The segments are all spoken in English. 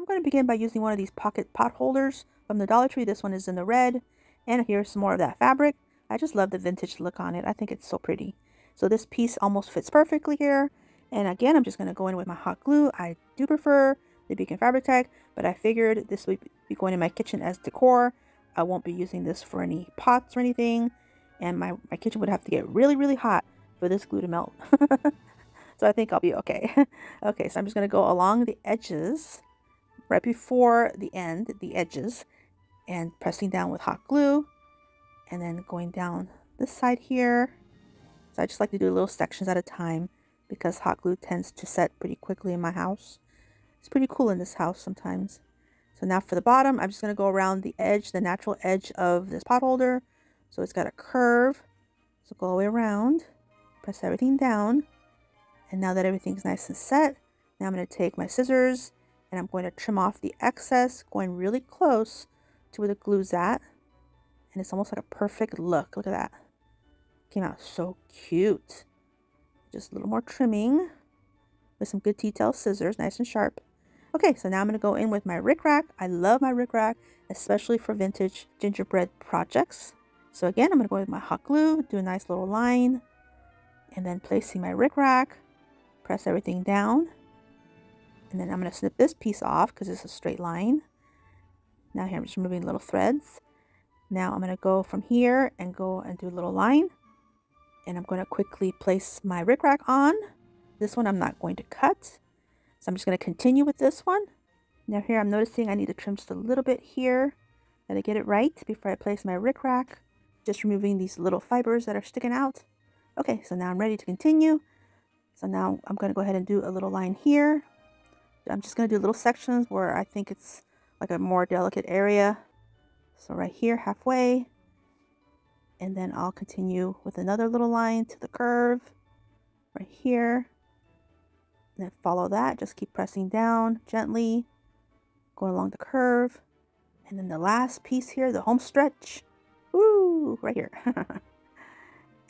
I'm going to begin by using one of these pocket pot holders from the Dollar Tree. This one is in the red, and here's some more of that fabric. I just love the vintage look on it. I think it's so pretty. So this piece almost fits perfectly here. And again, I'm just going to go in with my hot glue. I do prefer the Beacon Fabric Tag, but I figured this would be going in my kitchen as decor. I won't be using this for any pots or anything, and my kitchen would have to get really, really hot for this glue to melt. So I think I'll be okay. Okay, so I'm just going to go along the edges, right before the end, the edges, and pressing down with hot glue, and then going down this side here. So I just like to do little sections at a time because hot glue tends to set pretty quickly in my house. It's pretty cool in this house sometimes. So now for the bottom, I'm just going to go around the edge, the natural edge of this pot holder. So it's got a curve. So go all the way around, press everything down. And now that everything's nice and set, now I'm going to take my scissors and I'm going to trim off the excess, going really close to where the glue's at. And it's almost like a perfect look. Look at that. Came out so cute. Just a little more trimming with some good T-tail scissors, nice and sharp. Okay, so now I'm going to go in with my rickrack. I love my rickrack, especially for vintage gingerbread projects. So again, I'm going to go with my hot glue, do a nice little line, and then placing my rickrack, press everything down. And then I'm going to snip this piece off because it's a straight line. Now here I'm just removing little threads. Now I'm going to go from here and go and do a little line. And I'm going to quickly place my rickrack on. This one I'm not going to cut. So I'm just going to continue with this one. Now here I'm noticing I need to trim just a little bit here. Gotta get it right before I place my rickrack. Just removing these little fibers that are sticking out. Okay, so now I'm ready to continue. So now I'm going to go ahead and do a little line here. I'm just going to do little sections where I think it's like a more delicate area. So right here, halfway. And then I'll continue with another little line to the curve right here. And then follow that. Just keep pressing down gently, going along the curve. And then the last piece here, the home stretch. Woo! Right here.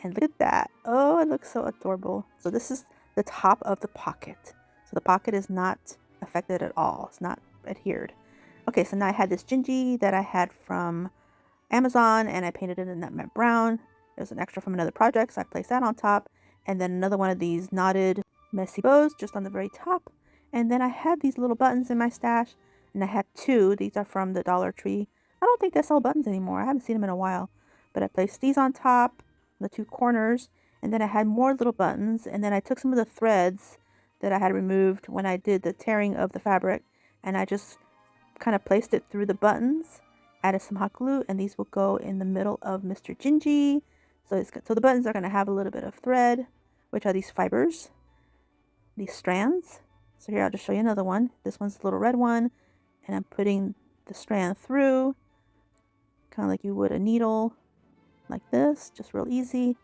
And look at that. Oh, it looks so adorable. So this is the top of the pocket. So the pocket is not affected at all. It's not adhered. Okay, so now I had this Gingy that I had from Amazon, and I painted it in nutmeg brown. It was an extra from another project, so I placed that on top. And then another one of these knotted messy bows just on the very top. And then I had these little buttons in my stash, and I had two. These are from the Dollar Tree. I don't think they sell buttons anymore. I haven't seen them in a while. But I placed these on top, the two corners, and then I had more little buttons. And then I took some of the threads that I had removed when I did the tearing of the fabric, and I just kind of placed it through the buttons, added some hot glue, and these will go in the middle of Mr. Gingy. So the buttons are going to have a little bit of thread, which are these fibers, these strands. So here I'll just show you another one. This one's the little red one, and I'm putting the strand through, kind of like you would a needle, like this, just real easy.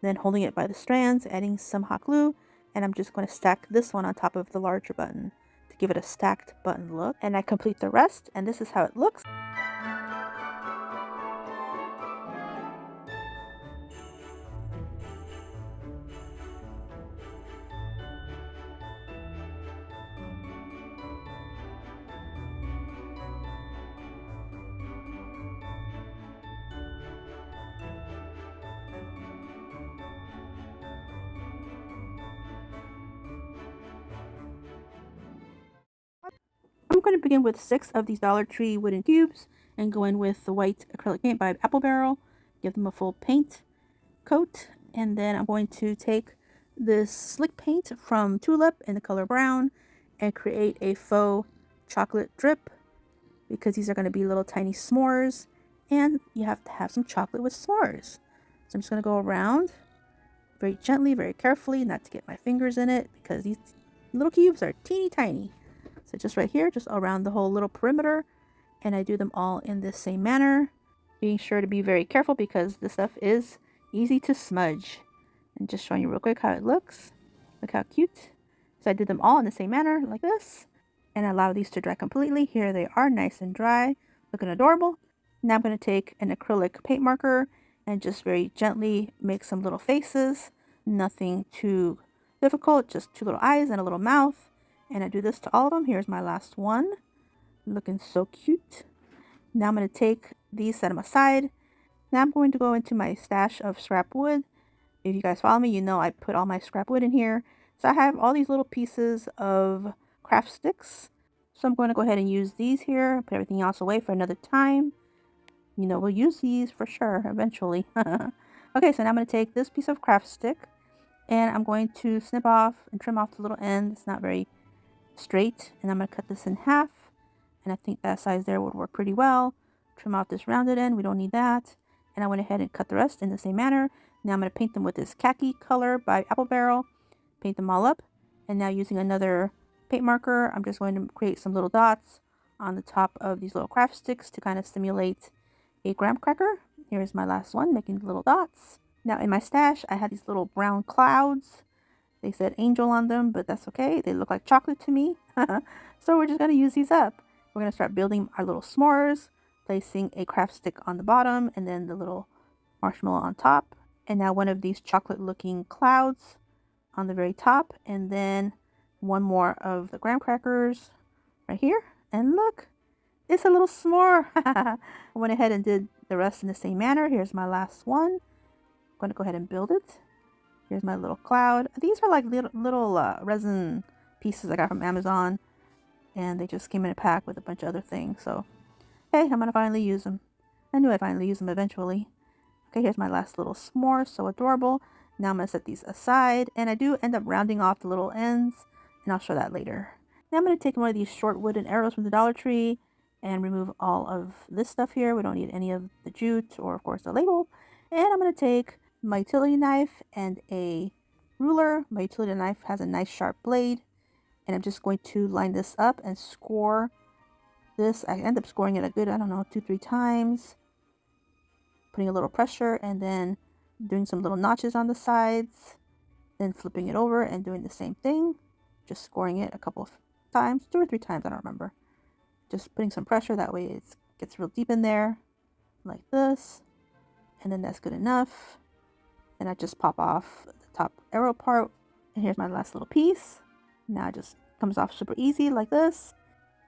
Then holding it by the strands, adding some hot glue, and I'm just going to stack this one on top of the larger button to give it a stacked button look. And I complete the rest, and this is how it looks. I'm going to begin with 6 of these Dollar Tree wooden cubes and go in with the white acrylic paint by Apple Barrel, give them a full paint coat, and then I'm going to take this slick paint from Tulip in the color brown and create a faux chocolate drip, because these are going to be little tiny s'mores, and you have to have some chocolate with s'mores. So I'm just going to go around very gently, very carefully, not to get my fingers in it, because these little cubes are teeny tiny. So just right here, just around the whole little perimeter, and I do them all in the same manner, being sure to be very careful because this stuff is easy to smudge. And just showing you real quick how it looks. Look how cute. So I did them all in the same manner, like this, and allow these to dry completely. Here they are, nice and dry, looking adorable. Now I'm going to take an acrylic paint marker and just very gently make some little faces. Nothing too difficult, just 2 little eyes and a little mouth. And I do this to all of them. Here's my last one. Looking so cute. Now I'm going to take these, set them aside. Now I'm going to go into my stash of scrap wood. If you guys follow me, you know I put all my scrap wood in here. So I have all these little pieces of craft sticks. So I'm going to go ahead and use these here. Put everything else away for another time. You know, we'll use these for sure eventually. Okay, so now I'm going to take this piece of craft stick and I'm going to snip off and trim off the little end. It's not very straight. And I'm going to cut this in half. And I think that size there would work pretty well. Trim off this rounded end. We don't need that. And I went ahead and cut the rest in the same manner. Now I'm going to paint them with this khaki color by Apple Barrel. Paint them all up. And now using another paint marker, I'm just going to create some little dots on the top of these little craft sticks to kind of simulate a graham cracker. Here's my last one, making little dots. Now in my stash, I had these little brown clouds. They said angel on them, but that's okay. They look like chocolate to me. So we're just going to use these up. We're going to start building our little s'mores, placing a craft stick on the bottom and then the little marshmallow on top. And now one of these chocolate looking clouds on the very top. And then one more of the graham crackers right here. And look, it's a little s'more. I went ahead and did the rest in the same manner. Here's my last one. I'm going to go ahead and build it. Here's my little cloud. These are like little resin pieces I got from Amazon. And they just came in a pack with a bunch of other things. So, hey, I'm going to finally use them. I knew I'd finally use them eventually. Okay, here's my last little s'more. So adorable. Now I'm going to set these aside. And I do end up rounding off the little ends. And I'll show that later. Now I'm going to take one of these short wooden arrows from the Dollar Tree and remove all of this stuff here. We don't need any of the jute or, of course, the label. And I'm going to take my utility knife and a ruler. My utility knife has a nice sharp blade. And I'm just going to line this up and score this. I end up scoring it a good, I don't know, 2-3 times. Putting a little pressure and then doing some little notches on the sides. Then flipping it over and doing the same thing. Just scoring it a couple of times, 2 or 3 times, I don't remember. Just putting some pressure, that way it gets real deep in there. Like this. And then that's good enough. And I just pop off the top arrow part. And here's my last little piece. Now it just comes off super easy like this.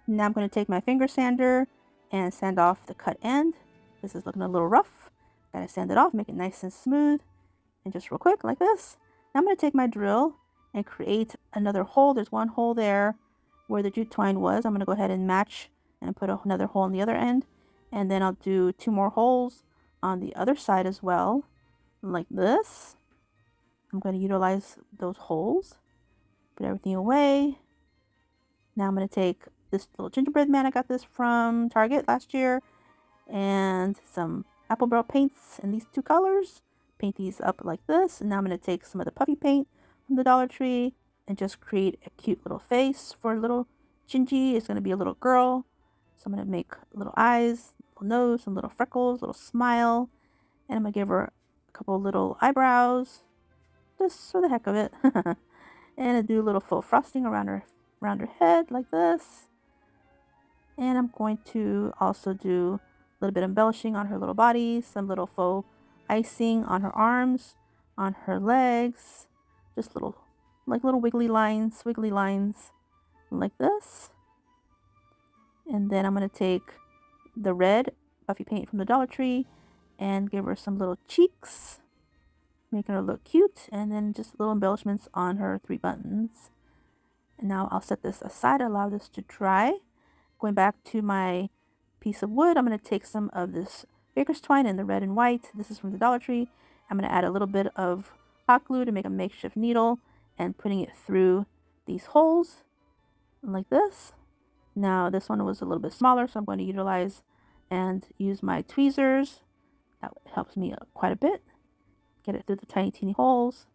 Now I'm going to take my finger sander and sand off the cut end. This is looking a little rough. Gotta sand it off, make it nice and smooth. And just real quick like this. Now I'm going to take my drill and create another hole. There's one hole there where the jute twine was. I'm going to go ahead and match and put another hole on the other end. And then I'll do 2 more holes on the other side as well. Like this. I'm going to utilize those holes. Put everything away. Now I'm going to take this little gingerbread man. I got this from Target last year. And some Apple Barrel paints in these 2 colors. Paint these up like this. And now I'm going to take some of the puffy paint from the Dollar Tree and just create a cute little face for a little Gingy. It's going to be a little girl. So I'm going to make little eyes, little nose, some little freckles, little smile. And I'm going to give her a couple little eyebrows. Just for the heck of it. And I do a little faux frosting around her head like this. And I'm going to also do a little bit of embellishing on her little body, some little faux icing on her arms, on her legs, just little wiggly lines like this. And then I'm going to take the red puffy paint from the Dollar Tree and give her some little cheeks. Making her look cute, and then just little embellishments on her 3 buttons. And now I'll set this aside, allow this to dry. Going back to my piece of wood, I'm going to take some of this baker's twine in the red and white. This is from the Dollar Tree. I'm going to add a little bit of hot glue to make a makeshift needle and putting it through these holes like this. Now this one was a little bit smaller, so I'm going to utilize and use my tweezers. That helps me quite a bit. Get it through the tiny, teeny holes.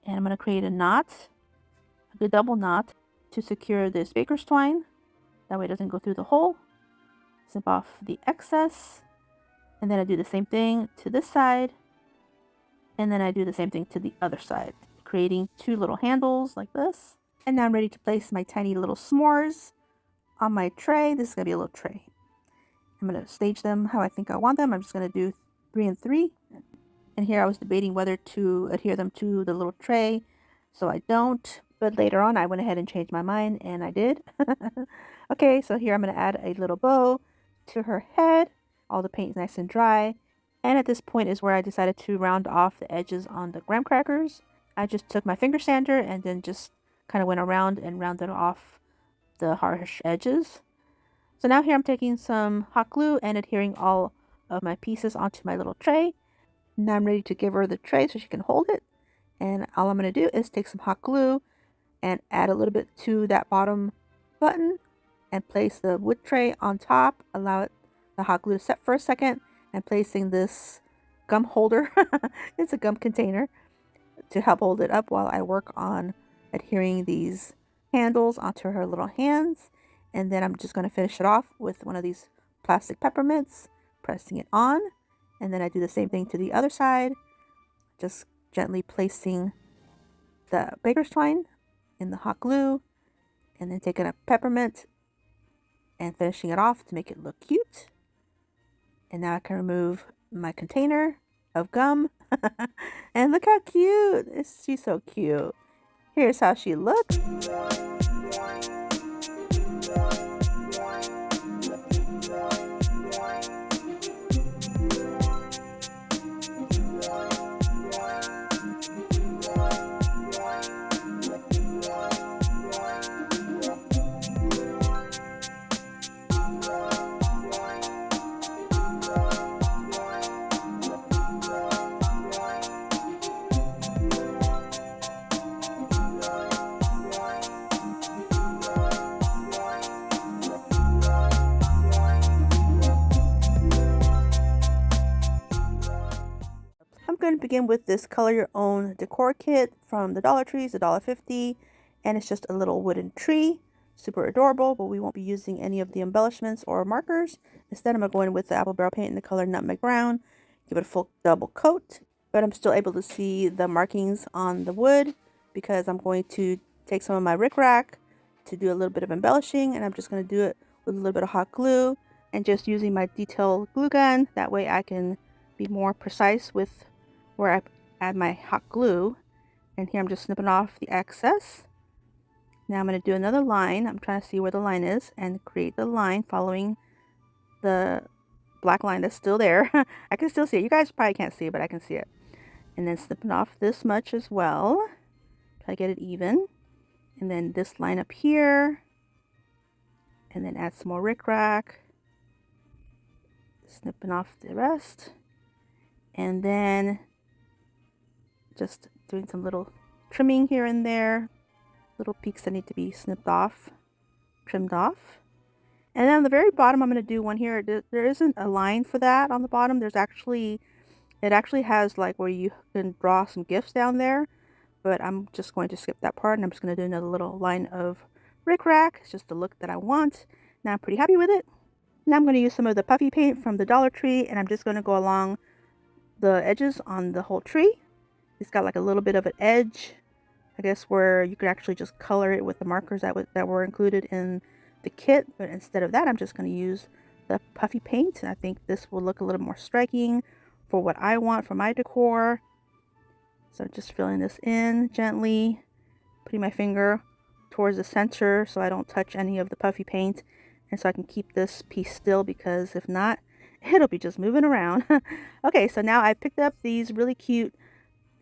And I'm going to create a knot, a good double knot, to secure this baker's twine. That way it doesn't go through the hole. Snip off the excess. And then I do the same thing to this side. And then I do the same thing to the other side, creating 2 little handles like this. And now I'm ready to place my tiny little s'mores on my tray. This is going to be a little tray. I'm going to stage them how I think I want them. I'm just going to do 3 and 3. And here I was debating whether to adhere them to the little tray. So I don't. But later on, I went ahead and changed my mind, and I did. Okay, so here I'm going to add a little bow to her head. All the paint's nice and dry. And at this point is where I decided to round off the edges on the graham crackers. I just took my finger sander and then just kind of went around and rounded off the harsh edges. So now here I'm taking some hot glue and adhering all of my pieces onto my little tray. Now I'm ready to give her the tray so she can hold it. And all I'm going to do is take some hot glue and add a little bit to that bottom button and place the wood tray on top. Allow the hot glue to set for a second, and placing this gum holder, it's a gum container, to help hold it up while I work on adhering these handles onto her little hands. And then I'm just going to finish it off with one of these plastic peppermints, pressing it on. And then I do the same thing to the other side, just gently placing the baker's twine in the hot glue, and then taking a peppermint and finishing it off to make it look cute. And now I can remove my container of gum. And look how cute! She's so cute. Here's how she looks. I'm going to begin with this color your own decor kit from the Dollar Tree. It's $1.50, and it's just a little wooden tree. Super adorable, but we won't be using any of the embellishments or markers. Instead, I'm going to go in with the apple barrel paint in the color Nutmeg Brown, give it a full double coat, but I'm still able to see the markings on the wood because I'm going to take some of my rickrack to do a little bit of embellishing, and I'm just going to do it with a little bit of hot glue and just using my detail glue gun. That way I can be more precise with where I add my hot glue. And here I'm just snipping off the excess. Now I'm going to do another line. I'm trying to see where the line is and create the line following the black line that's still there. I can still see it. You guys probably can't see it, but I can see it. And then snipping off this much as well. Try to get it even. And then this line up here. And then add some more rickrack. Snipping off the rest. And then just doing some little trimming here and there. Little peaks that need to be snipped off, trimmed off. And then on the very bottom, I'm going to do one here. There isn't a line for that on the bottom. It actually has like where you can draw some gifts down there. But I'm just going to skip that part, and I'm just going to do another little line of rickrack. It's just the look that I want. Now I'm pretty happy with it. Now I'm going to use some of the puffy paint from the Dollar Tree, and I'm just going to go along the edges on the whole tree. It's got like a little bit of an edge, I guess, where you could actually just color it with the markers that were included in the kit. But instead of that, I'm just going to use the puffy paint. And I think this will look a little more striking for what I want for my decor. So I'm just filling this in gently, putting my finger towards the center so I don't touch any of the puffy paint. And so I can keep this piece still, because if not, it'll be just moving around. Okay, so now I picked up these really cute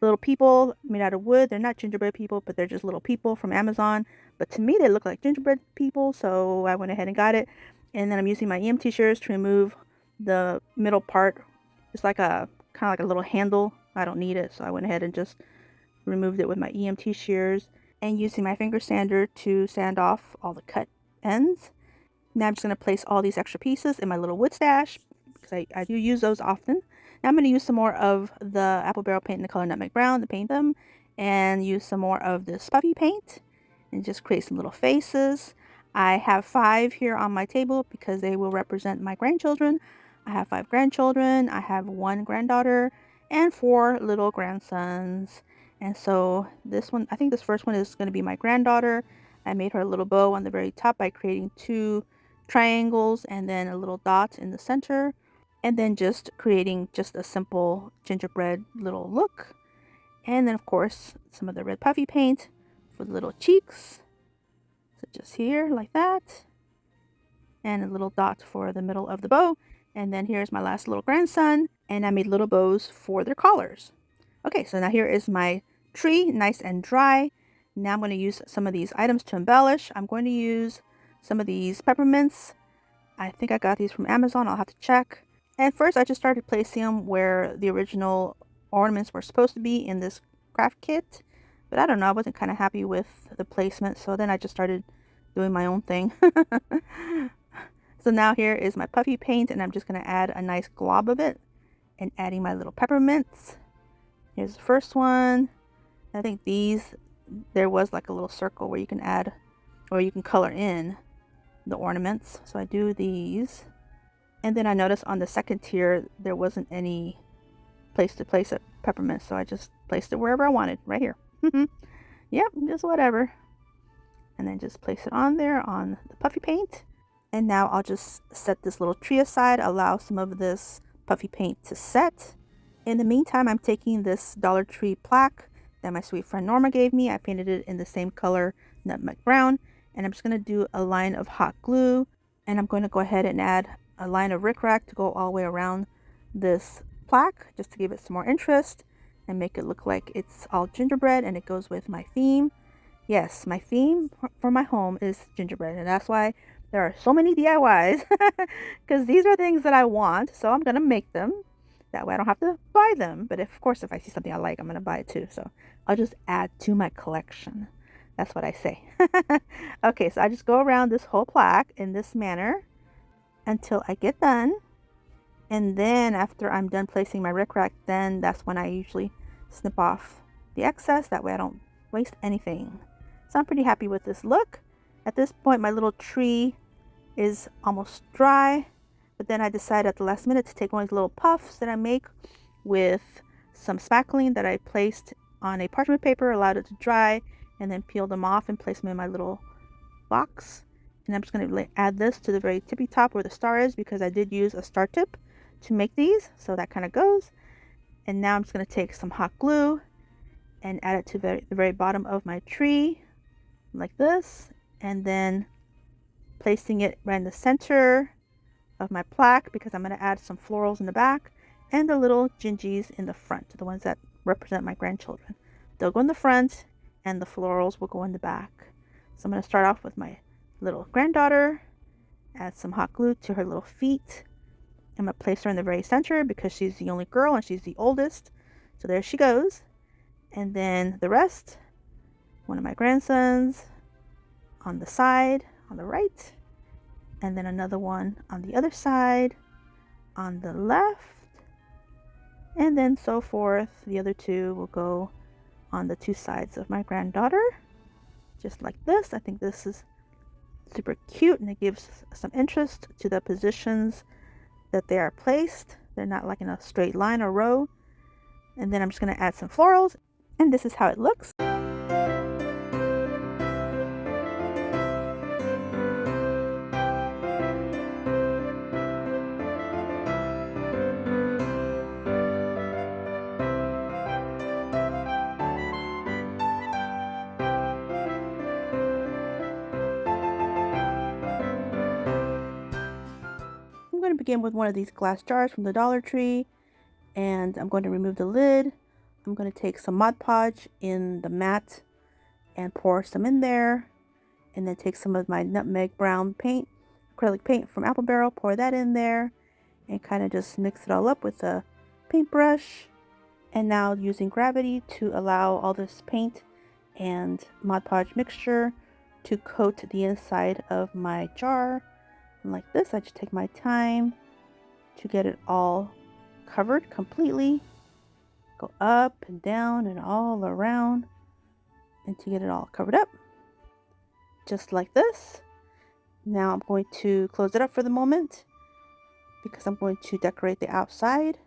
little people made out of wood. They're not gingerbread people, but they're just little people from Amazon. But to me, they look like gingerbread people, so I went ahead and got it. And then I'm using my EMT shears to remove the middle part. It's like a kind of like a little handle. I don't need it, so I went ahead and just removed it with my EMT shears, and using my finger sander to sand off all the cut ends. Now I'm just going to place all these extra pieces in my little wood stash, because I do use those often. Now I'm going to use some more of the apple barrel paint in the color Nutmeg Brown to paint them, and use some more of this puffy paint and just create some little faces. I have 5 here on my table because they will represent my grandchildren. I have 5 grandchildren, I have 1 granddaughter, and 4 little grandsons. And so this one, I think this first one is going to be my granddaughter. I made her a little bow on the very top by creating 2 triangles and then a little dot in the center, and then just creating just a simple gingerbread little look. And then of course some of the red puffy paint with little cheeks. So just here like that. And a little dot for the middle of the bow. And then here's my last little grandson. And I made little bows for their collars. Okay, so now here is my tree, nice and dry. Now I'm going to use some of these items to embellish. I'm going to use some of these peppermints. I think I got these from Amazon. I'll have to check. And first I just started placing them where the original ornaments were supposed to be in this craft kit. But I don't know, I wasn't kind of happy with the placement. So then I just started doing my own thing. So now here is my puffy paint, and I'm just going to add a nice glob of it and adding my little peppermints. Here's the first one. I think these, there was like a little circle where you can add, or you can color in the ornaments. So I do these. And then I noticed on the second tier, there wasn't any place to place a peppermint. So I just placed it wherever I wanted, right here. Yep, just whatever. And then just place it on there on the puffy paint. And now I'll just set this little tree aside, allow some of this puffy paint to set. In the meantime, I'm taking this Dollar Tree plaque that my sweet friend Norma gave me. I painted it in the same color, nutmeg brown. And I'm just going to do a line of hot glue. And I'm going to go ahead and add a line of rickrack to go all the way around this plaque, just to give it some more interest and make it look like it's all gingerbread and it goes with my theme. Yes, my theme for my home is gingerbread, and that's why there are so many DIYs, because these are things that I want, so I'm going to make them. That way I don't have to buy them. But of course, if I see something I like, I'm going to buy it too. So I'll just add to my collection. That's what I say. Okay, so I just go around this whole plaque in this manner until I get done. And then after I'm done placing my rickrack, then that's when I usually snip off the excess. That way I don't waste anything. So I'm pretty happy with this look. At this point, my little tree is almost dry. But then I decided at the last minute to take one of these little puffs that I make with some spackling that I placed on a parchment paper, allowed it to dry, and then peeled them off and placed them in my little box. And I'm just going to add this to the very tippy top where the star is, because I did use a star tip to make these. So that kind of goes. And now I'm just going to take some hot glue and add it to the very bottom of my tree like this. And then placing it right in the center of my plaque, because I'm going to add some florals in the back and the little Gingis in the front, the ones that represent my grandchildren. They'll go in the front and the florals will go in the back. So I'm going to start off with my little granddaughter, add some hot glue to her little feet. I'm going to place her in the very center because she's the only girl and she's the oldest. So there she goes. And then the rest, one of my grandsons on the side, on the right, and then another one on the other side, on the left, and then so forth. The other two will go on the two sides of my granddaughter, just like this. I think this is super cute, and it gives some interest to the positions that they are placed. They're not like in a straight line or row. And then I'm just going to add some florals, and this is how it looks. I'm going to begin with one of these glass jars from the Dollar Tree, and I'm going to remove the lid. I'm going to take some Mod Podge in the mat and pour some in there, and then take some of my nutmeg brown paint, acrylic paint from Apple Barrel, pour that in there, and kind of just mix it all up with a paintbrush. And now using gravity to allow all this paint and Mod Podge mixture to coat the inside of my jar. And like this, I just take my time to get it all covered completely. Go up and down and all around, and to get it all covered up. Just like this. Now I'm going to close it up for the moment because I'm going to decorate the outside.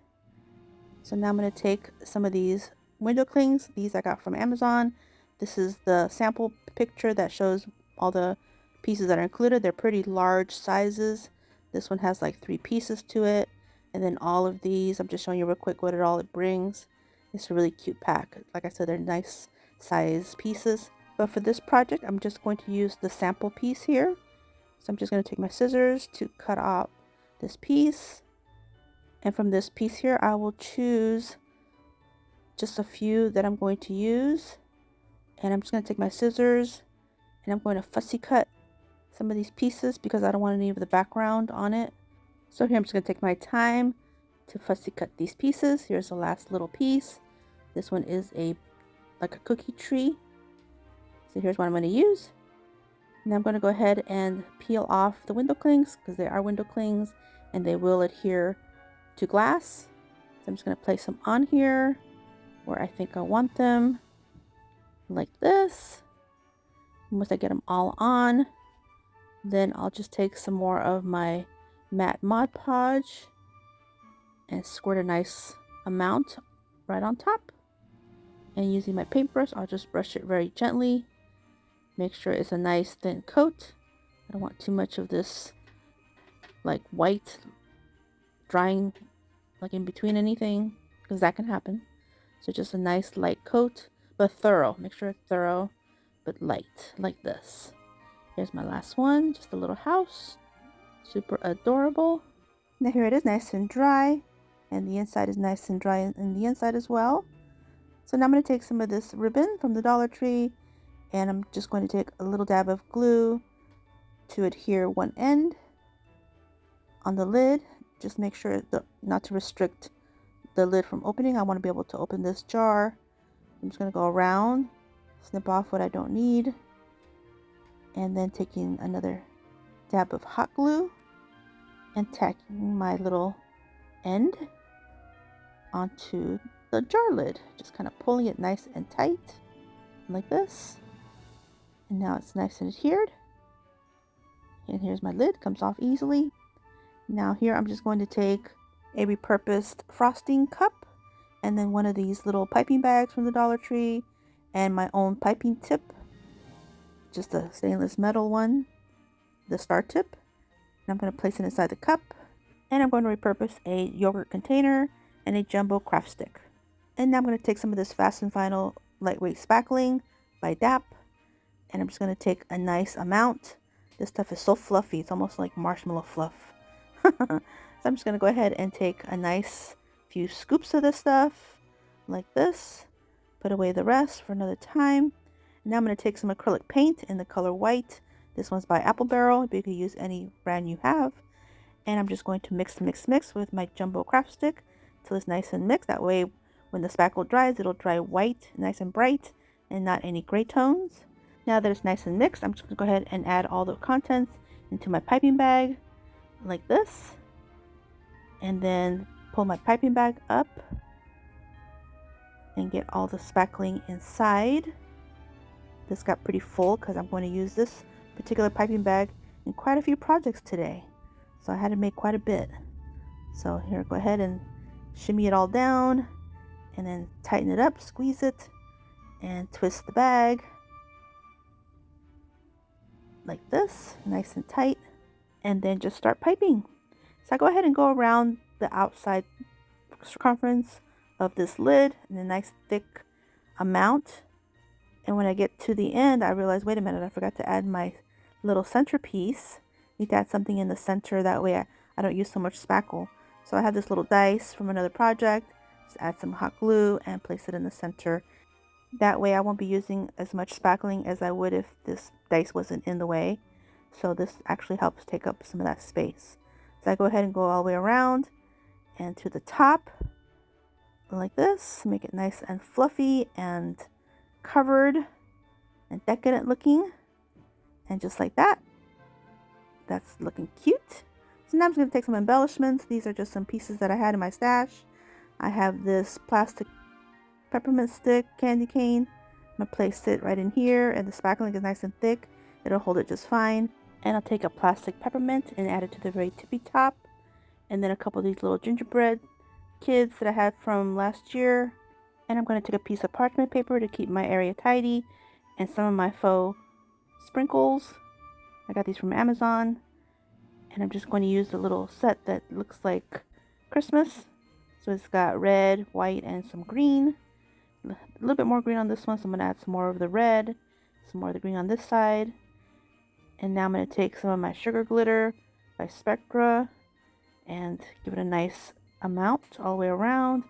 So now I'm going to take some of these window clings. These I got from Amazon. This is the sample picture that shows all the pieces that are included. They're pretty large sizes. This one has like 3 pieces to it, and then all of these, I'm just showing you real quick what it brings. It's a really cute pack. Like I said, they're nice size pieces. But for this project, I'm just going to use the sample piece here. So I'm just going to take my scissors to cut out this piece. And from this piece here, I will choose just a few that I'm going to use. And I'm just going to take my scissors and I'm going to fussy cut some of these pieces because I don't want any of the background on it. So here I'm just going to take my time to fussy cut these pieces. Here's the last little piece. This one is like a cookie tree. So here's what I'm going to use. Now I'm going to go ahead and peel off the window clings because they are window clings and they will adhere to glass. So I'm just going to place them on here where I think I want them, like this. And once I get them all on, then I'll just take some more of my matte Mod Podge and squirt a nice amount right on top. And using my paintbrush, I'll just brush it very gently. Make sure it's a nice thin coat. I don't want too much of this like white drying like in between anything because that can happen. So just a nice light coat, but thorough. Make sure it's thorough, but light, like this. Here's my last one, just a little house. Super adorable. Now here it is, nice and dry. And the inside is nice and dry in the inside as well. So now I'm going to take some of this ribbon from the Dollar Tree. And I'm just going to take a little dab of glue to adhere one end on the lid. Just make sure not to restrict the lid from opening. I want to be able to open this jar. I'm just going to go around, snip off what I don't need. And then taking another dab of hot glue and tacking my little end onto the jar lid. Just kind of pulling it nice and tight like this. And now it's nice and adhered. And here's my lid, comes off easily. Now here I'm just going to take a repurposed frosting cup and then one of these little piping bags from the Dollar Tree and my own piping tip, just a stainless metal one, the star tip. And I'm going to place it inside the cup, and I'm going to repurpose a yogurt container and a jumbo craft stick. And now I'm going to take some of this Fast and Final lightweight spackling by DAP, and I'm just going to take a nice amount. This stuff is so fluffy, it's almost like marshmallow fluff. So I'm just going to go ahead and take a nice few scoops of this stuff like this, put away the rest for another time. And now I'm going to take some acrylic paint in the color white. This one's by Apple Barrel, but you can use any brand you have. And I'm just going to mix with my jumbo craft stick till it's nice and mixed. That way when the spackle dries, it'll dry white, nice and bright, and not any gray tones. Now that it's nice and mixed, I'm just going to go ahead and add all the contents into my piping bag like this. And then pull my piping bag up and get all the spackling inside. This got pretty full because I'm going to use this particular piping bag in quite a few projects today. So I had to make quite a bit. So here, go ahead and shimmy it all down and then tighten it up, squeeze it, and twist the bag like this, nice and tight, and then just start piping. So I go ahead and go around the outside circumference of this lid in a nice thick amount. And when I get to the end, I realize, wait a minute, I forgot to add my little centerpiece. Need to add something in the center, that way I don't use so much spackle. So I have this little dice from another project. Just add some hot glue and place it in the center. That way I won't be using as much spackling as I would if this dice wasn't in the way. So this actually helps take up some of that space. So I go ahead and go all the way around and to the top like this. Make it nice and fluffy and covered and decadent looking. And just like that. That's looking cute. So now I'm just going to take some embellishments. These are just some pieces that I had in my stash. I have this plastic peppermint stick candy cane. I'm going to place it right in here, and the spackling is nice and thick. It'll hold it just fine. And I'll take a plastic peppermint and add it to the very tippy top. And then a couple of these little gingerbread kids that I had from last year. And I'm going to take a piece of parchment paper to keep my area tidy. And some of my faux sprinkles. I got these from Amazon. And I'm just going to use a little set that looks like Christmas. So it's got red, white, and some green. A little bit more green on this one, so I'm going to add some more of the red. Some more of the green on this side. And now I'm going to take some of my sugar glitter by Spectra and give it a nice amount all the way around.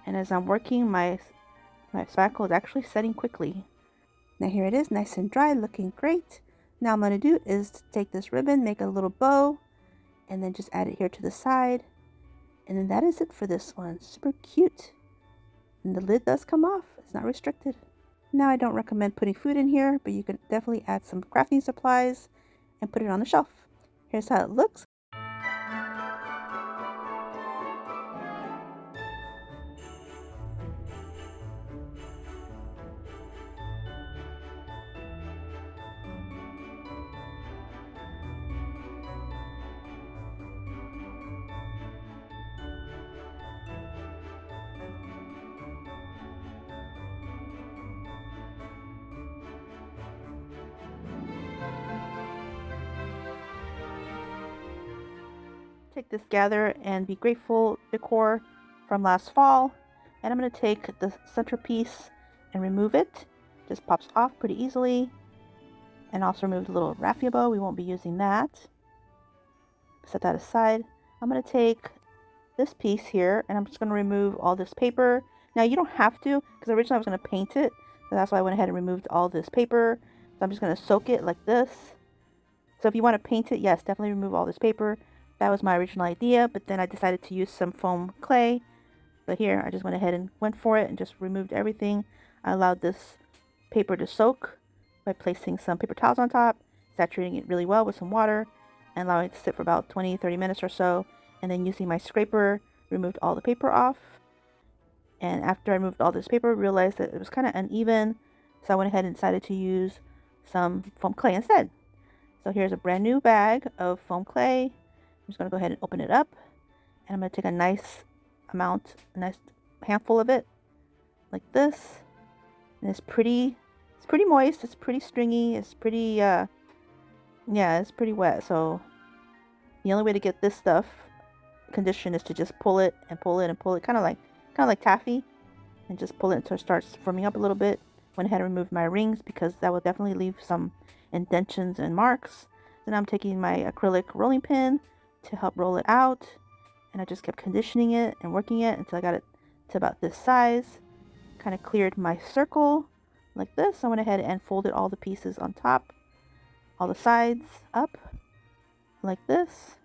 And as I'm working, my spackle is actually setting quickly. Now here it is, nice and dry, looking great. Now I'm going to do is to take this ribbon, make a little bow, and then just add it here to the side. And then that is it for this one. Super cute. And the lid does come off. It's not restricted. Now I don't recommend putting food in here, but you can definitely add some crafting supplies and put it on the shelf. Here's how it looks. Take this Gather and Be Grateful decor from last fall, and I'm going to take the centerpiece and remove it. Just pops off pretty easily. And also remove the little raffia bow. We won't be using that. Set that aside. I'm going to take this piece here and I'm just going to remove all this paper. Now you don't have to, because originally I was going to paint it, so that's why I went ahead and removed all this paper. So I'm just going to soak it like this. So if you want to paint it, yes, definitely remove all this paper. That was my original idea, but then I decided to use some foam clay. But here I just went ahead and went for it and just removed everything. I allowed this paper to soak by placing some paper towels on top, saturating it really well with some water, and allowing it to sit for about 20-30 minutes or so. And then using my scraper, removed all the paper off. And after I removed all this paper, realized that it was kind of uneven, so I went ahead and decided to use some foam clay instead. So here's a brand new bag of foam clay. I'm just going to go ahead and open it up, and I'm going to take a nice amount, a nice handful of it, like this. And it's pretty moist, it's pretty stringy, it's pretty, yeah, it's pretty wet. So the only way to get this stuff conditioned is to just pull it and pull it and pull it, kind of like taffy, and just pull it until it starts forming up a little bit. Went ahead and removed my rings because that will definitely leave some indentions and marks. Then I'm taking my acrylic rolling pin to help roll it out, and I just kept conditioning it and working it until I got it to about this size. Kind of cleared my circle like this. I went ahead and folded all the pieces on top, all the sides up like this,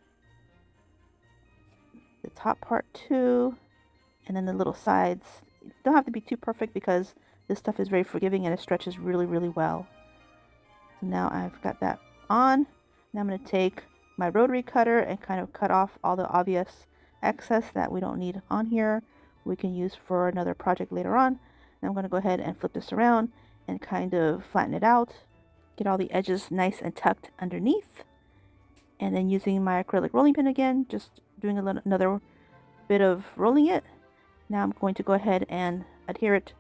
the top part too, and then the little sides. Don't have to be too perfect because this stuff is very forgiving and it stretches really, really well. So now I've got that on. Now I'm going to take my rotary cutter and kind of cut off all the obvious excess that we don't need on here. We can use for another project later on. And I'm going to go ahead and flip this around and kind of flatten it out. Get all the edges nice and tucked underneath. And then using my acrylic rolling pin again, just doing another bit of rolling it. Now I'm going to go ahead and adhere it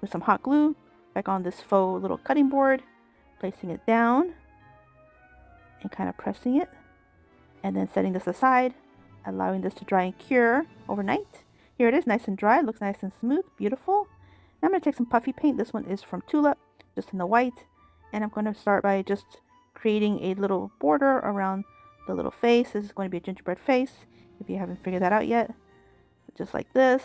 with some hot glue back on this faux little cutting board, placing it down and kind of pressing it, and then setting this aside, allowing this to dry and cure overnight. Here it is, nice and dry, looks nice and smooth, beautiful. Now I'm going to take some puffy paint. This one is from Tulip, just in the white, and I'm going to start by just creating a little border around the little face. This is going to be a gingerbread face, if you haven't figured that out yet. Just like this.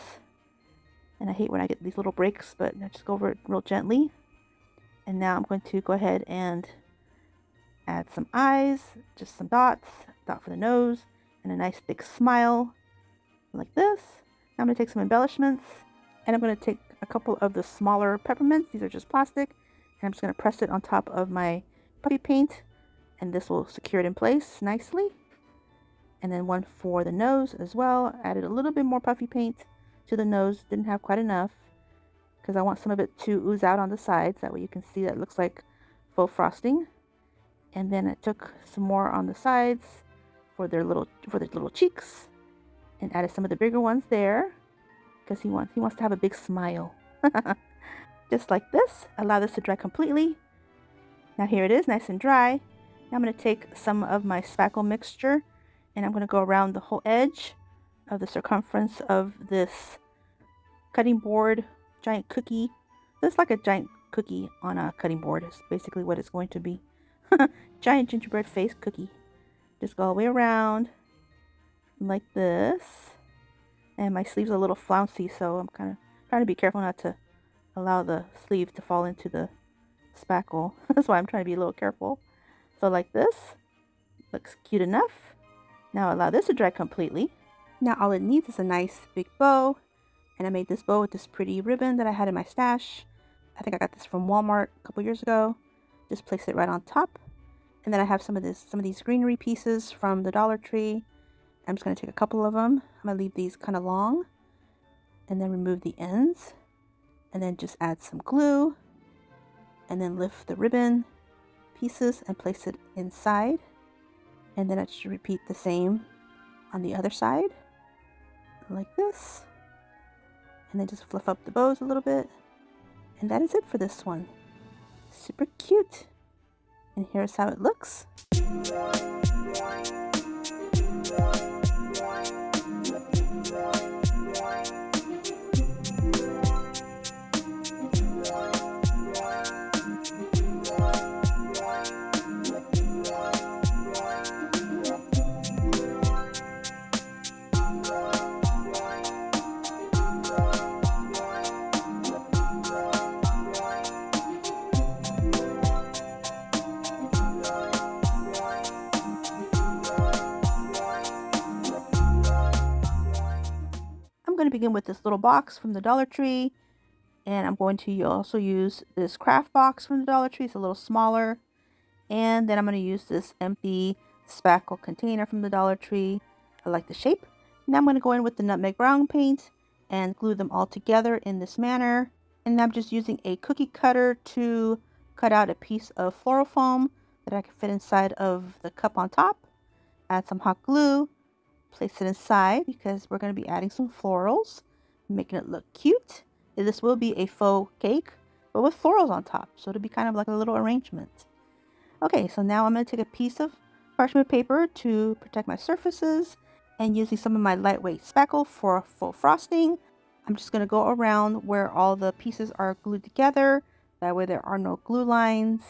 And I hate when I get these little breaks, but I just go over it real gently. And now I'm going to go ahead and add some eyes, just some dots, dot for the nose, and a nice big smile like this. Now I'm going to take some embellishments, and I'm going to take a couple of the smaller peppermints. These are just plastic, and I'm just going to press it on top of my puffy paint, and this will secure it in place nicely. And then one for the nose as well. Added a little bit more puffy paint to the nose. Didn't have quite enough because I want some of it to ooze out on the sides. That way you can see that it looks like faux frosting. And then I took some more on the sides for their little cheeks, and added some of the bigger ones there because he wants to have a big smile. Just like this. Allow this to dry completely. Now here it is, nice and dry. Now I'm going to take some of my spackle mixture, and I'm going to go around the whole edge of the circumference of this cutting board, giant cookie. This is like a giant cookie on a cutting board. Is basically what it's going to be. Giant gingerbread face cookie. Just go all the way around like this. And my sleeve's a little flouncy, so I'm kind of trying to be careful not to allow the sleeve to fall into the spackle. That's why I'm trying to be a little careful. So like this. Looks cute enough. Now allow this to dry completely. Now all it needs is a nice big bow. And I made this bow with this pretty ribbon that I had in my stash. I think I got this from Walmart a couple years ago. Just place it right on top. And then I have some of these greenery pieces from the Dollar Tree. I'm just going to take a couple of them. I'm going to leave these kind of long. And then remove the ends. And then just add some glue. And then lift the ribbon pieces and place it inside. And then I should repeat the same on the other side. Like this. And then just fluff up the bows a little bit. And that is it for this one. Super cute. And here's how it looks. I'm going to begin with this little box from the Dollar Tree, and I'm going to also use this craft box from the Dollar Tree. It's a little smaller, and then I'm going to use this empty spackle container from the Dollar Tree. I like the shape. Now I'm going to go in with the nutmeg brown paint and glue them all together in this manner. And I'm just using a cookie cutter to cut out a piece of floral foam that I can fit inside of the cup on top. Add some hot glue. Place it inside because we're going to be adding some florals, making it look cute. This will be a faux cake, but with florals on top, so it'll be kind of like a little arrangement. Okay, so now I'm going to take a piece of parchment paper to protect my surfaces, and using some of my lightweight spackle for faux frosting, I'm just going to go around where all the pieces are glued together. That way there are no glue lines.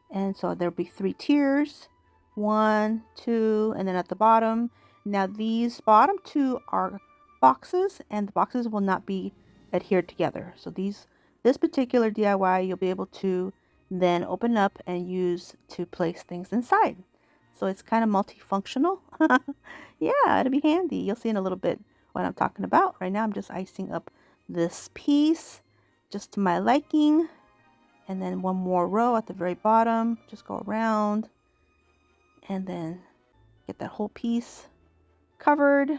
And so there'll be 3 tiers. 1, 2, and then at the bottom. Now these bottom 2 are boxes, and the boxes will not be adhered together. So this particular DIY you'll be able to then open up and use to place things inside. So it's kind of multifunctional. Yeah, it'll be handy. You'll see in a little bit what I'm talking about. Right now I'm just icing up this piece just to my liking. And then one more row at the very bottom. Just go around and then get that whole piece covered.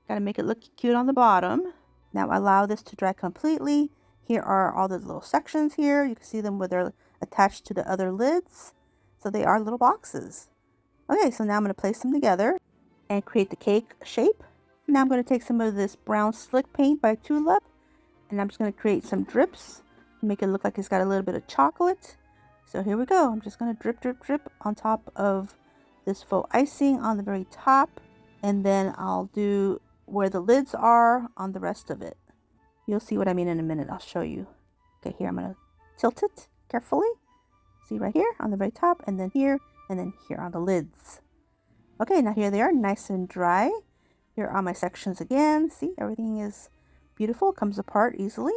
Got to make it look cute on the bottom. Now allow this to dry completely. Here are all the little sections here. You can see them where they're attached to the other lids. So they are little boxes. Okay, so now I'm going to place them together and create the cake shape. Now I'm going to take some of this brown slick paint by Tulip, and I'm just going to create some drips to make it look like it's got a little bit of chocolate. So here we go. I'm just going to drip, drip, drip on top of this faux icing on the very top. And then I'll do where the lids are on the rest of it. You'll see what I mean in a minute. I'll show you. Okay, here I'm going to tilt it carefully. See right here on the very top, and then here on the lids. Okay, now here they are, nice and dry. Here are my sections again. See, everything is beautiful, comes apart easily.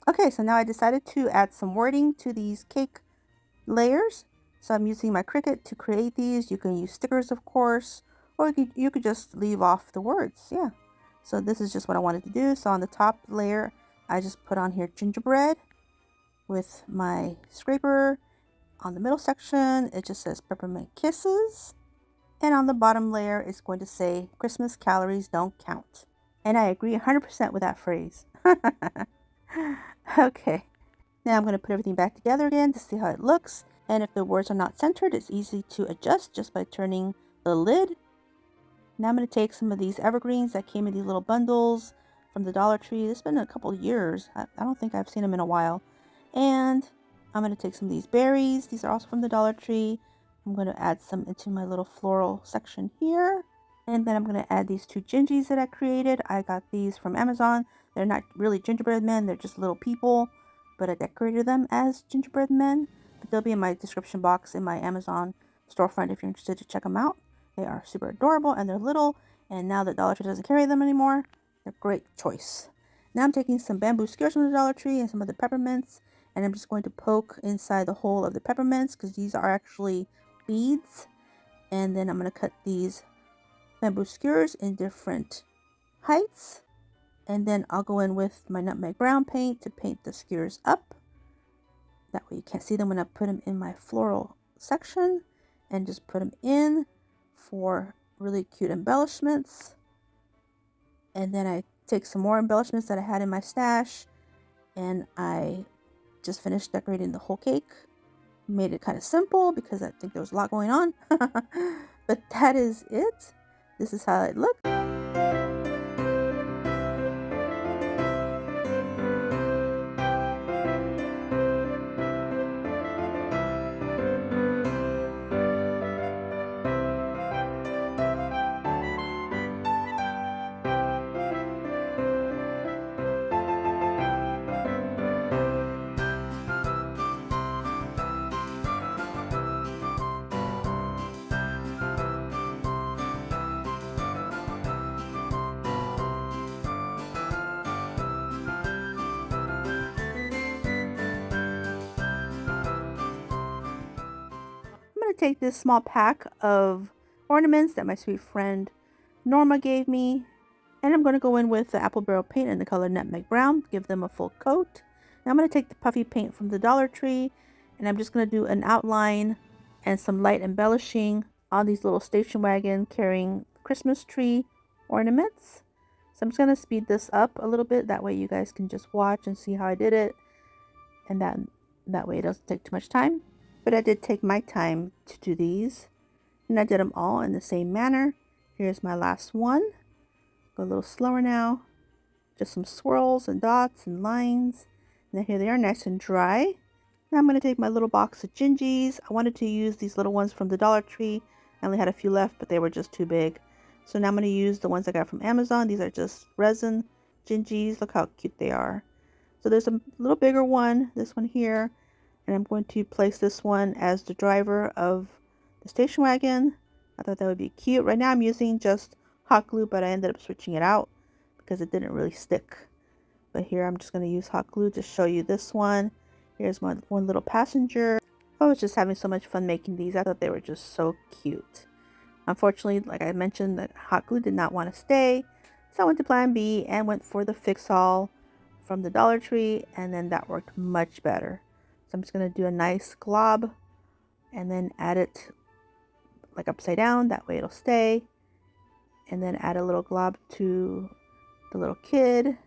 Okay, so now I decided to add some wording to these cake layers. So I'm using my Cricut to create these. You can use stickers, of course, or you could just leave off the words. Yeah. So this is just what I wanted to do. So on the top layer, I just put on here gingerbread with my scraper. On the middle section, it just says peppermint kisses. And on the bottom layer, it's going to say Christmas calories don't count. And I agree 100% with that phrase. Okay. Now I'm going to put everything back together again to see how it looks. And if the words are not centered, it's easy to adjust just by turning the lid. Now I'm going to take some of these evergreens that came in these little bundles from the Dollar Tree. It's been a couple of years. I don't think I've seen them in a while. And I'm going to take some of these berries. These are also from the Dollar Tree. I'm going to add some into my little floral section here. And then I'm going to add these 2 Gingis that I created. I got these from Amazon. They're not really gingerbread men. They're just little people. but I decorated them as gingerbread men. But they'll be in my description box in my Amazon storefront if you're interested to check them out. They are super adorable and they're little, and now that Dollar Tree doesn't carry them anymore, they're a great choice. Now I'm taking some bamboo skewers from the Dollar Tree and some of the peppermints, and I'm just going to poke inside the hole of the peppermints because these are actually beads. And then I'm going to cut these bamboo skewers in different heights. And then I'll go in with my nutmeg brown paint to paint the skewers up. That way you can't see them when I put them in my floral section. And just put them in for really cute embellishments. And then I take some more embellishments that I had in my stash, and I just finished decorating the whole cake. Made it kind of simple because I think there was a lot going on. But that is it. This is how it looked. I'm going to take this small pack of ornaments that my sweet friend Norma gave me, and I'm going to go in with the apple barrel paint in the color nutmeg brown, give them a full coat. Now I'm going to take the puffy paint from the Dollar Tree, and I'm just going to do an outline and some light embellishing on these little station wagon carrying Christmas tree ornaments. So I'm just going to speed this up a little bit, that way you guys can just watch and see how I did it, and that way it doesn't take too much time. But I did take my time to do these, and I did them all in the same manner. Here's my last one. Go a little slower now. Just some swirls and dots and lines. And then here they are, nice and dry. Now I'm going to take my little box of Gingis. I wanted to use these little ones from the Dollar Tree. I only had a few left, but they were just too big. So now I'm going to use the ones I got from Amazon. These are just resin Gingis. Look how cute they are. So there's a little bigger one, this one here. And I'm going to place this one as the driver of the station wagon. I thought that would be cute. Right now I'm using just hot glue, but I ended up switching it out because it didn't really stick. But here I'm just going to use hot glue to show you this one. Here's my one little passenger. I was just having so much fun making these. I thought they were just so cute. Unfortunately, like I mentioned, that hot glue did not want to stay. So I went to plan B and went for the fix-all from the Dollar Tree, and then that worked much better. So I'm just going to do a nice glob and then add it like upside down. That way it'll stay. And then add a little glob to the little kid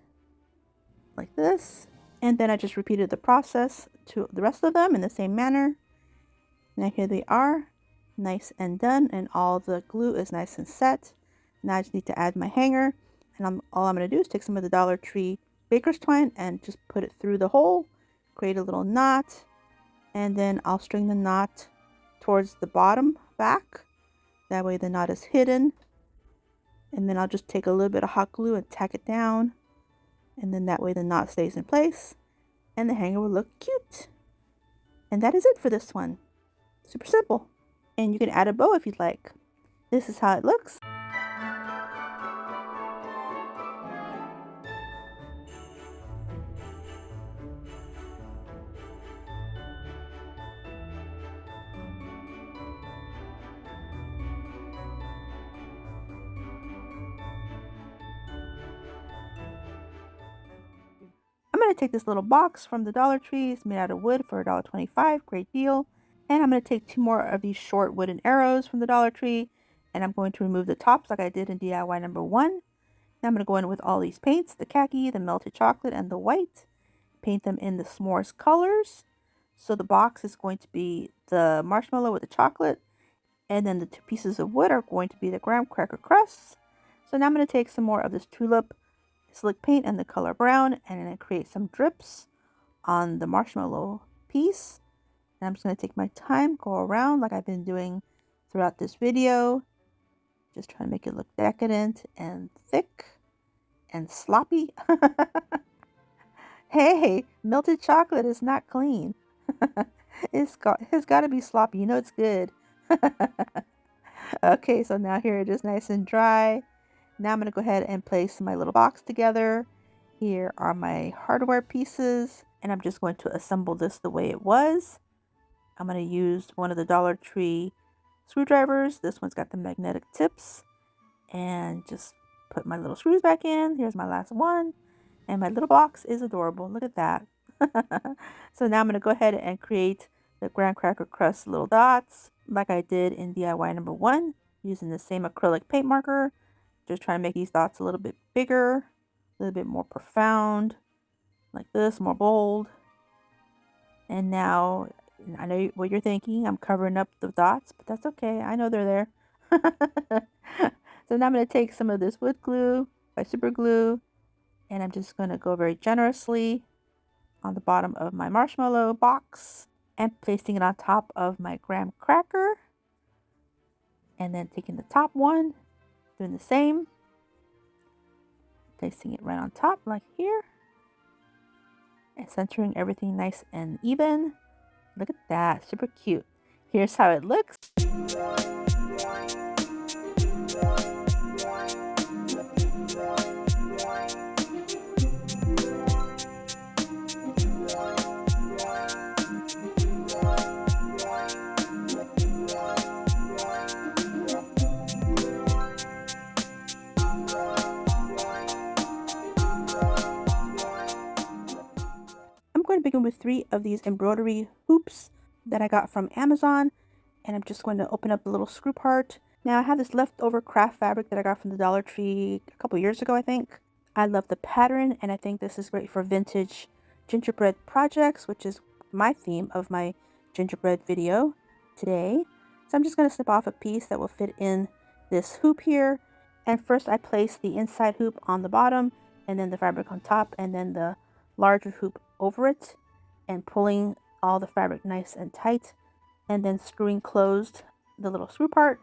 like this. And then I just repeated the process to the rest of them in the same manner. Now here they are, nice and done. And all the glue is nice and set. Now I just need to add my hanger. And all I'm going to do is take some of the Dollar Tree baker's twine and just put it through the hole. Create a little knot, and then I'll string the knot towards the bottom back. That way the knot is hidden. And then I'll just take a little bit of hot glue and tack it down. And then that way the knot stays in place and the hanger will look cute. And that is it for this one. Super simple. And you can add a bow if you'd like. This is how it looks. I'm going to take this little box from the Dollar Tree. It's made out of wood for $1.25. Great deal. And I'm going to take 2 more of these short wooden arrows from the Dollar Tree. And I'm going to remove the tops like I did in DIY number 1. Now I'm going to go in with all these paints. The khaki, the melted chocolate, and the white. Paint them in the s'mores colors. So the box is going to be the marshmallow with the chocolate. And then the 2 pieces of wood are going to be the graham cracker crusts. So now I'm going to take some more of this tulip slick paint and the color brown, and then create some drips on the marshmallow piece. And I'm just going to take my time, go around like I've been doing throughout this video. Just trying to make it look decadent and thick and sloppy. Hey, melted chocolate is not clean. It's got to be sloppy. You know it's good. Okay, so now here it is nice and dry. Now I'm going to go ahead and place my little box together. Here are my hardware pieces, and I'm just going to assemble this the way it was. I'm going to use one of the Dollar Tree screwdrivers. This one's got the magnetic tips, and just put my little screws back in. Here's my last one, and my little box is adorable. Look at that. So now I'm going to go ahead and create the graham cracker crust little dots like I did in DIY number 1 using the same acrylic paint marker. Just trying to make these dots a little bit bigger, a little bit more profound, like this, more bold. And now I know what you're thinking. I'm covering up the dots, but that's okay. I know they're there. So now I'm going to take some of this wood glue by super glue, and I'm just going to go very generously on the bottom of my marshmallow box and placing it on top of my graham cracker, and then taking the top one, doing the same, placing it right on top like here, and centering everything nice and even. Look at that, super cute. Here's how it looks. I'm going to begin with 3 of these embroidery hoops that I got from Amazon, and I'm just going to open up the little screw part. Now I have this leftover craft fabric that I got from the Dollar Tree a couple years ago, I think. I love the pattern, and I think this is great for vintage gingerbread projects, which is my theme of my gingerbread video today. So I'm just going to snip off a piece that will fit in this hoop here. And first I place the inside hoop on the bottom, and then the fabric on top, and then the larger hoop over it, and pulling all the fabric nice and tight, and then screwing closed the little screw part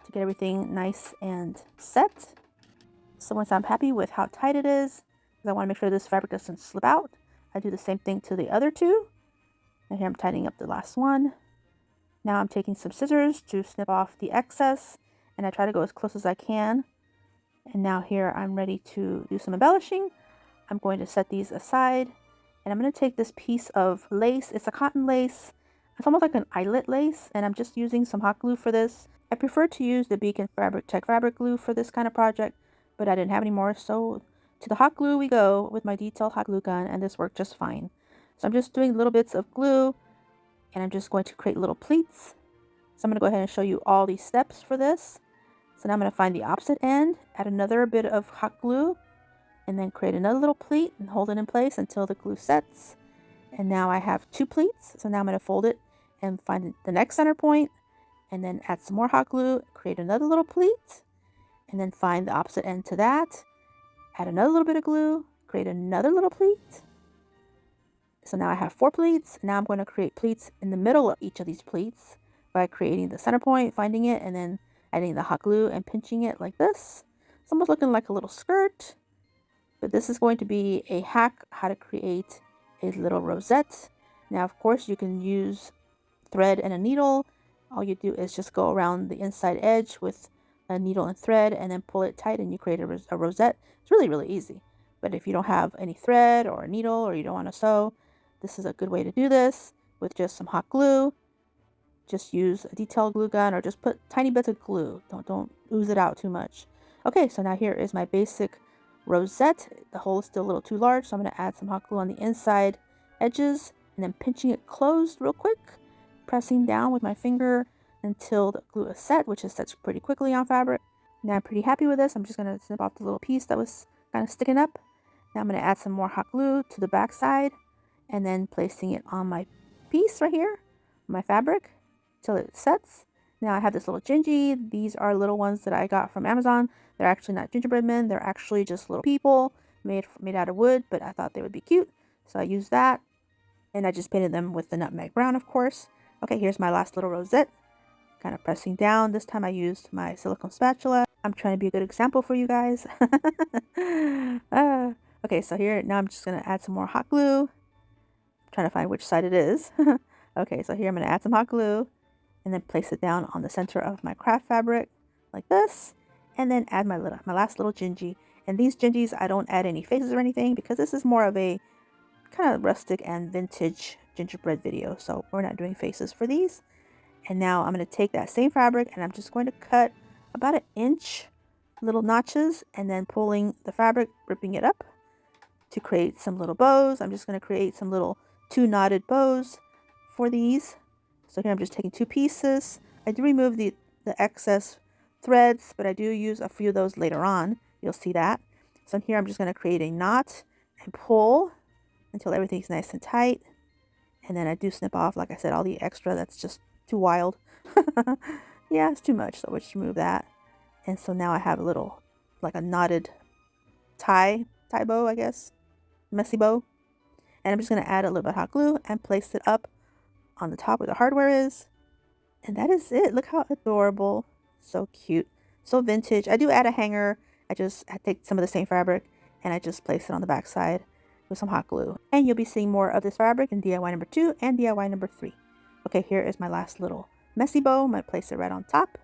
to get everything nice and set. So once I'm happy with how tight it is, because I want to make sure this fabric doesn't slip out, I do the same thing to the other 2. And here I'm tightening up the last one. Now I'm taking some scissors to snip off the excess, and I try to go as close as I can. And now here I'm ready to do some embellishing. I'm going to set these aside, and I'm going to take this piece of lace. It's a cotton lace. It's almost like an eyelet lace, and I'm just using some hot glue for this. I prefer to use the Beacon Fabric Tech fabric glue for this kind of project, but I didn't have any more, so to the hot glue we go with my detailed hot glue gun, and this worked just fine. So I'm just doing little bits of glue, and I'm just going to create little pleats. So I'm going to go ahead and show you all these steps for this. So now I'm going to find the opposite end, add another bit of hot glue, and then create another little pleat and hold it in place until the glue sets. And now I have 2 pleats. So now I'm going to fold it and find the next center point, and then add some more hot glue, create another little pleat, and then find the opposite end to that, add another little bit of glue, create another little pleat. So now I have 4 pleats. Now I'm going to create pleats in the middle of each of these pleats by creating the center point, finding it, and then adding the hot glue and pinching it like this. It's almost looking like a little skirt, but this is going to be a hack how to create a little rosette. Now, of course, you can use thread and a needle. All you do is just go around the inside edge with a needle and thread, and then pull it tight, and you create a rosette. It's really, really easy. But if you don't have any thread or a needle, or you don't want to sew, this is a good way to do this with just some hot glue. Just use a detailed glue gun, or just put tiny bits of glue. Don't ooze it out too much. Okay, so now here is my basic rosette. The hole is still a little too large, so I'm going to add some hot glue on the inside edges, and then pinching it closed real quick, pressing down with my finger until the glue is set, which is set pretty quickly on fabric. Now I'm pretty happy with this. I'm just going to snip off the little piece that was kind of sticking up. Now I'm going to add some more hot glue to the back side, and then placing it on my piece right here, my fabric, till it sets. Now I have this little Gingy. These are little ones that I got from Amazon. They're actually not gingerbread men. They're actually just little people made out of wood, but I thought they would be cute, so I used that. And I just painted them with the nutmeg brown, of course. Okay, here's my last little rosette. Kind of pressing down. This time I used my silicone spatula. I'm trying to be a good example for you guys. Okay, so here now I'm just going to add some more hot glue. I'm trying to find which side it is. Okay, so here I'm going to add some hot glue and then place it down on the center of my craft fabric like this, and then add my last little Gingy. And these Gingis, I don't add any faces or anything because this is more of a kind of rustic and vintage gingerbread video, so we're not doing faces for these. And now I'm going to take that same fabric and I'm just going to cut about 1 inch little notches and then pulling the fabric, ripping it up to create some little bows. I'm just going to create some little 2 knotted bows for these. So here I'm just taking 2 pieces. I do remove the excess threads, but I do use a few of those later on. You'll see that. So here I'm just going to create a knot and pull until everything's nice and tight. And then I do snip off, like I said, all the extra that's just too wild. Yeah, it's too much, so we'll just remove that. And so now I have a little, like a knotted tie bow, I guess. Messy bow. And I'm just going to add a little bit of hot glue and place it up on the top where the hardware is. And that is it. Look how adorable. So cute. So vintage. I do add a hanger. I take some of the same fabric and I just place it on the back side with some hot glue. And you'll be seeing more of this fabric in DIY number 2 and DIY number 3. Okay, here is my last little messy bow. I'm going to place it right on top.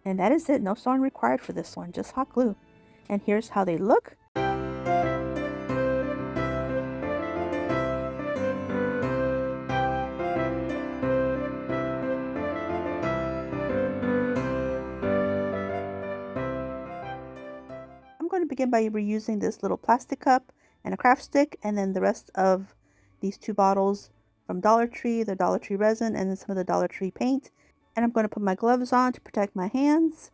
And that is it. No sewing required for this one, just hot glue. And here's how they look. I'm going to begin by reusing this little plastic cup and a craft stick, and then the rest of these 2 bottles from Dollar Tree, the Dollar Tree resin, and then some of the Dollar Tree paint. And I'm going to put my gloves on to protect my hands.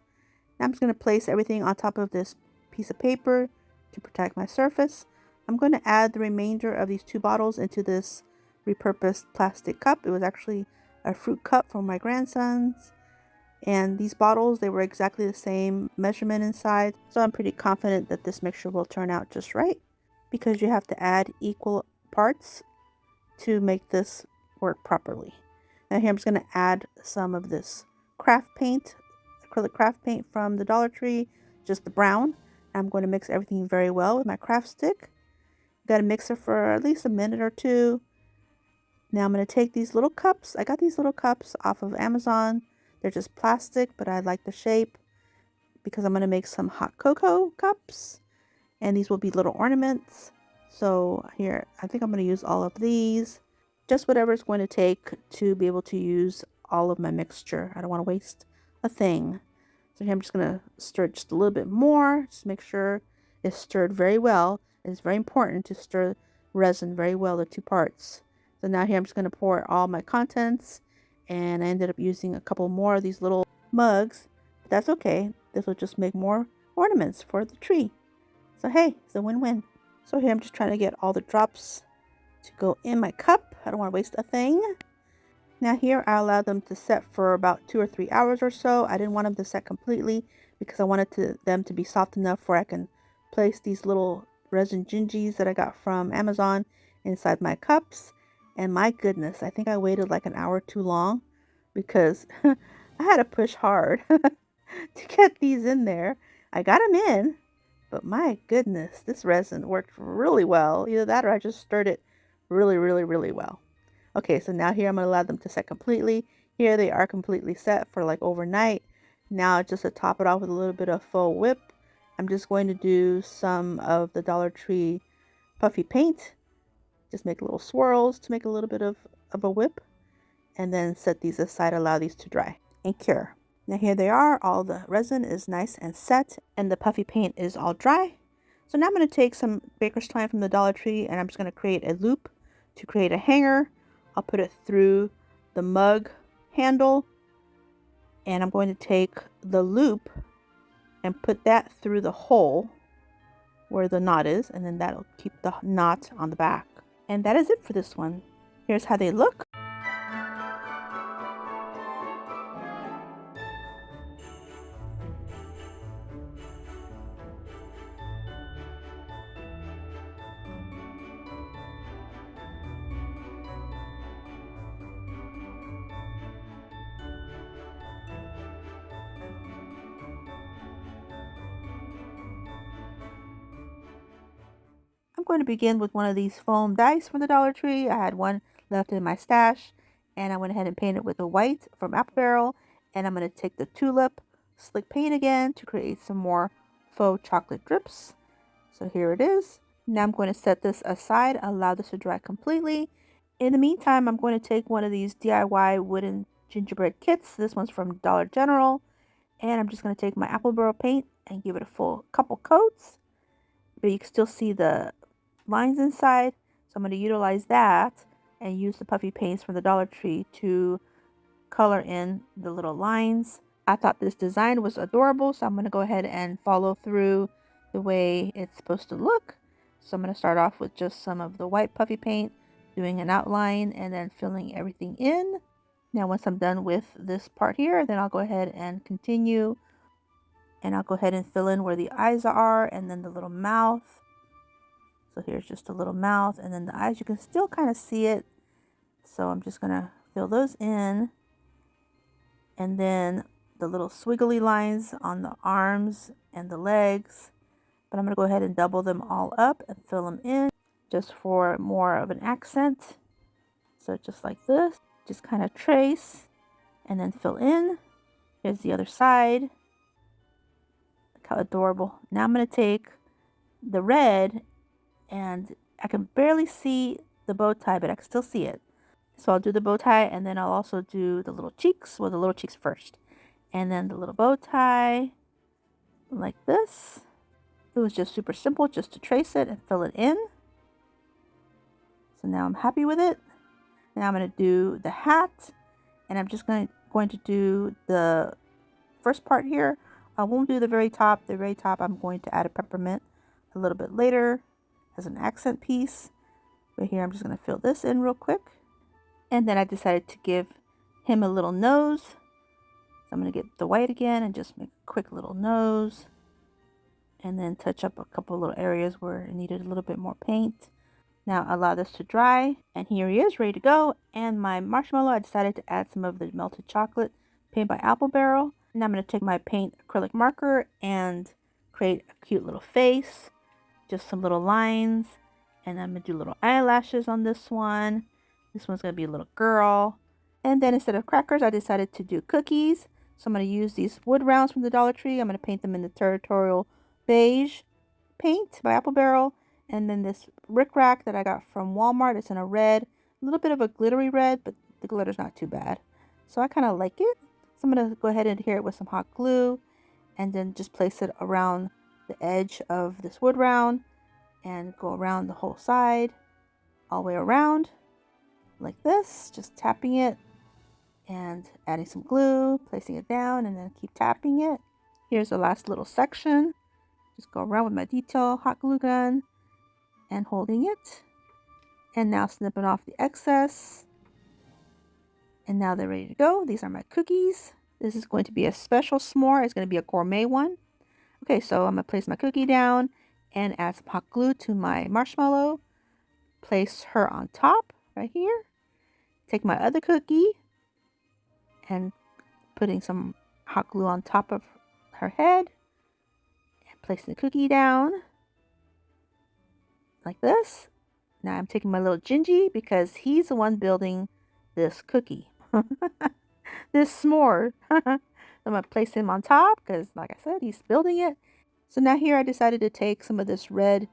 Now I'm just going to place everything on top of this piece of paper to protect my surface. I'm going to add the remainder of these 2 bottles into this repurposed plastic cup. It was actually a fruit cup from my grandsons. And these bottles, they were exactly the same measurement inside. So I'm pretty confident that this mixture will turn out just right, because you have to add equal parts to make this work properly. Now here I'm just going to add some of this craft paint, acrylic craft paint from the Dollar Tree, just the brown. I'm going to mix everything very well with my craft stick. Got to mix it for at least a minute or 2. Now I'm going to take these little cups. I got these little cups off of Amazon. They're just plastic, but I like the shape because I'm going to make some hot cocoa cups. And these will be little ornaments. So here, I think I'm going to use all of these. Just whatever it's going to take to be able to use all of my mixture. I don't want to waste a thing. So here I'm just going to stir just a little bit more. Just make sure it's stirred very well. It's very important to stir resin very well, the 2 parts. So now here I'm just going to pour all my contents. And I ended up using a couple more of these little mugs. But that's okay. This will just make more ornaments for the tree. So hey, it's a win-win. So here I'm just trying to get all the drops to go in my cup. I don't want to waste a thing. Now here I allowed them to set for about 2 or 3 hours or so. I didn't want them to set completely because I wanted them to be soft enough where I can place these little resin Gingis that I got from Amazon inside my cups. And my goodness, I think I waited like an hour too long because I had to push hard to get these in there. I got them in, but my goodness, this resin worked really well. Either that or I just stirred it really, really, really well. Okay, so now here I'm going to allow them to set completely. Here they are completely set for like overnight. Now just to top it off with a little bit of faux whip, I'm just going to do some of the Dollar Tree puffy paint. Just make little swirls to make a little bit of a whip, and then set these aside, allow these to dry and cure. Now here they are, all the resin is nice and set and the puffy paint is all dry. So now I'm going to take some baker's twine from the Dollar Tree and I'm just going to create a loop to create a hanger. I'll put it through the mug handle, and I'm going to take the loop and put that through the hole where the knot is, and then that'll keep the knot on the back. And that is it for this one. Here's how they look. going to begin with one of these foam dice from the Dollar Tree. I had one left in my stash, and I went ahead and painted with the white from Apple Barrel. And I'm going to take the tulip slick paint again to create some more faux chocolate drips. So here it is. Now I'm going to set this aside, allow this to dry completely. In the meantime, I'm going to take one of these DIY wooden gingerbread kits. This one's from Dollar General. And I'm just going to take my Apple Barrel paint and give it a full couple coats. But you can still see the lines inside. So I'm going to utilize that and use the puffy paints from the Dollar Tree to color in the little lines. I thought this design was adorable, so I'm going to go ahead and follow through the way it's supposed to look. So I'm going to start off with just some of the white puffy paint, doing an outline and then filling everything in. Now once I'm done with this part here, then I'll go ahead and continue, and I'll go ahead and fill in where the eyes are and then the little mouth. So here's just a little mouth, and then the eyes, you can still kind of see it. So I'm just going to fill those in. And then the little swiggly lines on the arms and the legs. But I'm going to go ahead and double them all up and fill them in just for more of an accent. So just like this, just kind of trace and then fill in. Here's the other side. Look how adorable. Now I'm going to take the red, and I can barely see the bow tie, but I can still see it. So I'll do the bow tie, and then I'll also do the little cheeks. Well, the little cheeks first. And then the little bow tie, like this. It was just super simple, just to trace it and fill it in. So now I'm happy with it. Now I'm going to do the hat. And I'm just going to do the first part here. I won't do the very top. The very top, I'm going to add a peppermint a little bit later as an accent piece. But here I'm just going to fill this in real quick. And then I decided to give him a little nose. So I'm going to get the white again and just make a quick little nose. And then touch up a couple little areas where it needed a little bit more paint. Now allow this to dry. And here he is, ready to go. And my marshmallow, I decided to add some of the melted chocolate paint by Apple Barrel. Now I'm going to take my paint acrylic marker and create a cute little face. Just some little lines. And I'm going to do little eyelashes on this one. This one's going to be a little girl. And then instead of crackers, I decided to do cookies. So I'm going to use these wood rounds from the Dollar Tree. I'm going to paint them in the territorial beige paint by Apple Barrel. And then this rickrack that I got from Walmart. It's in a red. A little bit of a glittery red, but the glitter's not too bad. So I kind of like it. So I'm going to go ahead and adhere it with some hot glue. And then just place it around the edge of this wood round. And go around the whole side. All the way around. Like this, just tapping it and adding some glue, placing it down, and then keep tapping it. Here's the last little section. Just go around with my detail hot glue gun and holding it. And now snipping off the excess. And now they're ready to go. These are my cookies. This is going to be a special s'more. It's going to be a gourmet one. Okay, so I'm going to place my cookie down and add some hot glue to my marshmallow. Place her on top. Right here. Take my other cookie and putting some hot glue on top of her head and placing the cookie down like this. Now I'm taking my little Gingy because he's the one building this cookie. This s'more. I'm going to place him on top because, like I said, he's building it. So now here I decided to take some of this red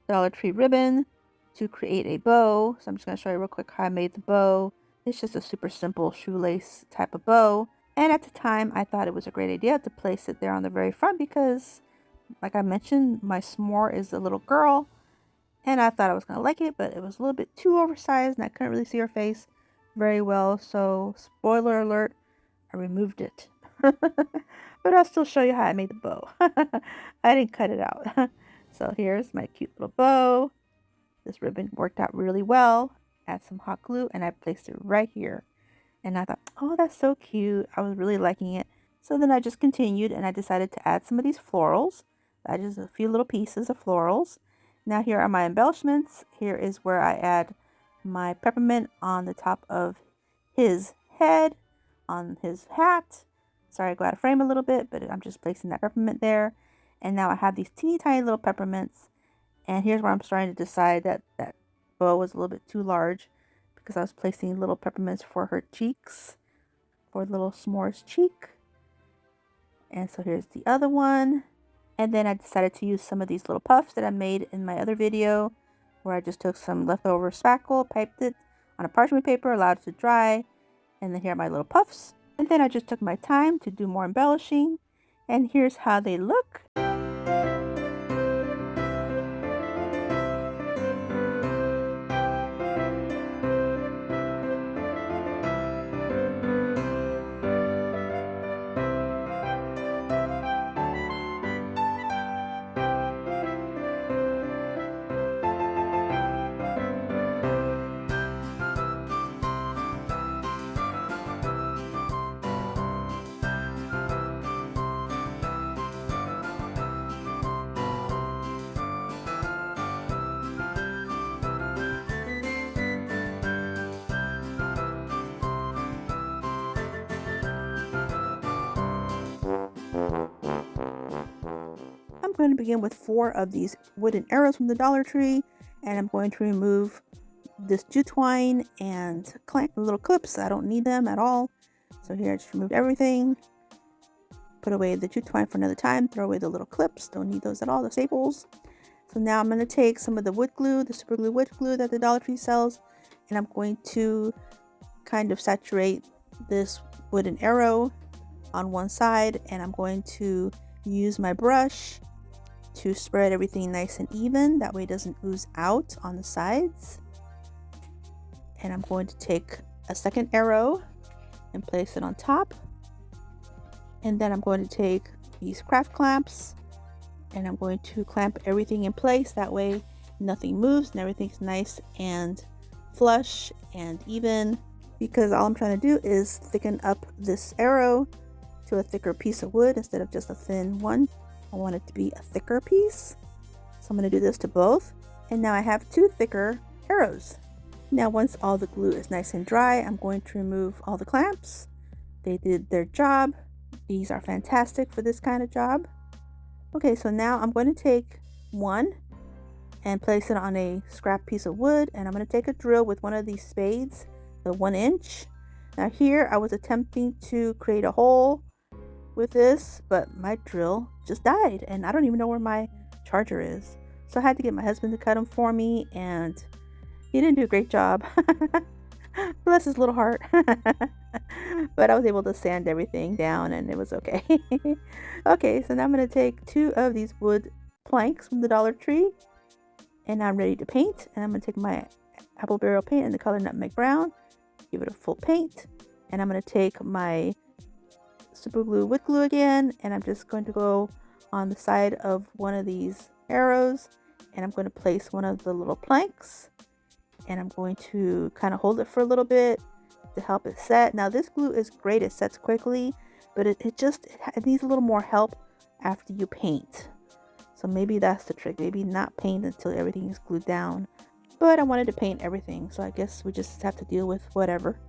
Dollar Tree ribbon to create a bow. So I'm just going to show you real quick how I made the bow. It's just a super simple shoelace type of bow. And at the time, I thought it was a great idea to place it there on the very front because, like I mentioned, my s'more is a little girl. And I thought I was going to like it, but it was a little bit too oversized and I couldn't really see her face very well. So, spoiler alert, I removed it. But I'll still show you how I made the bow. I didn't cut it out. So here's my cute little bow. This ribbon worked out really well. Add some hot glue and I placed it right here. And I thought, oh, that's so cute. I was really liking it. So then I just continued and I decided to add some of these florals. I just a few little pieces of florals. Now here are my embellishments. Here is where I add my peppermint on the top of his head, on his hat. Sorry, I go out of frame a little bit, but I'm just placing that peppermint there. And now I have these teeny tiny little peppermints. And here's where I'm starting to decide that that bow was a little bit too large because I was placing little peppermints for her cheeks, for little s'mores cheek. And so here's the other one. And then I decided to use some of these little puffs that I made in my other video, where I just took some leftover spackle, piped it on a parchment paper, allowed it to dry, and then here are my little puffs. And then I just took my time to do more embellishing, and here's how they look. I'm going to begin with 4 of these wooden arrows from the Dollar Tree, and I'm going to remove this jute twine and clamp the little clips. I don't need them at all. So here I just removed everything. Put away the jute twine for another time. Throw away the little clips. Don't need those at all, the staples. So now I'm going to take some of the wood glue, the super glue wood glue that the Dollar Tree sells, and I'm going to kind of saturate this wooden arrow on one side, and I'm going to use my brush to spread everything nice and even. That way it doesn't ooze out on the sides. And I'm going to take a second arrow and place it on top. And then I'm going to take these craft clamps and I'm going to clamp everything in place. That way nothing moves and everything's nice and flush and even, because all I'm trying to do is thicken up this arrow to a thicker piece of wood instead of just a thin one. I want it to be a thicker piece. So I'm going to do this to both. And now I have 2 thicker arrows. Now once all the glue is nice and dry, I'm going to remove all the clamps. They did their job. These are fantastic for this kind of job. Okay, so now I'm going to take one and place it on a scrap piece of wood, and I'm going to take a drill with one of these spades, the 1 inch. Now here I was attempting to create a hole with this, but my drill just died and I don't even know where my charger is. So I had to get my husband to cut them for me, and he didn't do a great job. Bless his little heart. But I was able to sand everything down and it was okay. Okay, so now I'm going to take 2 of these wood planks from the Dollar Tree, and I'm ready to paint. And I'm going to take my apple barrel paint in the color nutmeg brown, give it a full paint, and I'm going to take my super glue wood glue again, and I'm just going to go on the side of one of these arrows, and I'm going to place one of the little planks, and I'm going to kind of hold it for a little bit to help it set. Now this glue is great, it sets quickly, but it needs a little more help after you paint. So maybe that's the trick, maybe not paint until everything is glued down. But I wanted to paint everything, so I guess we just have to deal with whatever.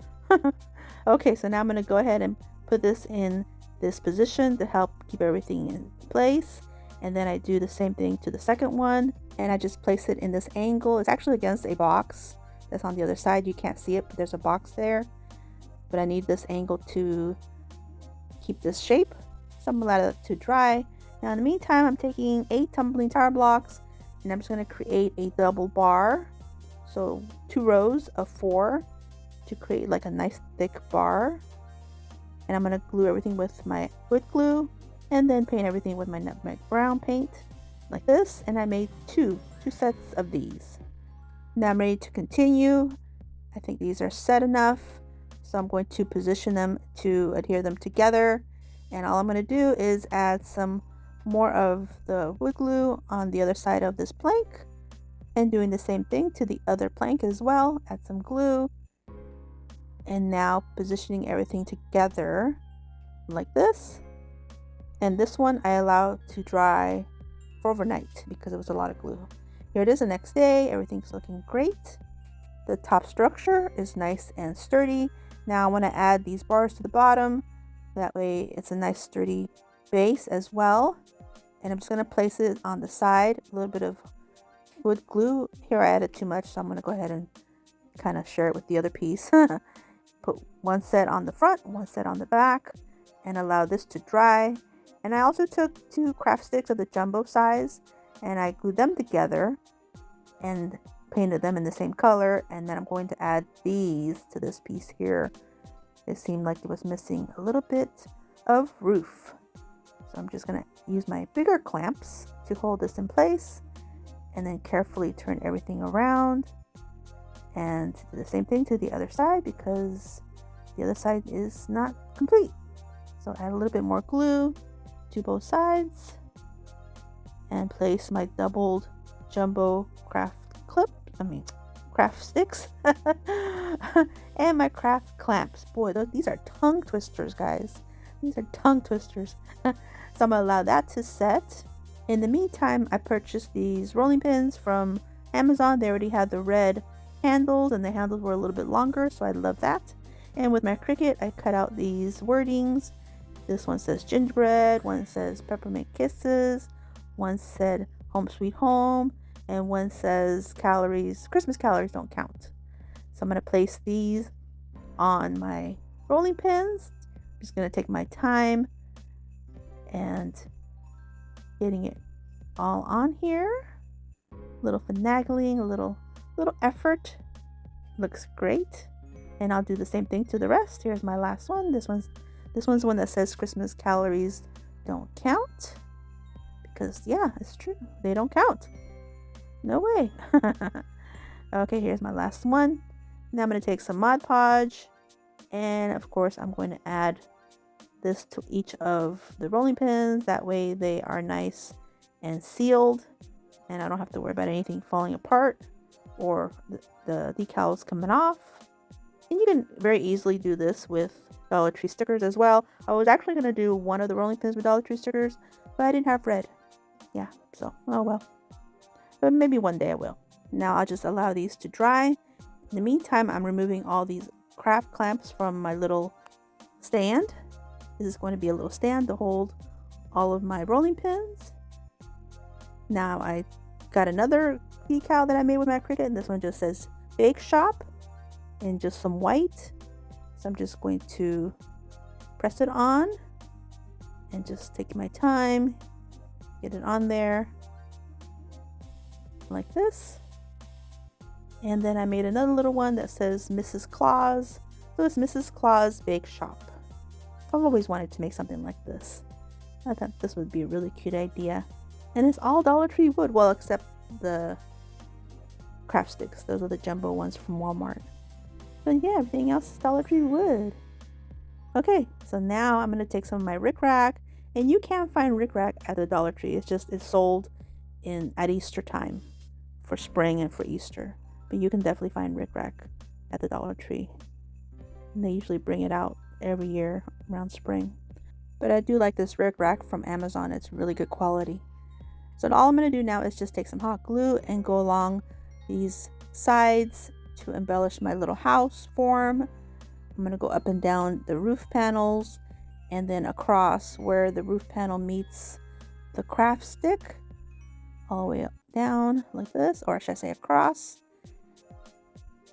Okay, so now I'm going to go ahead and put this in this position to help keep everything in place. And then I do the same thing to the second one, and I just place it in this angle. It's actually against a box that's on the other side. You can't see it, but there's a box there. But I need this angle to keep this shape. So I'm gonna allow it to dry. Now in the meantime, I'm taking 8 tumbling tower blocks, and I'm just going to create a double bar. So 2 rows of 4 to create like a nice thick bar. And I'm going to glue everything with my wood glue, and then paint everything with my nutmeg brown paint like this. And I made two sets of these. Now I'm ready to continue. I think these are set enough, so I'm going to position them to adhere them together. And all I'm going to do is add some more of the wood glue on the other side of this plank, and doing the same thing to the other plank as well. Add some glue, and now positioning everything together like this. And this one I allowed to dry for overnight because it was a lot of glue. Here it is the next day. Everything's looking great. The top structure is nice and sturdy. Now I want to add these bars to the bottom. That way it's a nice sturdy base as well. And I'm just going to place it on the side, a little bit of With glue, here I added too much, so I'm going to go ahead and kind of share it with the other piece. Put one set on the front, one set on the back, and allow this to dry. And I also took 2 craft sticks of the jumbo size and I glued them together and painted them in the same color. And then I'm going to add these to this piece here. It seemed like it was missing a little bit of roof. So I'm just going to use my bigger clamps to hold this in place and then carefully turn everything around and do the same thing to the other side because the other side is not complete. So add a little bit more glue to both sides and place my doubled jumbo craft sticks and my craft clamps. Boy, these are tongue twisters, guys. These are tongue twisters. So I'm gonna allow that to set. In the meantime, I purchased these rolling pins from Amazon. They already had the red handles and the handles were a little bit longer, so I love that. And with my Cricut, I cut out these wordings. This one says gingerbread, one says peppermint kisses, one said home sweet home, and one says Christmas calories don't count. So I'm going to place these on my rolling pins. I'm just going to take my time and getting it all on here. A little finagling, a little effort. Looks great. And I'll do the same thing to the rest. Here's my last one. This one's the one that says Christmas calories don't count. Because yeah, it's true. They don't count. No way. Okay, here's my last one. Now I'm going to take some Mod Podge. And of course, I'm going to add this to each of the rolling pins. That way they are nice and sealed. And I don't have to worry about anything falling apart or the decals coming off. And you can very easily do this with Dollar Tree stickers as well. I was actually going to do one of the rolling pins with Dollar Tree stickers, but I didn't have red. Yeah, so oh well. But maybe one day I will. Now I'll just allow these to dry. In the meantime, I'm removing all these craft clamps from my little stand. This is going to be a little stand to hold all of my rolling pins. Now I got another decal that I made with my Cricut, and this one just says Bake Shop in just some white. So I'm just going to press it on and just take my time, get it on there like this. And then I made another little one that says Mrs. Claus. So it's Mrs. Claus Bake Shop. I've always wanted to make something like this. I thought this would be a really cute idea. And it's all Dollar Tree wood, well, except the craft sticks. Those are the jumbo ones from Walmart. But yeah, everything else is Dollar Tree wood. Okay, so now I'm going to take some of my rickrack. And you can find rickrack at the Dollar Tree. It's sold at Easter time for spring and for Easter. But you can definitely find rickrack at the Dollar Tree. And they usually bring it out every year around spring. But I do like this rickrack from Amazon. It's really good quality. So all I'm going to do now is just take some hot glue and go along these sides to embellish my little house form. I'm going to go up and down the roof panels and then across where the roof panel meets the craft stick, all the way up down like this, or should I say across,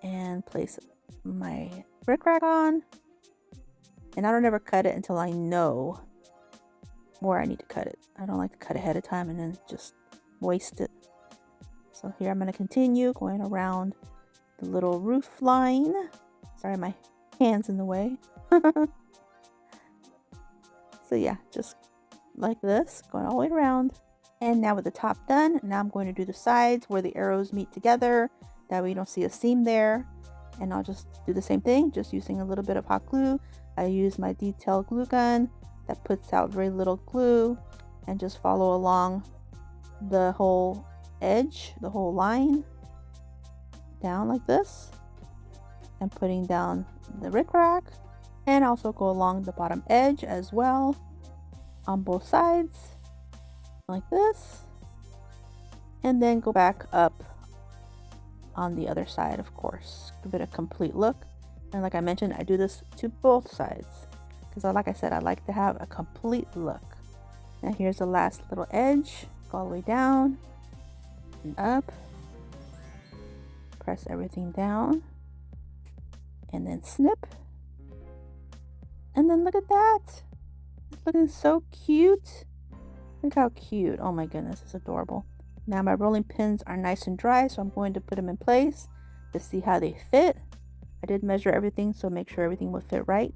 and place my rickrack on. And I don't ever cut it until I know where I need to cut it. I don't like to cut ahead of time and then just waste it. So here I'm going to continue going around the little roof line. Sorry, my hand's in the way. So yeah, just like this, going all the way around. And now with the top done, now I'm going to do the sides where the arrows meet together. That way you don't see a seam there. And I'll just do the same thing, just using a little bit of hot glue. I use my detail glue gun that puts out very little glue, and just follow along the whole edge, the whole line, down like this, and putting down the rickrack, and also go along the bottom edge as well on both sides like this, and then go back up on the other side, of course. Give it a complete look. And like I mentioned, I do this to both sides because like I said, I like to have a complete look. Now here's the last little edge, go all the way down and up press everything down and then snip. And then look at that. It's looking so cute. Look how cute. Oh my goodness, it's adorable. Now my rolling pins are nice and dry, so I'm going to put them in place to see how they fit. I did measure everything, so make sure everything will fit right.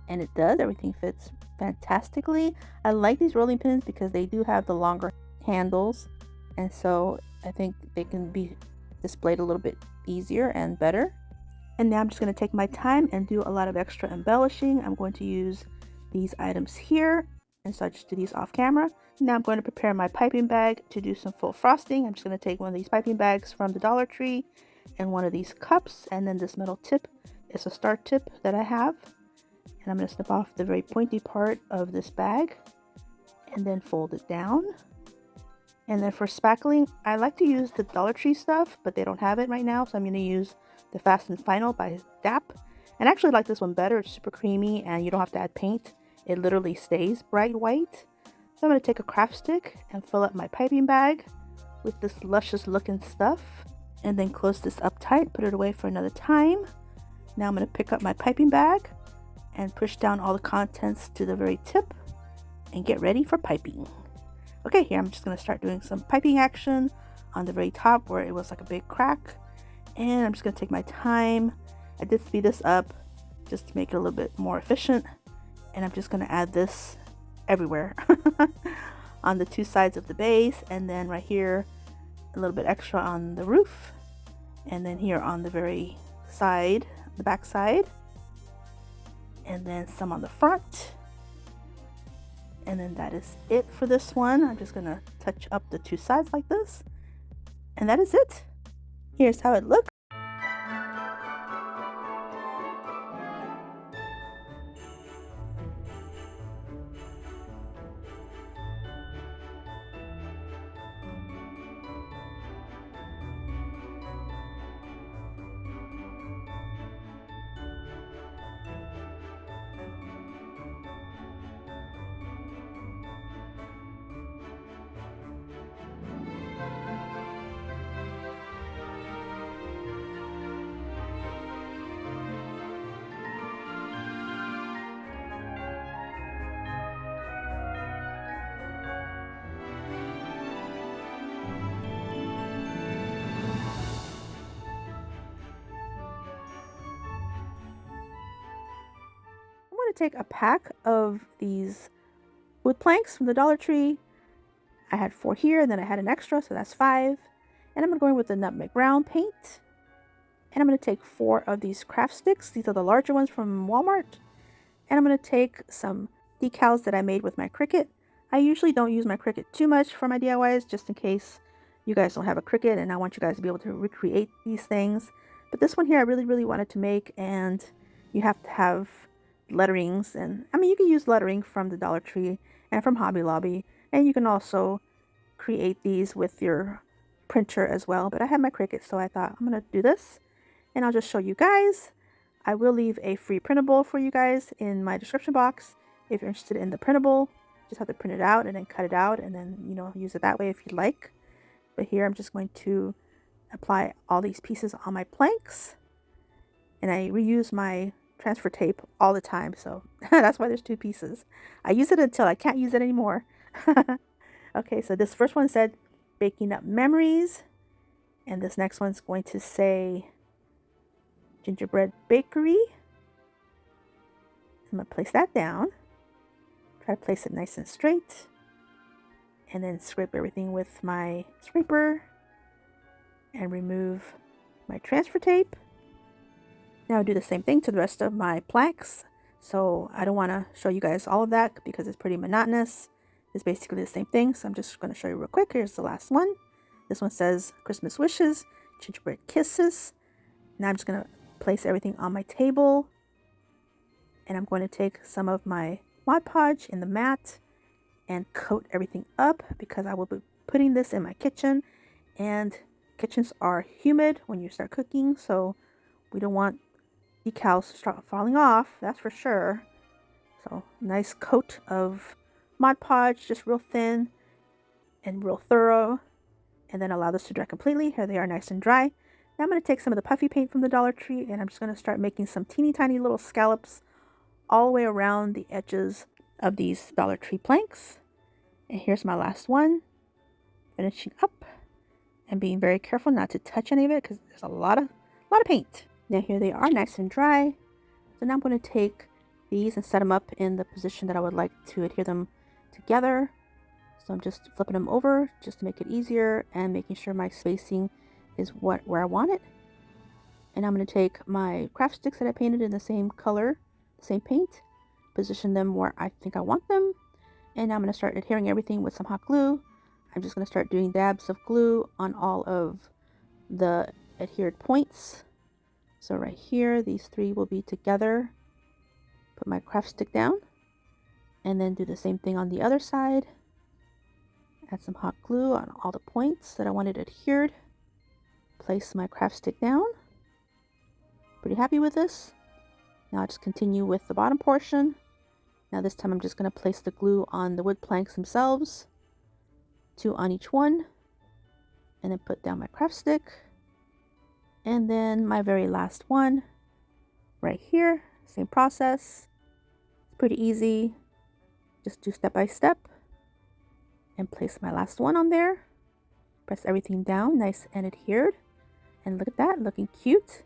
And it does. Everything fits fantastically. I like these rolling pins because they do have the longer handles. And so I think they can be displayed a little bit easier and better. And now I'm just going to take my time and do a lot of extra embellishing. I'm going to use these items here. And so I just do these off camera. Now I'm going to prepare my piping bag to do some full frosting. I'm just going to take one of these piping bags from the Dollar Tree and one of these cups. And then this metal tip is a star tip that I have. And I'm going to snip off the very pointy part of this bag and then fold it down. And then for spackling, I like to use the Dollar Tree stuff, but they don't have it right now. So I'm going to use the Fast and Final by DAP. And I actually like this one better. It's super creamy and you don't have to add paint. It literally stays bright white. So I'm going to take a craft stick and fill up my piping bag with this luscious looking stuff. And then close this up tight, put it away for another time. Now I'm going to pick up my piping bag and push down all the contents to the very tip and get ready for piping. Okay, here I'm just going to start doing some piping action on the very top where it was like a big crack. And I'm just going to take my time. I did speed this up just to make it a little bit more efficient. And I'm just going to add this everywhere on the two sides of the base. And then right here, a little bit extra on the roof. And then here on the very side, the back side. And then some on the front. And then that is it for this one. I'm just going to touch up the two sides like this. And that is it. Here's how it looks. Take a pack of these wood planks from the Dollar Tree. I had 4 here and then I had an extra, so that's 5. And I'm going to go in with the nutmeg brown paint. And I'm going to take 4 of these craft sticks. These are the larger ones from Walmart. And I'm going to take some decals that I made with my Cricut. I usually don't use my Cricut too much for my DIYs, just in case you guys don't have a Cricut and I want you guys to be able to recreate these things. But this one here I really wanted to make, and you have to have letterings, and I mean you can use lettering from the Dollar Tree and from Hobby Lobby, and you can also create these with your printer as well. But I had my Cricut, so I thought I'm gonna do this and I'll just show you guys. I will leave a free printable for you guys in my description box if you're interested in the printable. Just have to print it out and then cut it out and then, you know, use it that way if you'd like. But here I'm just going to apply all these pieces on my planks, and I reuse my transfer tape all the time, so that's why there's 2 pieces. I use it until I can't use it anymore. Okay, so this first one said baking up memories, and this next one's going to say gingerbread bakery. I'm gonna place that down, try to place it nice and straight, and then scrape everything with my scraper and remove my transfer tape. Now I'll do the same thing to the rest of my plaques. So I don't want to show you guys all of that because it's pretty monotonous. It's basically the same thing. So I'm just going to show you real quick. Here's the last one. This one says Christmas wishes, gingerbread kisses. Now I'm just going to place everything on my table. And I'm going to take some of my Mod Podge in the mat and coat everything up because I will be putting this in my kitchen. And kitchens are humid when you start cooking, so we don't want decals to start falling off, that's for sure. So nice coat of Mod Podge, just real thin and real thorough, and then allow this to dry completely. Here they are, nice and dry. Now I'm going to take some of the puffy paint from the Dollar Tree and I'm just going to start making some teeny tiny little scallops all the way around the edges of these Dollar Tree planks. And here's my last one. Finishing up and being very careful not to touch any of it because there's a lot of paint. Now here they are, nice and dry. So now I'm going to take these and set them up in the position that I would like to adhere them together. So I'm just flipping them over just to make it easier and making sure my spacing is where I want it. And I'm going to take my craft sticks that I painted in the same color, same paint, position them where I think I want them. And now I'm going to start adhering everything with some hot glue. I'm just going to start doing dabs of glue on all of the adhered points. So right here, these three will be together. Put my craft stick down and then do the same thing on the other side. Add some hot glue on all the points that I wanted adhered. Place my craft stick down. Pretty happy with this. Now I'll just continue with the bottom portion. Now this time I'm just going to place the glue on the wood planks themselves. 2 on each one. And then put down my craft stick. And then my very last one right here. Same process. It's pretty easy. Just do step by step. And place my last one on there. Press everything down, nice and adhered. And look at that, looking cute.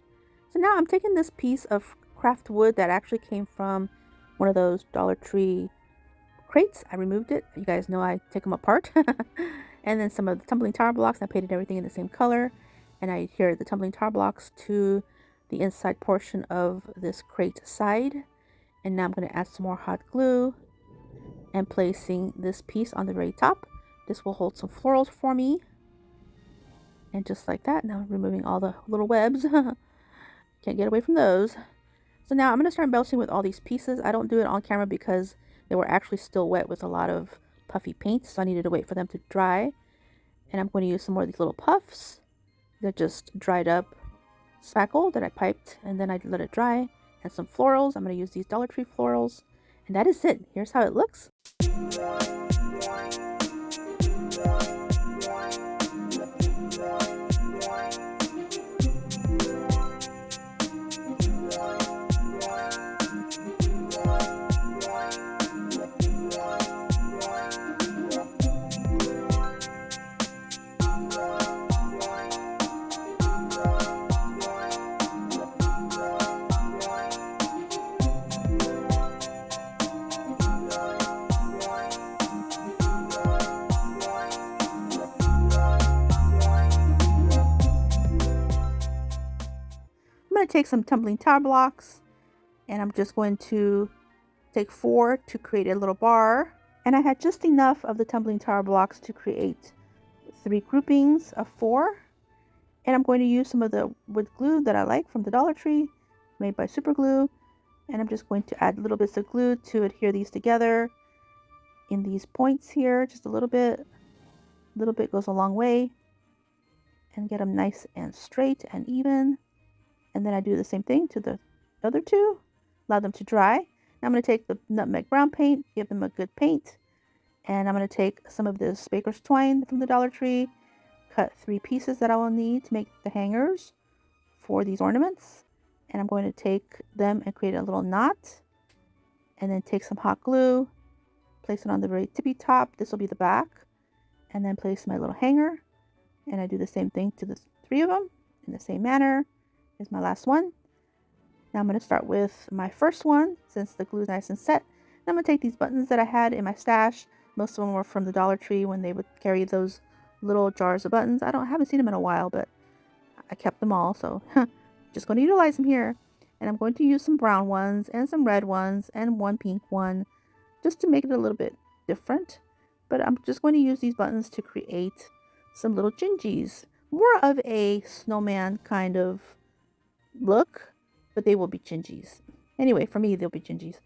So now I'm taking this piece of craft wood that actually came from one of those Dollar Tree crates. I removed it. You guys know I take them apart. And then some of the tumbling tower blocks. I painted everything in the same color. And I adhered the tumbling tower blocks to the inside portion of this crate side. And now I'm going to add some more hot glue and placing this piece on the very top. This will hold some florals for me. And just like that, now removing all the little webs. Can't get away from those. So now I'm going to start embellishing with all these pieces. I don't do it on camera because they were actually still wet with a lot of puffy paint. So I needed to wait for them to dry. And I'm going to use some more of these little puffs. They're just dried up spackle that I piped and then I let it dry. And some florals. I'm going to use these Dollar Tree florals. And that is it. Here's how it looks. I'm going to take some tumbling tower blocks and I'm just going to take 4 to create a little bar. And I had just enough of the tumbling tower blocks to create 3 groupings of 4. And I'm going to use some of the wood glue that I like from the Dollar Tree, made by Super Glue. And I'm just going to add little bits of glue to adhere these together in these points here, just a little bit. A little bit goes a long way. And get them nice and straight and even. And then I do the same thing to the other 2. Allow them to dry. Now I'm going to take the nutmeg brown paint, give them a good paint. And I'm going to take some of this baker's twine from the Dollar Tree. Cut 3 pieces that I will need to make the hangers for these ornaments. And I'm going to take them and create a little knot. And then take some hot glue. Place it on the very tippy top. This will be the back. And then place my little hanger. And I do the same thing to the 3 of them in the same manner. Here's my last one. Now I'm going to start with my first one since the glue is nice and set. And I'm going to take these buttons that I had in my stash. Most of them were from the Dollar Tree when they would carry those little jars of buttons. I haven't seen them in a while, but I kept them all. So just going to utilize them here. And I'm going to use some brown ones and some red ones and one pink one just to make it a little bit different. But I'm just going to use these buttons to create some little Gingis. More of a snowman kind of look, but they will be Gingis. Anyway, for me, they'll be Gingis.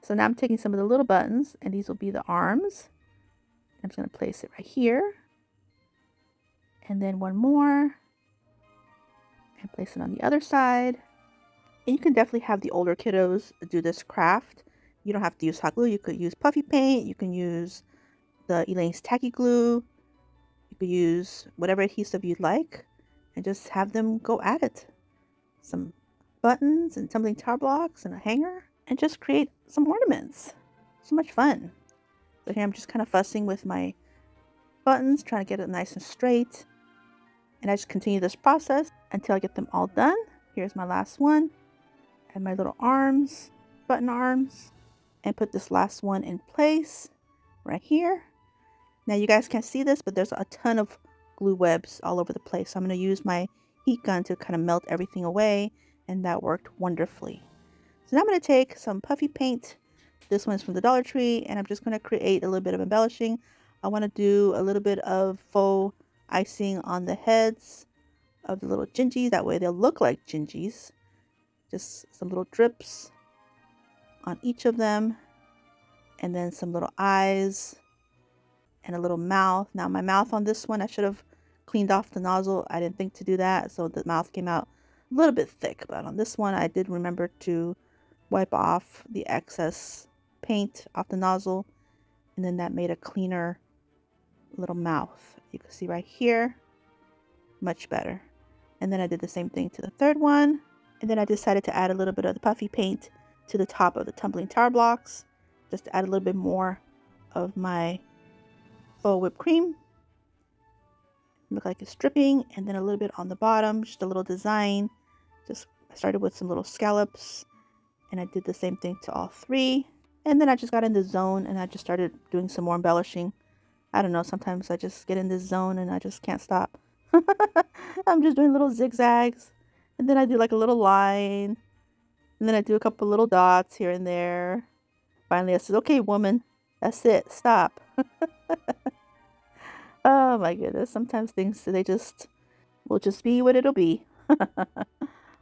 So now I'm taking some of the little buttons, and these will be the arms. I'm just going to place it right here. And then one more. And place it on the other side. And you can definitely have the older kiddos do this craft. You don't have to use hot glue. You could use puffy paint. You can use the Elaine's tacky glue. You could use whatever adhesive you'd like. and just have them go at it. Some buttons and tumbling tower blocks and a hanger, and just create some ornaments. So much fun. So here I'm just kind of fussing with my buttons, trying to get it nice and straight. And I just continue this process until I get them all done. Here's my last one. Add my little arms, button arms, and put this last one in place right here. Now you guys can't see this, but there's a ton of glue webs all over the place. So I'm going to use my heat gun to kind of melt everything away, and that worked wonderfully. So now I'm going to take some puffy paint. This one's from the Dollar Tree, and I'm just going to create a little bit of embellishing. I want to do a little bit of faux icing on the heads of the little Gingis. That way they'll look like Gingis. Just some little drips on each of them, and then some little eyes and a little mouth. Now my mouth on this one, I should have cleaned off the nozzle. I didn't think to do that, so the mouth came out a little bit thick. But on this one, I did remember to wipe off the excess paint off the nozzle, and then that made a cleaner little mouth. You can see right here, much better. And then I did the same thing to the third one, and then I decided to add a little bit of the puffy paint to the top of the tumbling tower blocks, just to add a little bit more of my faux whipped cream. Look like it's dripping, and then a little bit on the bottom, just a little design. I started with some little scallops, and I did the same thing to all three. And then I just got in the zone, and I just started doing some more embellishing. I don't know, sometimes I just get in this zone and I just can't stop. I'm just doing little zigzags, and then I do like a little line, and then I do a couple little dots here and there. Finally I said, okay woman, that's it, stop. Oh my goodness, sometimes things, they just will just be what it'll be.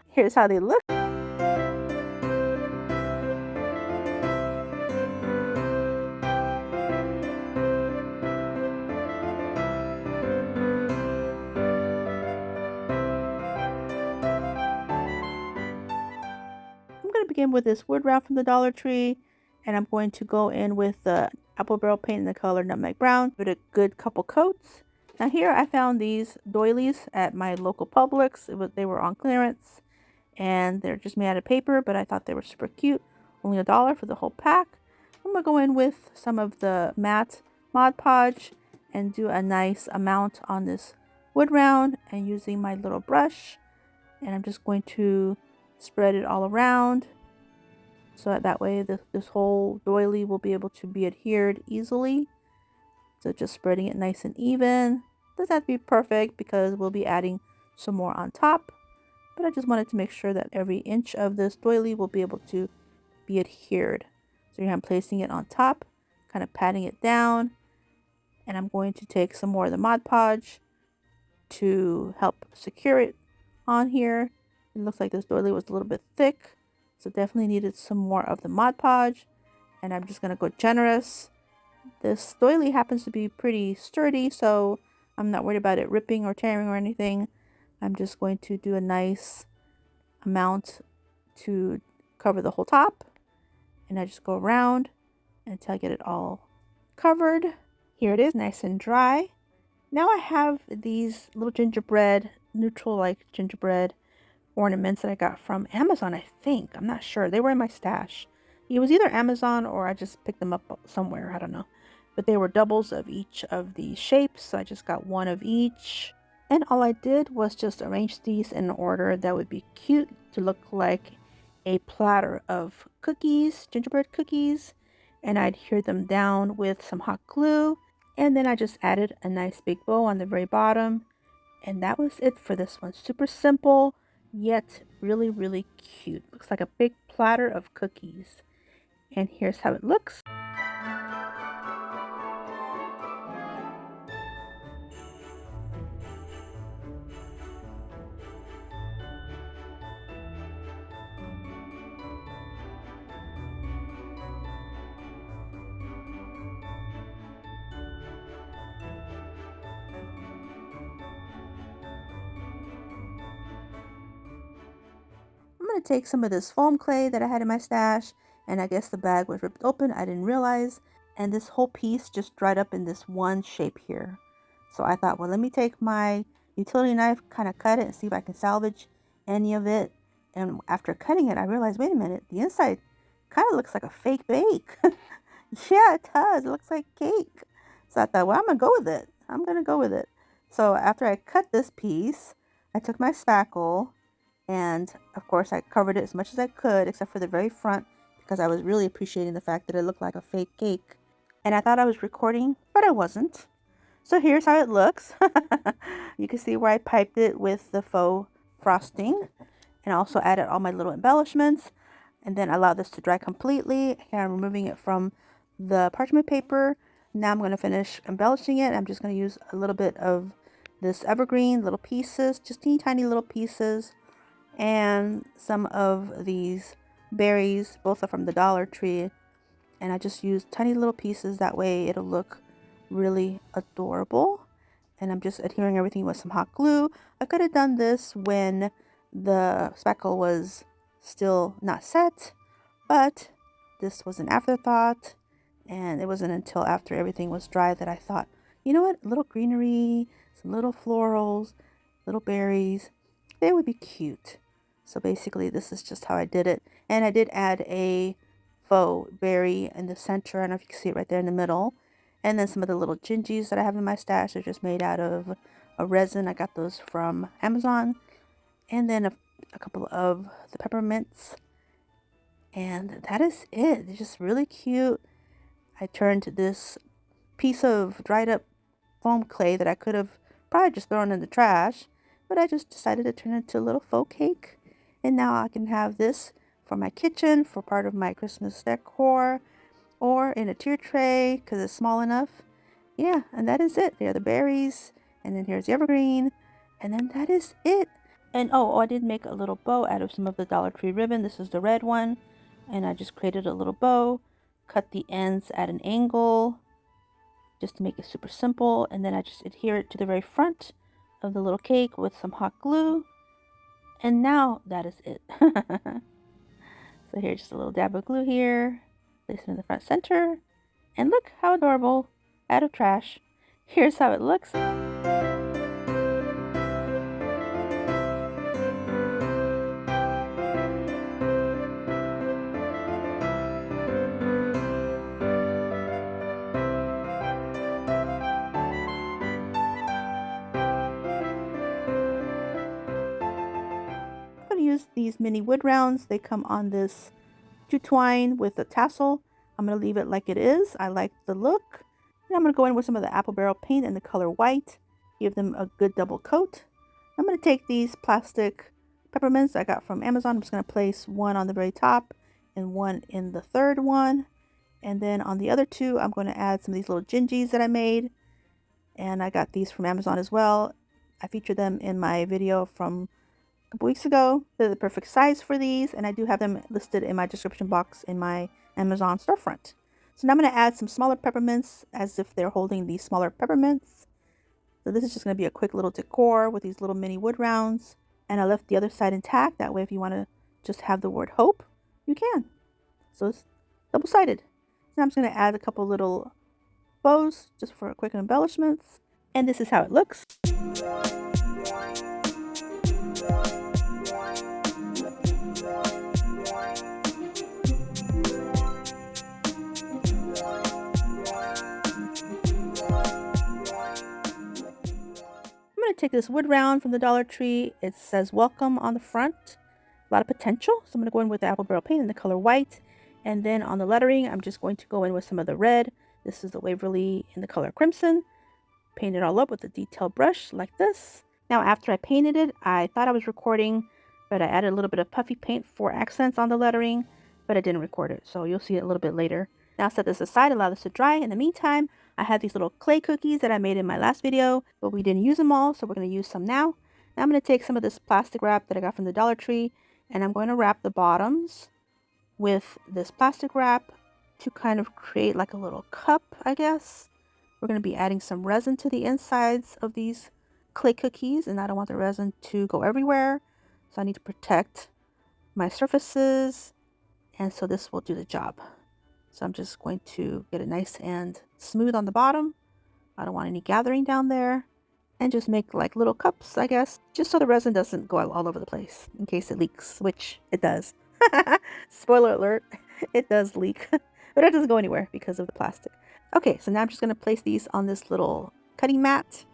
Here's how they look. I'm going to begin with this wood wrap from the Dollar Tree, and I'm going to go in with the apple barrel paint in the color Nutmeg Brown. Give it a good couple coats. Now here I found these doilies at my local Publix. They were on clearance, and they're just made out of paper, but I thought they were super cute. Only $1 for the whole pack. I'm going to go in with some of the matte Mod Podge and do a nice amount on this wood round, and using my little brush, and I'm just going to spread it all around, so that way this whole doily will be able to be adhered easily. So just spreading it nice and even. Doesn't have to be perfect because we'll be adding some more on top, but I just wanted to make sure that every inch of this doily will be able to be adhered. So here I'm placing it on top, kind of patting it down, and I'm going to take some more of the Mod Podge to help secure it on here. It looks like this doily was a little bit thick, so definitely needed some more of the Mod Podge, and I'm just going to go generous. This doily happens to be pretty sturdy, so I'm not worried about it ripping or tearing or anything. I'm just going to do a nice amount to cover the whole top, and I just go around until I get it all covered. Here it is, nice and dry. Now I have these little gingerbread, neutral like gingerbread ornaments that I got from Amazon, I think. I'm not sure. They were in my stash. It was either Amazon or I just picked them up somewhere. I don't know. But they were doubles of each of the shapes, so I just got one of each. And all I did was just arrange these in an order that would be cute to look like a platter of cookies, gingerbread cookies. And I'd adhere them down with some hot glue. And then I just added a nice big bow on the very bottom. And that was it for this one. Super simple, yet really, really cute. Looks like a big platter of cookies. And here's how it looks. I'm going to take some of this foam clay that I had in my stash, and I guess the bag was ripped open. I didn't realize, and this whole piece just dried up in this one shape here. So I thought, well, let me take my utility knife, kind of cut it and see if I can salvage any of it. And after cutting it, I realized, wait a minute, the inside kind of looks like a fake bake. Yeah, it does. It looks like cake. So I thought, well, I'm going to go with it. I'm going to go with it. So after I cut this piece, I took my spackle and, of course, I covered it as much as I could, except for the very front, because I was really appreciating the fact that it looked like a fake cake. And I thought I was recording, but I wasn't. So here's how it looks. You can see where I piped it with the faux frosting and also added all my little embellishments. And then allow this to dry completely. Here I'm removing it from the parchment paper. Now I'm going to finish embellishing it. I'm just going to use a little bit of this evergreen, little pieces, just teeny tiny little pieces, and some of these berries. Both are from the Dollar Tree, and I just used tiny little pieces. That way it'll look really adorable. And I'm just adhering everything with some hot glue. I could have done this when the spackle was still not set, but this was an afterthought, and it wasn't until after everything was dry that I thought, you know what, a little greenery, some little florals, little berries, they would be cute. So basically this is just how I did it. And I did add a faux berry in the center. I don't know if you can see it right there in the middle. And then some of the little Gingis that I have in my stash are just made out of a resin. I got those from Amazon. And then a couple of the peppermints. And that is it. It's just really cute. I turned this piece of dried up foam clay that I could have probably just thrown in the trash, but I just decided to turn it into a little faux cake. And now I can have this for my kitchen, for part of my Christmas decor, or in a tier tray because it's small enough. Yeah, and that is it. There are the berries, and then here's the evergreen, and then that is it. And I did make a little bow out of some of the Dollar Tree ribbon. This is the red one, and I just created a little bow, cut the ends at an angle just to make it super simple, and then I just adhere it to the very front of the little cake with some hot glue, and now that is it. So here's just a little dab of glue here, place it in the front center, and look how adorable, out of trash. Here's how it looks. Use these mini wood rounds. They come on this jute twine with a tassel. I'm going to leave it like it is. I like the look. And I'm going to go in with some of the apple barrel paint in the color white. Give them a good double coat. I'm going to take these plastic peppermints I got from Amazon. I'm just going to place one on the very top and one in the third one. And then on the other two, I'm going to add some of these little Gingis that I made. And I got these from Amazon as well. I featured them in my video from couple weeks ago. They're the perfect size for these, and I do have them listed in my description box in my Amazon storefront. So now I'm going to add some smaller peppermints as if they're holding these smaller peppermints. So this is just going to be a quick little decor with these little mini wood rounds, and I left the other side intact. That way if you want to just have the word hope, you can. So it's double-sided. Now I'm just going to add a couple little bows just for quick embellishments, and this is how it looks. Take this wood round from the Dollar Tree. It says welcome on the front. A lot of potential. So I'm going to go in with the apple barrel paint in the color white. And then on the lettering, I'm just going to go in with some of the red. This is the Waverly in the color crimson. Paint it all up with a detailed brush like this. Now after I painted it, I thought I was recording, but I added a little bit of puffy paint for accents on the lettering, but I didn't record it. So you'll see it a little bit later. Now set this aside, allow this to dry. In the meantime, I have these little clay cookies that I made in my last video, but we didn't use them all, so we're going to use some now. Now I'm going to take some of this plastic wrap that I got from the Dollar Tree, and I'm going to wrap the bottoms with this plastic wrap to kind of create like a little cup, I guess. We're going to be adding some resin to the insides of these clay cookies, and I don't want the resin to go everywhere, so I need to protect my surfaces, and so this will do the job. So I'm just going to get it nice and smooth on the bottom. I don't want any gathering down there. and just make like little cups, I guess, just so the resin doesn't go all over the place in case it leaks, which it does. Spoiler alert, it does leak, but it doesn't go anywhere because of the plastic. Okay, so now I'm just going to place these on this little cutting mat,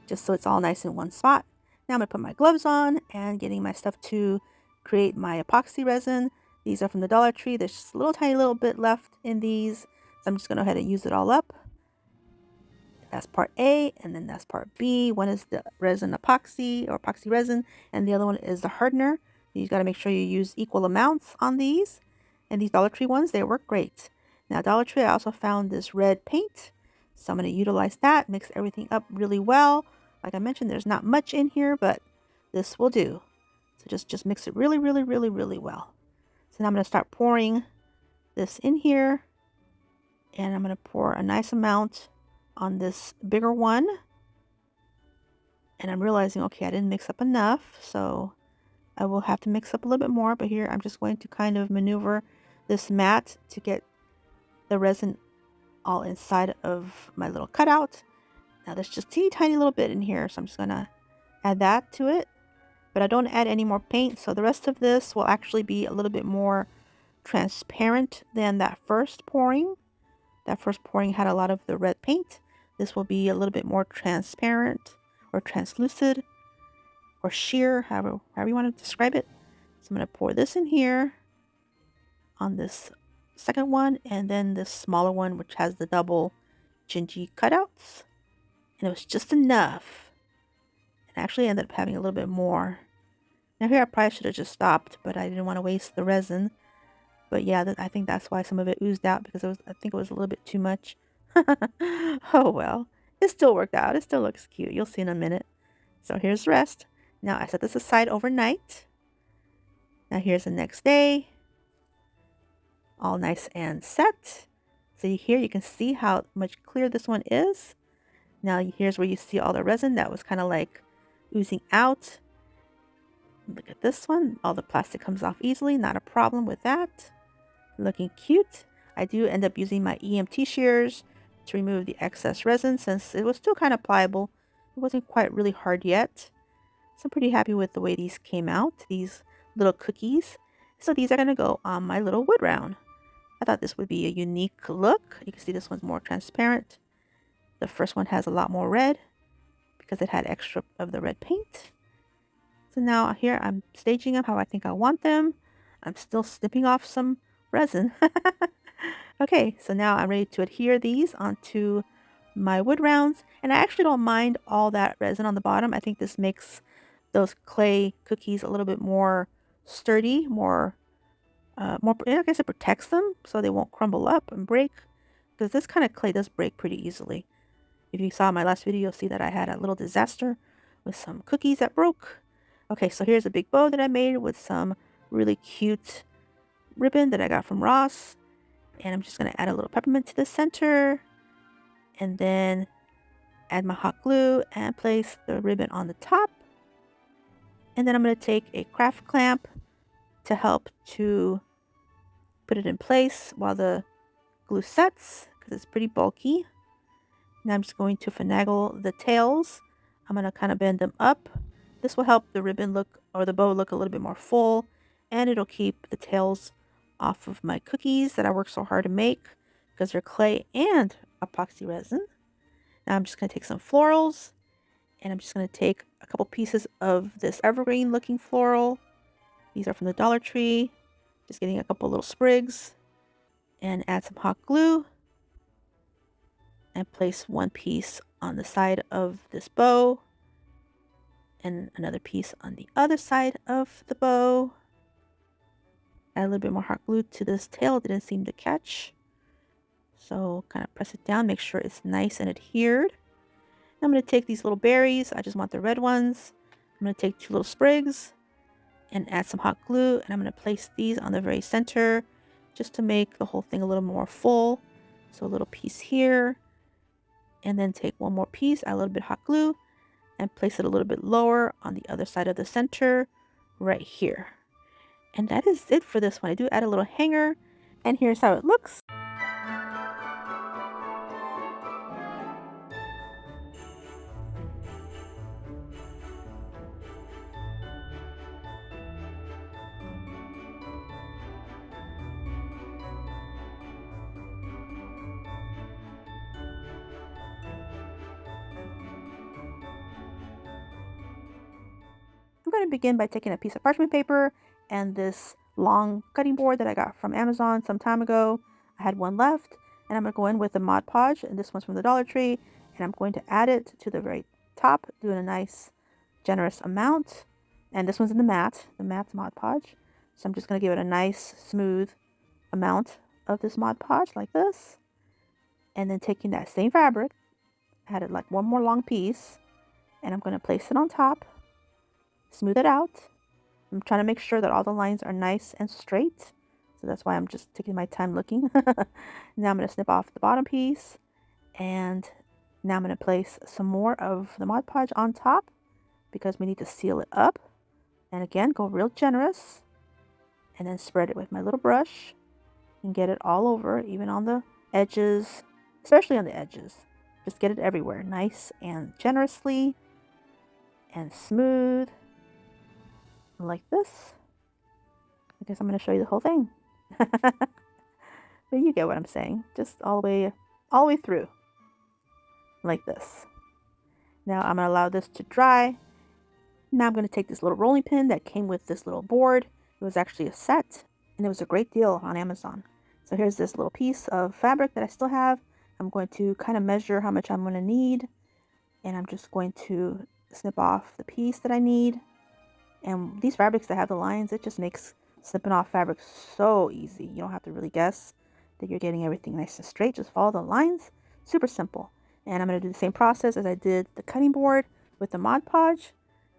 just so it's all nice in one spot. Now I'm going to put my gloves on and getting my stuff to create my epoxy resin. These are from the Dollar Tree. There's just a little tiny little bit left in these, so I'm just going to go ahead and use it all up. That's part A, and then that's part B. One is the resin epoxy or epoxy resin, and the other one is the hardener. You got to make sure you use equal amounts on these. And these Dollar Tree ones, they work great. Now, Dollar Tree, I also found this red paint, so I'm going to utilize that, mix everything up really well. Like I mentioned, there's not much in here, but this will do. So just mix it really, really, really, really well. So now I'm going to start pouring this in here, and I'm going to pour a nice amount on this bigger one. And I'm realizing, okay, I didn't mix up enough, so I will have to mix up a little bit more. But here I'm just going to kind of maneuver this mat to get the resin all inside of my little cutout. Now there's just a teeny tiny little bit in here, so I'm just gonna add that to it. But I don't add any more paint, so the rest of this will actually be a little bit more transparent than that first pouring. That first pouring had a lot of the red paint. This will be a little bit more transparent or translucid or sheer, however you want to describe it. So I'm going to pour this in here on this second one, and then this smaller one, which has the double Gingy cutouts. And it was just enough. And I actually ended up having a little bit more. Now here I probably should have just stopped, but I didn't want to waste the resin. But yeah, I think that's why some of it oozed out, because I think it was a little bit too much. Oh well, it still worked out. It still looks cute. You'll see in a minute. So here's the rest. Now I set this aside overnight. Now here's the next day. All nice and set. So here you can see how much clearer this one is. Now here's where you see all the resin that was kind of like oozing out. Look at this one. All the plastic comes off easily. Not a problem with that. Looking cute. I do end up using my EMT shears to remove the excess resin since it was still kind of pliable. It wasn't quite really hard yet. So I'm pretty happy with the way these came out, these little cookies. So these are going to go on my little wood round. I thought this would be a unique look. You can see this one's more transparent. The first one has a lot more red because it had extra of the red paint. So now here I'm staging them how I think I want them. I'm still snipping off some resin. Okay, so now I'm ready to adhere these onto my wood rounds. And I actually don't mind all that resin on the bottom. I think this makes those clay cookies a little bit more sturdy, more, I guess it protects them so they won't crumble up and break. Because this kind of clay does break pretty easily. If you saw my last video, you'll see that I had a little disaster with some cookies that broke. Okay, so here's a big bow that I made with some really cute ribbon that I got from Ross. And I'm just going to add a little peppermint to the center. And then add my hot glue and place the ribbon on the top. And then I'm going to take a craft clamp to help to put it in place while the glue sets, because it's pretty bulky. Now I'm just going to finagle the tails. I'm going to kind of bend them up. This will help the ribbon look, or the bow look, a little bit more full, and it'll keep the tails off of my cookies that I worked so hard to make because they're clay and epoxy resin. Now I'm just going to take some florals, and I'm just going to take a couple pieces of this evergreen looking floral. These are from the Dollar Tree. Just getting a couple little sprigs and add some hot glue and place one piece on the side of this bow and another piece on the other side of the bow. Add a little bit more hot glue to this tail. It didn't seem to catch. So kind of press it down, make sure it's nice and adhered. I'm going to take these little berries. I just want the red ones. I'm going to take 2 little sprigs and add some hot glue. And I'm going to place these on the very center just to make the whole thing a little more full. So a little piece here. And then take one more piece, add a little bit of hot glue, and place it a little bit lower on the other side of the center right here. And that is it for this one. I do add a little hanger, and here's how it looks. going to begin by taking a piece of parchment paper and this long cutting board that I got from Amazon some time ago. I had one left, and I'm going to go in with the Mod Podge, and this one's from the Dollar Tree, and I'm going to add it to the very top, doing a nice generous amount. And this one's in the matte Mod Podge. So I'm just going to give it a nice smooth amount of this Mod Podge like this. And then taking that same fabric, add it like one more long piece, and I'm going to place it on top, smooth it out. I'm trying to make sure that all the lines are nice and straight. So that's why I'm just taking my time looking. Now I'm going to snip off the bottom piece. And now I'm going to place some more of the Mod Podge on top because we need to seal it up. And again, go real generous. And then spread it with my little brush. And get it all over, even on the edges. Especially on the edges. Just get it everywhere. Nice and generously. And smooth. Like this. I guess I'm going to show you the whole thing. But you get what I'm saying. Just all the way through. Like this. Now I'm going to allow this to dry. Now I'm going to take this little rolling pin that came with this little board. It was actually a set, and it was a great deal on Amazon. So here's this little piece of fabric that I still have. I'm going to kind of measure how much I'm going to need, and I'm just going to snip off the piece that I need. And these fabrics that have the lines, it just makes snipping off fabric so easy. You don't have to really guess that you're getting everything nice and straight. Just follow the lines. Super simple. And I'm going to do the same process as I did the cutting board with the Mod Podge.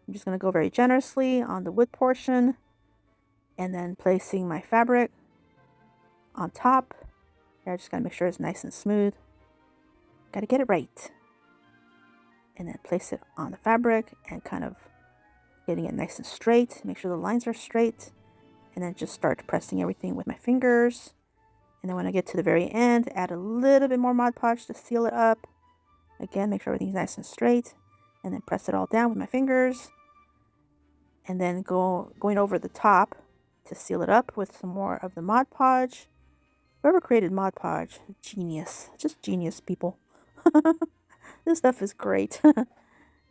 I'm just going to go very generously on the wood portion, and then placing my fabric on top. I just got to make sure it's nice and smooth. Got to get it right. And then place it on the fabric and kind of getting it nice and straight. Make sure the lines are straight. And then just start pressing everything with my fingers. And then when I get to the very end, add a little bit more Mod Podge to seal it up. Again, make sure everything's nice and straight. And then press it all down with my fingers. And then going over the top to seal it up with some more of the Mod Podge. Whoever created Mod Podge, genius. Just genius, people. This stuff is great. What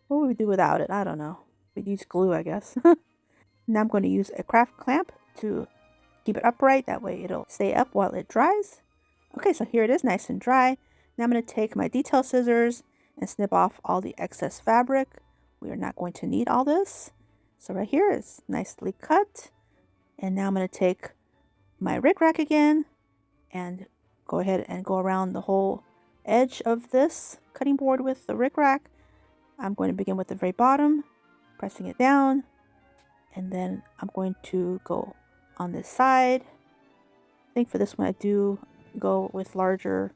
would we do without it? I don't know. We'd use glue, I guess. Now I'm going to use a craft clamp to keep it upright. That way it'll stay up while it dries. Okay, so here it is, nice and dry. Now I'm going to take my detail scissors and snip off all the excess fabric. We are not going to need all this. So right here is nicely cut. And now I'm going to take my rickrack again and go ahead and go around the whole edge of this cutting board with the rickrack. I'm going to begin with the very bottom, pressing it down, and then I'm going to go on this side. I think for this one I do go with larger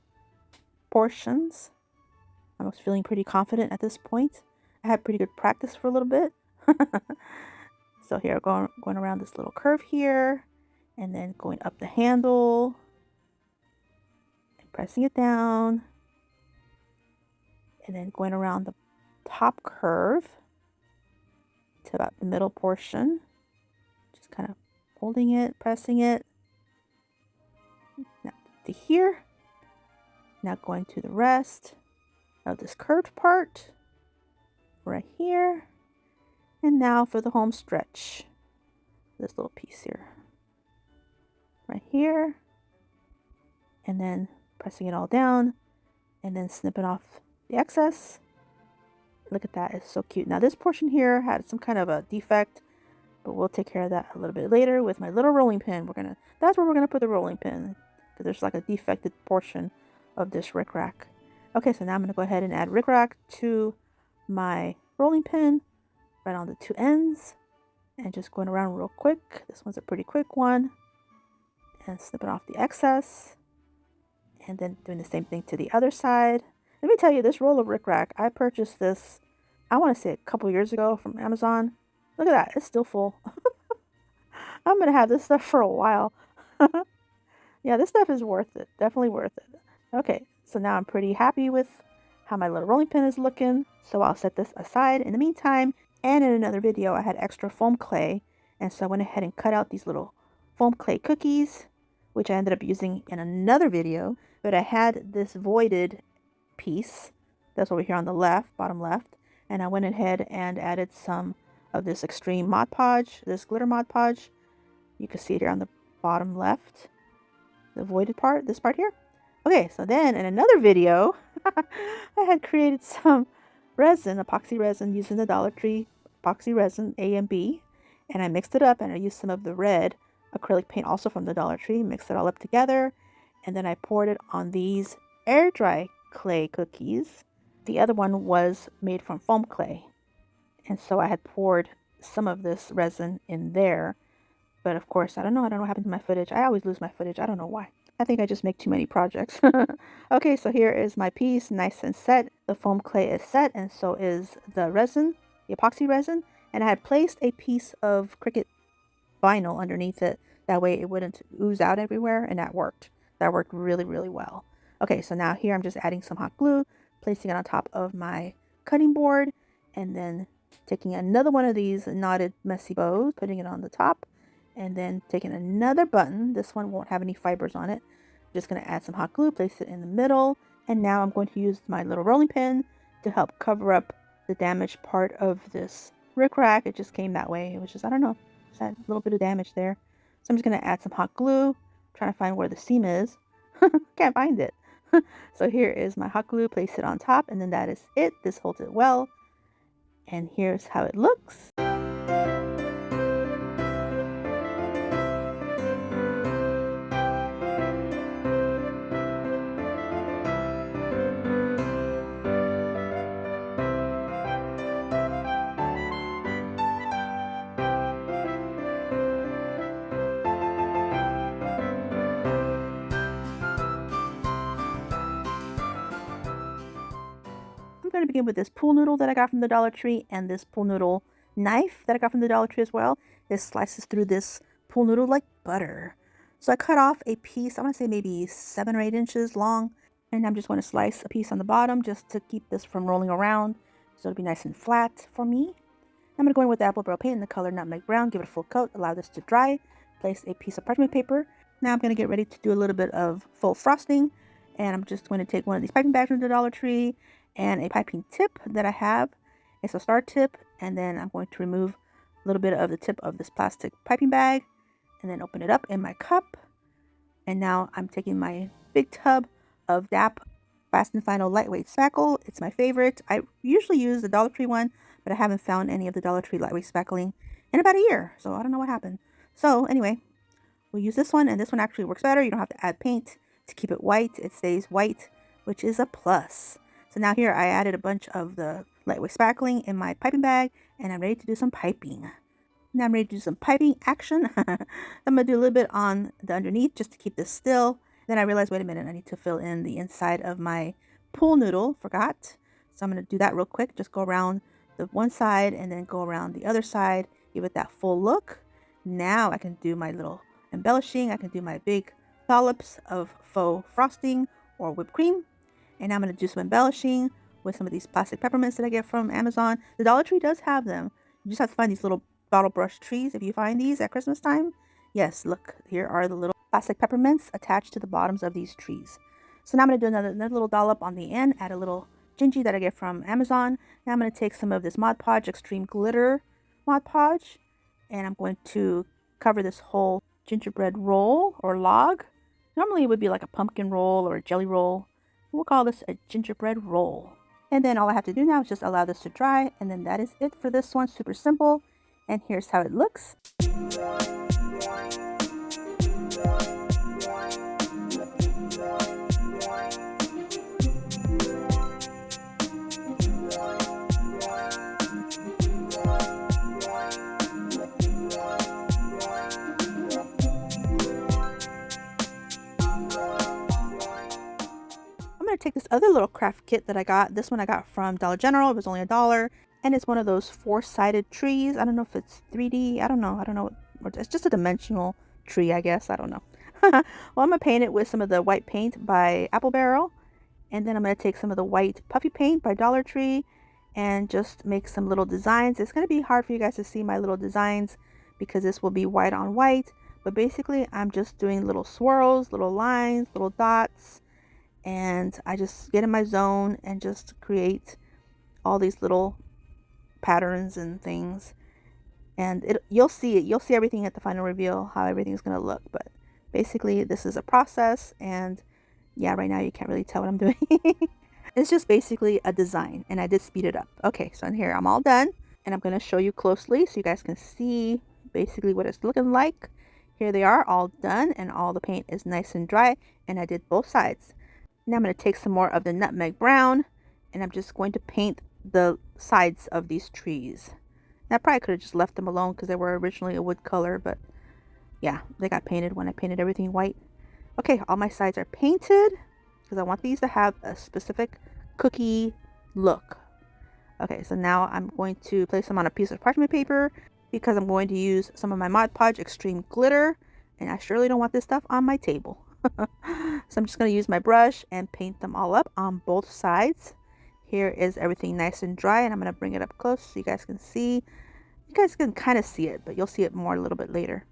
portions. I was feeling pretty confident at this point. I had pretty good practice for a little bit. So here, going around this little curve here, and then going up the handle, and pressing it down, and then going around the top curve to about the middle portion. Just kind of holding it, pressing it. Now to here. Now going to the rest of this curved part right here. And now for the home stretch. This little piece here. Right here. And then pressing it all down. And then snipping off the excess. Look at that, it's so cute. Now this portion here had some kind of a defect, but we'll take care of that a little bit later with my little rolling pin. That's where we're gonna put the rolling pin, because there's like a defected portion of this rickrack. Okay, so now I'm gonna go ahead and add rickrack to my rolling pin right on the two ends, and just going around real quick. This one's a pretty quick one, and snipping off the excess, and then doing the same thing to the other side. Let me tell you, this roll of rickrack, I purchased this, I want to say a couple years ago from Amazon. Look at that, it's still full. I'm going to have this stuff for a while. Yeah, this stuff is worth it. Definitely worth it. Okay, so now I'm pretty happy with how my little rolling pin is looking. So I'll set this aside in the meantime. And in another video, I had extra foam clay. And so I went ahead and cut out these little foam clay cookies, which I ended up using in another video. But I had this voided piece that's over here on the left, bottom left, and I went ahead and added some of this extreme Mod Podge, this glitter Mod Podge. You can see it here on the bottom left, the voided part, this part here. Okay, so then in another video, I had created some resin, epoxy resin, using the Dollar Tree epoxy resin A and B, and I mixed it up, and I used some of the red acrylic paint also from the Dollar Tree, mixed it all up together, and then I poured it on these air dry clay cookies. The other one was made from foam clay, and so I had poured some of this resin in there, but of course, I don't know what happened to my footage. I always lose my footage. I don't know why. I think I just make too many projects. Okay, so here is my piece, nice and set. The foam clay is set, and so is the resin, the epoxy resin. And I had placed a piece of Cricut vinyl underneath it. That way it wouldn't ooze out everywhere, and that worked. That worked really, really well. Okay, so now here I'm just adding some hot glue, placing it on top of my cutting board, and then taking another one of these knotted messy bows, putting it on the top, and then taking another button. This one won't have any fibers on it. I'm just going to add some hot glue, place it in the middle, and now I'm going to use my little rolling pin to help cover up the damaged part of this rickrack. It just came that way. It was just, I don't know, just had a little bit of damage there. So I'm just going to add some hot glue, trying to find where the seam is. Can't find it. So here is my hot glue, place it on top, and then that is it. This holds it well. And here's how it looks. I'm going to begin with this pool noodle that I got from the Dollar Tree, and this pool noodle knife that I got from the Dollar Tree as well. This slices through this pool noodle like butter. So I cut off a piece, I want to say maybe 7 or 8 inches long, and I'm just going to slice a piece on the bottom just to keep this from rolling around, so it'll be nice and flat for me. I'm going to go in with the apple barrel paint in the color nutmeg brown, give it a full coat, allow this to dry, place a piece of parchment paper. Now I'm going to get ready to do a little bit of faux frosting, and I'm just going to take one of these piping bags from the Dollar Tree and a piping tip that I have. It's a star tip, and then I'm going to remove a little bit of the tip of this plastic piping bag and then open it up in my cup. And now I'm taking my big tub of DAP Fast and Final Lightweight Spackle. It's my favorite. I usually use the Dollar Tree one, but I haven't found any of the Dollar Tree lightweight spackling in about a year, so I don't know what happened. So anyway, we'll use this one, and this one actually works better. You don't have to add paint to keep it white. It stays white, which is a plus. So now here I added a bunch of the lightweight spackling in my piping bag, and I'm ready to do some piping. Now I'm ready to do some piping action. I'm going to do a little bit on the underneath just to keep this still. Then I realized, wait a minute, I need to fill in the inside of my pool noodle. Forgot. So I'm going to do that real quick. Just go around the one side and then go around the other side. Give it that full look. Now I can do my little embellishing. I can do my big dollops of faux frosting or whipped cream. And I'm going to do some embellishing with some of these plastic peppermints that I get from Amazon. The Dollar Tree does have them. You just have to find these little bottle brush trees if you find these at Christmas time. Yes, look, here are the little plastic peppermints attached to the bottoms of these trees. So now I'm going to do another little dollop on the end, add a little Gingy that I get from Amazon. Now I'm going to take some of this Mod Podge Extreme Glitter Mod Podge, and I'm going to cover this whole gingerbread roll or log. Normally it would be like a pumpkin roll or a jelly roll. We'll call this a gingerbread roll. And then all I have to do now is just allow this to dry, and then that is it for this one. Super simple. And here's how it looks. I'm going to take this other little craft kit that I got. This one I got from Dollar General. It was only $1. And it's one of those 4-sided trees. I don't know if it's 3D. I don't know. It's just a dimensional tree, I guess. I don't know. Well, I'm going to paint it with some of the white paint by Apple Barrel. And then I'm going to take some of the white puffy paint by Dollar Tree and just make some little designs. It's going to be hard for you guys to see my little designs because this will be white on white. But basically, I'm just doing little swirls, little lines, little dots. And I just get in my zone and just create all these little patterns and things. And you'll see it. You'll see everything at the final reveal, how everything's going to look. But basically, this is a process. And yeah, right now you can't really tell what I'm doing. It's just basically a design. And I did speed it up. Okay, so in here, I'm all done. And I'm going to show you closely so you guys can see basically what it's looking like. Here they are, all done. And all the paint is nice and dry. And I did both sides. Now I'm going to take some more of the nutmeg brown. And I'm just going to paint the sides of these trees. I probably could have just left them alone because they were originally a wood color, but yeah, they got painted when I painted everything white. Okay, all my sides are painted because I want these to have a specific cookie look. Okay, so now I'm going to place them on a piece of parchment paper because I'm going to use some of my Mod Podge Extreme Glitter, and I surely don't want this stuff on my table. So I'm just going to use my brush and paint them all up on both sides. Here is everything nice and dry, and I'm going to bring it up close so you guys can see. You guys can kind of see it, but you'll see it more a little bit later.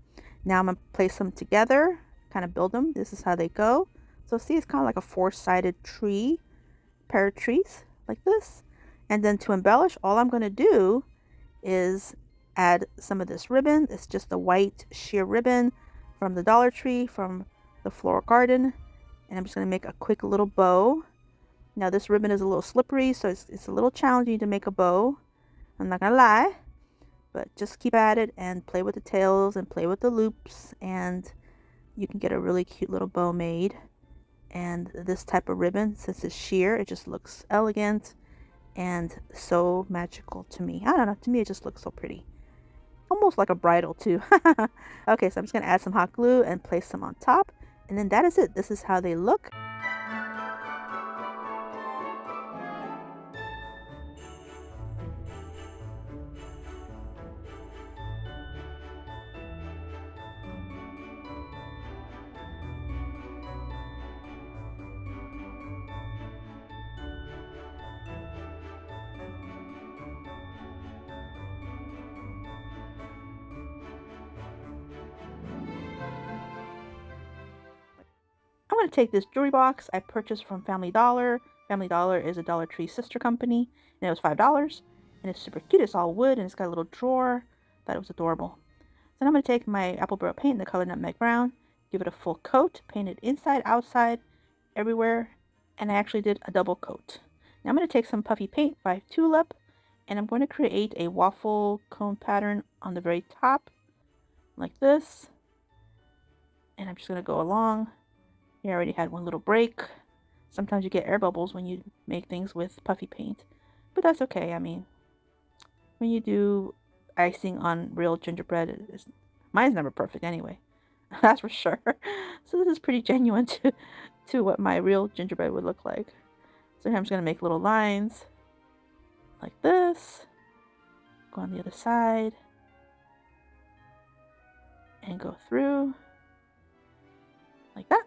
Now I'm going to place them together, kind of build them. This is how they go. So see, it's kind of like a four-sided tree, pair of trees like this. And then to embellish, all I'm going to do is add some of this ribbon. It's just a white sheer ribbon from the Dollar Tree, from the Floral Garden. And I'm just going to make a quick little bow. Now this ribbon is a little slippery, so it's a little challenging to make a bow. I'm not going to lie. But just keep at it and play with the tails and play with the loops, and you can get a really cute little bow made. And this type of ribbon, since it's sheer, it just looks elegant and so magical to me. I don't know, to me it just looks so pretty. Almost like a bridal too. Okay, so I'm just going to add some hot glue and place them on top. And then that is it. This is how they look. I'm going to take this jewelry box I purchased from Family Dollar. Family Dollar is a Dollar Tree sister company, and it was $5. And it's super cute. It's all wood, and it's got a little drawer. Thought it was adorable. Then I'm going to take my apple barrel paint in the color Nutmeg Brown, give it a full coat, paint it inside, outside, everywhere, and I actually did a double coat. Now I'm going to take some puffy paint by Tulip, and I'm going to create a waffle cone pattern on the very top, like this. And I'm just going to go along. Here I already had one little break. Sometimes you get air bubbles when you make things with puffy paint, but that's okay. I mean, when you do icing on real gingerbread, mine's never perfect anyway. That's for sure. So this is pretty genuine to what my real gingerbread would look like. So here I'm just going to make little lines like this. Go on the other side. And go through like that.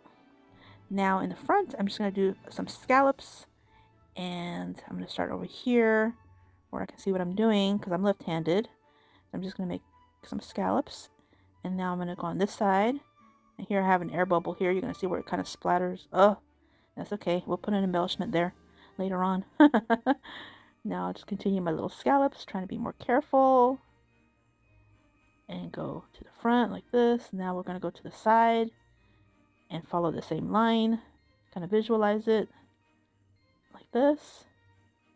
Now in the front, I'm just going to do some scallops, and I'm going to start over here where I can see what I'm doing because I'm left-handed. I'm just going to make some scallops, and now I'm going to go on this side, and here I have an air bubble here. You're going to see where it kind of splatters. Oh, that's okay. We'll put an embellishment there later on. Now I'll just continue my little scallops, trying to be more careful, and go to the front like this. Now we're going to go to the side and follow the same line, kind of visualize it like this.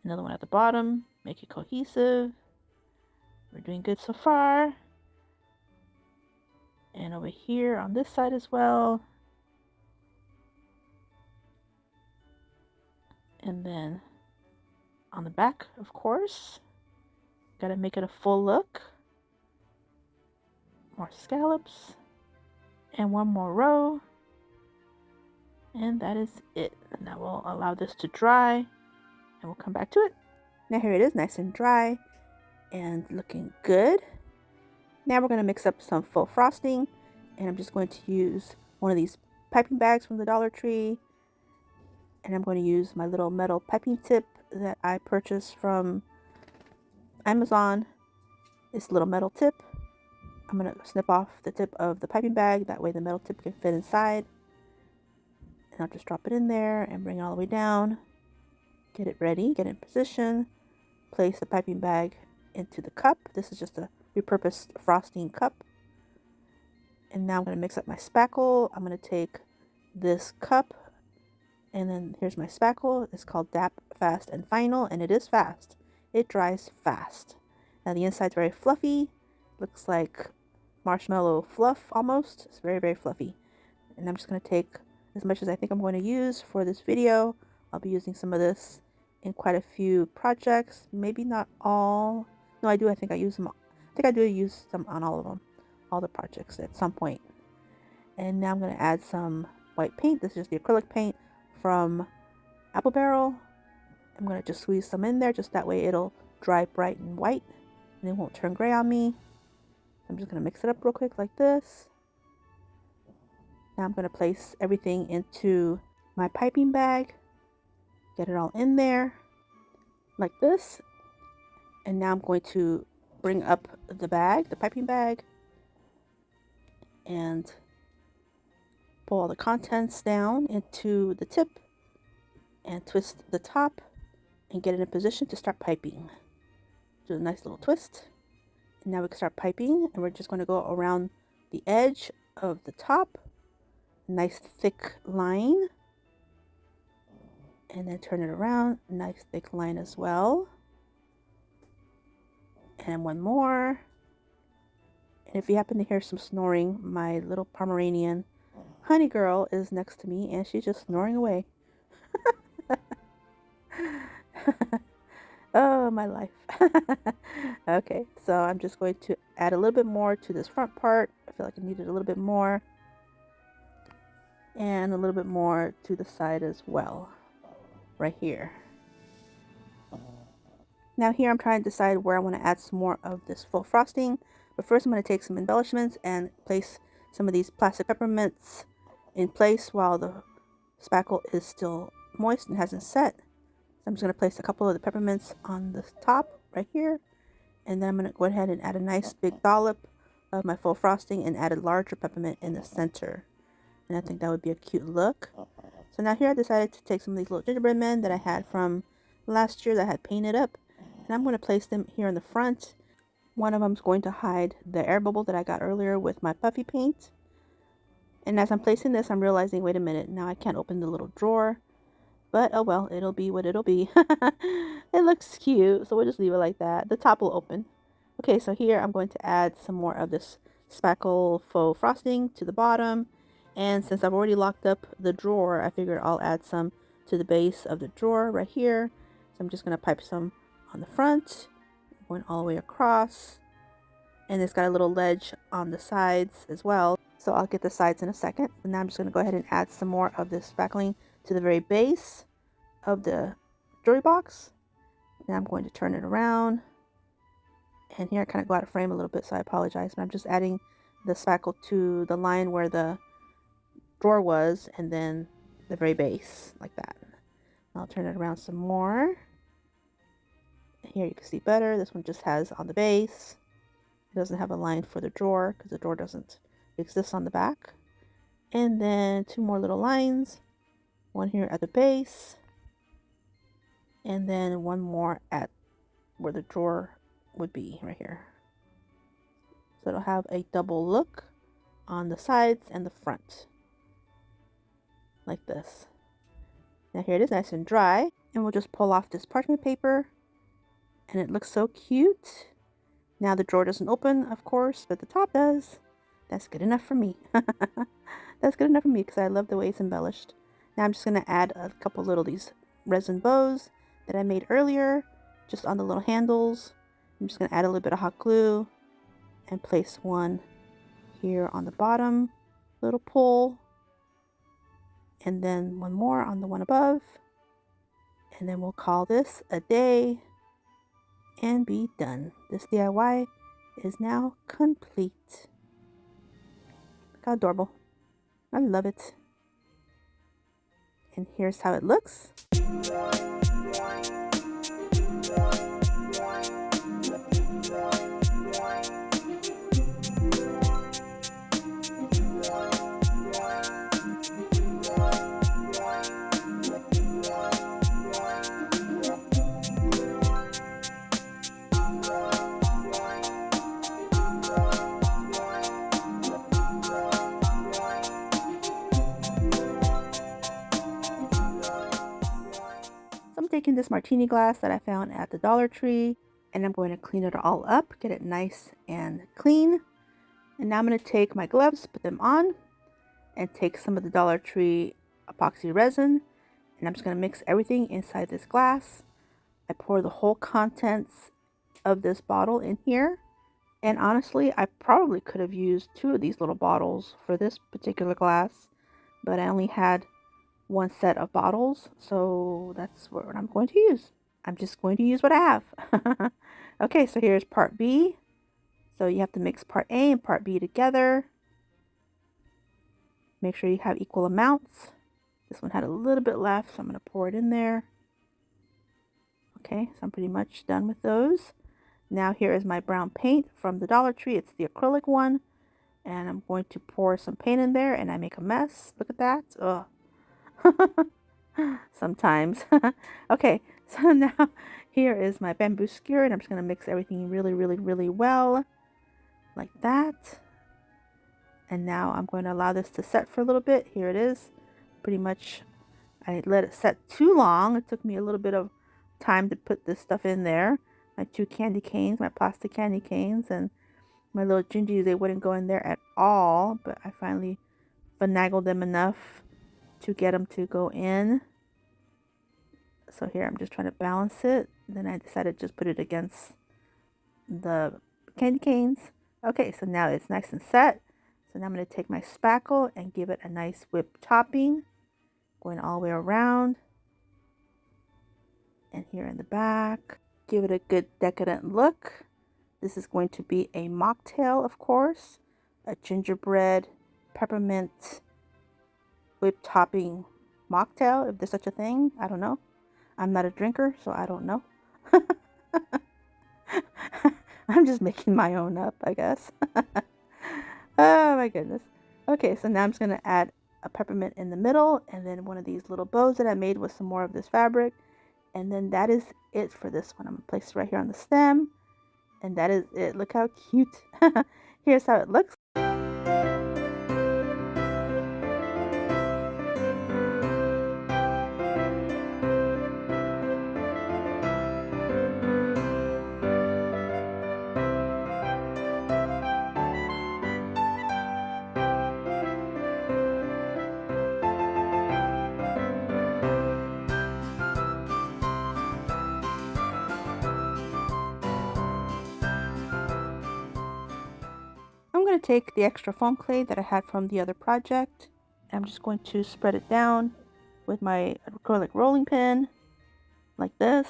Another one at the bottom, make it cohesive. We're doing good so far. And over here on this side as well. And then on the back, of course, gotta make it a full look. More scallops and one more row. And that is it. And that will allow this to dry, and we'll come back to it. Now here it is, nice and dry and looking good. Now we're going to mix up some faux frosting, and I'm just going to use one of these piping bags from the Dollar Tree, and I'm going to use my little metal piping tip that I purchased from Amazon. This little metal tip. I'm going to snip off the tip of the piping bag, that way the metal tip can fit inside. And I'll just drop it in there and bring it all the way down. Get it ready, get in position. Place the piping bag into the cup. This is just a repurposed frosting cup. And now I'm going to mix up my spackle. I'm going to take this cup, and then here's my spackle. It's called Dap Fast and Final, and it is fast. It dries fast. Now the inside's very fluffy. Looks like marshmallow fluff almost. It's very, very fluffy. And I'm just going to take as much as I think I'm going to use for this video. I'll be using some of this in quite a few projects. Maybe not all. No, I do. I think I use them. I think I do use some on all of them. All the projects at some point. And now I'm going to add some white paint. This is just the acrylic paint from Apple Barrel. I'm going to just squeeze some in there, just that way it'll dry bright and white and it won't turn gray on me. I'm just going to mix it up real quick like this. Now I'm going to place everything into my piping bag, get it all in there like this. And now I'm going to bring up the bag, the piping bag, and pull all the contents down into the tip and twist the top and get it in position to start piping. Do a nice little twist. And now we can start piping, and we're just going to go around the edge of the top. Nice thick line. And then turn it around. Nice thick line as well. And one more. And if you happen to hear some snoring, my little Pomeranian Honey Girl is next to me and she's just snoring away. Oh, my life. Okay, so I'm just going to add a little bit more to this front part. I feel like I needed a little bit more. And a little bit more to the side as well. Right here. Now here I'm trying to decide where I want to add some more of this faux frosting. But first I'm going to take some embellishments and place some of these plastic peppermints in place while the spackle is still moist and hasn't set. So I'm just going to place a couple of the peppermints on the top right here. And then I'm going to go ahead and add a nice big dollop of my faux frosting and add a larger peppermint in the center. And I think that would be a cute look. So now here I decided to take some of these little gingerbread men that I had from last year that I had painted up. And I'm going to place them here in the front. One of them is going to hide the air bubble that I got earlier with my puffy paint. And as I'm placing this, I'm realizing, wait a minute, now I can't open the little drawer. But oh well, it'll be what it'll be. It looks cute, so we'll just leave it like that. The top will open. Okay, so here I'm going to add some more of this spackle faux frosting to the bottom. And since I've already locked up the drawer, I figured I'll add some to the base of the drawer right here. So I'm just going to pipe some on the front, going all the way across. And it's got a little ledge on the sides as well. So I'll get the sides in a second. And now I'm just going to go ahead and add some more of this spackling to the very base of the jewelry box. Now I'm going to turn it around. And here I kind of go out of frame a little bit, so I apologize. But I'm just adding the spackle to the line where the drawer was, and then the very base, like that. I'll turn it around some more. Here you can see better. This one just has on the base. It doesn't have a line for the drawer because the drawer doesn't exist on the back. And then two more little lines. One here at the base. And then one more at where the drawer would be right here. So it'll have a double look on the sides and the front. Like this. Now here it is, nice and dry. And we'll just pull off this parchment paper. And it looks so cute. Now the drawer doesn't open, of course, but the top does. That's good enough for me. That's good enough for me because I love the way it's embellished. Now I'm just going to add a couple little these resin bows that I made earlier, just on the little handles. I'm just going to add a little bit of hot glue and place one here on the bottom little pull. And then one more on the one above. And then we'll call this a day and be done. This DIY is now complete. Look how adorable. I love it. And here's how it looks. taking this martini glass that I found at the Dollar Tree, and I'm going to clean it all up, get it nice and clean. And now I'm going to take my gloves, put them on, and take some of the Dollar Tree epoxy resin, and I'm just going to mix everything inside this glass. I pour the whole contents of this bottle in here, and honestly, I probably could have used 2 of these little bottles for this particular glass, but I only had 1 set of bottles, so that's what I'm going to use. I'm just going to use what I have. Okay, so here's part B. So you have to mix part A and part B together. Make sure you have equal amounts. This one had a little bit left, so I'm going to pour it in there. Okay, so I'm pretty much done with those. Now here is my brown paint from the Dollar Tree. It's the acrylic one. And I'm going to pour some paint in there, and I make a mess. Look at that. Ugh. Sometimes. Okay, so now here is my bamboo skewer, and I'm just going to mix everything really well. Like that. And now I'm going to allow this to set for a little bit. Here it is. Pretty much I let it set too long. It took me a little bit of time to put this stuff in there. My 2 candy canes, my plastic candy canes, and my little Gingis, they wouldn't go in there at all, but I finally finagled them enough to get them to go in. So here I'm just trying to balance it. Then I decided to just put it against the candy canes. Okay, so now it's nice and set. So now I'm going to take my spackle and give it a nice whipped topping, going all the way around. And here in the back, give it a good decadent look. This is going to be a mocktail, of course, a gingerbread peppermint whipped topping mocktail, if there's such a thing. I don't know. I'm not a drinker, so I don't know. I'm just making my own up, I guess. Oh my goodness. Okay, so now I'm just going to add a peppermint in the middle, and then one of these little bows that I made with some more of this fabric. And then that is it for this one. I'm going to place it right here on the stem. And that is it. Look how cute. Here's how it looks. I'm going to take the extra foam clay that I had from the other project. I'm just going to spread it down with my acrylic rolling pin like this.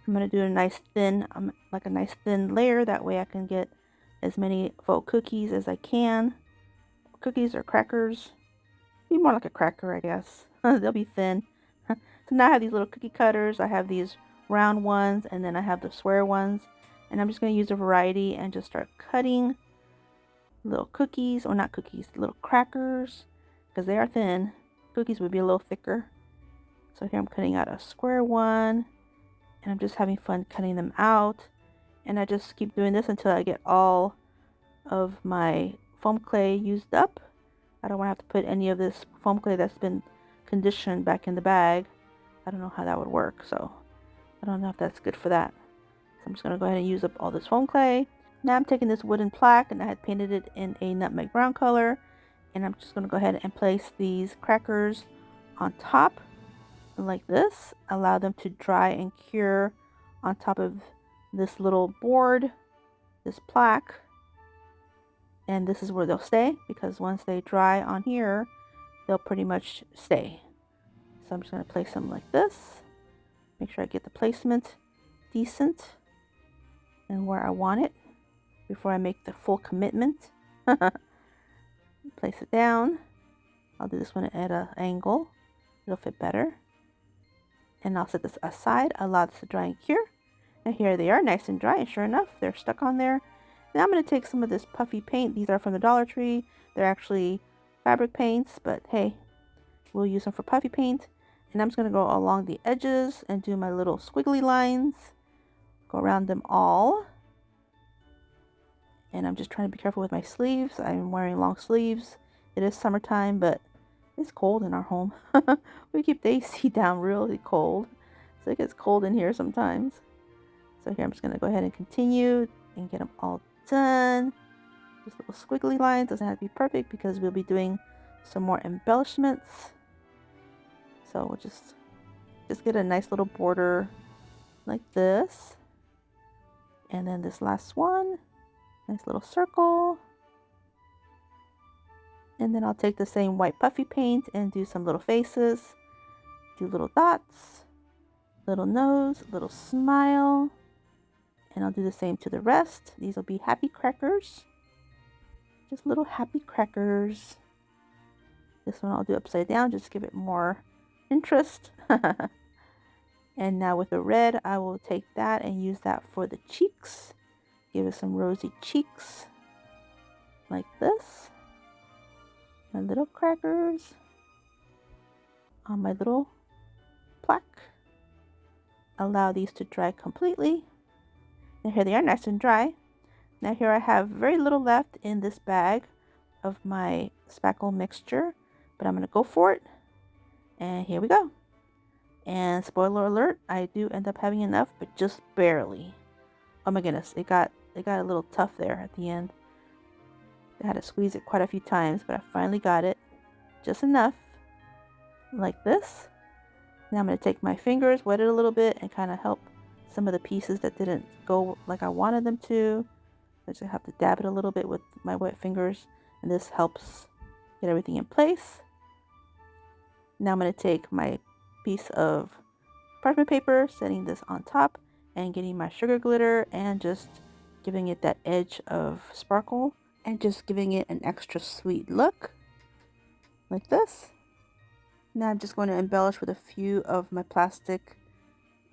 I'm going to do a nice thin, like a nice thin layer. That way I can get as many faux cookies as I can. Cookies or crackers. Be more like a cracker, I guess. They'll be thin. So now I have these little cookie cutters. I have these round ones, and then I have the square ones. And I'm just going to use a variety and just start cutting little cookies, or not cookies, little crackers, because they are thin. Cookies would be a little thicker. So here I'm cutting out a square one, and I'm just having fun cutting them out. And I just keep doing this until I get all of my foam clay used up. I don't want to have to put any of this foam clay that's been conditioned back in the bag. I don't know how that would work, so I don't know if that's good for that. So I'm just going to go ahead and use up all this foam clay. Now I'm taking this wooden plaque, and I had painted it in a nutmeg brown color, and I'm just going to go ahead and place these crackers on top like this. Allow them to dry and cure on top of this little board, this plaque, and this is where they'll stay, because once they dry on here, they'll pretty much stay. So I'm just going to place them like this. Make sure I get the placement decent and where I want it before I make the full commitment. Place it down. I'll do this one at an angle. It'll fit better. And I'll set this aside, allow this to dry and cure. And here they are, nice and dry, and sure enough, they're stuck on there. Now I'm going to take some of this puffy paint. These are from the Dollar Tree. They're actually fabric paints, but hey, we'll use them for puffy paint. And I'm just going to go along the edges and do my little squiggly lines. Go around them all. And I'm just trying to be careful with my sleeves. I'm wearing long sleeves. It is summertime, but it's cold in our home. We keep the AC down really cold. So it gets cold in here sometimes. So here I'm just going to go ahead and continue and get them all done. Just little squiggly lines. Doesn't have to be perfect because we'll be doing some more embellishments. So we'll just get a nice little border like this. And then this last one, nice little circle. And then I'll take the same white puffy paint and do some little faces. Do little dots, little nose, little smile. And I'll do the same to the rest. These will be happy crackers. Just little happy crackers. This one I'll do upside down, just give it more interest. And now with the red, I will take that and use that for the cheeks. Give it some rosy cheeks. Like this. My little crackers on my little plaque. Allow these to dry completely. And here they are, nice and dry. Now here I have very little left in this bag of my spackle mixture, but I'm going to go for it. And here we go. And spoiler alert, I do end up having enough, but just barely. Oh my goodness, it got a little tough there at the end. I had to squeeze it quite a few times, but I finally got it. Just enough. Like this. Now I'm going to take my fingers, wet it a little bit, and kind of help some of the pieces that didn't go like I wanted them to. I just have to dab it a little bit with my wet fingers, and this helps get everything in place. Now I'm going to take my piece of parchment paper, setting this on top, and getting my sugar glitter and just giving it that edge of sparkle and just giving it an extra sweet look like this. Now I'm just going to embellish with a few of my plastic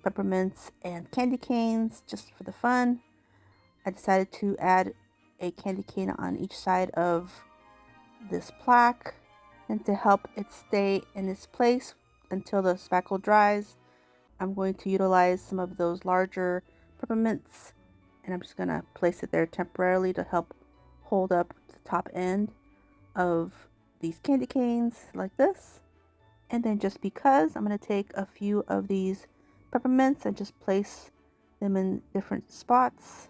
peppermints and candy canes just for the fun. I decided to add a candy cane on each side of this plaque, and to help it stay in its place until the spackle dries, I'm going to utilize some of those larger peppermints, and I'm just going to place it there temporarily to help hold up the top end of these candy canes like this. And then just because, I'm going to take a few of these peppermints and just place them in different spots.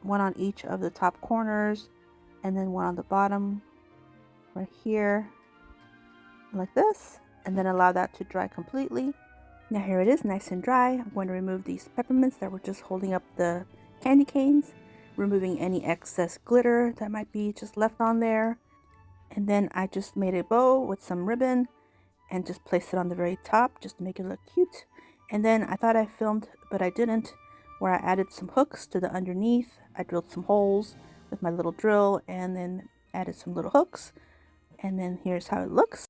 One on each of the top corners, and then one on the bottom right here like this, and then allow that to dry completely. Now here it is, nice and dry. I'm going to remove these peppermints that were just holding up the candy canes, removing any excess glitter that might be just left on there. And then I just made a bow with some ribbon and just placed it on the very top just to make it look cute. And then I thought I filmed, but I didn't, where I added some hooks to the underneath. I drilled some holes with my little drill and then added some little hooks. And then here's how it looks.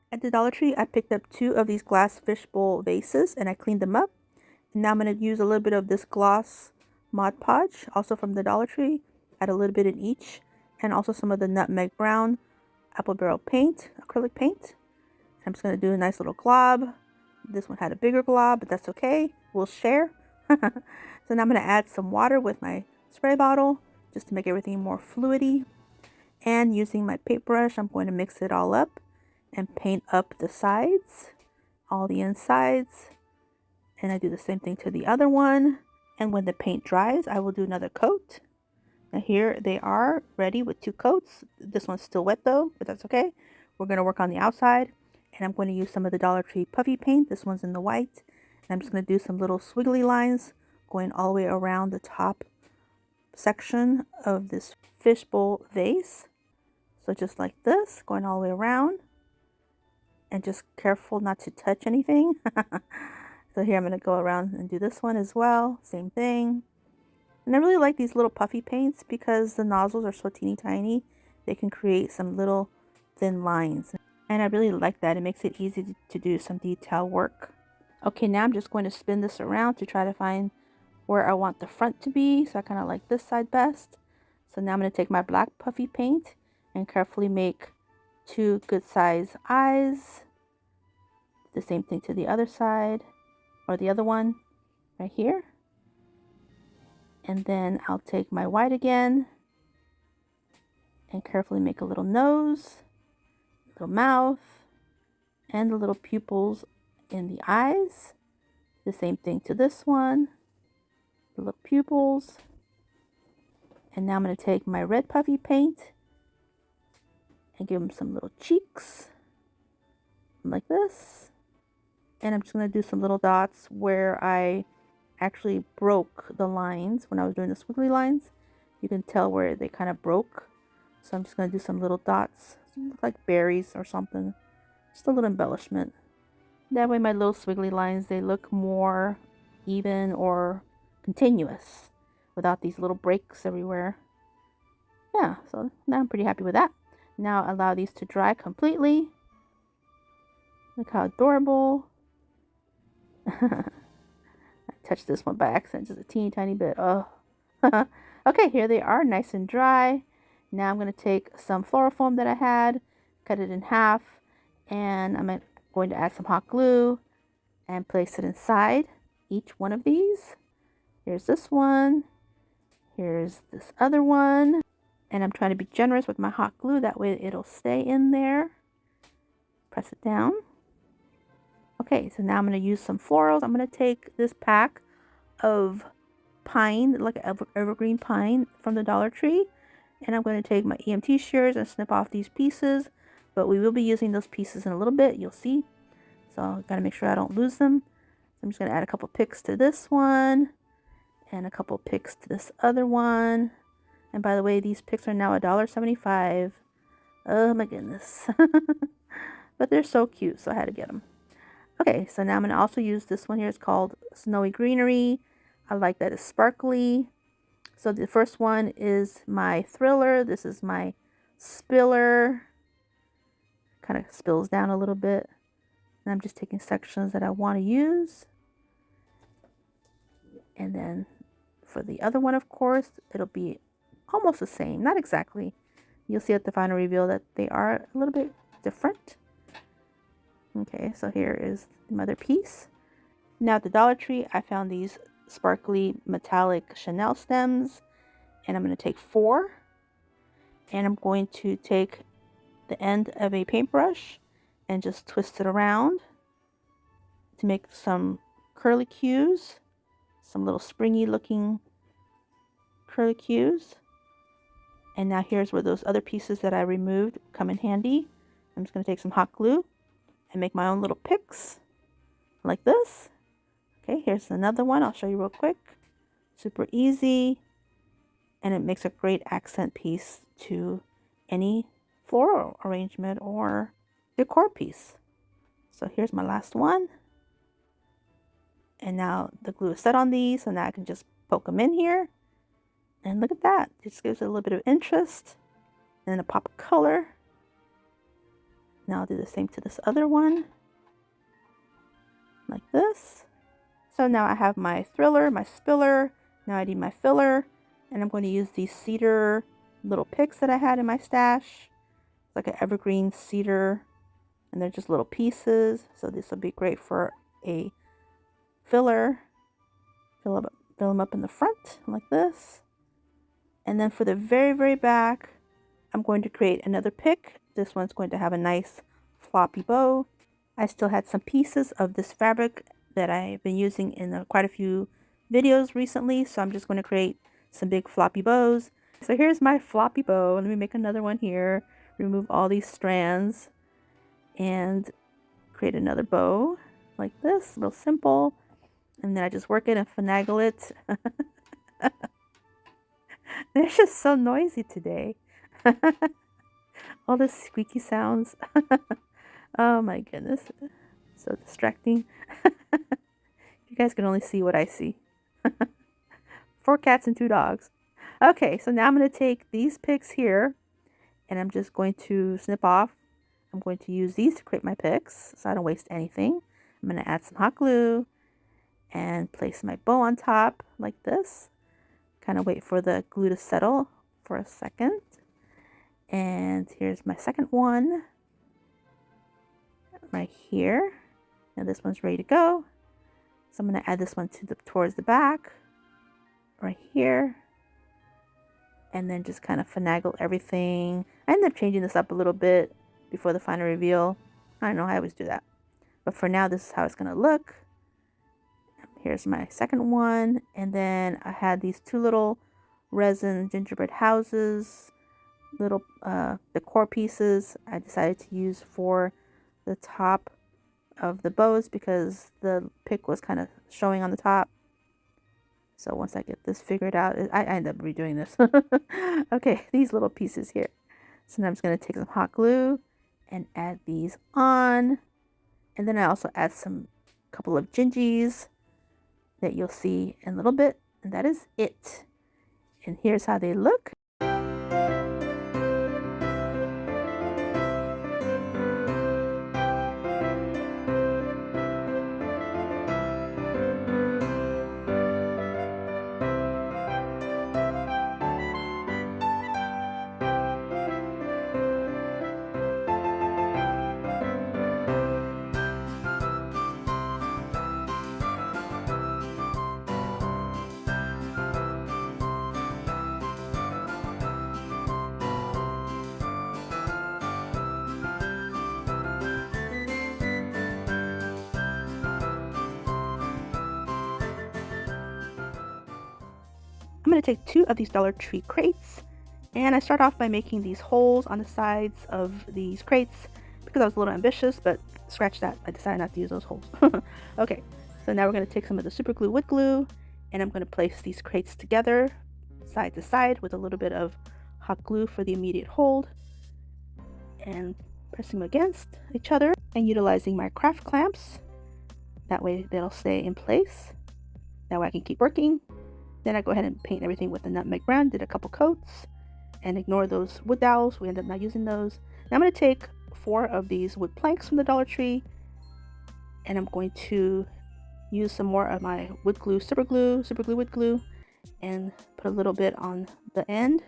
At the Dollar Tree, I picked up 2 of these glass fishbowl vases and I cleaned them up. And now I'm going to use a little bit of this gloss Mod Podge, also from the Dollar Tree. Add a little bit in each, and also some of the nutmeg brown apple barrel paint, acrylic paint. I'm just going to do a nice little glob. This one had a bigger glob, but that's okay. We'll share. So now I'm going to add some water with my spray bottle just to make everything more fluidy. And using my paintbrush, I'm going to mix it all up and paint up the sides, all the insides. And I do the same thing to the other one. And when the paint dries, I will do another coat. Now here they are ready with 2 coats. This one's still wet though, but that's okay. We're going to work on the outside. And I'm going to use some of the Dollar Tree puffy paint. This one's in the white. And I'm just going to do some little swiggly lines going all the way around the top section of this fishbowl vase. So just like this, going all the way around. And just careful not to touch anything. So here I'm going to go around and do this one as well. Same thing. And I really like these little puffy paints because the nozzles are so teeny tiny. They can create some little thin lines. And I really like that. It makes it easy to do some detail work. Okay, now I'm just going to spin this around to try to find where I want the front to be. So I kind of like this side best. So now I'm going to take my black puffy paint and carefully make 2 good size eyes. The same thing to the other side, or the other one right here. And then I'll take my white again and carefully make a little nose, little mouth, and the little pupils in the eyes. The same thing to this one, the little pupils. And now I'm going to take my red puffy paint and give them some little cheeks like this. And I'm just going to do some little dots where I actually broke the lines when I was doing the squiggly lines. You can tell where they kind of broke. So I'm just going to do some little dots, look like berries or something. Just a little embellishment. That way my little squiggly lines, they look more even or continuous without these little breaks everywhere. Yeah, so now I'm pretty happy with that. Now allow these to dry completely. Look how adorable. I touched this one by accident just a teeny tiny bit. Oh. Okay, here they are, nice and dry. Now I'm going to take some floral foam that I had, cut it in half, and I'm going to add some hot glue and place it inside each one of these. Here's this one. Here's this other one. And I'm trying to be generous with my hot glue, that way it'll stay in there. Press it down. Okay, so now I'm going to use some florals. I'm going to take this pack of pine, like an evergreen pine from the Dollar Tree. And I'm going to take my EMT shears and snip off these pieces. But we will be using those pieces in a little bit, you'll see. So I've got to make sure I don't lose them. So I'm just going to add a couple picks to this one. And a couple picks to this other one. And by the way, these picks are now $1.75. Oh my goodness. But they're so cute, so I had to get them. Okay, so now I'm going to also use this one here. It's called Snowy Greenery. I like that it's sparkly. So the first one is my Thriller. This is my Spiller. Kind of spills down a little bit. And I'm just taking sections that I want to use. And then for the other one, of course, it'll be almost the same. Not exactly. You'll see at the final reveal that they are a little bit different. Okay, so here is the mother piece. Now at the Dollar Tree, I found these sparkly metallic Chanel stems. And I'm going to take 4. And I'm going to take the end of a paintbrush and just twist it around to make some curlicues. Some little springy looking curlicues. And now here's where those other pieces that I removed come in handy. I'm just going to take some hot glue and make my own little picks like this. Okay, here's another one. I'll show you real quick. Super easy. And it makes a great accent piece to any floral arrangement or decor piece. So here's my last one. And now the glue is set on these, so now I can just poke them in here. And look at that. It just gives it a little bit of interest. And then a pop of color. Now I'll do the same to this other one. Like this. So now I have my Thriller, my Spiller. Now I need my filler. And I'm going to use these cedar little picks that I had in my stash. It's like an evergreen cedar. And they're just little pieces. So this will be great for a filler. Fill them up in the front like this. And then for the very, very back, I'm going to create another pick. This one's going to have a nice floppy bow. I still had some pieces of this fabric that I've been using in quite a few videos recently. So I'm just going to create some big floppy bows. So here's my floppy bow. Let me make another one here. Remove all these strands and create another bow like this, real simple. And then I just work it and finagle it. They're just so noisy today. All the squeaky sounds. Oh my goodness. So distracting. You guys can only see what I see. 4 cats and 2 dogs. Okay, so now I'm going to take these picks here and I'm just going to snip off. I'm going to use these to create my picks so I don't waste anything. I'm going to add some hot glue and place my bow on top like this. Kind of wait for the glue to settle for a second. And here's my second one right here. Now this one's ready to go. So I'm going to add this one towards the back right here. And then just kind of finagle everything. I ended up changing this up a little bit before the final reveal. I don't know, I always do that. But for now, this is how it's going to look. Here's my second one. And then I had these two little resin gingerbread houses, little decor pieces I decided to use for the top of the bows because the pick was kind of showing on the top. So once I get this figured out, I end up redoing this. Okay, these little pieces here. So now I'm just going to take some hot glue and add these on. And then I also add some couple of Gingis that you'll see in a little bit. And that is it. And here's how they look. I'm going to take 2 of these Dollar Tree crates, and I start off by making these holes on the sides of these crates because I was a little ambitious, but scratch that, I decided not to use those holes. Okay, so now we're going to take some of the super glue wood glue, and I'm going to place these crates together side to side with a little bit of hot glue for the immediate hold, and pressing them against each other and utilizing my craft clamps. That way they'll stay in place. That way I can keep working. Then I go ahead and paint everything with the nutmeg brown, did a couple coats, and ignore those wood dowels. We end up not using those. Now I'm going to take 4 of these wood planks from the Dollar Tree, and I'm going to use some more of my wood glue, super glue wood glue, and put a little bit on the end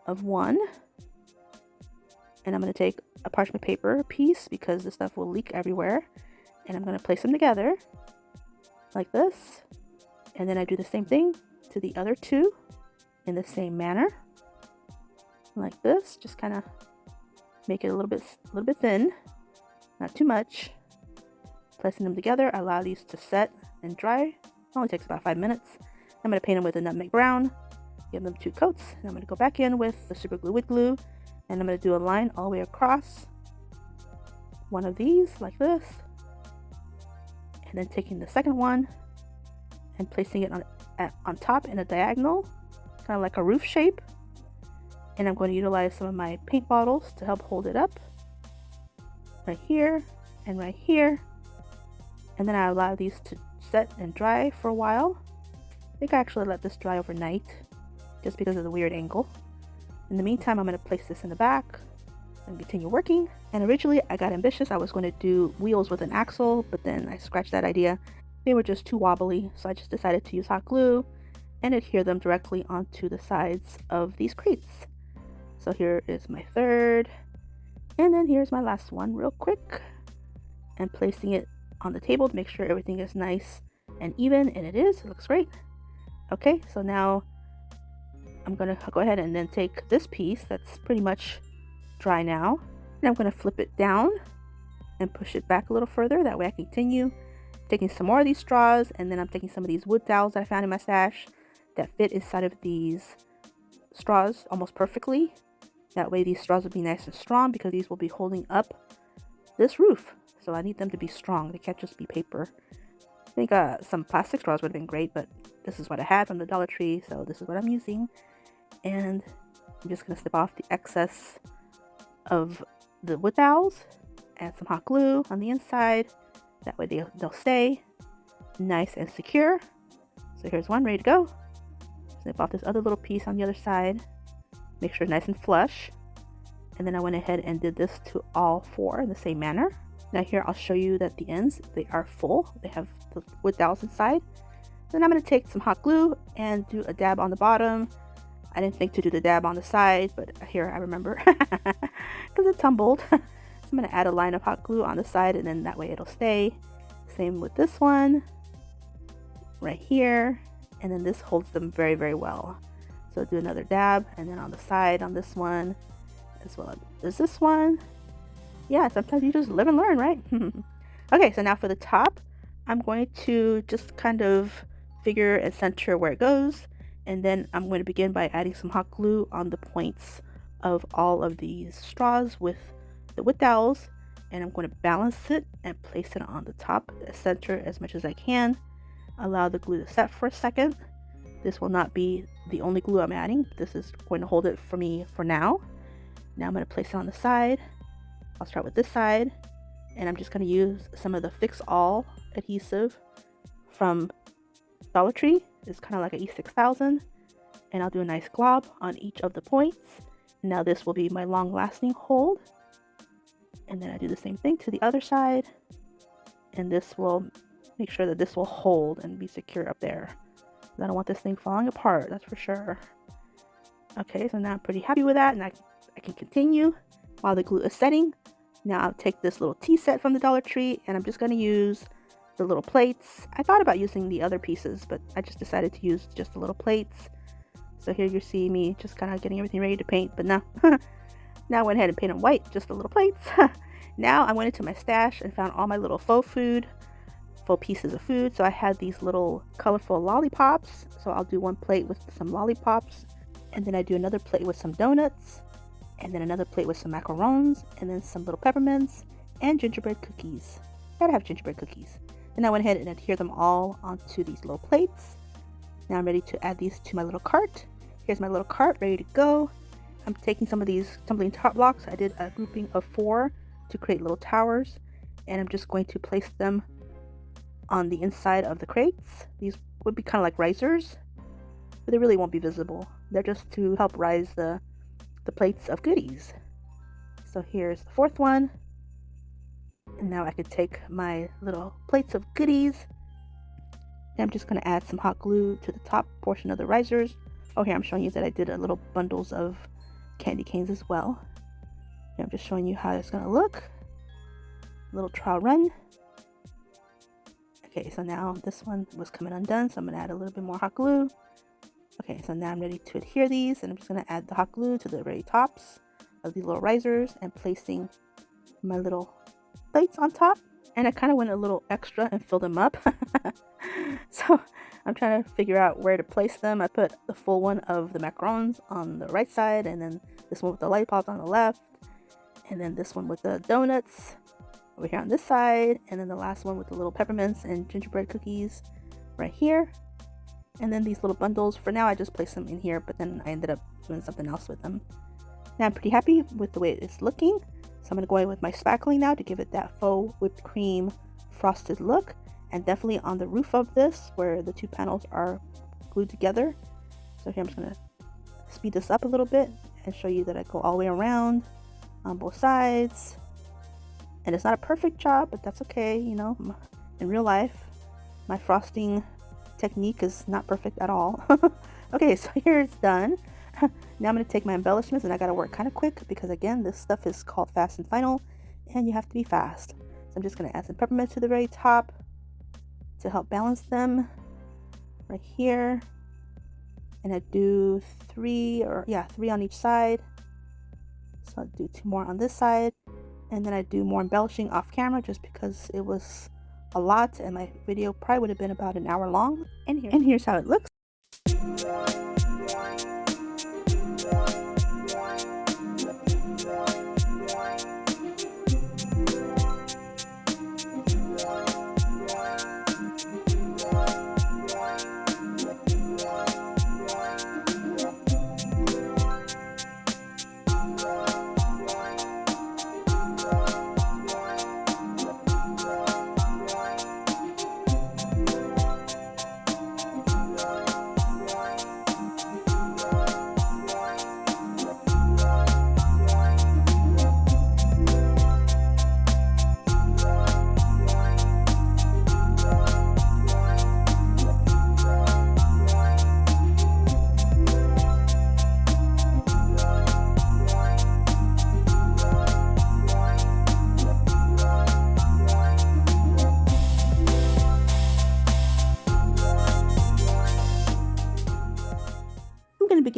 of one. And I'm going to take a parchment paper piece because the stuff will leak everywhere, and I'm going to place them together like this. And then I do the same thing to the other 2 in the same manner, like this. Just kind of make it a little bit thin, not too much. Placing them together, allow these to set and dry. It only takes about 5 minutes. I'm going to paint them with the nutmeg brown, give them 2 coats, and I'm going to go back in with the super glue wood glue, and I'm going to do a line all the way across one of these like this, and then taking the second one and placing it on top in a diagonal, kind of like a roof shape. And I'm going to utilize some of my paint bottles to help hold it up right here and right here. And then I allow these to set and dry for a while. I think I actually let this dry overnight just because of the weird angle. In the meantime, I'm going to place this in the back and continue working. And originally I got ambitious. I was going to do wheels with an axle, but then I scratched that idea. They were just too wobbly, so I just decided to use hot glue and adhere them directly onto the sides of these crates. So here is my third, and then here's my last one real quick, and placing it on the table to make sure everything is nice and even, and it is. It looks great. Okay, so now I'm going to go ahead and then take this piece that's pretty much dry now, and I'm going to flip it down and push it back a little further. That way I can continue taking some more of these straws, and then I'm taking some of these wood dowels that I found in my stash that fit inside of these straws almost perfectly. That way these straws will be nice and strong because these will be holding up this roof. So I need them to be strong. They can't just be paper. I think some plastic straws would have been great, but this is what I had from the Dollar Tree, so this is what I'm using. And I'm just going to snip off the excess of the wood dowels, add some hot glue on the inside. That way they'll stay nice and secure. So here's one ready to go. Snip off this other little piece on the other side. Make sure it's nice and flush. And then I went ahead and did this to all 4 in the same manner. Now here I'll show you that the ends, they are full. They have the wood dowels inside. Then I'm going to take some hot glue and do a dab on the bottom. I didn't think to do the dab on the side, but here I remember because it tumbled. So I'm going to add a line of hot glue on the side, and then that way it'll stay. Same with this one right here, and then this holds them very, very well. So do another dab, and then on the side on this one as well as this one. Yeah, sometimes you just live and learn, right? Okay, so now for the top, I'm going to just kind of figure and center where it goes, and then I'm going to begin by adding some hot glue on the points of all of these straws with the wood dowels, and I'm going to balance it and place it on the top center as much as I can. Allow the glue to set for a second. This will not be the only glue I'm adding. This is going to hold it for me for now. Now I'm going to place it on the side. I'll start with this side, and I'm just going to use some of the Fix All adhesive from Dollar Tree. It's kind of like an E6000, and I'll do a nice glob on each of the points. Now this will be my long-lasting hold, and then I do the same thing to the other side, and this will make sure that this will hold and be secure up there. I don't want this thing falling apart, that's for sure. Okay, so now I'm pretty happy with that, and I can continue while the glue is setting. Now I'll take this little tea set from the Dollar Tree, and I'm just going to use the little plates. I thought about using the other pieces, but I just decided to use just the little plates. So here you see me just kind of getting everything ready to paint, but now I went ahead and painted white, just the little plates. Now I went into my stash and found all my little faux pieces of food. So I had these little colorful lollipops. So I'll do one plate with some lollipops, and then I do another plate with some donuts, and then another plate with some macarons, and then some little peppermints and gingerbread cookies. Gotta have gingerbread cookies. Then I went ahead and adhered them all onto these little plates. Now I'm ready to add these to my little cart. Here's my little cart ready to go. I'm taking some of these tumbling top blocks. I did a grouping of 4 to create little towers, and I'm just going to place them on the inside of the crates. These would be kind of like risers, but they really won't be visible. They're just to help rise the plates of goodies. So here's the 4th one, and now I could take my little plates of goodies, and I'm just going to add some hot glue to the top portion of the risers. Oh, here I'm showing you that I did a little bundles of candy canes as well. Here I'm just showing you how it's going to look. A little trial run. Okay, so now this one was coming undone, so I'm going to add a little bit more hot glue. Okay, so now I'm ready to adhere these, and I'm just going to add the hot glue to the very tops of these little risers and placing my little plates on top. And I kind of went a little extra and filled them up. So I'm trying to figure out where to place them. I put the full one of the macarons on the right side, and then this one with the lollipops on the left, and then this one with the donuts over here on this side, and then the last one with the little peppermints and gingerbread cookies right here. And then these little bundles, for now I just placed them in here, but then I ended up doing something else with them. Now I'm pretty happy with the way it's looking, so I'm going to go in with my spackling now to give it that faux whipped cream frosted look, and definitely on the roof of this where the 2 panels are glued together. So here I'm just going to speed this up a little bit and show you that I go all the way around on both sides. And it's not a perfect job, but that's okay, you know. In real life, my frosting technique is not perfect at all. Okay, so here it's done. Now I'm going to take my embellishments, and I got to work kind of quick because, again, this stuff is called fast and final, and you have to be fast. So I'm just going to add some peppermint to the very top to help balance them right here. And I do 3 on each side. So I'll do 2 more on this side. And then I do more embellishing off camera just because it was a lot, and my video probably would have been about an hour long. And here's how it looks.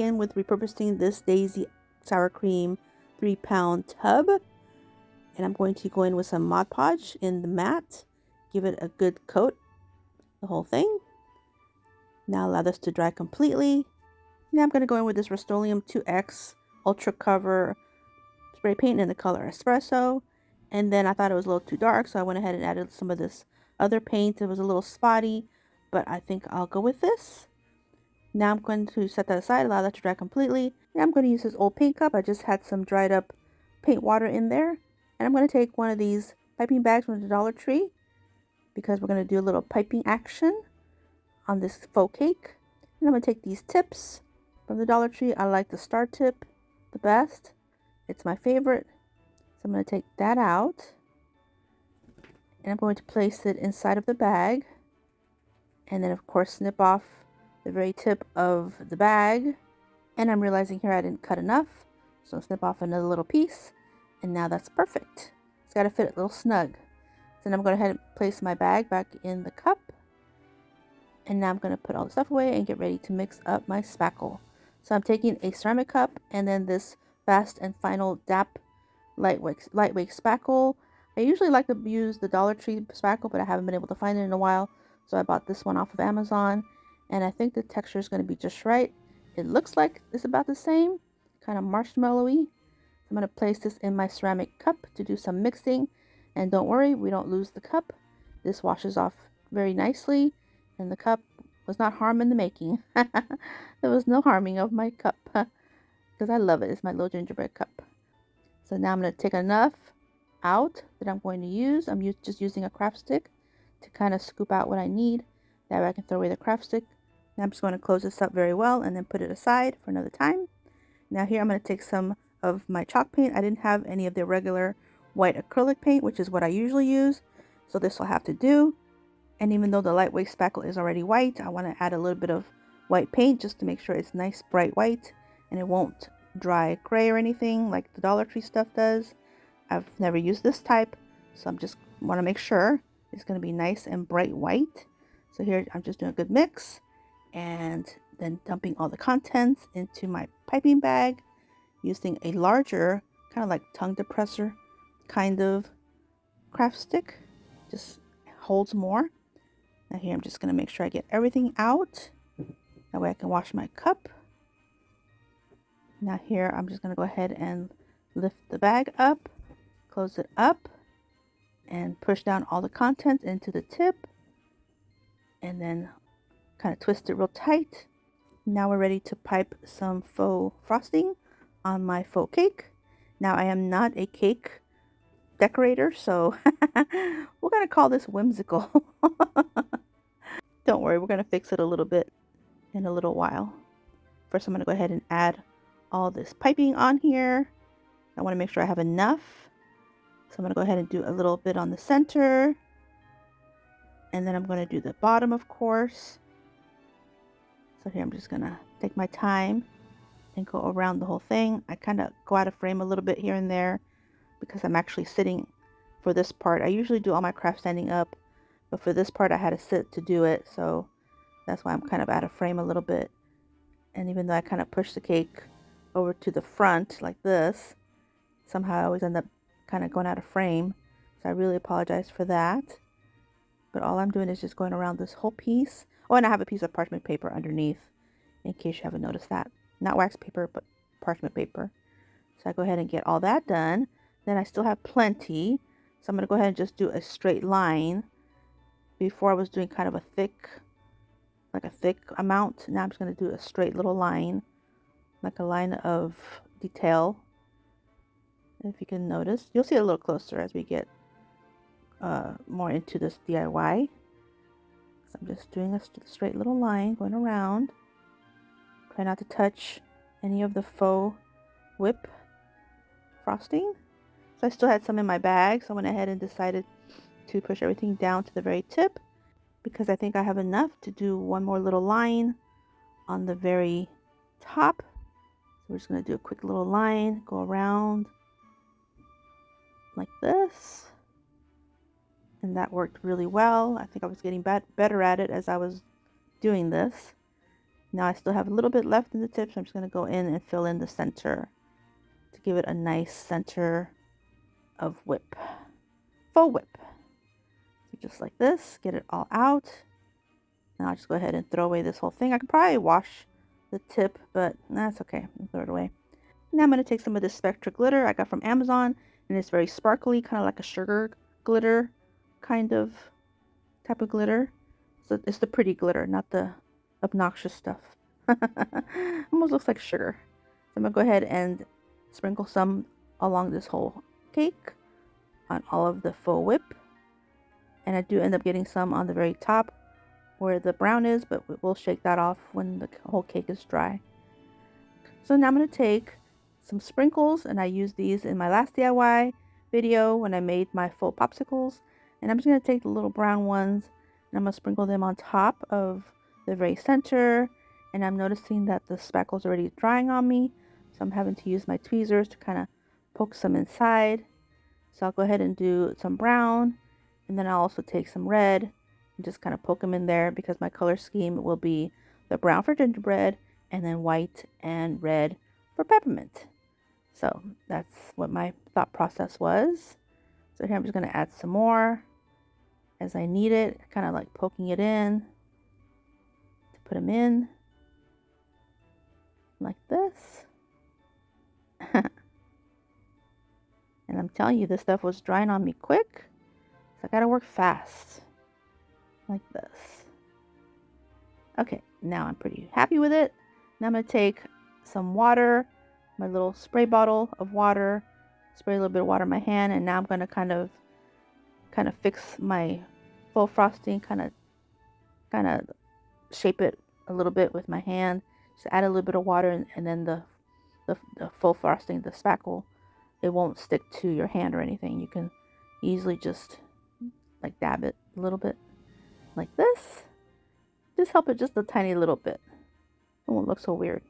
in with repurposing this Daisy sour cream 3-pound tub. And I'm going to go in with some Mod Podge in the mat. Give it a good coat, the whole thing. Now allow this to dry completely. Now I'm going to go in with this Rust-Oleum 2X Ultra Cover spray paint in the color Espresso. And then I thought it was a little too dark, so I went ahead and added some of this other paint. It was a little spotty, but I think I'll go with this. Now I'm going to set that aside, allow that to dry completely. And I'm going to use this old paint cup. I just had some dried up paint water in there. And I'm going to take one of these piping bags from the Dollar Tree because we're going to do a little piping action on this faux cake. And I'm going to take these tips from the Dollar Tree. I like the star tip the best. It's my favorite. So I'm going to take that out. And I'm going to place it inside of the bag. And then of course snip off the very tip of the bag. And I'm realizing here I didn't cut enough. So I'll snip off another little piece. And now that's perfect. It's got to fit a little snug. So then I'm going to go ahead and place my bag back in the cup. And now I'm going to put all the stuff away and get ready to mix up my spackle. So I'm taking a ceramic cup and then this Fast and Final DAP lightweight spackle. I usually like to use the Dollar Tree spackle, but I haven't been able to find it in a while. So I bought this one off of Amazon. And I think the texture is going to be just right. It looks like it's about the same, kind of marshmallowy. I'm going to place this in my ceramic cup to do some mixing. And don't worry, we don't lose the cup. This washes off very nicely. And the cup was not harmed in the making. There was no harming of my cup. Because I love it. It's my little gingerbread cup. So now I'm going to take enough out that I'm going to use. I'm just using a craft stick to kind of scoop out what I need. That way I can throw away the craft stick. Now I'm just going to close this up very well and then put it aside for another time. Now here I'm going to take some of my chalk paint. I didn't have any of the regular white acrylic paint, which is what I usually use. So this will have to do. And even though the lightweight spackle is already white, I want to add a little bit of white paint just to make sure it's nice bright white and it won't dry gray or anything like the Dollar Tree stuff does. I've never used this type, so I'm just want to make sure it's going to be nice and bright white. So here I'm just doing a good mix and then dumping all the contents into my piping bag using a larger kind of like tongue depressor kind of craft stick. Just holds more. Now here I'm just going to make sure I get everything out. That way I can wash my cup. Now here I'm just going to go ahead and lift the bag up, close it up, and push down all the contents into the tip. And then kind of twist it real tight. Now we're ready to pipe some faux frosting on my faux cake. Now I am not a cake decorator, so we're going to call this whimsical. Don't worry, we're going to fix it a little bit in a little while. First I'm going to go ahead and add all this piping on here. I want to make sure I have enough. So I'm going to go ahead and do a little bit on the center. And then I'm going to do the bottom, of course. So here I'm just going to take my time and go around the whole thing. I kind of go out of frame a little bit here and there because I'm actually sitting for this part. I usually do all my crafts standing up, but for this part I had to sit to do it. So that's why I'm kind of out of frame a little bit. And even though I kind of push the cake over to the front like this, somehow I always end up kind of going out of frame. So I really apologize for that. But all I'm doing is just going around this whole piece. Oh, and I have a piece of parchment paper underneath in case you haven't noticed that. Not wax paper, but parchment paper. So I go ahead and get all that done. Then I still have plenty. So I'm going to go ahead and just do a straight line. Before I was doing kind of a thick, like a thick amount. Now I'm just going to do a straight little line. Like a line of detail. If you can notice. You'll see it a little closer as we get more into this DIY. So I'm just doing a straight little line going around. Try not to touch any of the faux whip frosting. So I still had some in my bag, so I went ahead and decided to push everything down to the very tip because I think I have enough to do one more little line on the very top. So we're just going to do a quick little line, go around like this. And that worked really well. I think I was getting better at it as I was doing this. Now I still have a little bit left in the tip, so I'm just going to go in and fill in the center to give it a nice center of whip. Faux whip. So just like this, get it all out. Now I'll just go ahead and throw away this whole thing. I could probably wash the tip, but that's okay. I'll throw it away. Now I'm going to take some of this Spectra glitter I got from Amazon, and it's very sparkly, kind of like a sugar glitter kind of type of glitter. So it's the pretty glitter, not the obnoxious stuff. Almost looks like sugar. So I'm going to go ahead and sprinkle some along this whole cake on all of the faux whip. And I do end up getting some on the very top where the brown is, but we'll shake that off when the whole cake is dry. So now I'm going to take some sprinkles, and I used these in my last DIY video when I made my faux popsicles. And I'm just going to take the little brown ones, and I'm going to sprinkle them on top of the very center. And I'm noticing that the spackle's already drying on me, so I'm having to use my tweezers to kind of poke some inside. So I'll go ahead and do some brown, and then I'll also take some red and just kind of poke them in there, because my color scheme will be the brown for gingerbread and then white and red for peppermint. So that's what my thought process was. So here I'm just going to add some more as I need it, kind of like poking it in to put them in like this. And I'm telling you, this stuff was drying on me quick, so I gotta work fast like this. Okay, now I'm pretty happy with it. Now I'm gonna take some water, my little spray bottle of water, spray a little bit of water in my hand, and now I'm gonna kind of fix my faux frosting, kind of shape it a little bit with my hand. Just add a little bit of water, and then the faux frosting, the spackle, it won't stick to your hand or anything. You can easily just like dab it a little bit like this. Just help it just a tiny little bit. It won't look so weird.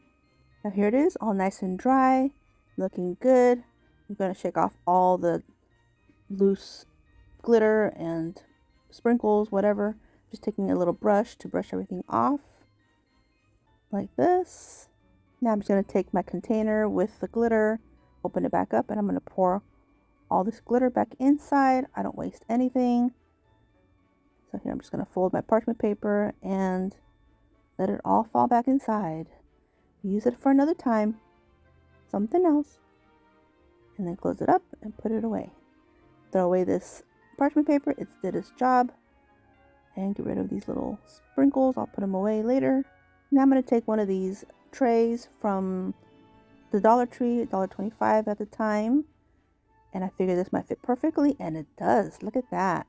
Now here it is, all nice and dry, looking good. I'm going to shake off all the loose glitter and sprinkles, whatever. Just taking a little brush to brush everything off like this. Now I'm just going to take my container with the glitter, open it back up, and I'm going to pour all this glitter back inside. I don't waste anything. So here I'm just going to fold my parchment paper and let it all fall back inside. Use it for another time, something else, and then close it up and put it away. Throw away this parchment paper, it did its job, and get rid of these little sprinkles. I'll put them away later. Now I'm going to take one of these trays from the Dollar Tree, $1.25 at the time, and I figured this might fit perfectly, and it does. Look at that.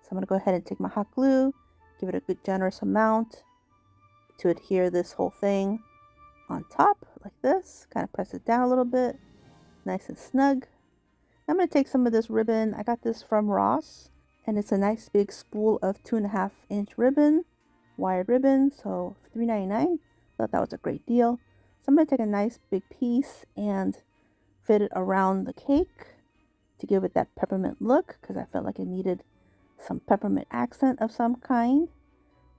So I'm going to go ahead and take my hot glue, give it a good generous amount to adhere this whole thing on top like this. Kind of press it down a little bit, nice and snug. I'm going to take some of this ribbon. I got this from Ross, and it's a nice big spool of 2.5-inch ribbon, wired ribbon, so $3.99. Thought that was a great deal. So I'm going to take a nice big piece and fit it around the cake to give it that peppermint look, because I felt like it needed some peppermint accent of some kind.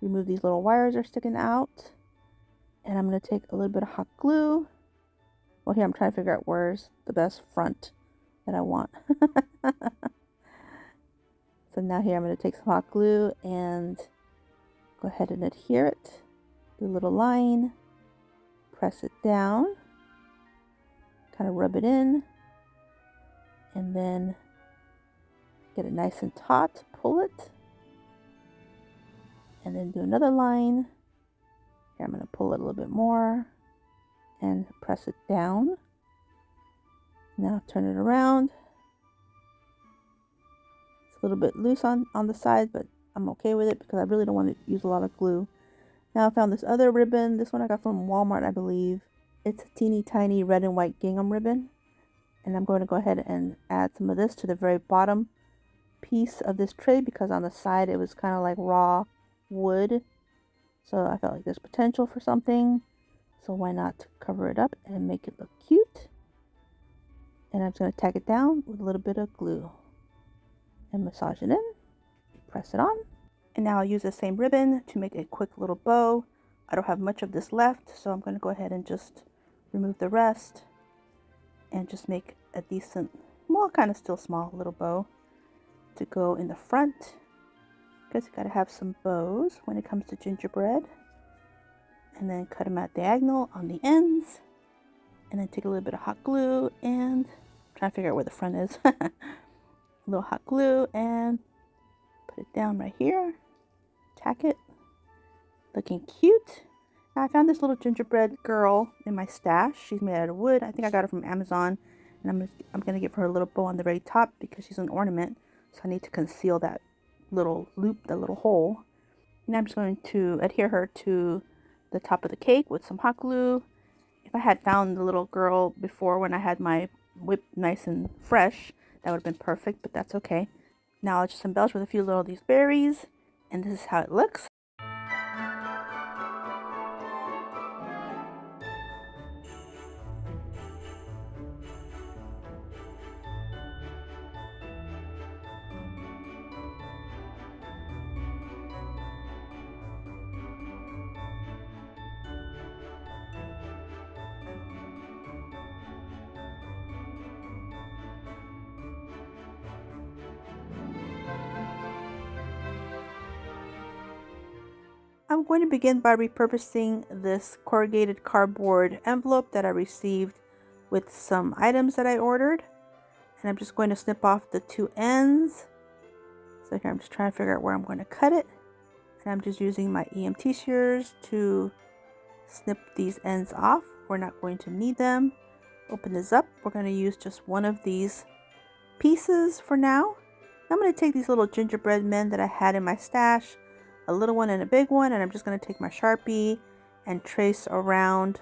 Remove these little wires that are sticking out, and I'm going to take a little bit of hot glue. Well, here I'm trying to figure out where's the best front that I want. So now here I'm going to take some hot glue and go ahead and adhere it. Do a little line, press it down, kind of rub it in, and then get it nice and taut, pull it, and then do another line. Here I'm going to pull it a little bit more and press it down. Now turn it around. It's a little bit loose on the side, but I'm okay with it because I really don't want to use a lot of glue. Now I found this other ribbon. This one I got from Walmart, I believe. It's a teeny tiny red and white gingham ribbon. And I'm going to go ahead and add some of this to the very bottom piece of this tray, because on the side it was kind of like raw wood. So I felt like there's potential for something. So why not cover it up and make it look cute? And I'm just going to tack it down with a little bit of glue and massage it in, press it on. And now I'll use the same ribbon to make a quick little bow I don't have much of this left, so I'm going to go ahead and just remove the rest and just make a decent, well, kind of still small little bow to go in the front, because you got to have some bows when it comes to gingerbread. And then cut them at diagonal on the ends, and then take a little bit of hot glue and try to figure out where the front is. A little hot glue and put it down right here, tack it, looking cute. Now I found this little gingerbread girl in my stash. She's made out of wood. I think I got her from Amazon, and I'm gonna give her a little bow on the very top because she's an ornament, so I need to conceal that little loop, that little hole. And I'm just going to adhere her to the top of the cake with some hot glue. If I had found the little girl before when I had my whip nice and fresh, that would have been perfect, but that's okay. Now I'll just embellish with a few little of these berries, and this is how it looks. I'm going to begin by repurposing this corrugated cardboard envelope that I received with some items that I ordered. And I'm just going to snip off the two ends. So here I'm just trying to figure out where I'm going to cut it. And I'm just using my EMT shears to snip these ends off. We're not going to need them. Open this up. We're going to use just one of these pieces for now. I'm going to take these little gingerbread men that I had in my stash, a little one and a big one, and I'm just going to take my Sharpie and trace around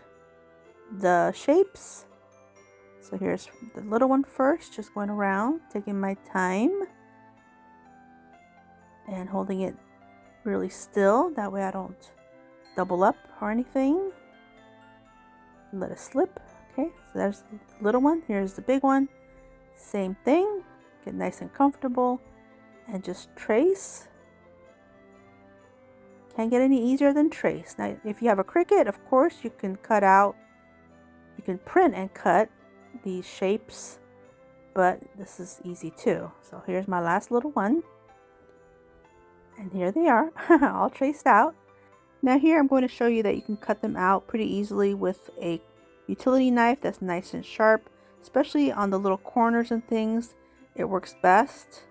the shapes. So here's the little one first, just going around, taking my time and holding it really still. That way I don't double up or anything. Let it slip. Okay, so there's the little one. Here's the big one. Same thing. Get nice and comfortable and just trace. Can't get any easier than trace. Now, if you have a Cricut, of course, you can cut out, you can print and cut these shapes, but this is easy too. So here's my last little one. And here they are, all traced out. Now here I'm going to show you that you can cut them out pretty easily with a utility knife that's nice and sharp, especially on the little corners and things. It works best.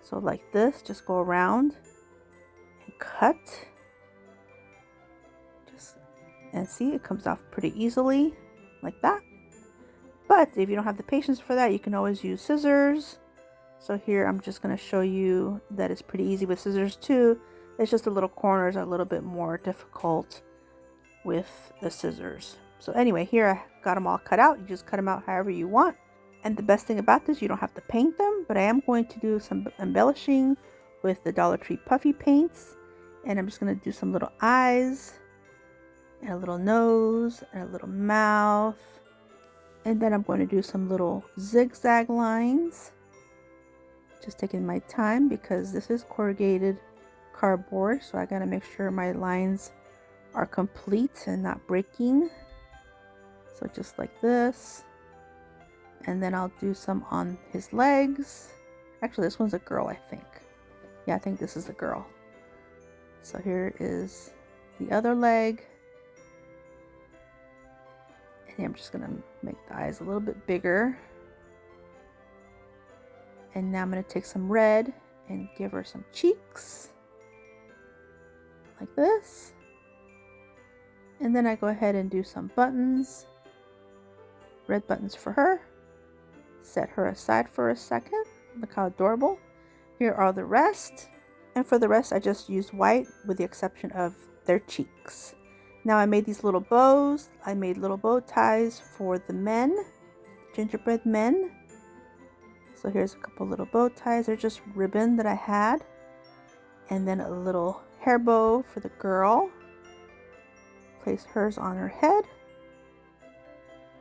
So like this, just go around and cut. And see, it comes off pretty easily like that. But if you don't have the patience for that, you can always use scissors. So here I'm just going to show you that it's pretty easy with scissors too. It's just the little corners are a little bit more difficult with the scissors. So anyway, here I got them all cut out. You just cut them out however you want. And the best thing about this, you don't have to paint them, but I am going to do some embellishing with the Dollar Tree puffy paints. And I'm just going to do some little eyes and a little nose and a little mouth. And then I'm going to do some little zigzag lines. Just taking my time because this is corrugated cardboard, so I gotta make sure my lines are complete and not breaking. So just like this. And then I'll do some on his legs. Actually, this one's a girl, I think. Yeah, I think this is a girl. So here is the other leg. And I'm just gonna make the eyes a little bit bigger. And now I'm gonna take some red and give her some cheeks. Like this. And then I go ahead and do some buttons. Red buttons for her. Set her aside for a second. Look how adorable. Here are the rest. And for the rest, I just used white with the exception of their cheeks. Now I made these little bows. I made little bow ties for the men, gingerbread men. So here's a couple little bow ties. They're just ribbon that I had. And then a little hair bow for the girl. Place hers on her head.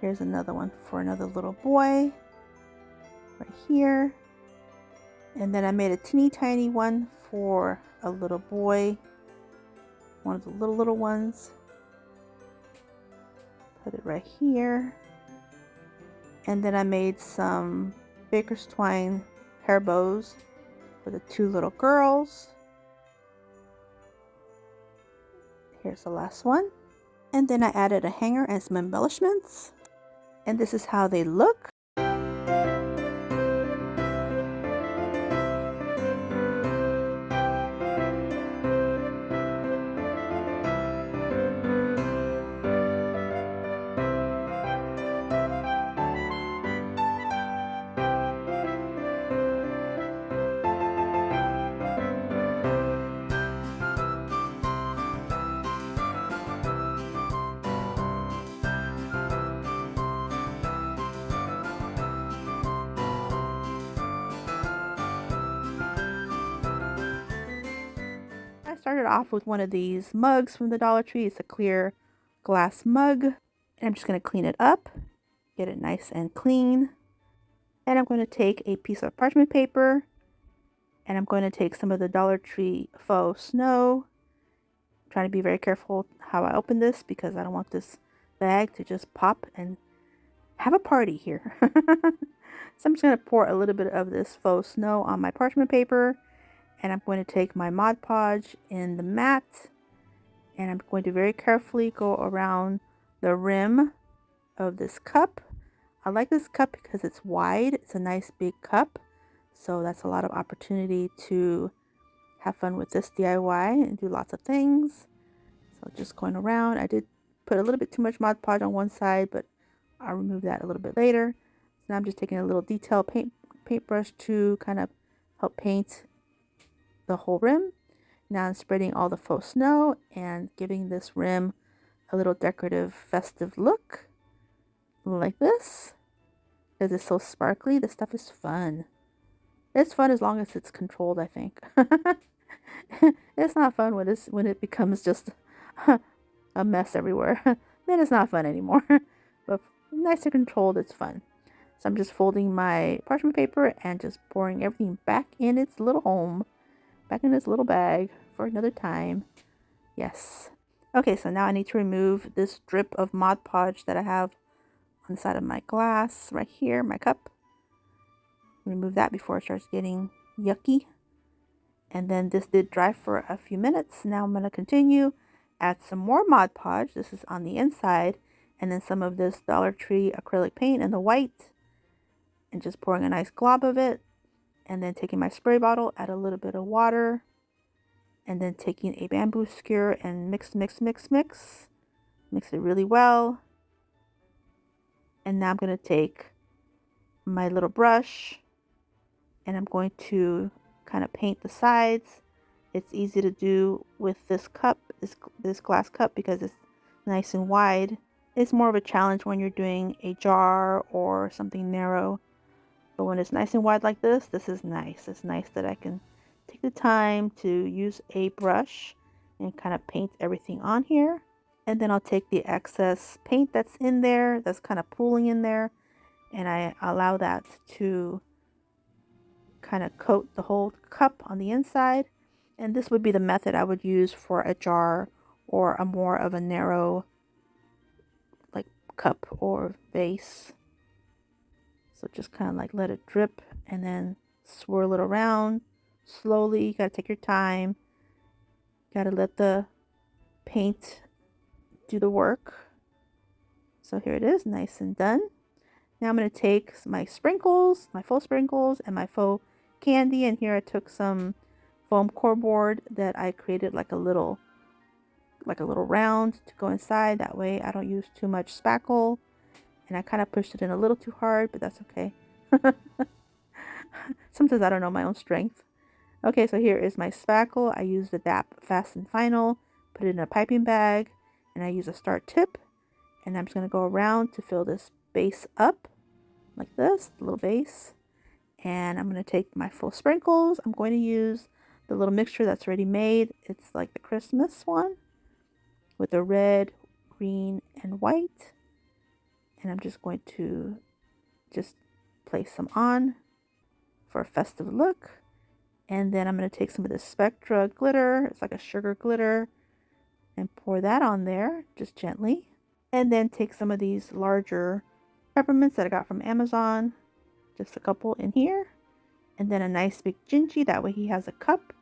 Here's another one for another little boy. Right here. And then I made a teeny tiny one for a little boy. One of the little ones. Put it right here. And then I made some baker's twine hair bows for the two little girls. Here's the last one. And then I added a hanger and some embellishments. And this is how they look. I started off with one of these mugs from the Dollar Tree. It's a clear glass mug. And I'm just going to clean it up, get it nice and clean. And I'm going to take a piece of parchment paper and I'm going to take some of the Dollar Tree Faux snow. I'm trying to be very careful how I open this because I don't want this bag to just pop and have a party here. So I'm just going to pour a little bit of this faux snow on my parchment paper. And I'm going to take my Mod Podge in the mat and I'm going to very carefully go around the rim of this cup. I like this cup because it's wide. It's a nice big cup. So that's a lot of opportunity to have fun with this DIY and do lots of things. So just going around. I did put a little bit too much Mod Podge on one side, but I'll remove that a little bit later. So now I'm just taking a little detail paintbrush to kind of help paint the whole rim. Now I'm spreading all the faux snow and giving this rim a little decorative festive look like this. Because it's so sparkly, this stuff is fun. It's fun as long as it's controlled, I think. It's not fun when it becomes just a mess everywhere. Then it's not fun anymore. But nice and controlled, it's fun. So I'm just folding my parchment paper and just pouring everything back in its little home. Back in this little bag for another time. Yes. Okay, so now I need to remove this drip of Mod Podge that I have on the side of my glass right here, my cup. Remove that before it starts getting yucky. And then this did dry for a few minutes. Now I'm going to continue. Add some more Mod Podge. This is on the inside. And then some of this Dollar Tree acrylic paint in the white. And just pouring a nice glob of it. And then taking my spray bottle, add a little bit of water. And then taking a bamboo skewer and mix it really well. And now I'm going to take my little brush and I'm going to kind of paint the sides. It's easy to do with this cup, this glass cup, because it's nice and wide. It's more of a challenge when you're doing a jar or something narrow. But when it's nice and wide like this is nice. It's nice that I can take the time to use a brush and kind of paint everything on here. And then I'll take the excess paint that's in there, that's kind of pooling in there, and I allow that to kind of coat the whole cup on the inside. And this would be the method I would use for a jar or a more of a narrow like cup or vase. So just kind of like let it drip and then swirl it around slowly. You gotta take your time. Gotta let the paint do the work. So here it is, nice and done. Now I'm going to take my sprinkles, my faux sprinkles, and my faux candy. And here I took some foam cardboard that I created like a little round to go inside. That way I don't use too much spackle. And I kind of pushed it in a little too hard, but that's okay. Sometimes I don't know my own strength. Okay, so here is my spackle. I use the DAP Fast and Final, put it in a piping bag, and I use a start tip. And I'm just going to go around to fill this base up like this, the little base. And I'm going to take my full sprinkles. I'm going to use the little mixture that's already made. It's like the Christmas one with the red, green, and white. And I'm just going to just place some on for a festive look. And then I'm going to take some of this Spectra glitter. It's like a sugar glitter. And pour that on there just gently. And then take some of these larger peppermints that I got from Amazon, just a couple in here, and then a nice big Gingy. That way he has a cup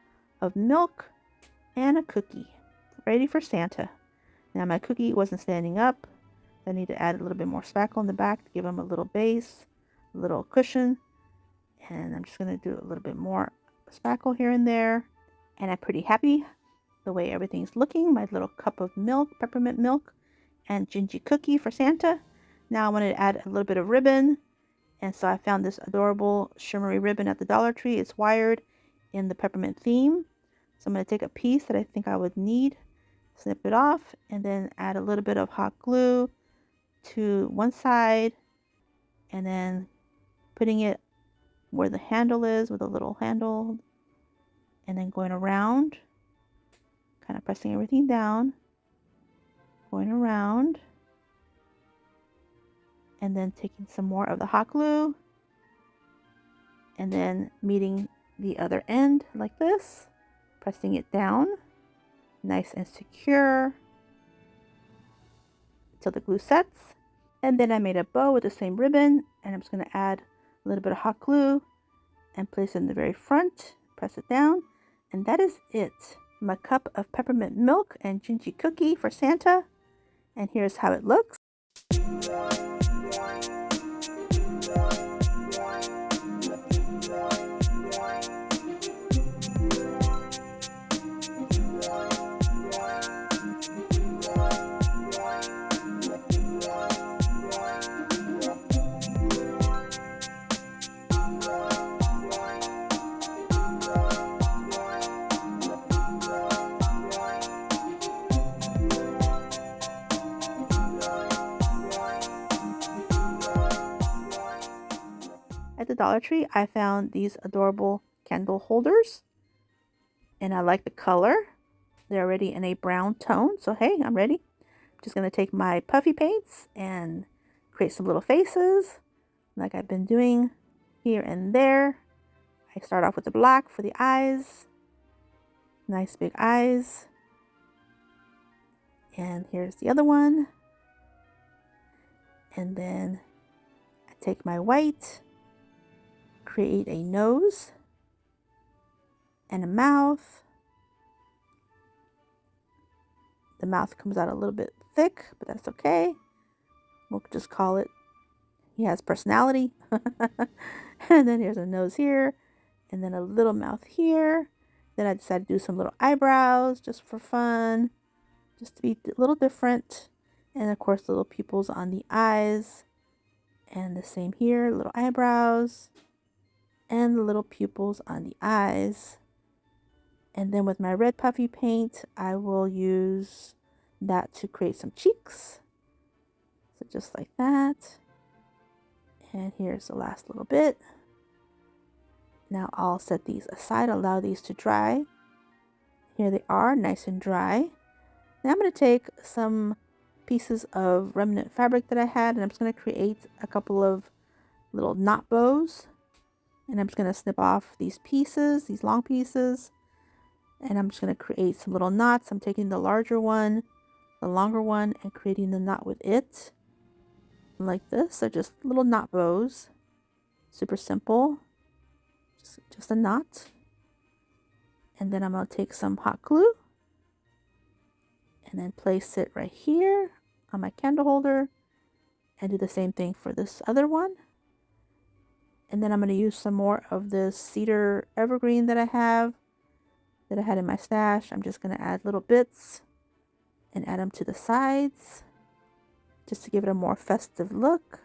of milk and a cookie ready for Santa. Now my cookie wasn't standing up. I need to add a little bit more spackle in the back to give him a little base, a little cushion. And I'm just going to do a little bit more spackle here and there. And I'm pretty happy the way everything's looking. My little cup of milk, peppermint milk, and Gingy cookie for Santa. Now I wanted to add a little bit of ribbon. And so I found this adorable shimmery ribbon at the Dollar Tree. It's wired in the peppermint theme. So I'm going to take a piece that I think I would need, snip it off, and then add a little bit of hot glue to one side, and then putting it where the handle is with a little handle, and then going around, kind of pressing everything down, going around, and then taking some more of the hot glue and then meeting the other end like this, pressing it down nice and secure till the glue sets. And then I made a bow with the same ribbon, and I'm just going to add a little bit of hot glue and place it in the very front, press it down, and that is it. My cup of peppermint milk and Gingy cookie for Santa, and here's how it looks. At the Dollar Tree, I found these adorable candle holders, and I like the color. They're already in a brown tone, so hey, I'm ready. I'm just going to take my puffy paints and create some little faces like I've been doing here and there. I start off with the black for the eyes, nice big eyes, and here's the other one. And then I take my white, create a nose and a mouth. The mouth comes out a little bit thick, but that's okay. We'll just call it, he has personality. And then here's a nose here, and then a little mouth here. Then I decided to do some little eyebrows just for fun, just to be a little different. And of course, little pupils on the eyes. And the same here, little eyebrows and the little pupils on the eyes. And then with my red puffy paint, I will use that to create some cheeks. So just like that. And here's the last little bit. Now I'll set these aside, allow these to dry. Here they are, nice and dry. Now I'm going to take some pieces of remnant fabric that I had, and I'm just going to create a couple of little knot bows. And I'm just going to snip off these pieces, these long pieces. And I'm just going to create some little knots. I'm taking the larger one, the longer one, and creating the knot with it. Like this. So just little knot bows. Super simple. Just a knot. And then I'm going to take some hot glue and then place it right here on my candle holder and do the same thing for this other one. And then I'm going to use some more of this cedar evergreen that I had in my stash. I'm just going to add little bits and add them to the sides just to give it a more festive look.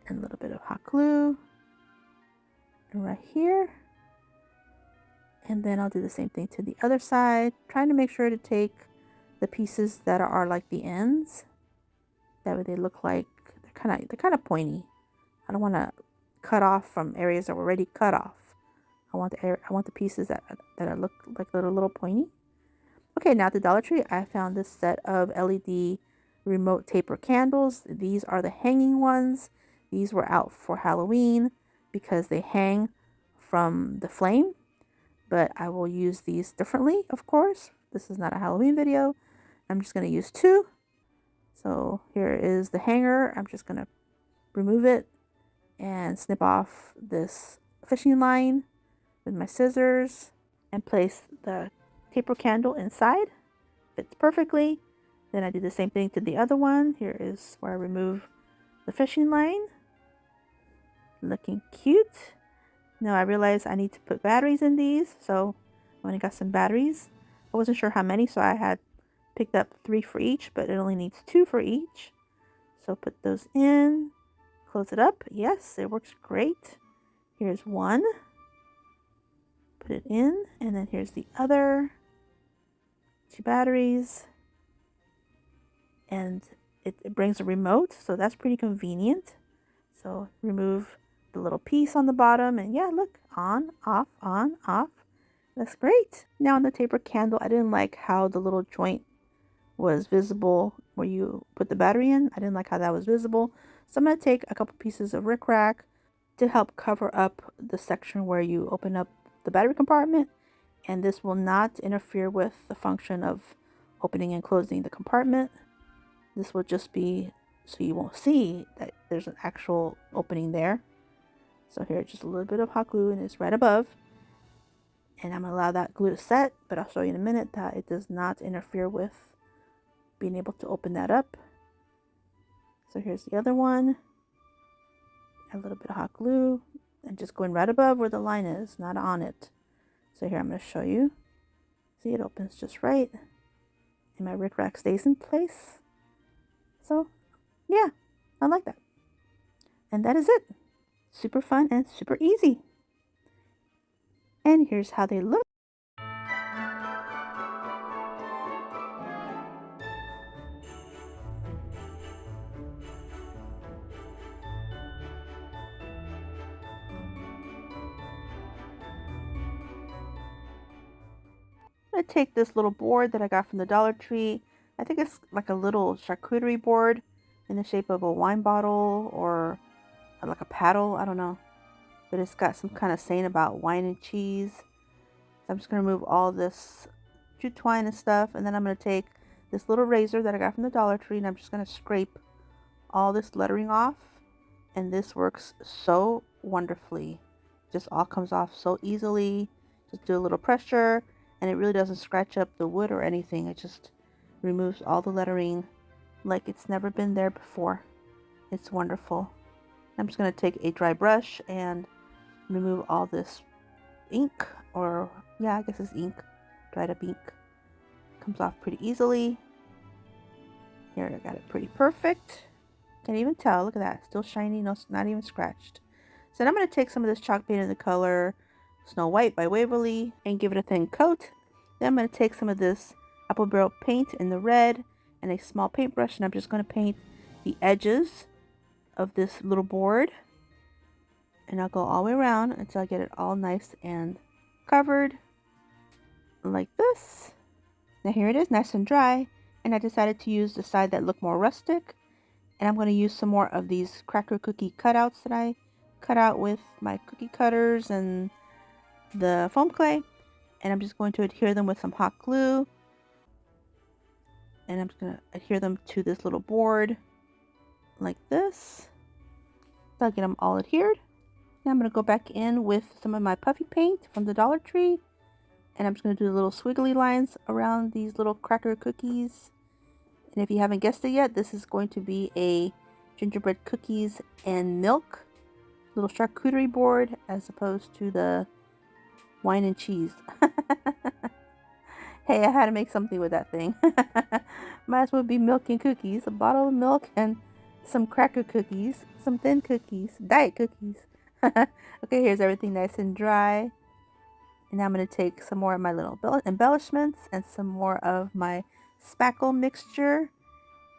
And a little bit of hot glue right here. And then I'll do the same thing to the other side, trying to make sure to take the pieces that are like the ends. That way they look like they're kind of pointy. I don't want to cut off from areas that were already cut off. I want the pieces that look like they're a little pointy. Okay, now at the Dollar Tree, I found this set of LED remote taper candles. These are the hanging ones. These were out for Halloween because they hang from the flame. But I will use these differently, of course. This is not a Halloween video. I'm just going to use 2. So here is the hanger. I'm just going to remove it and snip off this fishing line with my scissors and place the taper candle inside. Fits perfectly. Then I do the same thing to the other one. Here is where I remove the fishing line. Looking cute. Now I realize I need to put batteries in these, so I only got some batteries. I wasn't sure how many, so I had picked up 3 for each, but it only needs 2 for each. So put those in, close it up. Yes, it works great. Here's one. Put it in, and then here's the other. 2 batteries. And it brings a remote, so that's pretty convenient. So remove the little piece on the bottom, and yeah, look, on, off, on, off. That's great. Now on the taper candle, I didn't like how the little joint was visible where you put the battery in. I didn't like how that was visible. So I'm going to take a couple pieces of rickrack to help cover up the section where you open up the battery compartment. And this will not interfere with the function of opening and closing the compartment. This will just be so you won't see that there's an actual opening there. So here, just a little bit of hot glue, and it's right above. And I'm going to allow that glue to set, but I'll show you in a minute that it does not interfere with being able to open that up. So here's the other one. A little bit of hot glue, and just going right above where the line is, not on it. So here I'm going to show you. See, it opens just right, and my rickrack stays in place. So yeah, I like that. And that is it. Super fun and super easy. And here's how they look. I'm going to take this little board that I got from the Dollar Tree. I think it's like a little charcuterie board in the shape of a wine bottle or like a paddle. I don't know. But it's got some kind of saying about wine and cheese. So I'm just going to remove all this jute twine and stuff. And then I'm going to take this little razor that I got from the Dollar Tree, and I'm just going to scrape all this lettering off. And this works so wonderfully. Just all comes off so easily. Just do a little pressure, and it really doesn't scratch up the wood or anything. It just removes all the lettering like it's never been there before. It's wonderful. I'm just going to take a dry brush and remove all this ink, or yeah, I guess it's ink, dried up ink. Comes off pretty easily. Here, I got it pretty perfect. Can't even tell. Look at that. Still shiny. No, not even scratched. So then I'm going to take some of this chalk paint in the color Snow White by Waverly and give it a thin coat. Then I'm going to take some of this apple barrel paint in the red and a small paintbrush, and I'm just going to paint the edges of this little board. And I'll go all the way around until I get it all nice and covered like this. Now here it is, nice and dry. And I decided to use the side that looked more rustic. And I'm going to use some more of these cracker cookie cutouts that I cut out with my cookie cutters and the foam clay. And I'm just going to adhere them with some hot glue. And I'm just going to adhere them to this little board like this. So I'll get them all adhered. Now I'm going to go back in with some of my puffy paint from the Dollar Tree. And I'm just going to do the little squiggly lines around these little cracker cookies. And if you haven't guessed it yet, this is going to be a gingerbread cookies and milk little charcuterie board as opposed to the wine and cheese. Hey, I had to make something with that thing. Might as well be milk and cookies. A bottle of milk and some cracker cookies. Some thin cookies. Diet cookies. Okay, here's everything nice and dry. And now I'm going to take some more of my little embellishments and some more of my spackle mixture.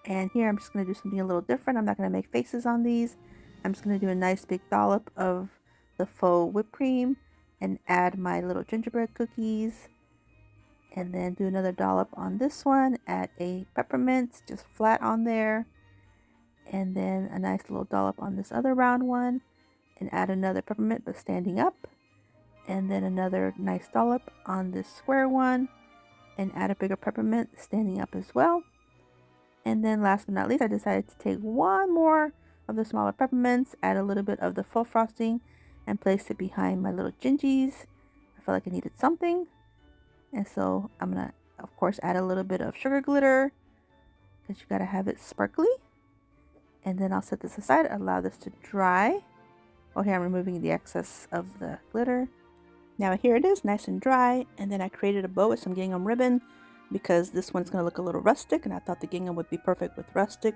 And here I'm just going to do something a little different. I'm not going to make faces on these. I'm just going to do a nice big dollop of the faux whipped cream and add my little gingerbread cookies. And then do another dollop on this one. Add a peppermint just flat on there. And then a nice little dollop on this other round one. And add another peppermint but standing up. And then another nice dollop on this square one. and add a bigger peppermint standing up as well. And then last but not least, I decided to take one more of the smaller peppermints, add a little bit of the faux frosting, and place it behind my little Gingis. I felt like I needed something. And so I'm going to, of course, add a little bit of sugar glitter because you got to have it sparkly. And then I'll set this aside, allow this to dry. Oh, here I'm removing the excess of the glitter. Now here it is, nice and dry. And then I created a bow with some gingham ribbon because this one's going to look a little rustic, and I thought the gingham would be perfect with rustic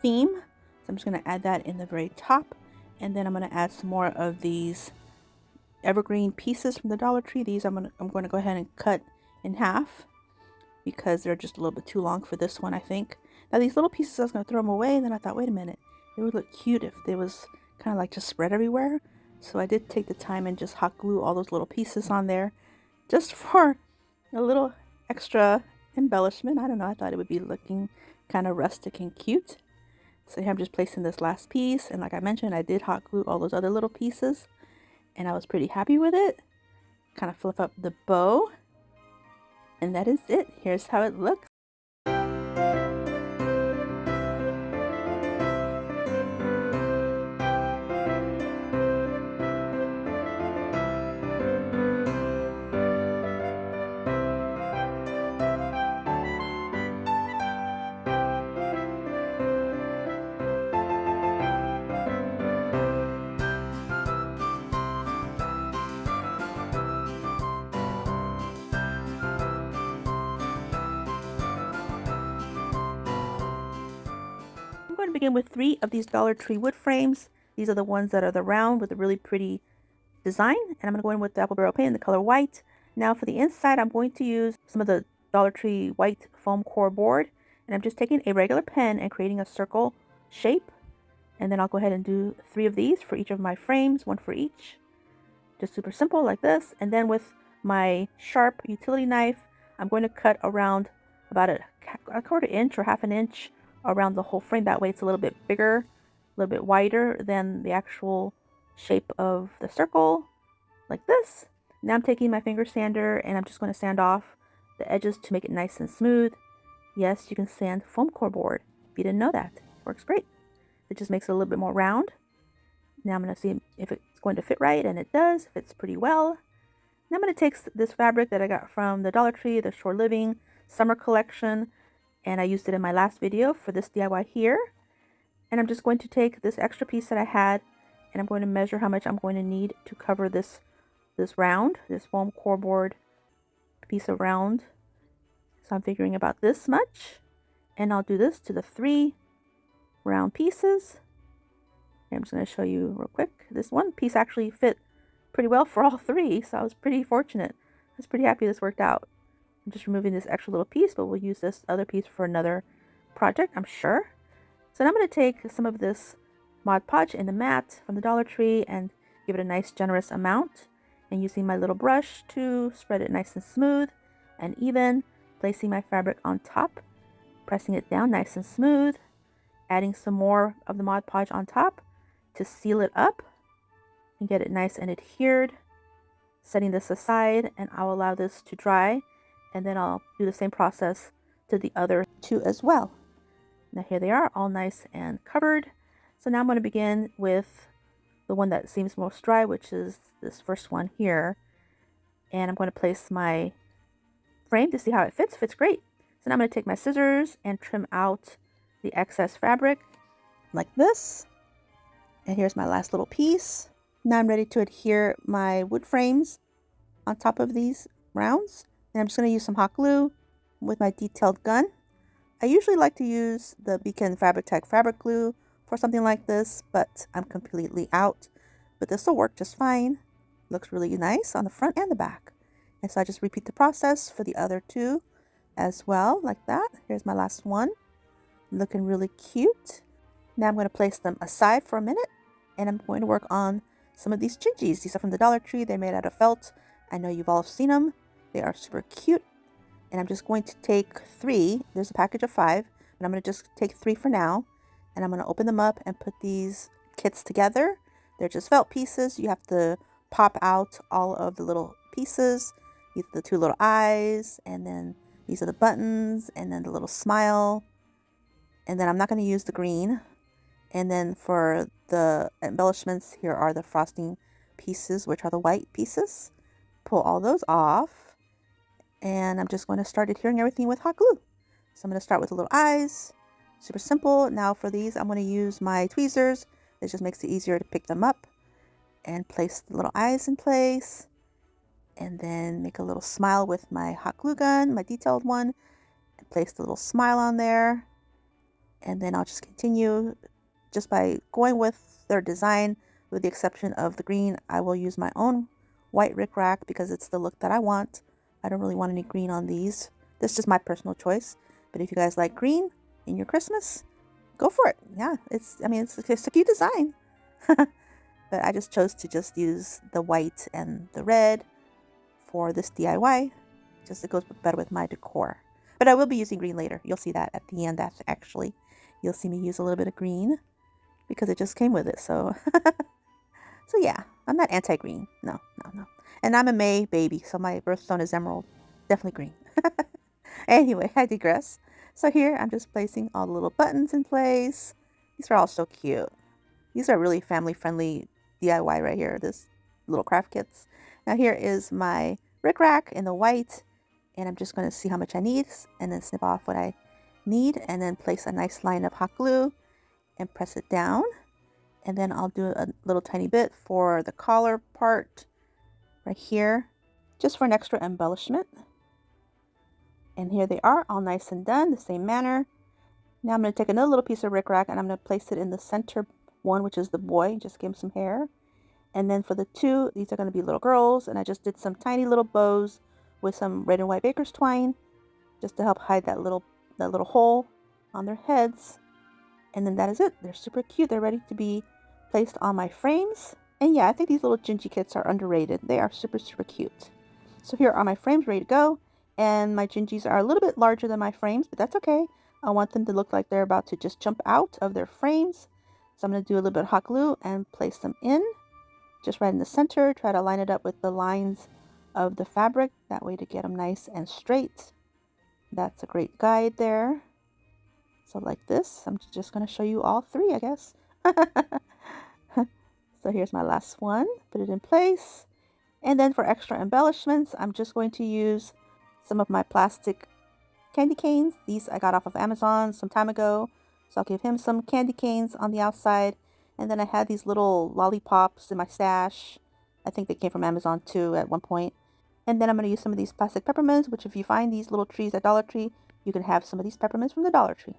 theme. So I'm just going to add that in the very top. And then I'm going to add some more of these evergreen pieces from the Dollar Tree. These I'm going to go ahead and cut in half because they're just a little bit too long for this one, I think. Now these little pieces, I was going to throw them away, and then I thought, wait a minute, it would look cute if they was kind of like just spread everywhere. So I did take the time and just hot glue all those little pieces on there just for a little extra embellishment. I don't know, I thought it would be looking kind of rustic and cute. So here I'm just placing this last piece, and like I mentioned, I did hot glue all those other little pieces, and I was pretty happy with it. Kind of fluff up the bow, and that is it. Here's how it looks. I'm going to begin with 3 of these Dollar Tree wood frames. These are the ones that are the round with a really pretty design, and I'm going to go in with the apple barrel paint in the color white. Now for the inside, I'm going to use some of the Dollar Tree white foam core board, and I'm just taking a regular pen and creating a circle shape, and then I'll go ahead and do 3 of these for each of my frames, 1 for each. Just super simple like this. And then with my sharp utility knife, I'm going to cut around about a 1/4 inch or 1/2 inch around the whole frame. That way it's a little bit bigger, a little bit wider than the actual shape of the circle, like this. Now I'm taking my finger sander and I'm just going to sand off the edges to make it nice and smooth. Yes, you can sand foam core board. If you didn't know that, it works great. It just makes it a little bit more round. Now I'm going to see if it's going to fit right, and it does. It fits pretty well. Now I'm going to take this fabric that I got from the Dollar Tree, the Shore Living Summer Collection, and I used it in my last video for this DIY here. And I'm just going to take this extra piece that I had, and I'm going to measure how much I'm going to need to cover this round, this foam core board piece of round. So I'm figuring about this much, and I'll do this to the 3 round pieces. I'm just going to show you real quick. This one piece actually fit pretty well for all 3, so I was pretty fortunate. I was pretty happy this worked out. I'm just removing this extra little piece, but we'll use this other piece for another project, I'm sure. So now I'm going to take some of this Mod Podge in the mat from the Dollar Tree and give it a nice generous amount, and using my little brush to spread it nice and smooth and even, placing my fabric on top, pressing it down nice and smooth, adding some more of the Mod Podge on top to seal it up and get it nice and adhered. Setting this aside, and I'll allow this to dry, and then I'll do the same process to the other 2 as well. Now here they are, all nice and covered. So now I'm going to begin with the one that seems most dry, which is this first one here. And I'm going to place my frame to see how it fits. Fits great. So now I'm going to take my scissors and trim out the excess fabric like this. And here's my last little piece. Now I'm ready to adhere my wood frames on top of these rounds. And I'm just going to use some hot glue with my detailed gun. I usually like to use the Beacon Fabric Tech fabric glue for something like this, but I'm completely out. But this will work just fine. Looks really nice on the front and the back. And so I just repeat the process for the other 2 as well, like that. Here's my last one. Looking really cute. Now I'm going to place them aside for a minute, and I'm going to work on some of these Gingis. These are from the Dollar Tree. They're made out of felt. I know you've all seen them. They are super cute. And I'm just going to take 3. There's a package of 5, but I'm going to just take 3 for now. And I'm going to open them up and put these kits together. They're just felt pieces. You have to pop out all of the little pieces, the 2 little eyes, and then These are the buttons, and then the little smile. And then I'm not going to use the green. And then for the embellishments, here are the frosting pieces, which are the white pieces. Pull all those off. And I'm just going to start adhering everything with hot glue. So I'm going to start with the little eyes. Super simple. Now for these, I'm going to use my tweezers. It just makes it easier to pick them up. And place the little eyes in place. And then make a little smile with my hot glue gun, my detailed one. And place the little smile on there. And then I'll just continue just by going with their design, with the exception of the green. I will use my own white rickrack because it's the look that I want. I don't really want any green on these. This is just my personal choice. But if you guys like green in your Christmas, go for it. Yeah, it's a cute design. But I just chose to just use the white and the red for this DIY. Just it goes better with my decor. But I will be using green later. You'll see that at the end. That's actually, you'll see me use a little bit of green because it just came with it. So, so yeah, I'm not anti-green. No. And I'm a May baby, so my birthstone is emerald. Definitely green. Anyway, I digress. So here I'm just placing all the little buttons in place. These are all so cute. These are really family-friendly DIY right here, this little craft kits. Now here is my rickrack in the white, and I'm just going to see how much I need and then snip off what I need and then place a nice line of hot glue and press it down. And then I'll do a little tiny bit for the collar part right here, just for an extra embellishment. And here they are, all nice and done, the same manner. Now I'm going to take another little piece of rickrack and I'm going to place it in the center one, which is the boy, just give him some hair. And then for the two, these are going to be little girls, and I just did some tiny little bows with some red and white baker's twine just to help hide that little hole on their heads. And then that is it. They're super cute. They're ready to be placed on my frames. And yeah, I think these little Gingy kits are underrated. They are super, super cute. So here are my frames ready to go. And my Gingis are a little bit larger than my frames, but that's okay. I want them to look like they're about to just jump out of their frames. So I'm going to do a little bit of hot glue and place them in. Just right in the center. Try to line it up with the lines of the fabric. That way to get them nice and straight. That's a great guide there. So like this, I'm just going to show you all three, I guess. So here's my last one. Put it in place. And then for extra embellishments, I'm just going to use some of my plastic candy canes. These I got off of Amazon some time ago. So I'll give him some candy canes on the outside. And then I had these little lollipops in my stash. I think they came from Amazon too at one point. And then I'm going to use some of these plastic peppermints, which if you find these little trees at Dollar Tree, you can have some of these peppermints from the Dollar Tree.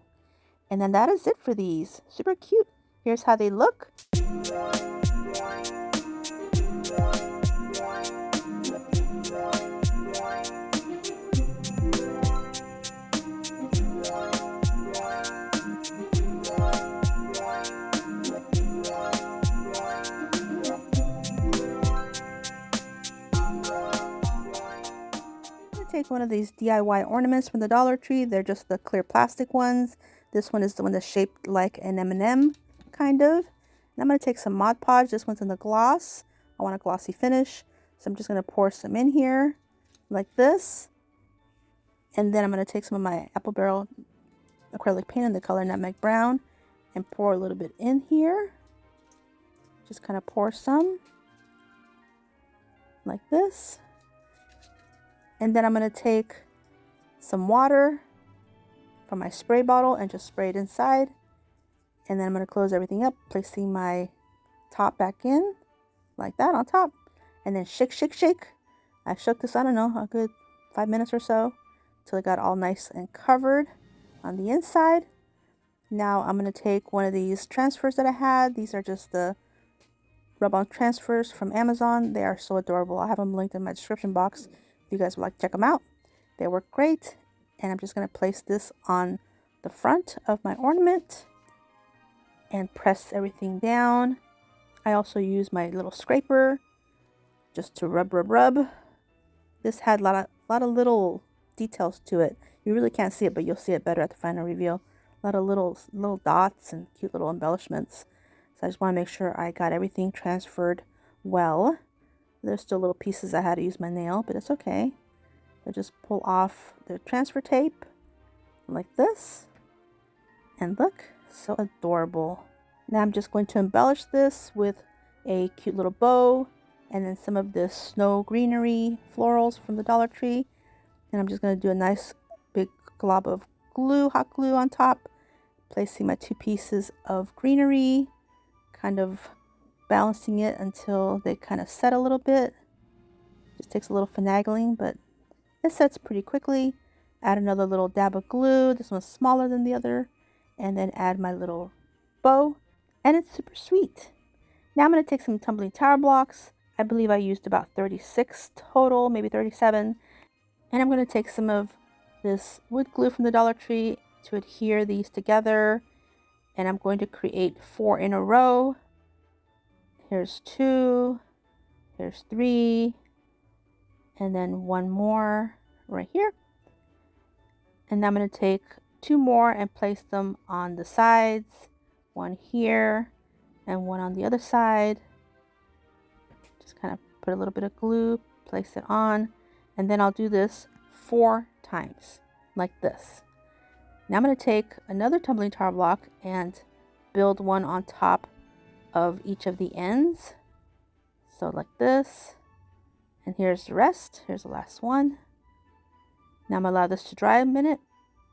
And then that is it for these. Super cute. Here's how they look. Take one of these DIY ornaments from the Dollar Tree. They're just the clear plastic ones. This one is the one that's shaped like an M&M, kind of. And I'm going to take some Mod Podge. This one's in the gloss. I want a glossy finish. So I'm just going to pour some in here like this. And then I'm going to take some of my Apple Barrel acrylic paint in the color Nutmeg Brown and pour a little bit in here. Just kind of pour some like this. And then I'm going to take some water from my spray bottle and just spray it inside. And then I'm going to close everything up, placing my top back in like that on top. And then shake, shake, shake. I shook this, I don't know, a good 5 minutes or so till it got all nice and covered on the inside. Now I'm going to take one of these transfers that I had. These are just the rub-on transfers from Amazon. They are so adorable. I have them linked in my description box. If you guys would like to check them out, they work great. And I'm just going to place this on the front of my ornament and press everything down. I also use my little scraper just to rub. This had a lot of little details to it. You really can't see it, but you'll see it better at the final reveal. A lot of little dots and cute little embellishments. So I just want to make sure I got everything transferred well. There's still little pieces I had to use my nail, but it's okay. So just pull off the transfer tape like this. And look, so adorable. Now I'm just going to embellish this with a cute little bow and then some of this snow greenery florals from the Dollar Tree. And I'm just going to do a nice big glob of glue, hot glue on top, placing my 2 pieces of greenery, kind of balancing it until they kind of set a little bit. Just takes a little finagling, but it sets pretty quickly. Add another little dab of glue. This one's smaller than the other. And then add my little bow. And it's super sweet. Now I'm going to take some tumbling tower blocks. I believe I used about 36 total, maybe 37. And I'm going to take some of this wood glue from the Dollar Tree to adhere these together. And I'm going to create 4 in a row. Here's 2. Here's 3. And then 1 more right here. And I'm going to take 2 more and place them on the sides. 1 here and 1 on the other side. Just kind of put a little bit of glue, place it on, and then I'll do this 4 times like this. Now I'm going to take another tumbling tower block and build one on top of each of the ends. So like this. And here's the rest. Here's the last one. Now I'm going to allow this to dry a minute.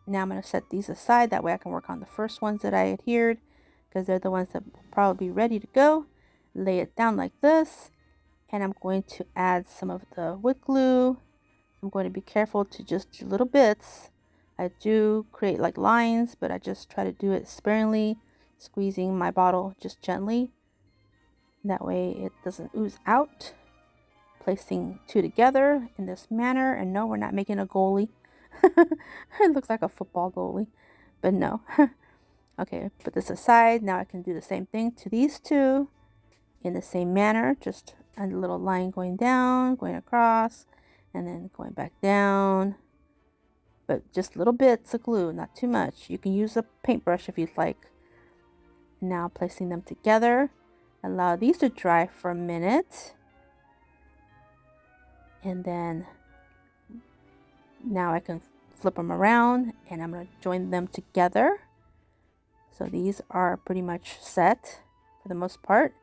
Now I'm going to set these aside. That way I can work on the first ones that I adhered, because they're the ones that will probably be ready to go. Lay it down like this. And I'm going to add some of the wood glue. I'm going to be careful to just do little bits. I do create like lines, but I just try to do it sparingly, squeezing my bottle just gently. That way it doesn't ooze out. Placing 2 together in this manner. And no, we're not making a goalie. It looks like a football goalie, but no. Okay, put this aside. Now I can do the same thing to these 2 in the same manner. Just a little line going down, going across, and then going back down. But just little bits of glue, not too much. You can use a paintbrush if you'd like. Now placing them together. Allow these to dry for a minute. And then now I can flip them around and I'm going to join them together. So these are pretty much set for the most part.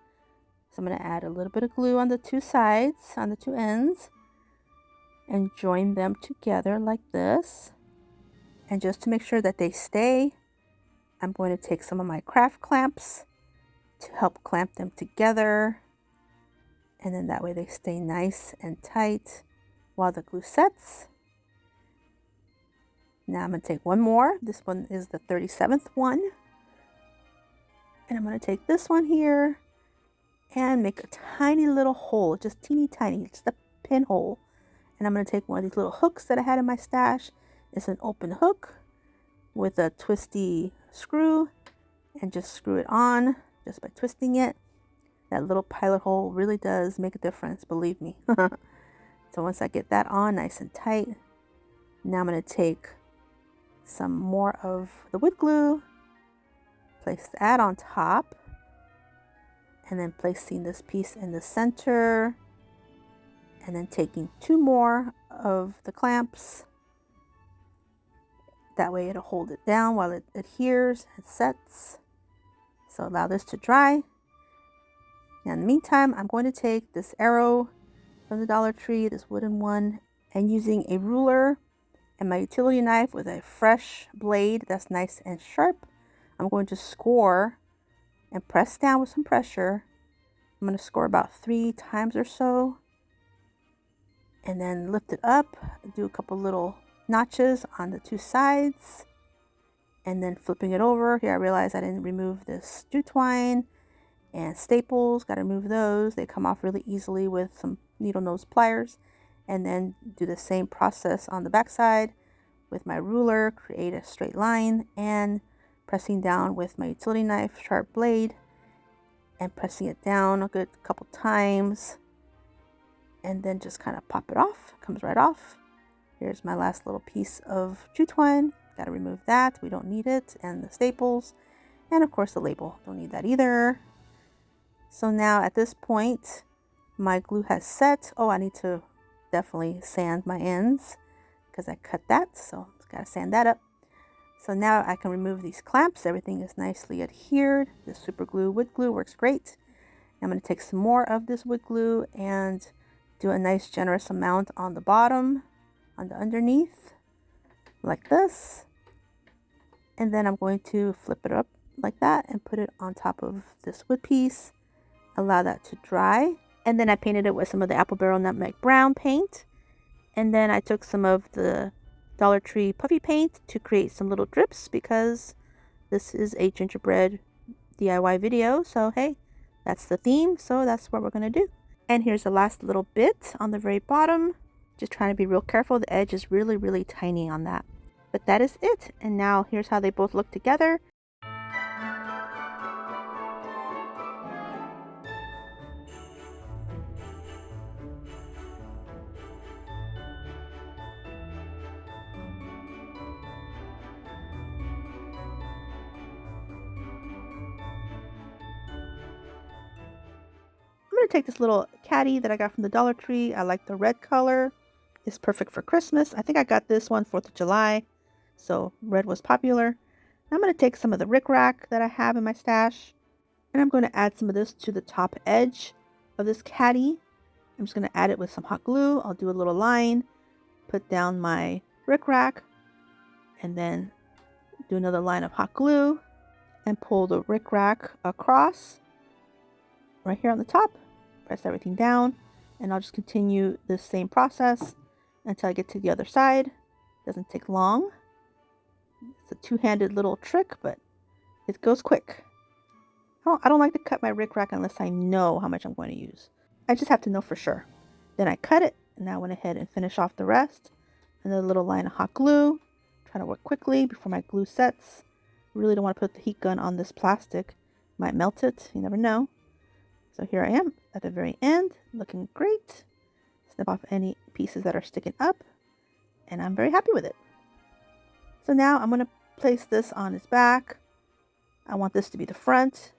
So I'm going to add a little bit of glue on the 2 sides, on the 2 ends, and join them together like this. And just to make sure that they stay, I'm going to take some of my craft clamps to help clamp them together. And then that way they stay nice and tight while the glue sets. Now I'm going to take 1 more. This one is the 37th one. And I'm going to take this one here and make a tiny little hole, just teeny tiny, just a pinhole. And I'm going to take one of these little hooks that I had in my stash. It's an open hook with a twisty screw, and just screw it on just by twisting it. That little pilot hole really does make a difference, believe me. So once I get that on nice and tight, now I'm going to take some more of the wood glue, place that on top, and then placing this piece in the center, and then taking 2 more of the clamps. That way it'll hold it down while it adheres and sets. So allow this to dry. Now in the meantime, I'm going to take this arrow from the Dollar Tree, this wooden one, and using a ruler and my utility knife with a fresh blade that's nice and sharp, I'm going to score and press down with some pressure. I'm going to score about 3 times or so, and then lift it up, do a couple little notches on the 2 sides, and then flipping it over. Here I realized I didn't remove this jute twine and staples. Got to remove those. They come off really easily with some needle nose pliers. And then do the same process on the back side with my ruler, create a straight line, and pressing down with my utility knife, sharp blade, and pressing it down a good couple times, and then just kind of pop it off. It comes right off. Here's my last little piece of jute twine. Got to remove that. We don't need it. And the staples. And of course the label. Don't need that either. So now at this point, my glue has set. Oh, I need to definitely sand my ends. because I cut that, so just gotta sand that up. So now I can remove these clamps. Everything is nicely adhered. The super glue, wood glue works great. I'm going to take some more of this wood glue and do a nice generous amount on the bottom, on the underneath, like this. And then I'm going to flip it up like that and put it on top of this wood piece. Allow that to dry. And then I painted it with some of the Apple Barrel Nutmeg Brown paint. And then I took some of the Dollar Tree puffy paint to create some little drips, because this is a gingerbread DIY video. So hey, that's the theme, so that's what we're going to do. And here's the last little bit on the very bottom. Just trying to be real careful. The edge is really, really tiny on that. But that is it. And now here's how they both look together. I'm going to take this little caddy that I got from the Dollar Tree. I like the red color. It's perfect for Christmas. I think I got this one 4th of July, so red was popular. I'm going to take some of the rickrack that I have in my stash, and I'm going to add some of this to the top edge of this caddy. I'm just going to add it with some hot glue. I'll do a little line, put down my rickrack, and then do another line of hot glue and pull the rickrack across right here on the top. Press everything down, and I'll just continue this same process until I get to the other side. Doesn't take long. It's a two-handed little trick, but it goes quick. I don't like to cut my rickrack unless I know how much I'm going to use. I just have to know for sure. Then I cut it, and now I went ahead and finish off the rest. Another little line of hot glue. Trying to work quickly before my glue sets. Really don't want to put the heat gun on this plastic. Might melt it, you never know. So here I am at the very end, looking great. Snip off any pieces that are sticking up, and I'm very happy with it. So now I'm going to place this on its back. I want this to be the front,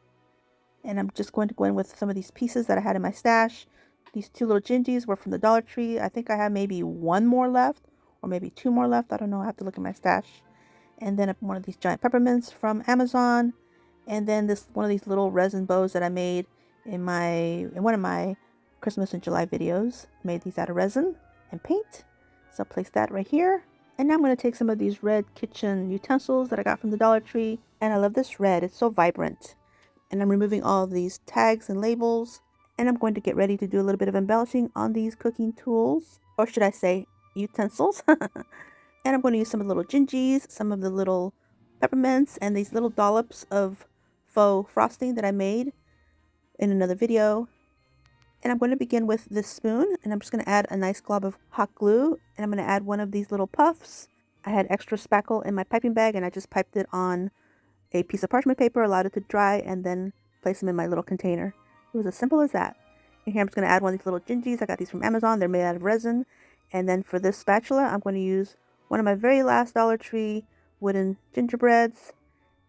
and I'm just going to go in with some of these pieces that I had in my stash. These two little Gingis were from the Dollar Tree. I think I have maybe one more left, or maybe two more left. I don't know. I have to look at my stash. And then one of these giant peppermints from Amazon, and then one of these little resin bows that I made in one of my Christmas and July videos. Made these out of resin and paint. So I'll place that right here. And now I'm going to take some of these red kitchen utensils that I got from the Dollar Tree. And I love this red. It's so vibrant. And I'm removing all of these tags and labels. And I'm going to get ready to do a little bit of embellishing on these cooking tools. Or should I say utensils. And I'm going to use some of the little Gingis, some of the little peppermints, and these little dollops of faux frosting that I made in another video. And I'm going to begin with this spoon, and I'm just going to add a nice glob of hot glue, and I'm going to add one of these little puffs. I had extra spackle in my piping bag, and I just piped it on a piece of parchment paper, allowed it to dry, and then place them in my little container. It was as simple as that. And here I'm just going to add one of these little Gingis. I got these from Amazon. They're made out of resin. And then for this spatula, I'm going to use one of my very last Dollar Tree wooden gingerbreads.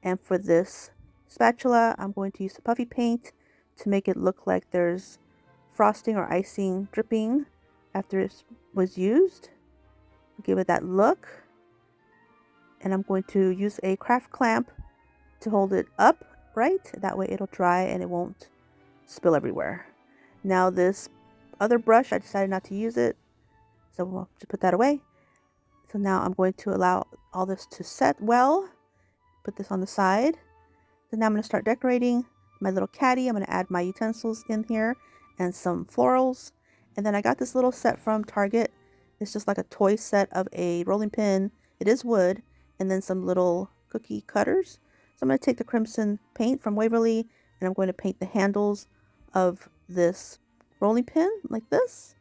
And for this spatula, I'm going to use the puffy paint to make it look like there's frosting or icing dripping after it was used. Give it that look. And I'm going to use a craft clamp to hold it up right. That way it'll dry and it won't spill everywhere. Now this other brush, I decided not to use it, so we'll just put that away. So now I'm going to allow all this to set well. Put this on the side. So now I'm going to start decorating my little caddy. I'm going to add my utensils in here and some florals. And then I got this little set from Target. It's just like a toy set of a rolling pin. It is wood. And then some little cookie cutters. So I'm going to take the crimson paint from Waverly, and I'm going to paint the handles of this rolling pin like this.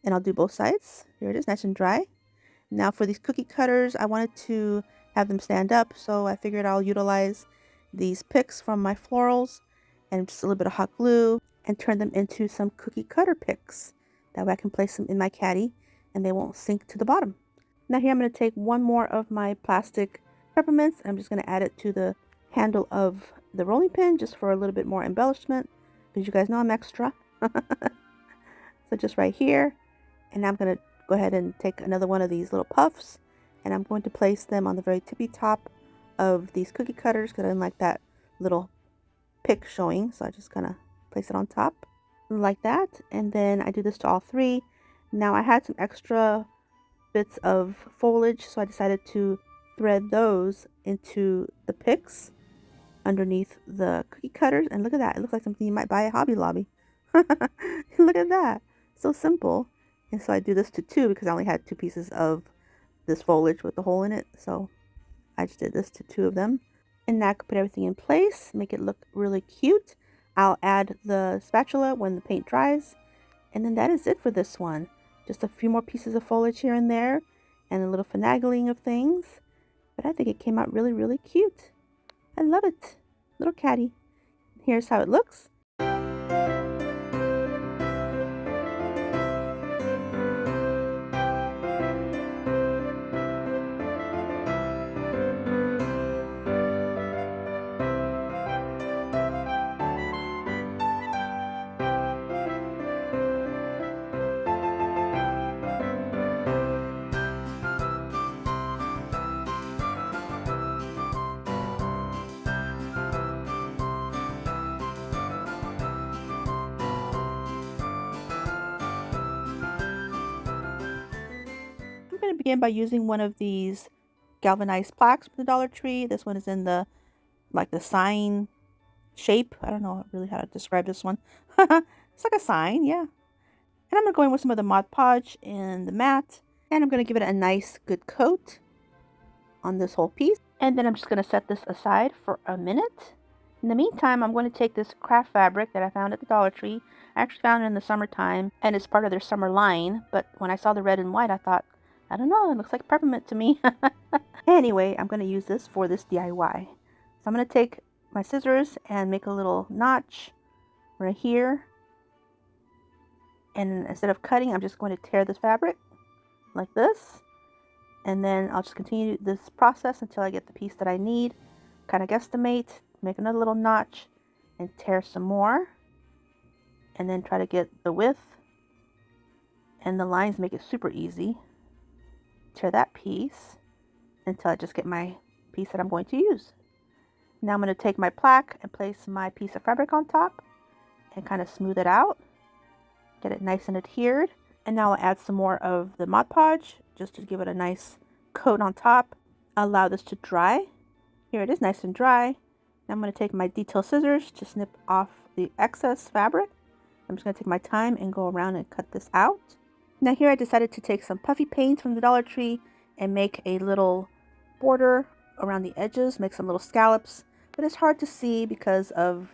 And I'll do both sides. Here it is, nice and dry. Now for these cookie cutters, I wanted to have them stand up, so I figured I'll utilize these picks from my florals and just a little bit of hot glue and turn them into some cookie cutter picks. That way I can place them in my caddy and they won't sink to the bottom. Now here I'm going to take one more of my plastic peppermints, and I'm just going to add it to the handle of the rolling pin just for a little bit more embellishment, because you guys know I'm extra. So just right here. And now I'm going to go ahead and take another one of these little puffs, and I'm going to place them on the very tippy top of these cookie cutters because I didn't like that little pick showing, so I just kind of place it on top like that. And then I do this to all three. Now I had some extra bits of foliage, so I decided to thread those into the picks underneath the cookie cutters. And look at that, it looks like something you might buy at Hobby Lobby. Look at that, so simple. And so I do this to two because I only had 2 pieces of this foliage with the hole in it, so I just did this to 2 of them. And now I can put everything in place, make it look really cute. I'll add the spatula when the paint dries, and then that is it for this one. Just a few more pieces of foliage here and there, and a little finagling of things. But I think it came out really, really cute. I love it. Little caddy. Here's how it looks. I'm going to begin by using one of these galvanized plaques from the Dollar Tree. This one is in the sign shape. I don't know really how to describe this one. It's like a sign, yeah. And I'm going to go in with some of the Mod Podge and the matte, and I'm going to give it a nice good coat on this whole piece. And then I'm just going to set this aside for a minute. In the meantime, I'm going to take this craft fabric that I found at the Dollar Tree. I actually found it in the summertime, and it's part of their summer line, but when I saw the red and white, I thought, I don't know, it looks like peppermint to me. Anyway, I'm going to use this for this DIY. So I'm going to take my scissors and make a little notch right here. And instead of cutting, I'm just going to tear this fabric like this. And then I'll just continue this process until I get the piece that I need. Kind of guesstimate, make another little notch, and tear some more. And then try to get the width. And the lines make it super easy. Tear that piece until I just get my piece that I'm going to use. Now I'm going to take my plaque and place my piece of fabric on top and kind of smooth it out. Get it nice and adhered. And now I'll add some more of the Mod Podge just to give it a nice coat on top. I'll allow this to dry. Here it is, nice and dry. Now I'm going to take my detail scissors to snip off the excess fabric. I'm just going to take my time and go around and cut this out. Now here I decided to take some puffy paint from the Dollar Tree and make a little border around the edges, make some little scallops, but it's hard to see because of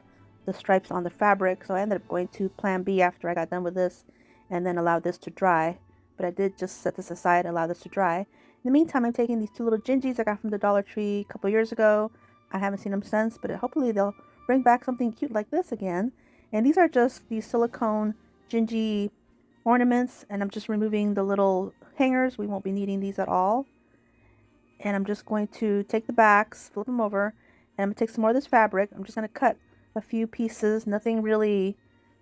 the stripes on the fabric, so I ended up going to Plan B after I got done with this and then allowed this to dry. But I did just set this aside, allow this to dry. In the meantime, I'm taking these 2 little Gingis I got from the Dollar Tree a couple years ago. I haven't seen them since, but hopefully they'll bring back something cute like this again. And these are just these silicone Gingy ornaments, and I'm just removing the little hangers. We won't be needing these at all. And I'm just going to take the backs, flip them over, and I'm going to take some more of this fabric. I'm just going to cut a few pieces, nothing really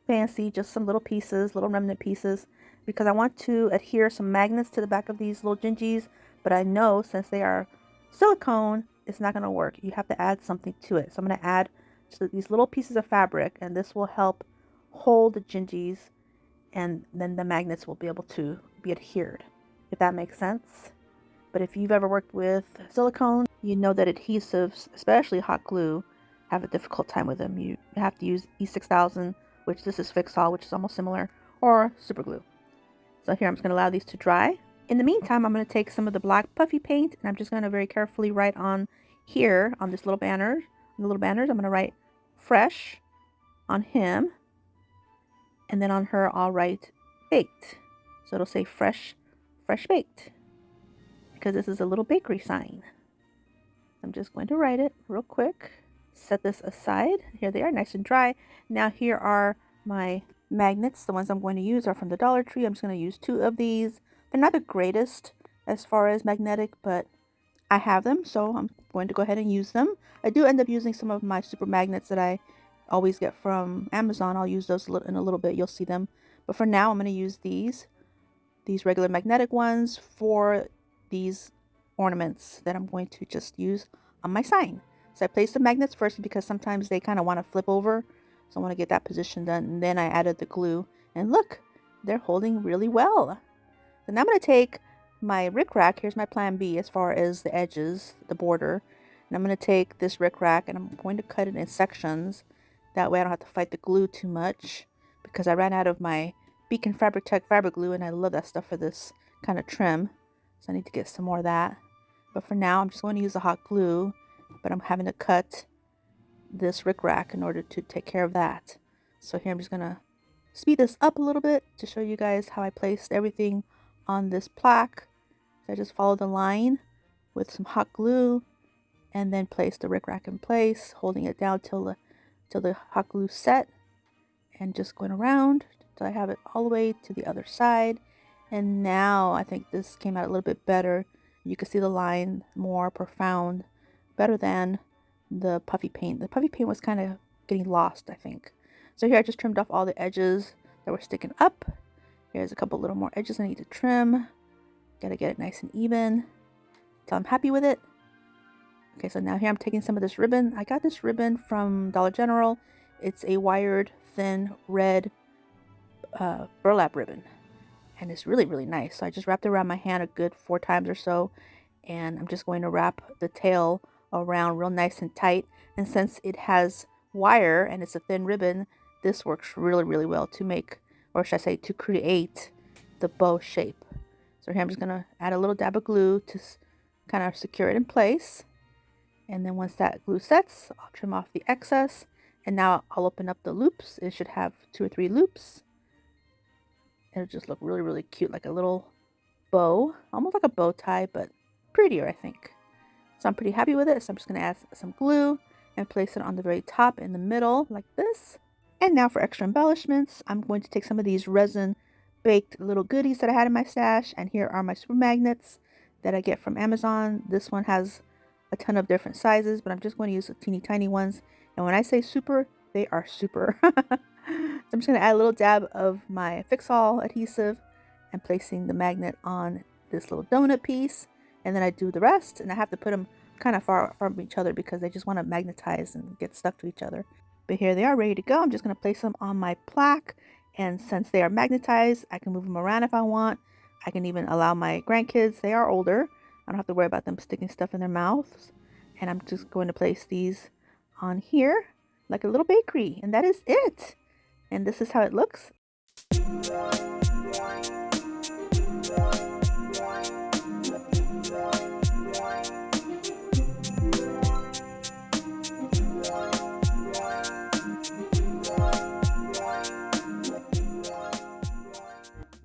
fancy, just some little pieces, little remnant pieces, because I want to adhere some magnets to the back of these little Gingis, but I know since they are silicone, it's not going to work. You have to add something to it. So I'm going to add just these little pieces of fabric, and this will help hold the Gingis, and then the magnets will be able to be adhered, if that makes sense. But if you've ever worked with silicone, you know that adhesives, especially hot glue, have a difficult time with them. You have to use E6000, which this is Fixall, which is almost similar, or super glue. So here I'm just going to allow these to dry. In the meantime, I'm going to take some of the black puffy paint, and I'm just going to very carefully write on here, on this little banner, I'm going to write fresh on him, and then on her I'll write baked. So it'll say fresh baked, because this is a little bakery sign. I'm just going to write it real quick. Set this aside. Here they are, nice and dry. Now here are my magnets. The ones I'm going to use are from the Dollar Tree. I'm just going to use 2 of these. They're not the greatest as far as magnetic, but I have them, so I'm going to go ahead and use them. I do end up using some of my super magnets that I always get from Amazon. I'll use those in a little bit. You'll see them. But for now, I'm going to use these these regular magnetic ones for these ornaments that I'm going to just use on my sign. So I placed the magnets first because sometimes they kind of want to flip over. So I want to get that position done. And then I added the glue. And look, they're holding really well. So now I'm going to take my rickrack. Here's my plan B as far as the edges, the border. And I'm going to take this rickrack and I'm going to cut it in sections. That way I don't have to fight the glue too much, because I ran out of my Beacon Fabric Tech fabric glue and I love that stuff for this kind of trim. So I need to get some more of that. But for now, I'm just going to use the hot glue, but I'm having to cut this rickrack in order to take care of that. So here I'm just going to speed this up a little bit to show you guys how I placed everything on this plaque. So I just followed the line with some hot glue and then placed the rickrack in place, holding it down till the hot glue set, and just going around till I have it all the way to the other side. And now I think this came out a little bit better. You can see the line more profound, better than the puffy paint. The puffy paint was kind of getting lost, I think. So here I just trimmed off all the edges that were sticking up. Here's a couple little more edges I need to trim. Gotta get it nice and even till I'm happy with it. Okay, so now here I'm taking some of this ribbon. I got this ribbon from Dollar General. It's a wired, thin, red burlap ribbon. And it's really, really nice. So I just wrapped it around my hand a good 4 times or so. And I'm just going to wrap the tail around real nice and tight. And since it has wire and it's a thin ribbon, this works really, really well to make, or should I say, to create the bow shape. So here I'm just going to add a little dab of glue to kind of secure it in place. And then once that glue sets, I'll trim off the excess. And now I'll open up the loops. It should have 2 or 3 loops. It'll just look really, really cute, like a little bow. Almost like a bow tie, but prettier, I think. So I'm pretty happy with it. So I'm just going to add some glue and place it on the very top in the middle, like this. And now for extra embellishments, I'm going to take some of these resin baked little goodies that I had in my stash. And here are my super magnets that I get from Amazon. This one has a ton of different sizes, but I'm just going to use the teeny tiny ones. And when I say super, they are super. So I'm just going to add a little dab of my Fix-All adhesive and placing the magnet on this little donut piece. And then I do the rest, and I have to put them kind of far from each other because they just want to magnetize and get stuck to each other. But here they are ready to go. I'm just going to place them on my plaque. And since they are magnetized, I can move them around if I want. I can even allow my grandkids, they are older, I don't have to worry about them sticking stuff in their mouths. And I'm just going to place these on here like a little bakery. And that is it. And this is how it looks.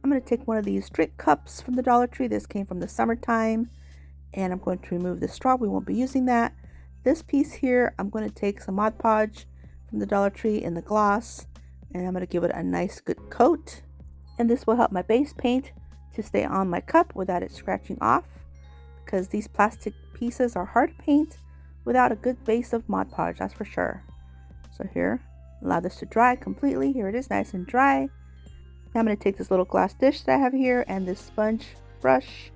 I'm going to take one of these drink cups from the Dollar Tree. This came from the summertime. And I'm going to remove the straw. We won't be using that. This piece here, I'm going to take some Mod Podge from the Dollar Tree in the gloss. And I'm going to give it a nice good coat. And this will help my base paint to stay on my cup without it scratching off. Because these plastic pieces are hard to paint without a good base of Mod Podge, that's for sure. So here, allow this to dry completely. Here it is, nice and dry. Now I'm going to take this little glass dish that I have here and this sponge brush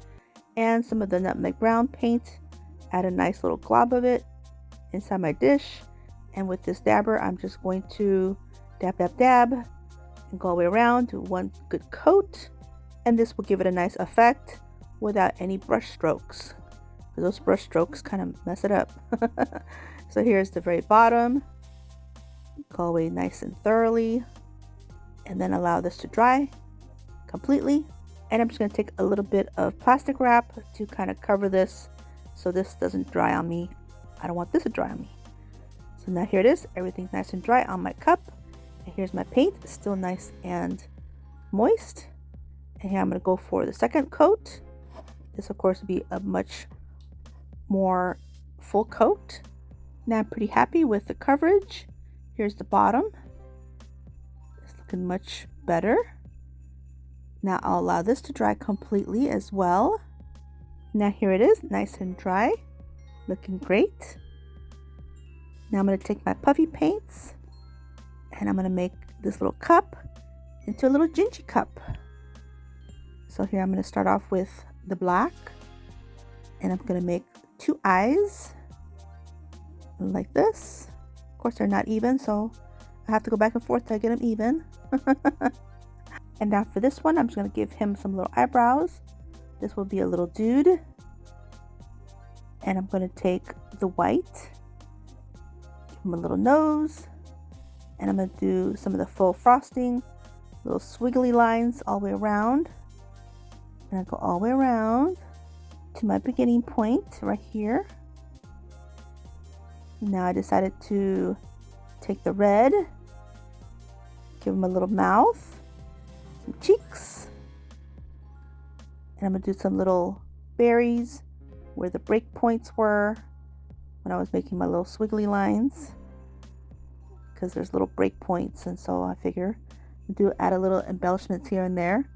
and some of the nutmeg brown paint. Add a nice little glob of it inside my dish. And with this dabber, I'm just going to dab, dab, dab, and go all the way around, do one good coat. And this will give it a nice effect without any brush strokes. Those brush strokes kind of mess it up. So here's the very bottom. Go away nice and thoroughly. And then allow this to dry completely. And I'm just going to take a little bit of plastic wrap to kind of cover this so this doesn't dry on me. I don't want this to dry on me. So now here it is. Everything's nice and dry on my cup. And here's my paint. It's still nice and moist. And here I'm going to go for the second coat. This, of course, will be a much more full coat. Now I'm pretty happy with the coverage. Here's the bottom. It's looking much better. Now I'll allow this to dry completely as well. Now here it is, nice and dry, looking great. Now I'm going to take my puffy paints and I'm going to make this little cup into a little Gingy cup. So here I'm going to start off with the black, and I'm going to make 2 eyes like this. Of course they're not even, so I have to go back and forth to get them even. And now for this one, I'm just going to give him some little eyebrows. This will be a little dude. And I'm going to take the white, give him a little nose, and I'm going to do some of the faux frosting, little swiggly lines all the way around. And I go all the way around to my beginning point right here. Now I decided to take the red, give him a little mouth, some cheeks, and I'm going to do some little berries where the break points were when I was making my little swiggly lines, because there's little break points, and so I figure add a little embellishments here and there.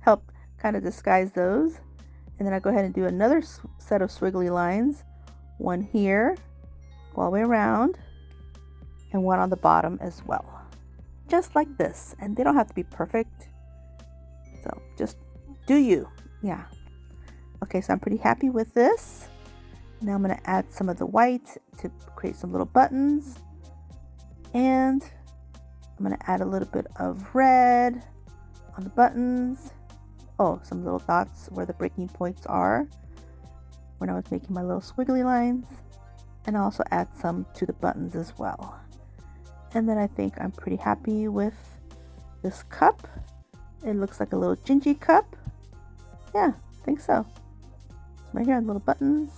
Help kind of disguise those. And then I go ahead and do another set of swiggly lines, one here, go all the way around, and one on the bottom as well, just like this. And they don't have to be perfect, so just do you. Yeah. Okay, so I'm pretty happy with this. Now I'm going to add some of the white to create some little buttons, and I'm going to add a little bit of red on the buttons. Oh, some little dots where the breaking points are when I was making my little squiggly lines, and also add some to the buttons as well. And then I think I'm pretty happy with this cup. It looks like a little Gingy cup. Yeah, I think so. Right here on the little buttons.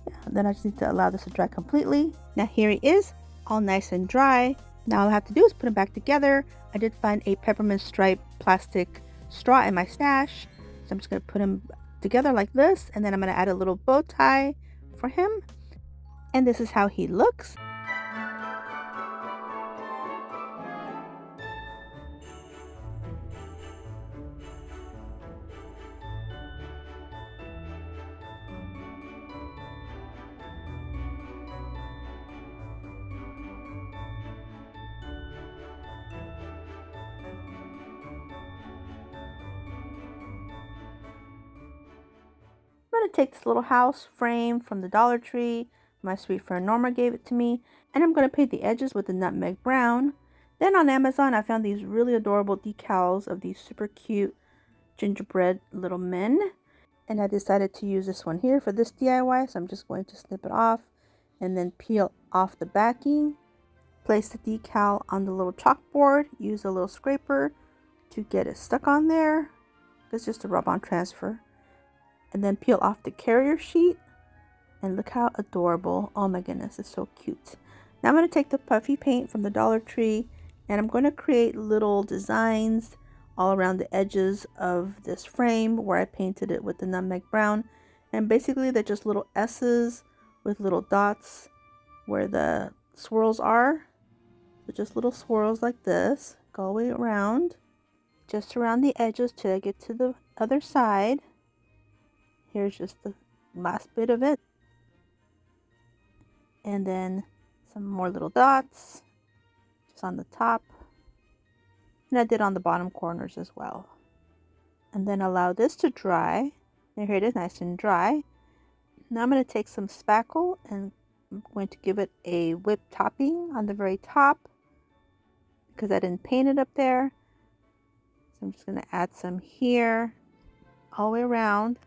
Yeah, then I just need to allow this to dry completely. Now here he is, all nice and dry. Now all I have to do is put them back together. I did find a peppermint stripe plastic straw in my stash, so I'm just going to put them together like this, and then I'm going to add a little bow tie for him, and this is how he looks. I'm going to take this little house frame from the Dollar Tree. My sweet friend Norma gave it to me. And I'm going to paint the edges with the nutmeg brown. Then on Amazon, I found these really adorable decals of these super cute gingerbread little men. And I decided to use this one here for this DIY. So I'm just going to snip it off and then peel off the backing. Place the decal on the little chalkboard. Use a little scraper to get it stuck on there. It's just a rub-on transfer. And then peel off the carrier sheet, and look how adorable. Oh my goodness, it's so cute. Now I'm going to take the puffy paint from the Dollar Tree, and I'm going to create little designs all around the edges of this frame where I painted it with the nutmeg brown. And basically they're just little S's with little dots where the swirls are. So just little swirls like this, go all the way around, just around the edges till I get to the other side. Here's just the last bit of it. And then some more little dots just on the top. And I did on the bottom corners as well. And then allow this to dry. And here it is, nice and dry. Now I'm going to take some spackle and I'm going to give it a whipped topping on the very top because I didn't paint it up there. So I'm just going to add some here all the way around.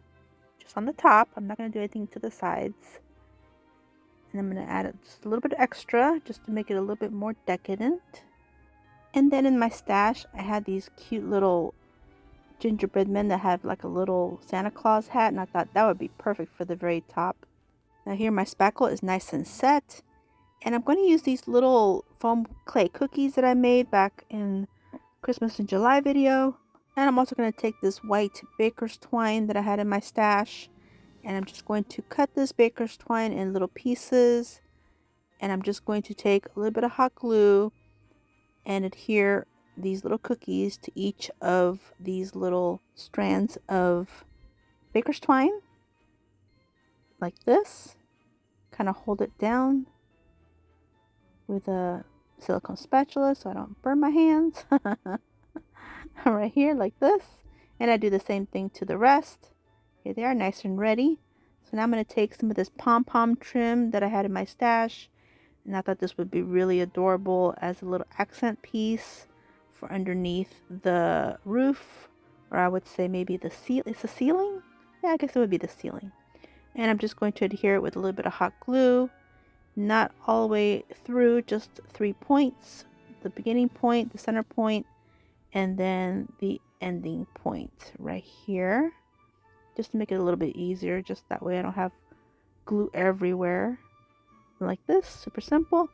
Just on the top. I'm not going to do anything to the sides. And I'm going to add just a little bit extra just to make it a little bit more decadent. And then in my stash, I had these cute little gingerbread men that have like a little Santa Claus hat, and I thought that would be perfect for the very top. Now here my spackle is nice and set, and I'm going to use these little foam clay cookies that I made back in Christmas in July video. And I'm also going to take this white baker's twine that I had in my stash, and I'm just going to cut this baker's twine in little pieces, and I'm just going to take a little bit of hot glue and adhere these little cookies to each of these little strands of baker's twine like this. Kind of hold it down with a silicone spatula so I don't burn my hands. Right here like this, And I do the same thing to the rest. Here they are, nice and ready. So now I'm going to take some of this pom-pom trim that I had in my stash. And I thought this would be really adorable as a little accent piece for underneath the roof. Or I would say maybe the ceiling? Yeah, I guess it would be the ceiling. And I'm just going to adhere it with a little bit of hot glue. Not all the way through, just 3 points. The beginning point, the center point, and then the ending point right here. Just to make it a little bit easier, just that way I don't have glue everywhere. Like this, super simple.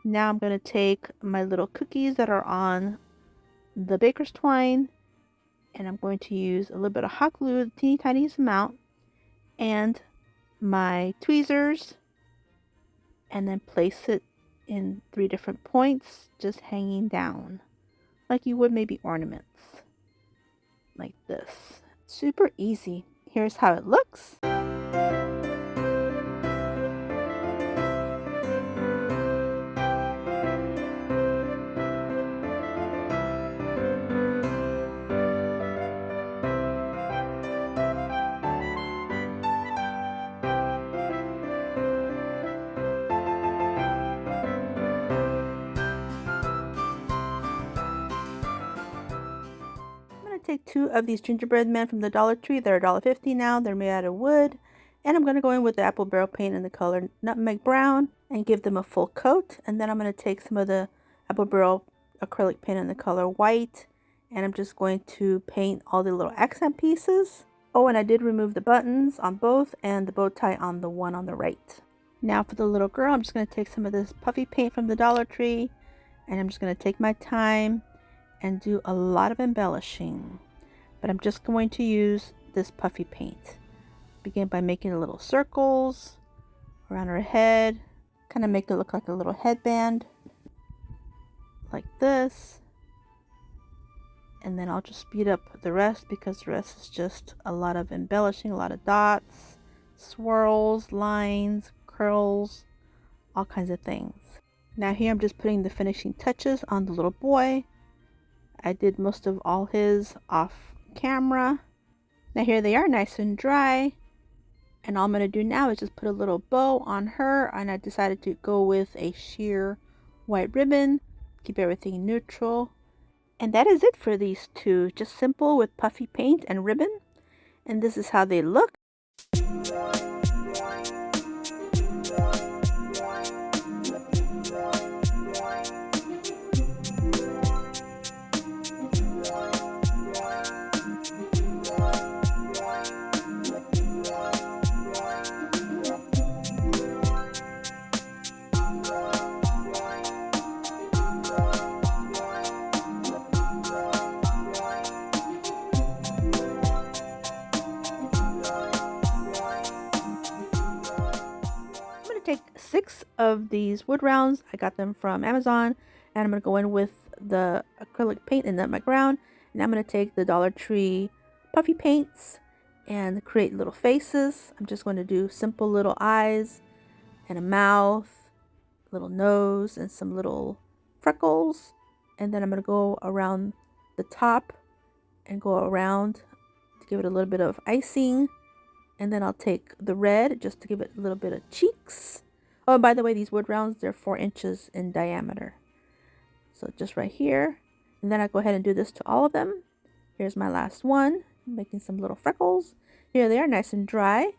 Now I'm going to take my little cookies that are on the baker's twine, and I'm going to use a little bit of hot glue, the teeny tiniest amount, and my tweezers, and then place it in 3 different points, just hanging down like you would maybe ornaments, like this. Super easy. Here's how it looks. Take 2 of these gingerbread men from the Dollar Tree. They're $1.50 now. They're made out of wood. And I'm going to go in with the apple barrel paint in the color nutmeg brown and give them a full coat. And then I'm going to take some of the apple barrel acrylic paint in the color white. And I'm just going to paint all the little accent pieces. Oh, and I did remove the buttons on both and the bow tie on the one on the right. Now for the little girl, I'm just going to take some of this puffy paint from the Dollar Tree. And I'm just going to take my time and do a lot of embellishing, but I'm just going to use this puffy paint. Begin by making little circles around her head, kind of make it look like a little headband like this, and then I'll just speed up the rest because the rest is just a lot of embellishing, a lot of dots, swirls, lines, curls, all kinds of things. Now here I'm just putting the finishing touches on the little boy. I did most of all his off camera. Now here they are, nice and dry. And all I'm going to do now is just put a little bow on her. And I decided to go with a sheer white ribbon. Keep everything neutral. And that is it for these 2. Just simple with puffy paint and ribbon. And this is how they look. Take 6 of these wood rounds. I got them from Amazon, and I'm going to go in with the acrylic paint and nutmeg brown, and I'm going to take the Dollar Tree puffy paints and create little faces. I'm just going to do simple little eyes and a mouth, little nose, and some little freckles, and then I'm going to go around the top and go around to give it a little bit of icing. And then I'll take the red just to give it a little bit of cheeks. Oh, and by the way, these wood rounds, they're 4 inches in diameter. So just right here. And then I go ahead and do this to all of them. Here's my last one, making some little freckles. Here they are, nice and dry.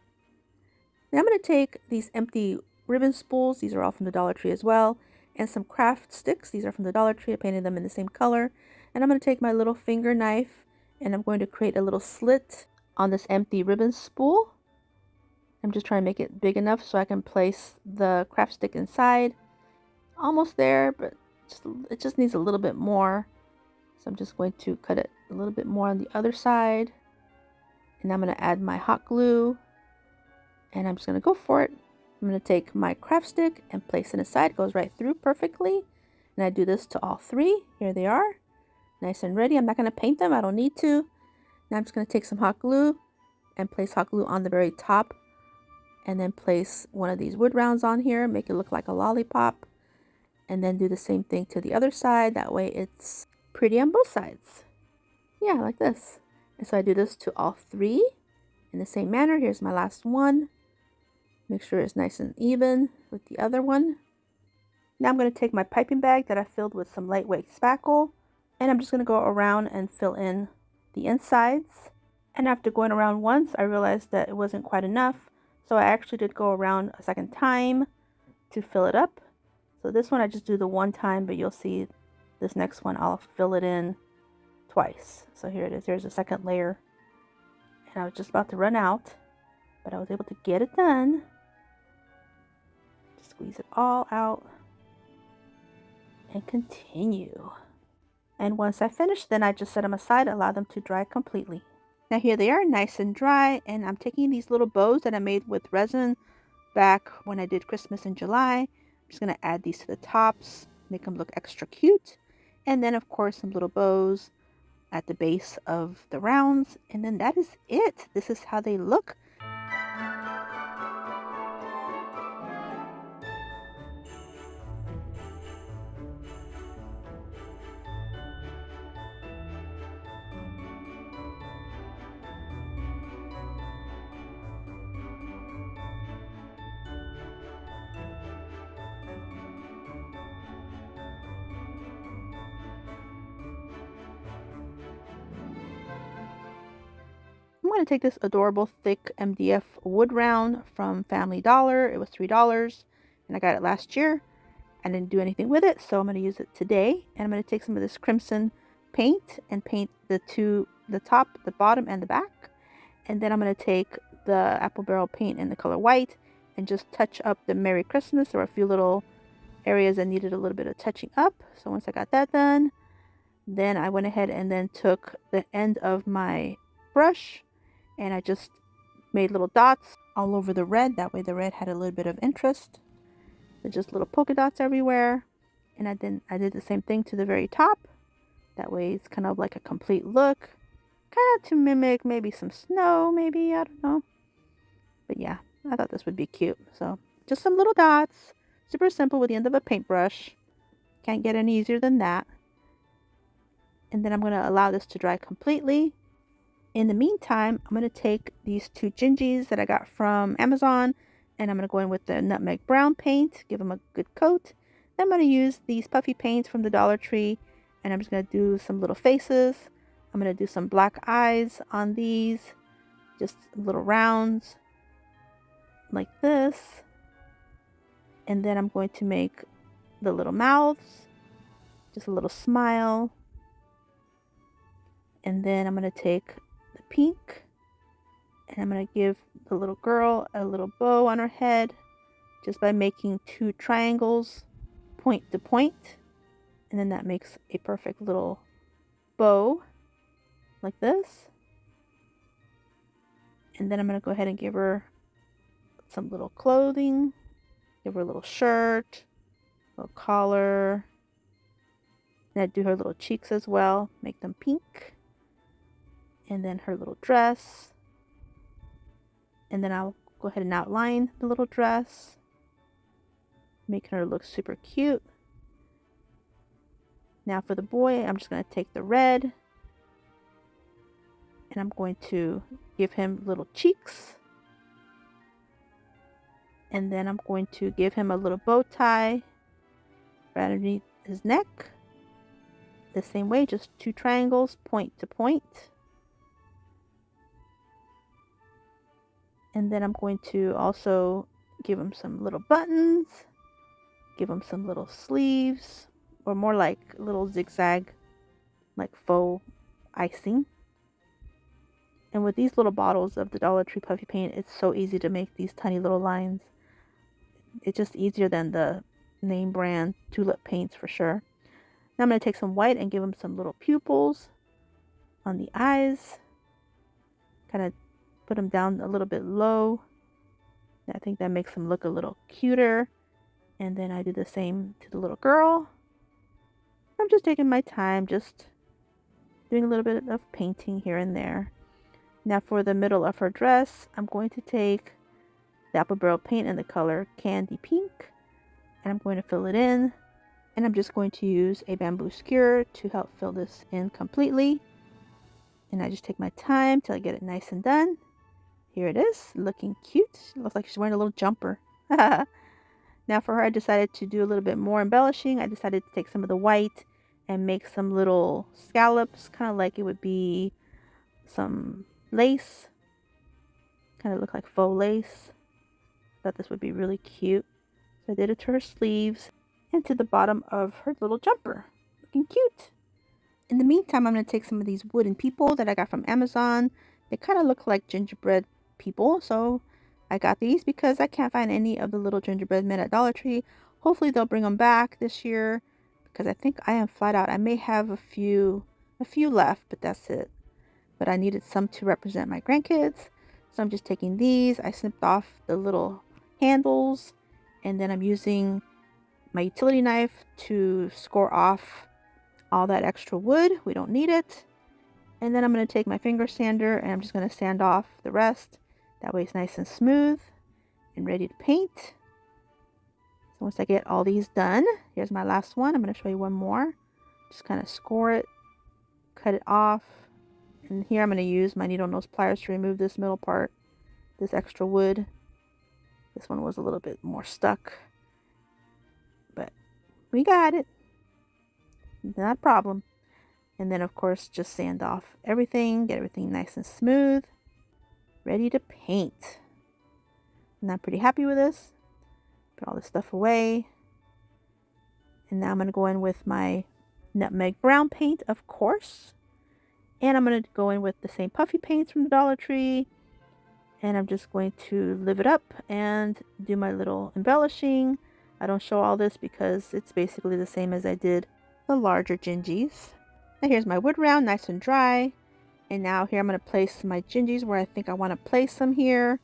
Now I'm going to take these empty ribbon spools. These are all from the Dollar Tree as well. And some craft sticks. These are from the Dollar Tree. I painted them in the same color. And I'm going to take my little finger knife and I'm going to create a little slit on this empty ribbon spool. I'm just trying to make it big enough so I can place the craft stick inside. Almost there, but it just needs a little bit more. So I'm just going to cut it a little bit more on the other side. And I'm going to add my hot glue. And I'm just going to go for it. I'm going to take my craft stick and place it inside. It goes right through perfectly. And I do this to all 3. Here they are. Nice and ready. I'm not going to paint them. I don't need to. Now I'm just going to take some hot glue and place hot glue on the very top. And then place one of these wood rounds on here. Make it look like a lollipop. And then do the same thing to the other side. That way it's pretty on both sides. Yeah, like this. And so I do this to all three in the same manner. Here's my last one. Make sure it's nice and even with the other one. Now I'm going to take my piping bag that I filled with some lightweight spackle, and I'm just going to go around and fill in the insides. And after going around once, I realized that it wasn't quite enough, so I actually did go around a second time to fill it up. So this one I just do the one time, but you'll see this next one I'll fill it in twice. So here it is. Here's a second layer. And I was just about to run out, but I was able to get it done. Just squeeze it all out and continue. And once I finish, then I just set them aside, allow them to dry completely. Now here they are, nice and dry, and I'm taking these little bows that I made with resin back when I did Christmas in July. I'm just going to add these to the tops, make them look extra cute. And then of course some little bows at the base of the rounds, and then that is it. This is how they look. I'm going to take this adorable thick MDF wood round from Family Dollar. It was $3 and I got it last year. I didn't do anything with it, so I'm going to use it today. And I'm going to take some of this crimson paint and paint the top, the bottom, and the back. And then I'm going to take the apple barrel paint in the color white and just touch up the Merry Christmas. There were a few little areas that needed a little bit of touching up. So once I got that done, then I went ahead and then took the end of my brush and I just made little dots all over the red. That way the red had a little bit of interest. So just little polka dots everywhere. And I did the same thing to the very top. That way it's kind of like a complete look. Kind of to mimic maybe some snow, maybe, I don't know. But yeah, I thought this would be cute. So just some little dots. Super simple with the end of a paintbrush. Can't get any easier than that. And then I'm going to allow this to dry completely. In the meantime, I'm going to take these two Gingis that I got from Amazon, and I'm going to go in with the nutmeg brown paint, give them a good coat. Then I'm going to use these puffy paints from the Dollar Tree, and I'm just going to do some little faces. I'm going to do some black eyes on these, just little rounds like this. And then I'm going to make the little mouths, just a little smile. And then I'm going to take the pink and I'm going to give the little girl a little bow on her head just by making two triangles point to point, and then that makes a perfect little bow like this. And then I'm going to go ahead and give her some little clothing, give her a little shirt, little collar, and I do her little cheeks as well, make them pink, and then her little dress. And then I'll go ahead and outline the little dress, making her look super cute. Now for the boy, I'm just going to take the red and I'm going to give him little cheeks. And then I'm going to give him a little bow tie right underneath his neck. The same way, just two triangles, point to point. And then I'm going to also give him some little buttons, give him some little sleeves, or more like little zigzag, like faux icing. And with these little bottles of the Dollar Tree puffy paint, it's so easy to make these tiny little lines. It's just easier than the name brand tulip paints for sure. Now I'm going to take some white and give him some little pupils on the eyes. Kind of put them down a little bit low. I think that makes them look a little cuter. And then I do the same to the little girl. I'm just taking my time, just doing a little bit of painting here and there. Now for the middle of her dress, I'm going to take the apple barrel paint in the color Candy Pink, and I'm going to fill it in. And I'm just going to use a bamboo skewer to help fill this in completely. And I just take my time till I get it nice and done. Here it is, looking cute. It looks like she's wearing a little jumper. Now for her, I decided to do a little bit more embellishing. I decided to take some of the white and make some little scallops, kind of like it would be some lace. Kind of look like faux lace. Thought this would be really cute. So I did it to her sleeves and to the bottom of her little jumper. Looking cute. In the meantime, I'm going to take some of these wooden people that I got from Amazon. They kind of look like gingerbread people, so I got these because I can't find any of the little gingerbread men at Dollar Tree. Hopefully they'll bring them back this year because I think I am flat out. I may have a few left, but that's it. But I needed some to represent my grandkids, so I'm just taking these. I snipped off the little handles, and then I'm using my utility knife to score off all that extra wood. We don't need it. And then I'm going to take my finger sander and I'm just going to sand off the rest. That way it's nice and smooth and ready to paint. So once I get all these done, here's my last one. I'm going to show you one more. Just kind of score it, cut it off. And here I'm going to use my needle nose pliers to remove this middle part, this extra wood. This one was a little bit more stuck, but we got it. Not a problem. And then of course just sand off everything, get everything nice and smooth, ready to paint. And I'm pretty happy with this. Put all this stuff away. And now I'm going to go in with my nutmeg brown paint, of course. And I'm going to go in with the same puffy paints from the Dollar Tree. And I'm just going to live it up and do my little embellishing. I don't show all this because it's basically the same as I did the larger Gingis. Now here's my wood round, nice and dry. And now here I'm going to place my Gingis where I think I want to place them here.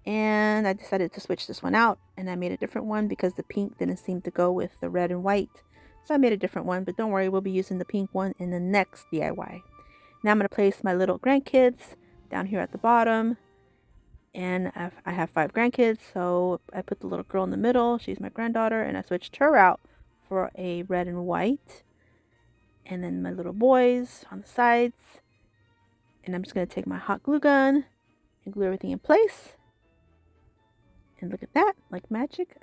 And I decided to switch this one out. And I made a different one because the pink didn't seem to go with the red and white. So I made a different one, but don't worry, we'll be using the pink one in the next DIY. Now I'm going to place my little grandkids down here at the bottom. And I have 5 grandkids, so I put the little girl in the middle. She's my granddaughter, and I switched her out for a red and white. And then my little boys on the sides. And I'm just going to take my hot glue gun and glue everything in place. And look at that, like magic.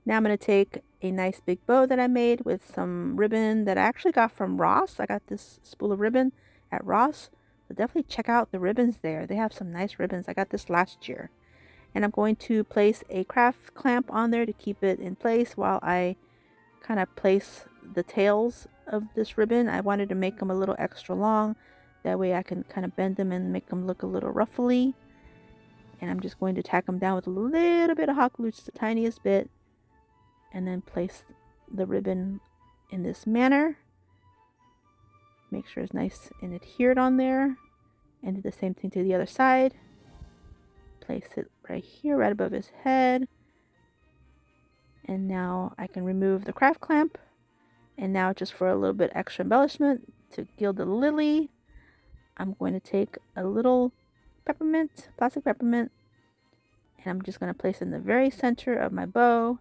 Now I'm going to take a nice big bow that I made with some ribbon that I actually got from Ross. I got this spool of ribbon at Ross. So definitely check out the ribbons there. They have some nice ribbons. I got this last year. And I'm going to place a craft clamp on there to keep it in place while I kind of place the tails of this ribbon. I wanted to make them a little extra long. That way I can kind of bend them and make them look a little ruffly. And I'm just going to tack them down with a little bit of hot glue, just the tiniest bit. And then place the ribbon in this manner. Make sure it's nice and adhered on there. And do the same thing to the other side. Place it right here, right above his head. And now I can remove the craft clamp. And now just for a little bit extra embellishment to gild the lily, I'm going to take a little peppermint, plastic peppermint. And I'm just going to place it in the very center of my bow.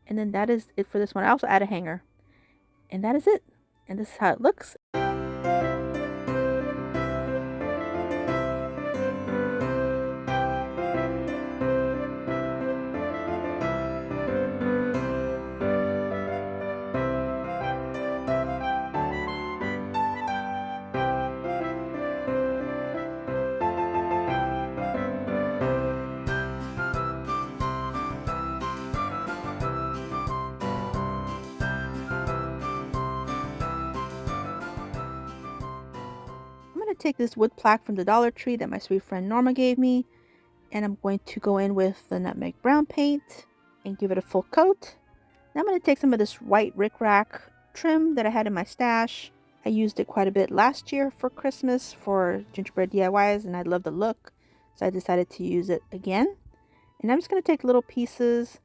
And then that is it for this one. I also add a hanger. And that is it. And this is how it looks. Take this wood plaque from the Dollar Tree that my sweet friend Norma gave me, and I'm going to go in with the nutmeg brown paint and give it a full coat. Now I'm going to take some of this white rickrack trim that I had in my stash. I used it quite a bit last year for Christmas for gingerbread DIYs, and I love the look, so I decided to use it again. And I'm just going to take little pieces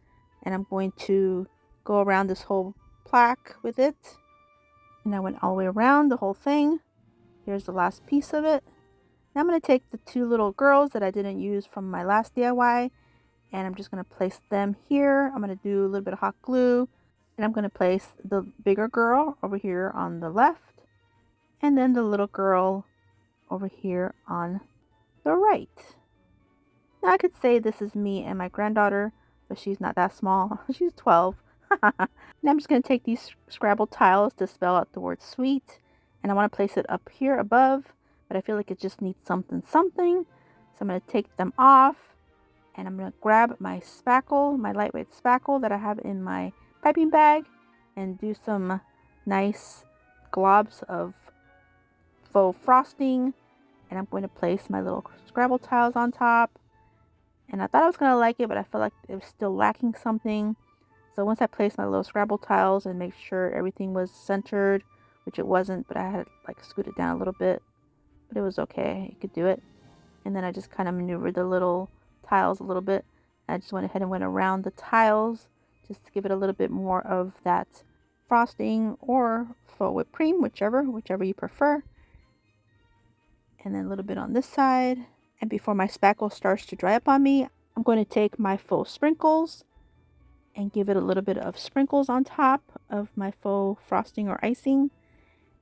and I'm going to go around this whole plaque with it. And I went all the way around the whole thing. Here's the last piece of it. Now I'm going to take the 2 little girls that I didn't use from my last DIY, and I'm just going to place them here. I'm going to do a little bit of hot glue, and I'm going to place the bigger girl over here on the left, and then the little girl over here on the right. Now I could say this is me and my granddaughter, but she's not that small. She's 12. Now I'm just going to take these Scrabble tiles to spell out the word sweet, and I want to place it up here above, but I feel like it just needs something. So I'm going to take them off, and I'm going to grab my spackle, my lightweight spackle that I have in my piping bag, and do some nice globs of faux frosting, and I'm going to place my little Scrabble tiles on top. And I thought I was going to like it, but I felt like it was still lacking something. So once I placed my little Scrabble tiles and make sure everything was centered, which it wasn't, but I had like scooted down a little bit, but it was okay. You could do it. And then I just kind of maneuvered the little tiles a little bit. I just went ahead and went around the tiles just to give it a little bit more of that frosting or faux whipped cream, whichever you prefer. And then a little bit on this side. And before my spackle starts to dry up on me, I'm going to take my faux sprinkles and give it a little bit of sprinkles on top of my faux frosting or icing.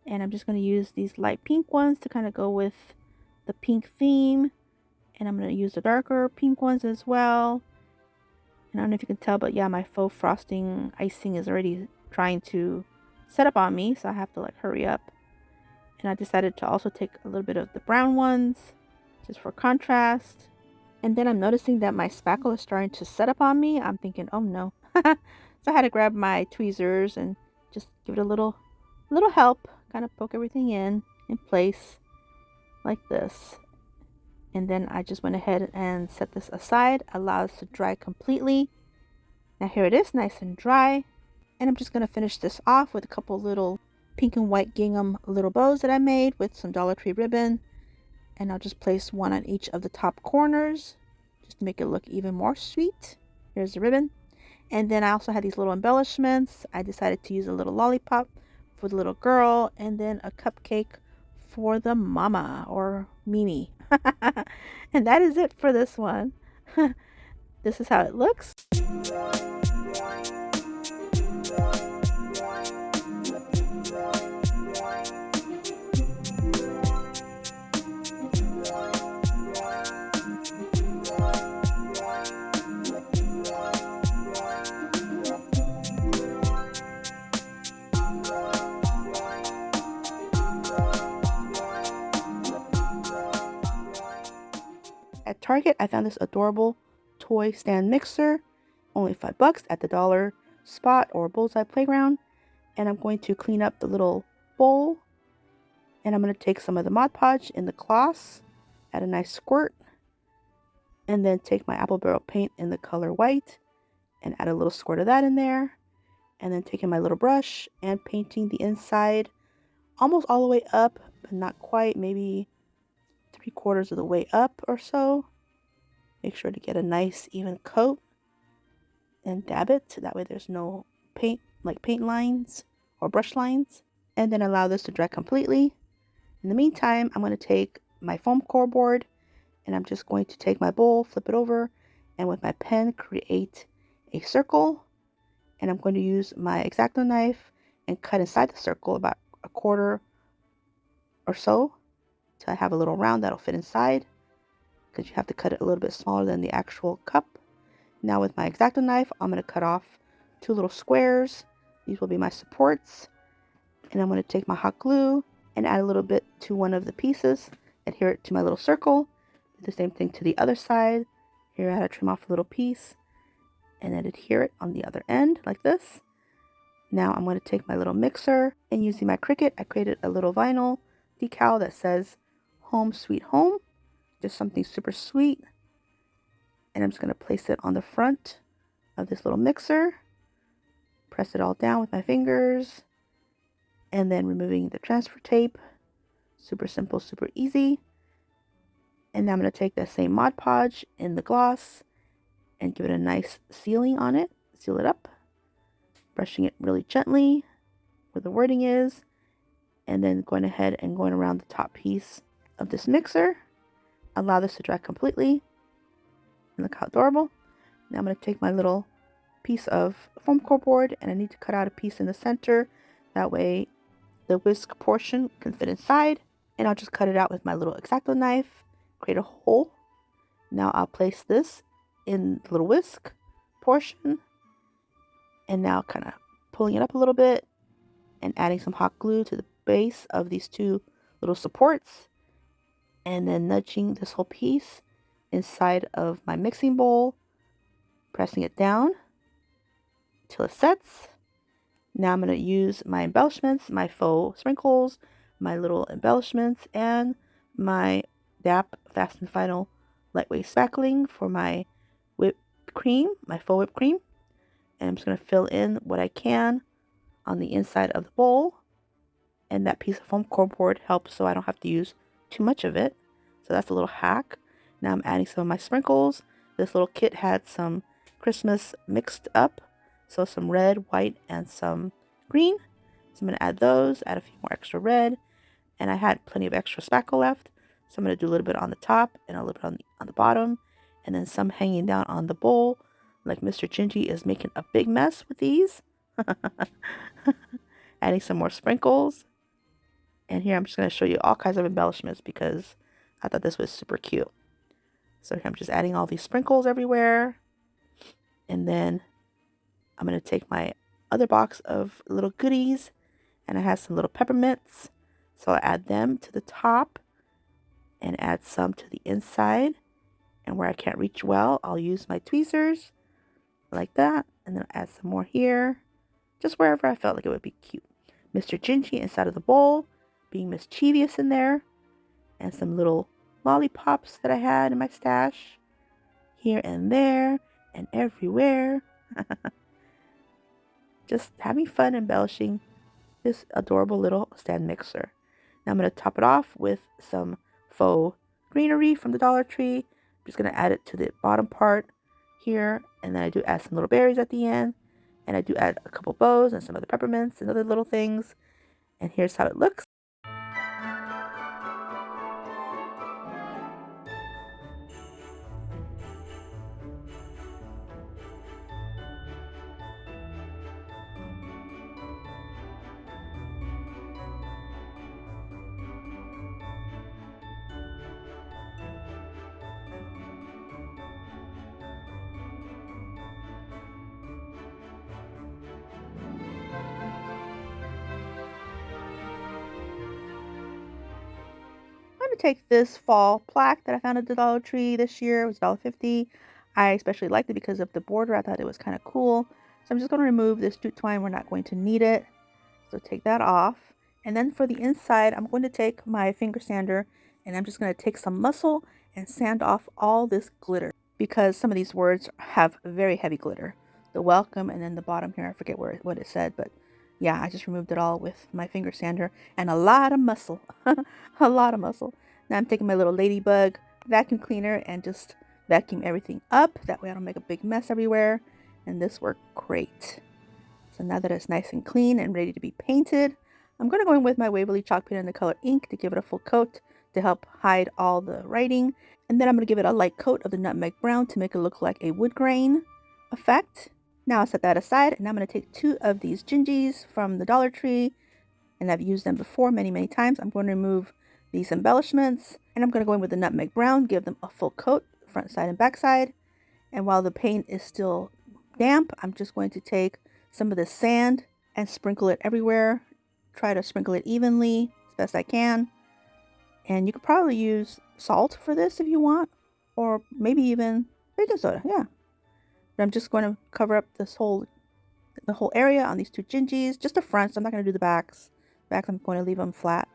And I'm just going to use these light pink ones to kind of go with the pink theme. And I'm going to use the darker pink ones as well. And I don't know if you can tell, but yeah, my faux frosting icing is already trying to set up on me, so I have to like hurry up. And I decided to also take a little bit of the brown ones just for contrast. And then I'm noticing that my spackle is starting to set up on me. I'm thinking, oh no. So I had to grab my tweezers and just give it a little help, kind of poke everything in place like this. And then I just went ahead and set this aside, allow this to dry completely. Now here it is, nice and dry. And I'm just going to finish this off with a couple little pink and white gingham little bows that I made with some Dollar Tree ribbon. And I'll just place one on each of the top corners just to make it look even more sweet. Here's the ribbon. And then I also had these little embellishments. I decided to use a little lollipop for the little girl and then a cupcake for the mama or Mimi. And that is it for this one. This is how it looks. At Target, I found this adorable toy stand mixer, only $5 at the dollar spot or bullseye playground. And I'm going to clean up the little bowl, and I'm going to take some of the Mod Podge in the cloths, add a nice squirt, and then take my apple barrel paint in the color white and add a little squirt of that in there, and then taking my little brush and painting the inside almost all the way up, but not quite, maybe 3/4 of the way up or so. Make sure to get a nice even coat and dab it so that way there's no paint lines or brush lines, and then allow this to dry completely. In the meantime, I'm going to take my foam core board and I'm just going to take my bowl, flip it over, and with my pen create a circle, and I'm going to use my X-Acto knife and cut inside the circle about 1/4 or so till I have a little round that'll fit inside, because you have to cut it a little bit smaller than the actual cup. Now with my X-Acto knife, I'm going to cut off 2 little squares. These will be my supports. And I'm going to take my hot glue and add a little bit to one of the pieces, adhere it to my little circle. Do the same thing to the other side. Here I had to trim off a little piece and then adhere it on the other end like this. Now I'm going to take my little mixer, and using my Cricut, I created a little vinyl decal that says Home Sweet Home. Just something super sweet. And I'm just going to place it on the front of this little mixer. Press it all down with my fingers. And then removing the transfer tape. Super simple, super easy. And now I'm going to take that same Mod Podge in the gloss and give it a nice sealing on it. Seal it up. Brushing it really gently where the wording is. And then going ahead and going around the top piece of this mixer. Allow this to dry completely. And look how adorable. Now I'm going to take my little piece of foam core board, and I need to cut out a piece in the center. That way The whisk portion can fit inside, and I'll just cut it out with my little X-Acto knife, create a hole. Now I'll place this in the little whisk portion, and now kind of pulling it up a little bit and adding some hot glue to the base of these two little supports, and then nudging this whole piece inside of my mixing bowl, pressing it down till it sets. Now I'm going to use my embellishments, my faux sprinkles, my little embellishments, and my DAP Fast and Final lightweight spackling for my whipped cream, my faux whipped cream. And I'm just going to fill in what I can on the inside of the bowl. And that piece of foam cardboard helps so I don't have to use too much of it. So that's a little hack. Now I'm adding some of my sprinkles. This little kit had some Christmas mixed up. So some red, white, and some green. So I'm going to add those, add a few more extra red. And I had plenty of extra spackle left. So I'm going to do a little bit on the top and a little bit on the bottom. And then some hanging down on the bowl. Like Mr. Gingy is making a big mess with these. Adding some more sprinkles. And here I'm just going to show you all kinds of embellishments because I thought this was super cute. So here I'm just adding all these sprinkles everywhere. And then I'm going to take my other box of little goodies, and I have some little peppermints. So I'll add them to the top and add some to the inside. And where I can't reach well, I'll use my tweezers like that. And then I'll add some more here, just wherever I felt like it would be cute. Mr. Gingy inside of the bowl, being mischievous in there. And some little lollipops that I had in my stash here and there and everywhere. Just having fun embellishing this adorable little stand mixer. Now I'm going to top it off with some faux greenery from the Dollar Tree. I'm just going to add it to the bottom part here, and then I do add some little berries at the end, and I do add a couple bows and some other peppermints and other little things. And here's how it looks. I'm going to take this fall plaque that I found at the Dollar Tree this year. It was $1.50. I especially liked it because of the border. I thought it was kind of cool. So I'm just going to remove this jute twine. We're not going to need it. So take that off. And then for the inside, I'm going to take my finger sander and I'm just going to take some muscle and sand off all this glitter, because some of these words have very heavy glitter. The welcome, and then the bottom here, I forget what it said, but yeah, I just removed it all with my finger sander and a lot of muscle. A lot of muscle. Now I'm taking my little ladybug vacuum cleaner and just vacuum everything up. That way I don't make a big mess everywhere. And this worked great. So now that it's nice and clean and ready to be painted, I'm going to go in with my Waverly chalk paint in the color ink to give it a full coat to help hide all the writing. And then I'm going to give it a light coat of the nutmeg brown to make it look like a wood grain effect. Now I'll set that aside, and I'm going to take 2 of these Gingis from the Dollar Tree, and I've used them before many times. I'm going to remove these embellishments, and I'm going to go in with the nutmeg brown, give them a full coat, front side and back side. And while the paint is still damp, I'm just going to take some of the sand and sprinkle it everywhere. Try to sprinkle it evenly as best I can. And you could probably use salt for this if you want, or maybe even baking soda, yeah. But I'm just going to cover up the whole area on these 2 Gingis, just the fronts. I'm not going to do the backs. Backs I'm going to leave them flat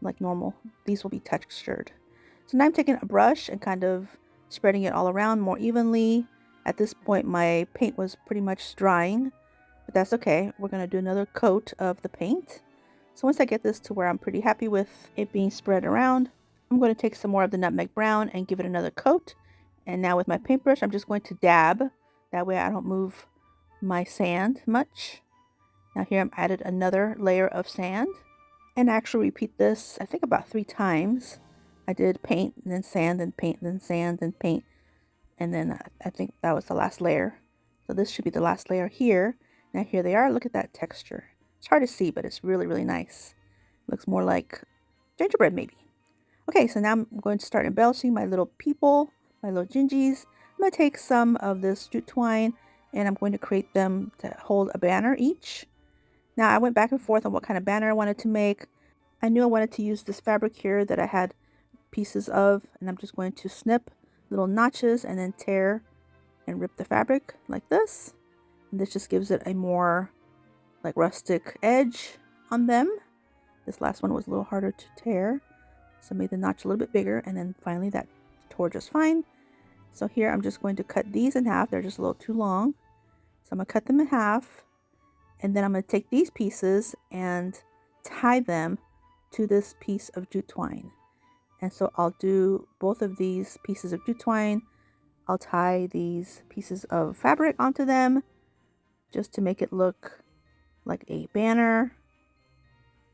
like normal. These will be textured. So now I'm taking a brush and kind of spreading it all around more evenly. At this point my paint was pretty much drying, but that's okay. We're going to do another coat of the paint. So once I get this to where I'm pretty happy with it being spread around, I'm going to take some more of the nutmeg brown and give it another coat. And now with my paintbrush, I'm just going to dab. That way I don't move my sand much. Now here I've added another layer of sand. And I actually repeat this, I think about 3 times. I did paint, and then sand, then paint, then sand, then paint. And then I think that was the last layer. So this should be the last layer here. Now here they are. Look at that texture. It's hard to see, but it's really nice. Looks more like gingerbread maybe. Okay, so now I'm going to start embellishing my little people, my little Gingis. I'm going to take some of this jute twine and I'm going to create them to hold a banner each. Now I went back and forth on what kind of banner I wanted to make. I knew I wanted to use this fabric here that I had pieces of, and I'm just going to snip little notches and then tear and rip the fabric like this. And this just gives it a more like rustic edge on them. This last one was a little harder to tear, so I made the notch a little bit bigger, and then finally that tore just fine. So here I'm just going to cut these in half. They're just a little too long, so I'm going to cut them in half, and then I'm going to take these pieces and tie them to this piece of jute twine. And so I'll do both of these pieces of jute twine. I'll tie these pieces of fabric onto them just to make it look like a banner.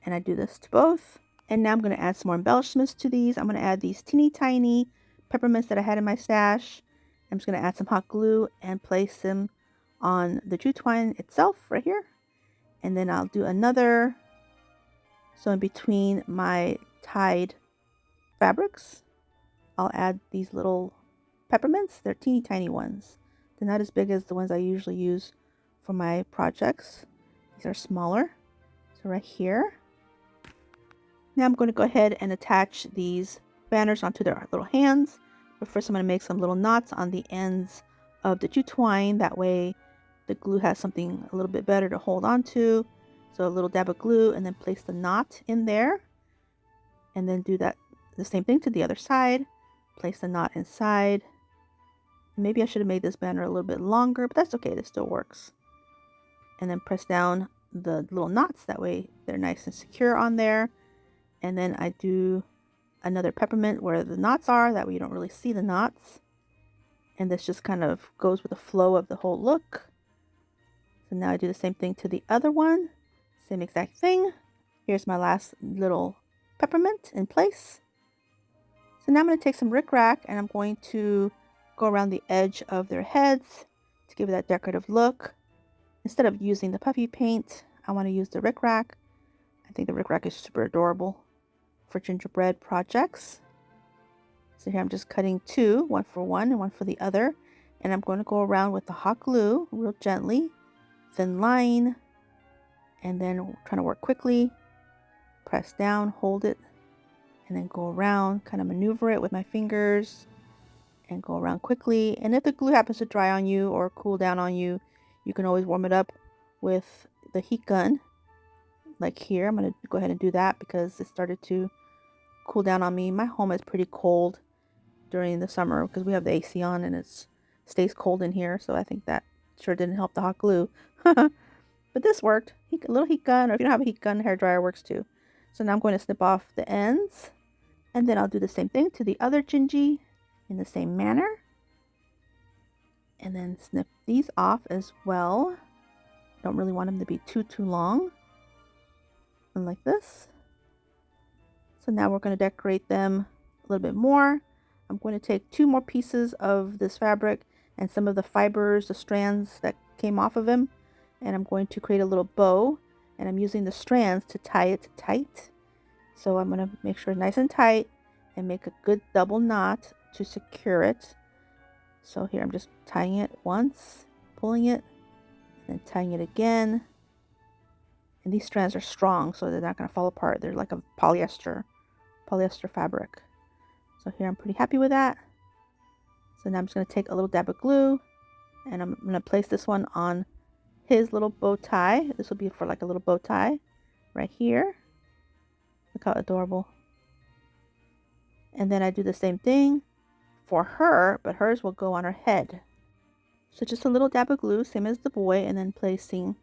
And I do this to both. And now I'm going to add some more embellishments to these. I'm going to add these teeny tiny peppermints that I had in my stash. I'm just going to add some hot glue and place them on the jute twine itself right here. And then I'll do another. So in between my tied fabrics, I'll add these little peppermints. They're teeny tiny ones. They're not as big as the ones I usually use for my projects. These are smaller. So right here. Now I'm going to go ahead and attach these banners onto their little hands. But first I'm going to make some little knots on the ends of the jute twine. That way the glue has something a little bit better to hold on to. So a little dab of glue and then place the knot in there. And then do that the same thing to the other side. Place the knot inside. Maybe I should have made this banner a little bit longer, but that's okay. This still works. And then press down the little knots. That way they're nice and secure on there. And then I do another peppermint where the knots are. That way you don't really see the knots. And this just kind of goes with the flow of the whole look. So now I do the same thing to the other one. Same exact thing. Here's my last little peppermint in place. So now I'm going to take some rickrack and I'm going to go around the edge of their heads to give it that decorative look. Instead of using the puffy paint, I want to use the rickrack. I think the rickrack is super adorable for gingerbread projects. So here I'm just cutting two, one for one and one for the other. And I'm going to go around with the hot glue real gently, thin line, and then trying to work quickly. Press down, hold it, and then go around, kind of maneuver it with my fingers and go around quickly. And if the glue happens to dry on you or cool down on you, you can always warm it up with the heat gun. Like here, I'm going to go ahead and do that because it started to cool down on me. My home is pretty cold during the summer because we have the AC on and it stays cold in here. So I think that sure didn't help the hot glue. But this worked. A little heat gun, or if you don't have a heat gun, hair dryer works too. So now I'm going to snip off the ends. And then I'll do the same thing to the other Gingy in the same manner. And then snip these off as well. Don't really want them to be too long. And like this. So now we're going to decorate them a little bit more. I'm going to take two more pieces of this fabric and some of the fibers, the strands that came off of him. And I'm going to create a little bow. And I'm using the strands to tie it tight. So I'm going to make sure it's nice and tight and make a good double knot to secure it. So here I'm just tying it once, pulling it, and then tying it again. And these strands are strong, so they're not going to fall apart. They're like a polyester fabric. So here I'm pretty happy with that. So now I'm just going to take a little dab of glue and I'm going to place this one on his little bow tie. This will be for like a little bow tie right here. Look how adorable. And then I do the same thing for her, but hers will go on her head. So just a little dab of glue, same as the boy, and then placing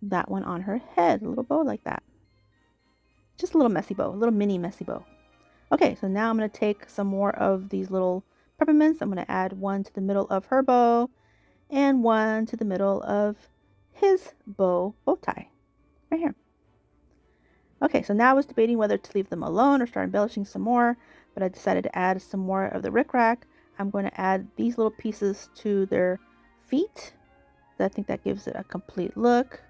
that one on her head. A little bow like that. Just a little messy bow, a little mini messy bow. Okay, so now I'm going to take some more of these little peppermints. I'm going to add one to the middle of her bow and one to the middle of his bow tie right here. Okay, so now I was debating whether to leave them alone or start embellishing some more, but I decided to add some more of the rickrack. I'm going to add these little pieces to their feet. I think that gives it a complete look.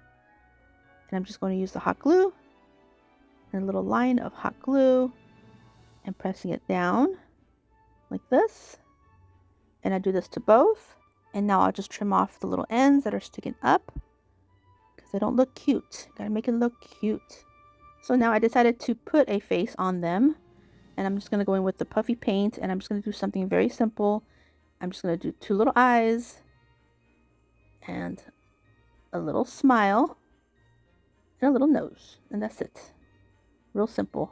And I'm just going to use the hot glue and a little line of hot glue and pressing it down like this. And I do this to both. And now I'll just trim off the little ends that are sticking up because they don't look cute. Gotta make it look cute. So now I decided to put a face on them. And I'm just gonna go in with the puffy paint, and I'm just gonna do something very simple. I'm just gonna do 2 little eyes and a little smile and a little nose. And that's it. Real simple.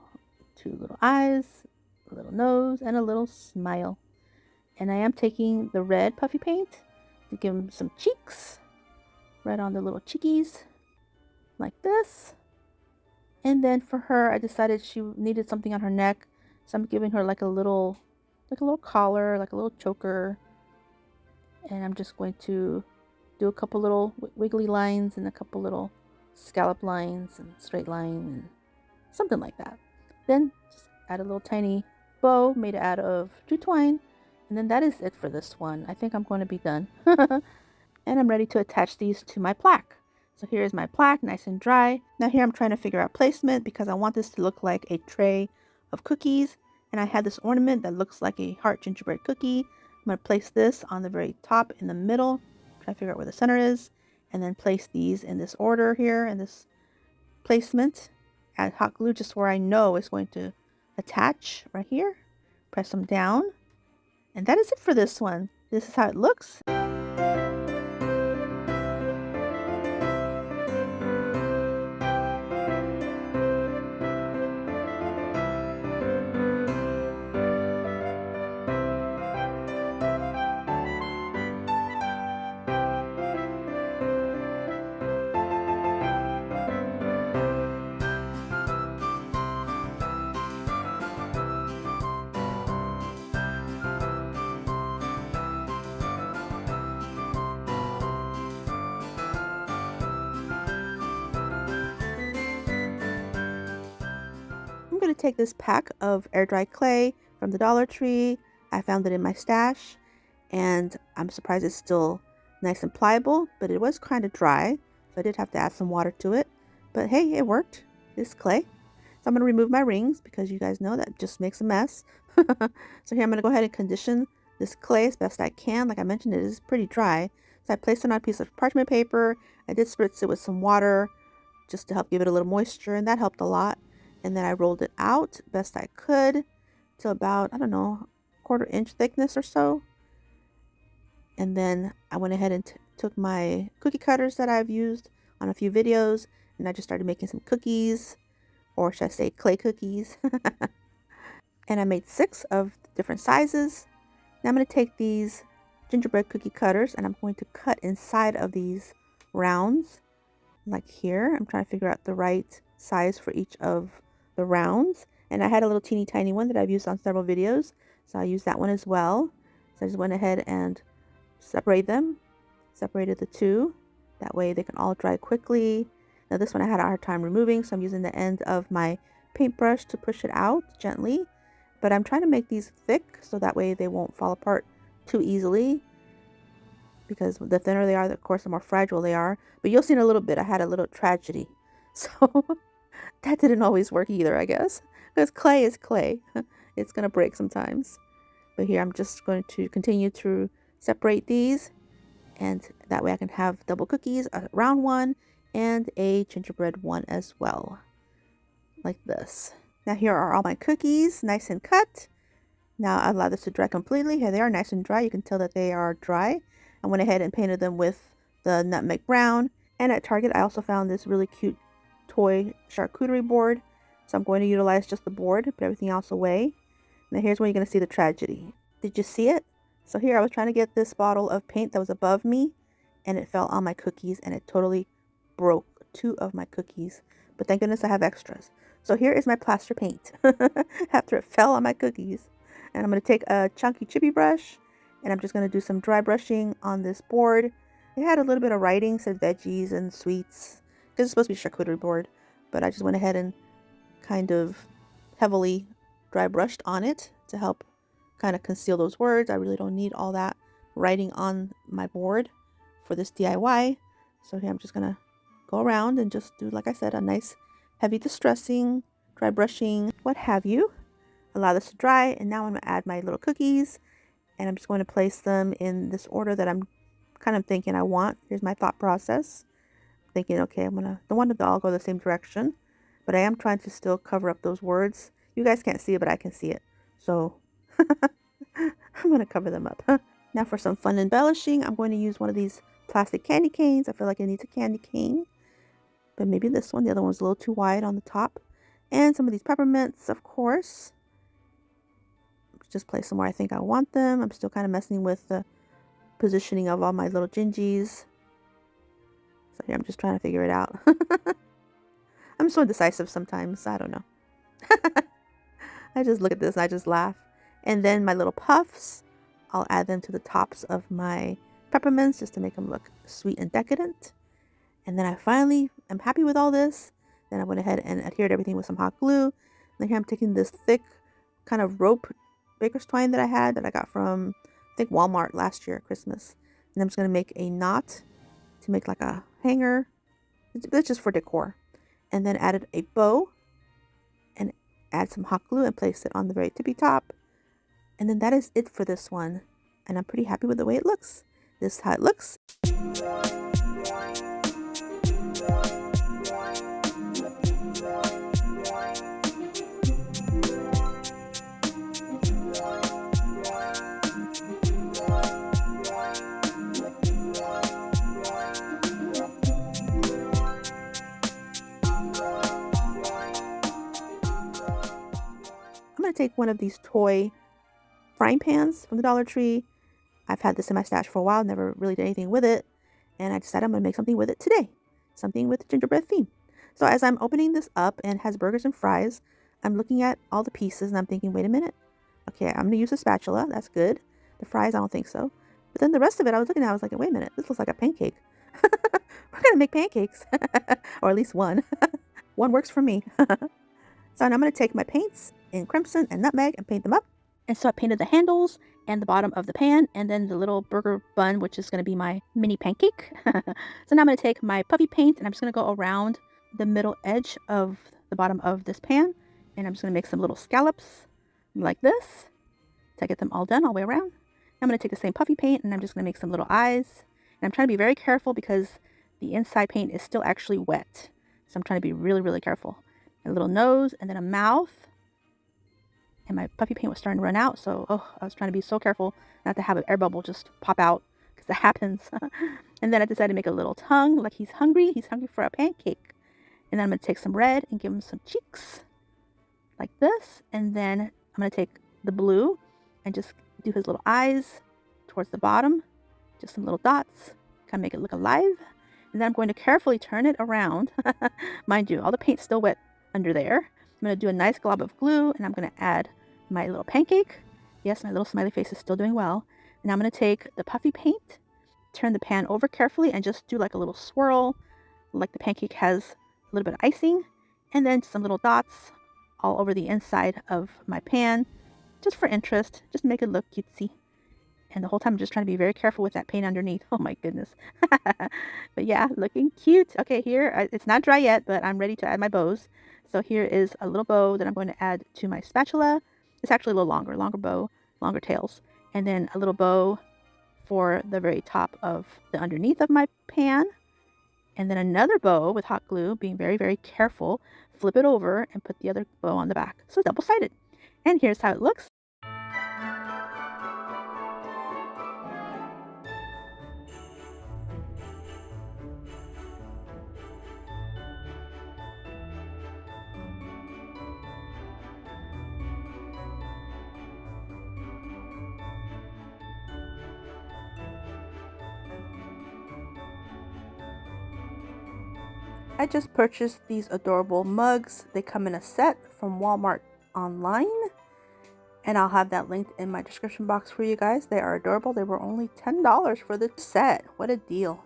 2 little eyes, a little nose, and a little smile. And I am taking the red puffy paint to give them some cheeks. Right on the little cheekies. Like this. And then for her, I decided she needed something on her neck. So I'm giving her like a little collar, like a little choker. And I'm just going to do a couple little wiggly lines and a couple little scallop lines and straight line and something like that. Then just add a little tiny bow made out of jute twine. And then that is it for this one. I think I'm going to be done. And I'm ready to attach these to my plaque. So here's my plaque, nice and dry. Now here I'm trying to figure out placement because I want this to look like a tray of cookies. And I had this ornament that looks like a heart gingerbread cookie. I'm going to place this on the very top in the middle. Try to figure out where the center is. And then place these in this order here, in this placement. Add hot glue just where I know it's going to attach right here. Press them down. And that is it for this one. This is how it looks. I'm going to take this pack of air dry clay from the Dollar Tree. I found it in my stash and I'm surprised it's still nice and pliable, but it was kind of dry, so I did have to add some water to it. But hey, it worked. It's clay. So I'm going to remove my rings because you guys know that just makes a mess. So here I'm going to go ahead and condition this clay as best I can. Like I mentioned, it is pretty dry. So I placed it on a piece of parchment paper. I did spritz it with some water just to help give it a little moisture, and that helped a lot. And then I rolled it out best I could to about, I don't know, 1/4 inch thickness or so. And then I went ahead and took my cookie cutters that I've used on a few videos, and I just started making some cookies, or should I say clay cookies. And I made 6 of different sizes. Now I'm going to take these gingerbread cookie cutters and I'm going to cut inside of these rounds. Like here, I'm trying to figure out the right size for each of the rounds. And I had a little teeny tiny one that I've used on several videos, so I used that one as well. So I just went ahead and separated the 2. That way they can all dry quickly. Now this one I had a hard time removing, so I'm using the end of my paintbrush to push it out gently. But I'm trying to make these thick so that way they won't fall apart too easily, because the thinner they are, of course, the more fragile they are. But you'll see in a little bit, I had a little tragedy. So that didn't always work either, I guess. Because clay is clay. It's going to break sometimes. But here I'm just going to continue to separate these. And that way I can have double cookies, a round one, and a gingerbread one as well. Like this. Now here are all my cookies, nice and cut. Now I allow this to dry completely. Here they are, nice and dry. You can tell that they are dry. I went ahead and painted them with the nutmeg brown. And at Target, I also found this really cute toy charcuterie board. So I'm going to utilize just the board, put everything else away. Now here's where you're going to see the tragedy. Did you see it? So here I was trying to get this bottle of paint that was above me, and it fell on my cookies, and it totally broke 2 of my cookies. But thank goodness I have extras. So here is my plaster paint after it fell on my cookies. And I'm going to take a chunky chippy brush, and I'm just going to do some dry brushing on this board. It had a little bit of writing, said veggies and sweets, because it's supposed to be a charcuterie board. But I just went ahead and kind of heavily dry brushed on it to help kind of conceal those words. I really don't need all that writing on my board for this DIY. So here I'm just going to go around and just do, like I said, a nice heavy distressing dry brushing, what have you. Allow this to dry, and now I'm going to add my little cookies, and I'm just going to place them in this order that I'm kind of thinking I want. Here's my thought process. Thinking, okay, don't want them to all go the same direction, but I am trying to still cover up those words. You guys can't see it, but I can see it. So I'm going to cover them up. Now for some fun embellishing, I'm going to use one of these plastic candy canes. I feel like it needs a candy cane, but maybe this one. The other one's a little too wide on the top. And some of these peppermints, of course. Just place them where I think I want them. I'm still kind of messing with the positioning of all my little Gingis. So here I'm just trying to figure it out. I'm so indecisive sometimes. I don't know. I just look at this and I just laugh. And then my little puffs, I'll add them to the tops of my peppermints just to make them look sweet and decadent. And then I finally am happy with all this. Then I went ahead and adhered everything with some hot glue. And then here I'm taking this thick kind of rope baker's twine that I had that I got from, I think, Walmart last year at Christmas. And I'm just going to make a knot to make like a hanger. It's just for decor. And then added a bow and add some hot glue and place it on the very tippy top. And then that is it for this one. And I'm pretty happy with the way it looks. This is how it looks. I'm going to take one of these toy frying pans from the Dollar Tree. I've had this in my stash for a while, never really did anything with it. And I decided I'm going to make something with it today. Something with the gingerbread theme. So as I'm opening this up and it has burgers and fries, I'm looking at all the pieces and I'm thinking, wait a minute. Okay, I'm going to use a spatula. That's good. The fries, I don't think so. But then the rest of it, I was looking at, I was like, wait a minute. This looks like a pancake. We're going to make pancakes. Or at least one. One works for me. So now I'm going to take my paints in crimson and nutmeg and paint them up. And so I painted the handles and the bottom of the pan and then the little burger bun, which is going to be my mini pancake. So now I'm going to take my puffy paint and I'm just going to go around the middle edge of the bottom of this pan. And I'm just going to make some little scallops like this to get them all done all the way around. I'm going to take the same puffy paint and I'm just going to make some little eyes. And I'm trying to be very careful because the inside paint is still actually wet. So I'm trying to be really, really careful. A little nose and then a mouth. And my puffy paint was starting to run out, so I was trying to be so careful not to have an air bubble just pop out, because that happens. And then I decided to make a little tongue, like he's hungry for a pancake. And then I'm going to take some red and give him some cheeks like this. And then I'm going to take the blue and just do his little eyes towards the bottom, just some little dots, kind of make it look alive. And then I'm going to carefully turn it around. Mind you, all the paint's still wet under there. I'm going to do a nice glob of glue and I'm going to add my little pancake. Yes, my little smiley face is still doing well. And I'm going to take the puffy paint, turn the pan over carefully and just do like a little swirl, like the pancake has a little bit of icing, and then some little dots all over the inside of my pan, just for interest, just make it look cutesy. And the whole time I'm just trying to be very careful with that paint underneath. Oh my goodness. But yeah, looking cute. Okay, here, it's not dry yet, but I'm ready to add my bows. So here is a little bow that I'm going to add to my spatula. It's actually a little longer bow, longer tails. And then a little bow for the very top of the underneath of my pan. And then another bow with hot glue, being very, very careful. Flip it over and put the other bow on the back. So double-sided. And here's how it looks. I just purchased these adorable mugs. They come in a set from Walmart online. And I'll have that linked in my description box for you guys. They are adorable. They were only $10 for the set. What a deal.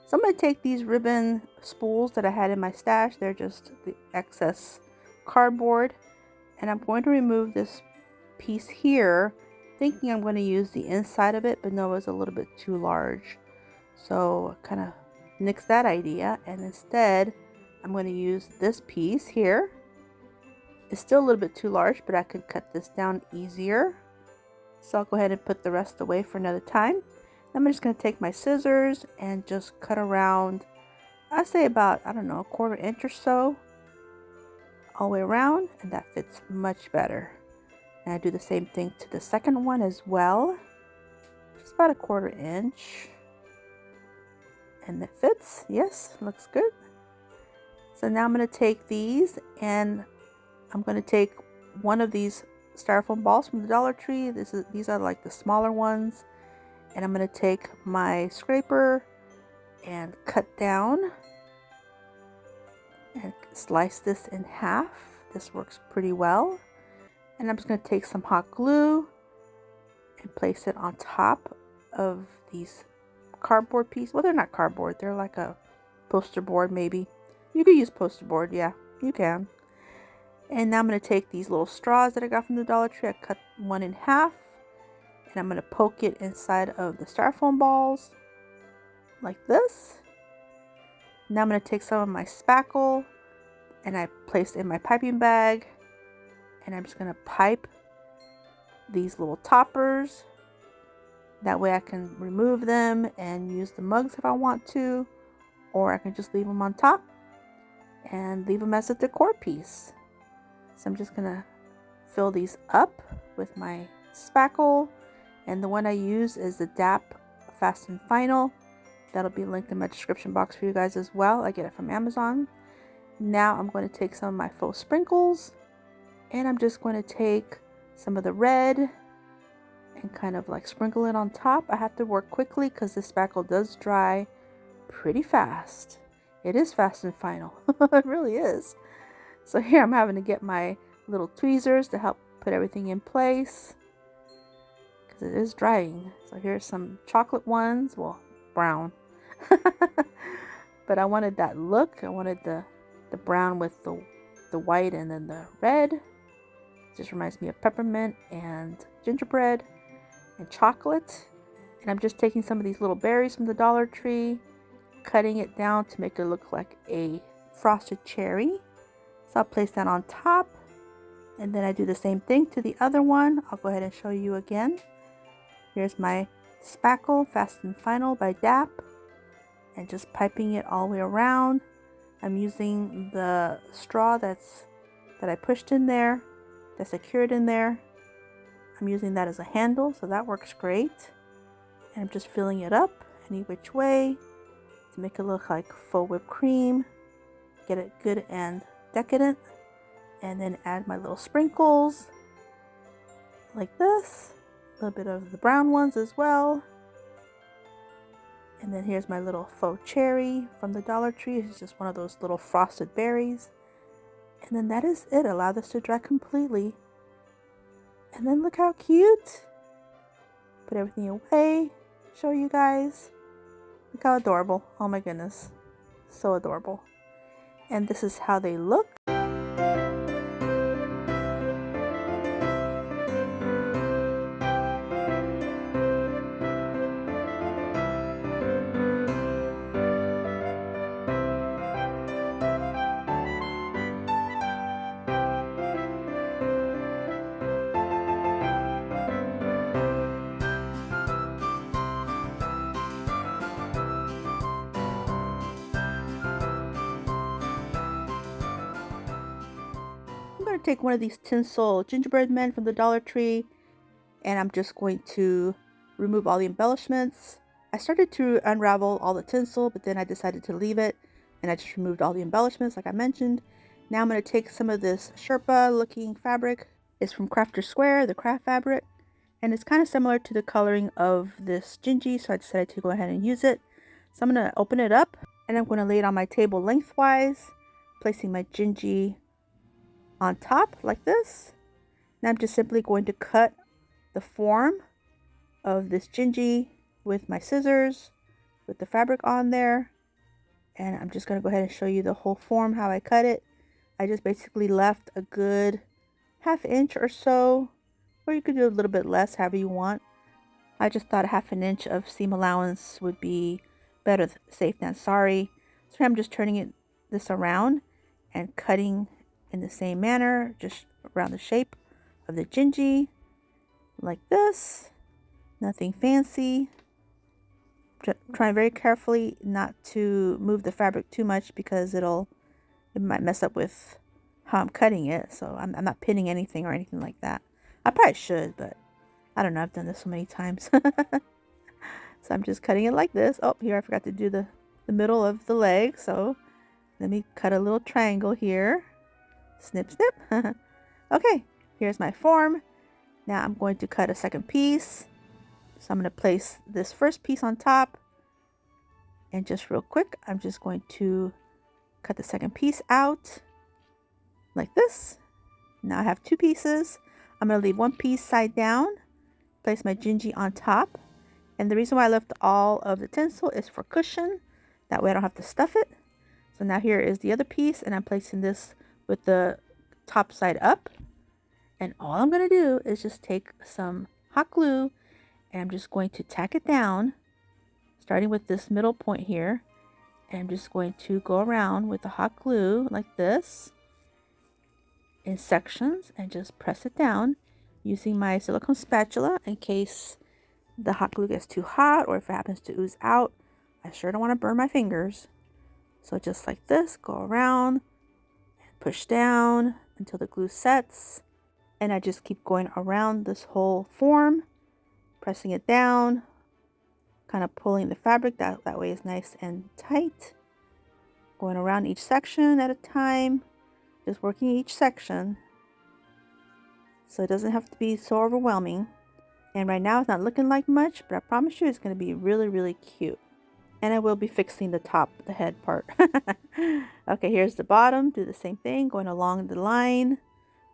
So I'm going to take these ribbon spools that I had in my stash. They're just the excess cardboard. And I'm going to remove this piece here, thinking I'm going to use the inside of it, but no, it's a little bit too large. So kind of nix that idea, and instead I'm going to use this piece here is still a little bit too large, but I could cut this down easier. So I'll go ahead and put the rest away for another time. I'm just going to take my scissors and just cut around, I'd say about, I don't know, a 1/4 inch or so all the way around, and that fits much better. And I do the same thing to the second one as well. Just about a 1/4 inch. And it fits. Yes, looks good. So now I'm going to take these, and I'm going to take one of these styrofoam balls from the Dollar Tree. These are like the smaller ones. And I'm going to take my scraper and cut down and slice this in half. This works pretty well. And I'm just going to take some hot glue and place it on top of these cardboard pieces. Well, they're not cardboard. They're like a poster board maybe. You could use poster board. Yeah, you can. And now I'm going to take these little straws that I got from the Dollar Tree. I cut one in half. And I'm going to poke it inside of the styrofoam balls like this. Now I'm going to take some of my spackle and I place it in my piping bag. And I'm just going to pipe these little toppers. That way I can remove them and use the mugs if I want to. Or I can just leave them on top and leave them as a decor piece. So I'm just going to fill these up with my spackle. And the one I use is the DAP Fast and Final. That'll be linked in my description box for you guys as well. I get it from Amazon. Now I'm going to take some of my faux sprinkles. And I'm just going to take some of the red and kind of like sprinkle it on top. I have to work quickly because this spackle does dry pretty fast. It is fast and final. It really is. So here I'm having to get my little tweezers to help put everything in place. It is drying. So here's some chocolate ones, well, brown. But I wanted that look. I wanted the brown with the white and then the red. It just reminds me of peppermint and gingerbread and chocolate. And I'm just taking some of these little berries from the Dollar Tree, cutting it down to make it look like a frosted cherry. So I'll place that on top. And then I do the same thing to the other one. I'll go ahead and show you again. Here's my spackle, Fast and Final by DAP, and just piping it all the way around. I'm using the straw that I pushed in there, that secured in there. I'm using that as a handle, so that works great. And I'm just filling it up any which way to make it look like faux whipped cream. Get it good and decadent. And then add my little sprinkles like this. A little bit of the brown ones as well. And then here's my little faux cherry from the Dollar Tree. It's just one of those little frosted berries. And then that is it. Allow this to dry completely. And then look how cute. Put everything away. Show you guys. Look how adorable. Oh my goodness. So adorable. And this is how they look. going to take one of these tinsel gingerbread men from the Dollar Tree, and I'm just going to remove all the embellishments. I started to unravel all the tinsel, but then I decided to leave it, and I just removed all the embellishments like I mentioned. Now I'm going to take some of this Sherpa looking fabric. It's from Crafter Square, the craft fabric, and it's kind of similar to the coloring of this Gingy, so I decided to go ahead and use it. So I'm going to open it up, and I'm going to lay it on my table lengthwise, placing my Gingy on top like this. Now I'm just simply going to cut the form of this Gingy with my scissors with the fabric on there, and I'm just going to go ahead and show you the whole form, how I cut it. I just basically left a good ½ inch or so, or you could do a little bit less, however you want. I just thought ½ inch of seam allowance would be better safe than sorry. So I'm just turning this around and cutting in the same manner, just around the shape of the Gingy, like this. Nothing fancy. Trying very carefully not to move the fabric too much because it might mess up with how I'm cutting it. So I'm not pinning anything or anything like that. I probably should, but I don't know. I've done this so many times. So I'm just cutting it like this. Oh, here I forgot to do the middle of the leg. So let me cut a little triangle here. Snip, snip. Okay, here's my form. Now I'm going to cut a second piece. So I'm going to place this first piece on top. And just real quick, I'm just going to cut the second piece out like this. Now I have two pieces. I'm going to leave one piece side down. Place my Gingy on top. And the reason why I left all of the tinsel is for cushion. That way I don't have to stuff it. So now here is the other piece, and I'm placing this with the top side up. And all I'm going to do is just take some hot glue, and I'm just going to tack it down, starting with this middle point here. And I'm just going to go around with the hot glue like this in sections and just press it down using my silicone spatula in case the hot glue gets too hot or if it happens to ooze out. I sure don't want to burn my fingers. So just like this, go around and push down until the glue sets. And I just keep going around this whole form, pressing it down, kind of pulling the fabric that way is nice and tight. Going around each section at a time, just working each section so it doesn't have to be so overwhelming. And right now it's not looking like much, but I promise you it's going to be really, really cute. And I will be fixing the top, the head part. Okay, here's the bottom. Do the same thing, going along the line,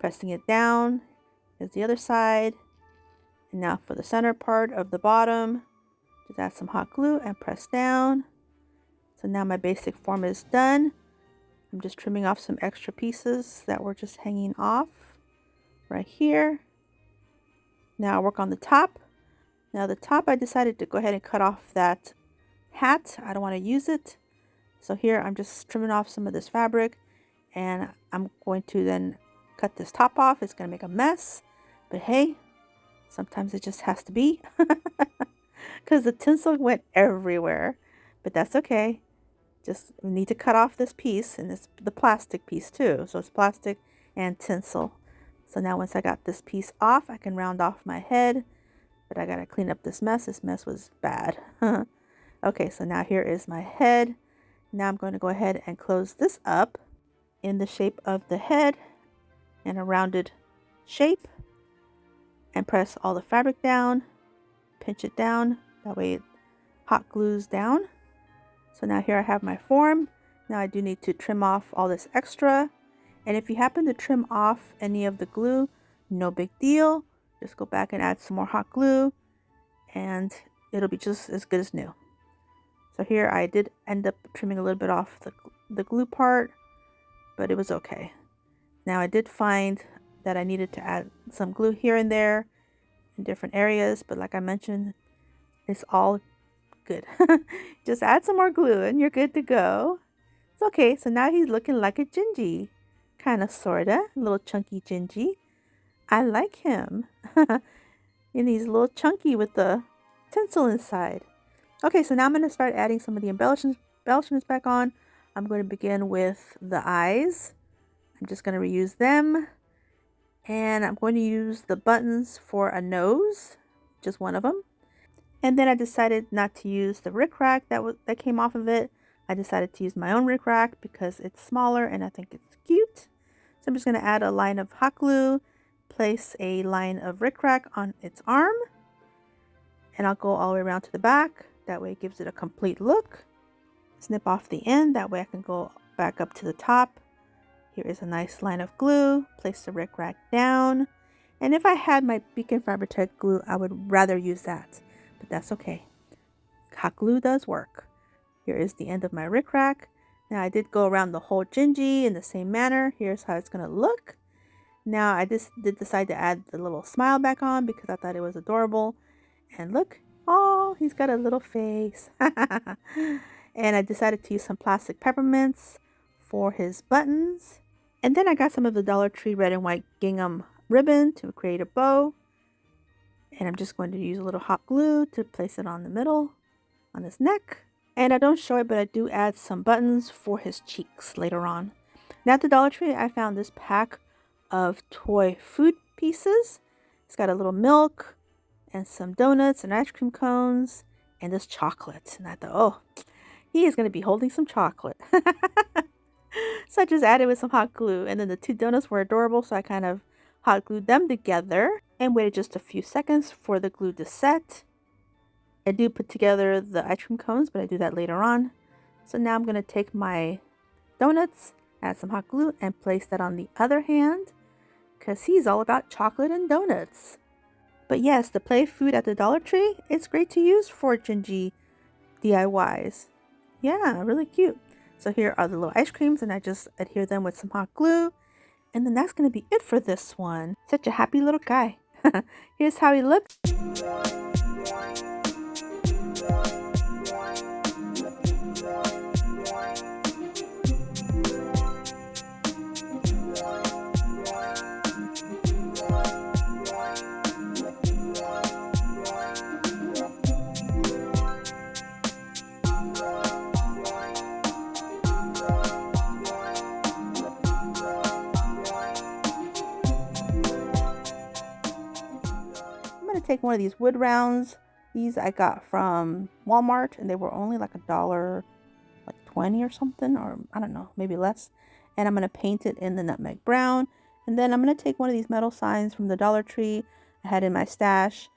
pressing it down. Here's the other side. And now for the center part of the bottom, just add some hot glue and press down. So now my basic form is done. I'm just trimming off some extra pieces that were just hanging off right here. Now I work on the top. Now the top, I decided to go ahead and cut off that hat. I don't want to use it. So here I'm just trimming off some of this fabric, and I'm going to then cut this top off. It's going to make a mess, but hey, sometimes it just has to be because the tinsel went everywhere, but that's okay. Just need to cut off this piece, and it's the plastic piece too. So it's plastic and tinsel. So now once I got this piece off, I can round off my head, but I gotta clean up this mess. This mess was bad. Okay, so now here is my head. Now I'm going to go ahead and close this up in the shape of the head in a rounded shape and press all the fabric down, pinch it down, that way it hot glues down. So now here I have my form. Now I do need to trim off all this extra. And if you happen to trim off any of the glue, no big deal. Just go back and add some more hot glue and it'll be just as good as new. So here I did end up trimming a little bit off the glue part, but it was okay. Now I did find that I needed to add some glue here and there in different areas, but like I mentioned, it's all good. Just add some more glue and you're good to go. It's okay. So now he's looking like a Gingy. Kind of, sorta. A little chunky Gingy. I like him. And he's a little chunky with the tinsel inside. Okay, so now I'm going to start adding some of the embellishments back on. I'm going to begin with the eyes. I'm just going to reuse them. And I'm going to use the buttons for a nose. Just one of them. And then I decided not to use the rickrack that came off of it. I decided to use my own rickrack because it's smaller and I think it's cute. So I'm just going to add a line of hot glue, place a line of rickrack on its arm, and I'll go all the way around to the back. That way it gives it a complete look. Snip off the end, that way I can go back up to the top. Here is a nice line of glue. Place the rickrack down. And if I had my Beacon Fabrictech glue, I would rather use that, but that's okay. Hot glue does work. Here is the end of my rickrack. Now I did go around the whole Gingy in the same manner. Here's how it's going to look. Now I just did decide to add the little smile back on because I thought it was adorable. And look, oh, he's got a little face. And I decided to use some plastic peppermints for his buttons. And then I got some of the Dollar Tree red and white gingham ribbon to create a bow. And I'm just going to use a little hot glue to place it on the middle, on his neck. And I don't show it, but I do add some buttons for his cheeks later on. Now at the Dollar Tree, I found this pack of toy food pieces. It's got a little milk and some donuts and ice cream cones and this chocolate. And I thought, oh, he is going to be holding some chocolate. So I just added with some hot glue. And then the two donuts were adorable, so I kind of hot glued them together and waited just a few seconds for the glue to set. I do put together the ice cream cones, but I do that later on. So now I'm going to take my donuts, add some hot glue, and place that on the other hand, because he's all about chocolate and donuts. But yes, the play food at the Dollar Tree, it's great to use for Gingy DIYs. Yeah, really cute. So here are the little ice creams, and I just adhere them with some hot glue. And then that's going to be it for this one. Such a happy little guy. Here's how he looks. Take one of these wood rounds. These I got from Walmart and they were only like $1, like 20 or something, or I don't know, maybe less. And I'm going to paint it in the nutmeg brown. And then I'm going to take one of these metal signs from the Dollar Tree I had in my stash.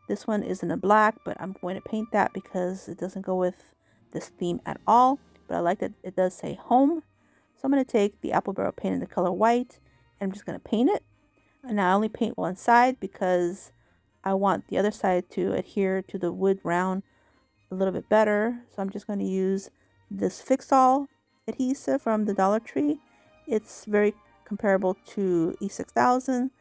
This one is in a black, but I'm going to paint that because it doesn't go with this theme at all. But I like that it does say home. So I'm going to take the apple barrel paint in the color white and I'm just going to paint it. And I only paint one side because I want the other side to adhere to the wood round a little bit better. So I'm just going to use this Fix-All adhesive from the Dollar Tree. It's very comparable to E6000,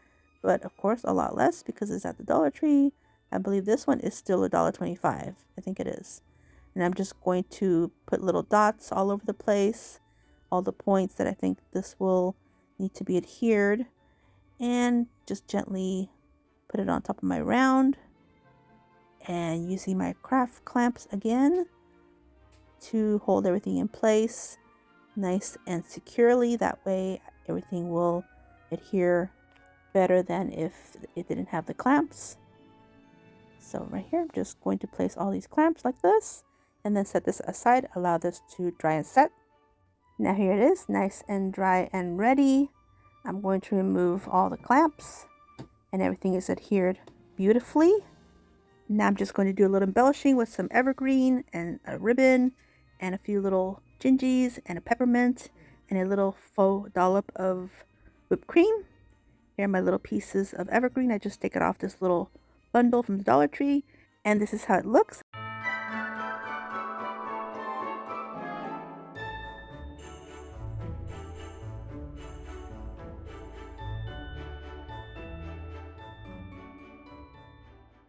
but of course a lot less because it's at the Dollar Tree. I believe this one is still $1.25. I think it is. And I'm just going to put little dots all over the place, all the points that I think this will need to be adhered, and just gently put it on top of my round, and using my craft clamps again to hold everything in place nice and securely. That way everything will adhere better than if it didn't have the clamps. So right here, I'm just going to place all these clamps like this and then set this aside, allow this to dry and set. Now here it is, nice and dry and ready. I'm going to remove all the clamps and everything is adhered beautifully. Now I'm just going to do a little embellishing with some evergreen and a ribbon and a few little Gingis and a peppermint and a little faux dollop of whipped cream. Here are my little pieces of evergreen. I just take it off this little bundle from the Dollar Tree, and this is how it looks. I'm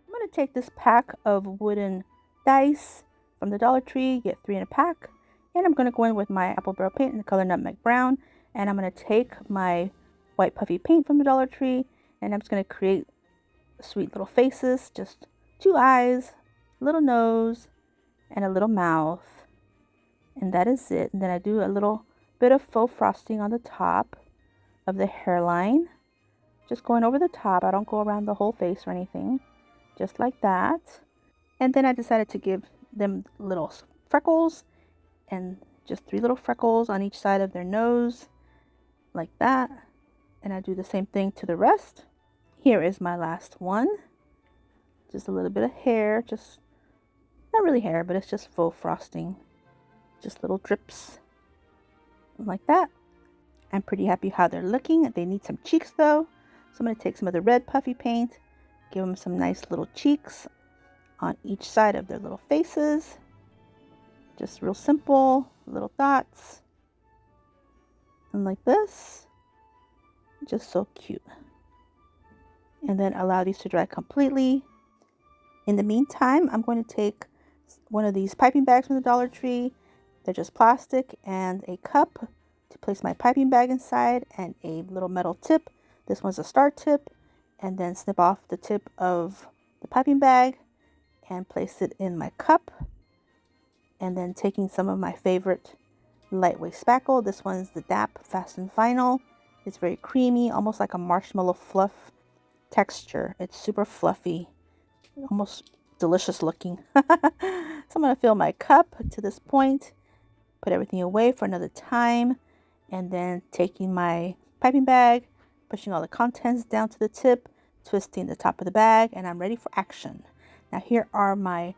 going to take this pack of wooden dice from the Dollar Tree, get 3 in a pack, and I'm going to go in with my apple barrel paint in the color nutmeg brown, and I'm going to take my white puffy paint from the Dollar Tree, and I'm just going to create sweet little faces, just 2 eyes, a little nose, and a little mouth, and that is it. And then I do a little bit of faux frosting on the top of the hairline, just going over the top. I don't go around the whole face or anything, just like that. And then I decided to give them little freckles, and just 3 little freckles on each side of their nose, like that. And I do the same thing to the rest. Here is my last one. Just a little bit of hair, just not really hair, but it's just faux frosting. Just little drips like that. I'm pretty happy how they're looking. They need some cheeks though. So I'm going to take some of the red puffy paint, give them some nice little cheeks on each side of their little faces. Just real simple, little dots. And like this. Just so cute. And then allow these to dry completely. In the meantime, I'm going to take one of these piping bags from the Dollar Tree. They're just plastic, and a cup to place my piping bag inside and a little metal tip. This one's a star tip. And then snip off the tip of the piping bag and place it in my cup. And then taking some of my favorite lightweight spackle. This one's the DAP Fast and Final. It's very creamy, almost like a marshmallow fluff texture. It's super fluffy, almost delicious looking. So I'm going to fill my cup to this point, put everything away for another time, and then taking my piping bag, pushing all the contents down to the tip, twisting the top of the bag, and I'm ready for action. Now here are my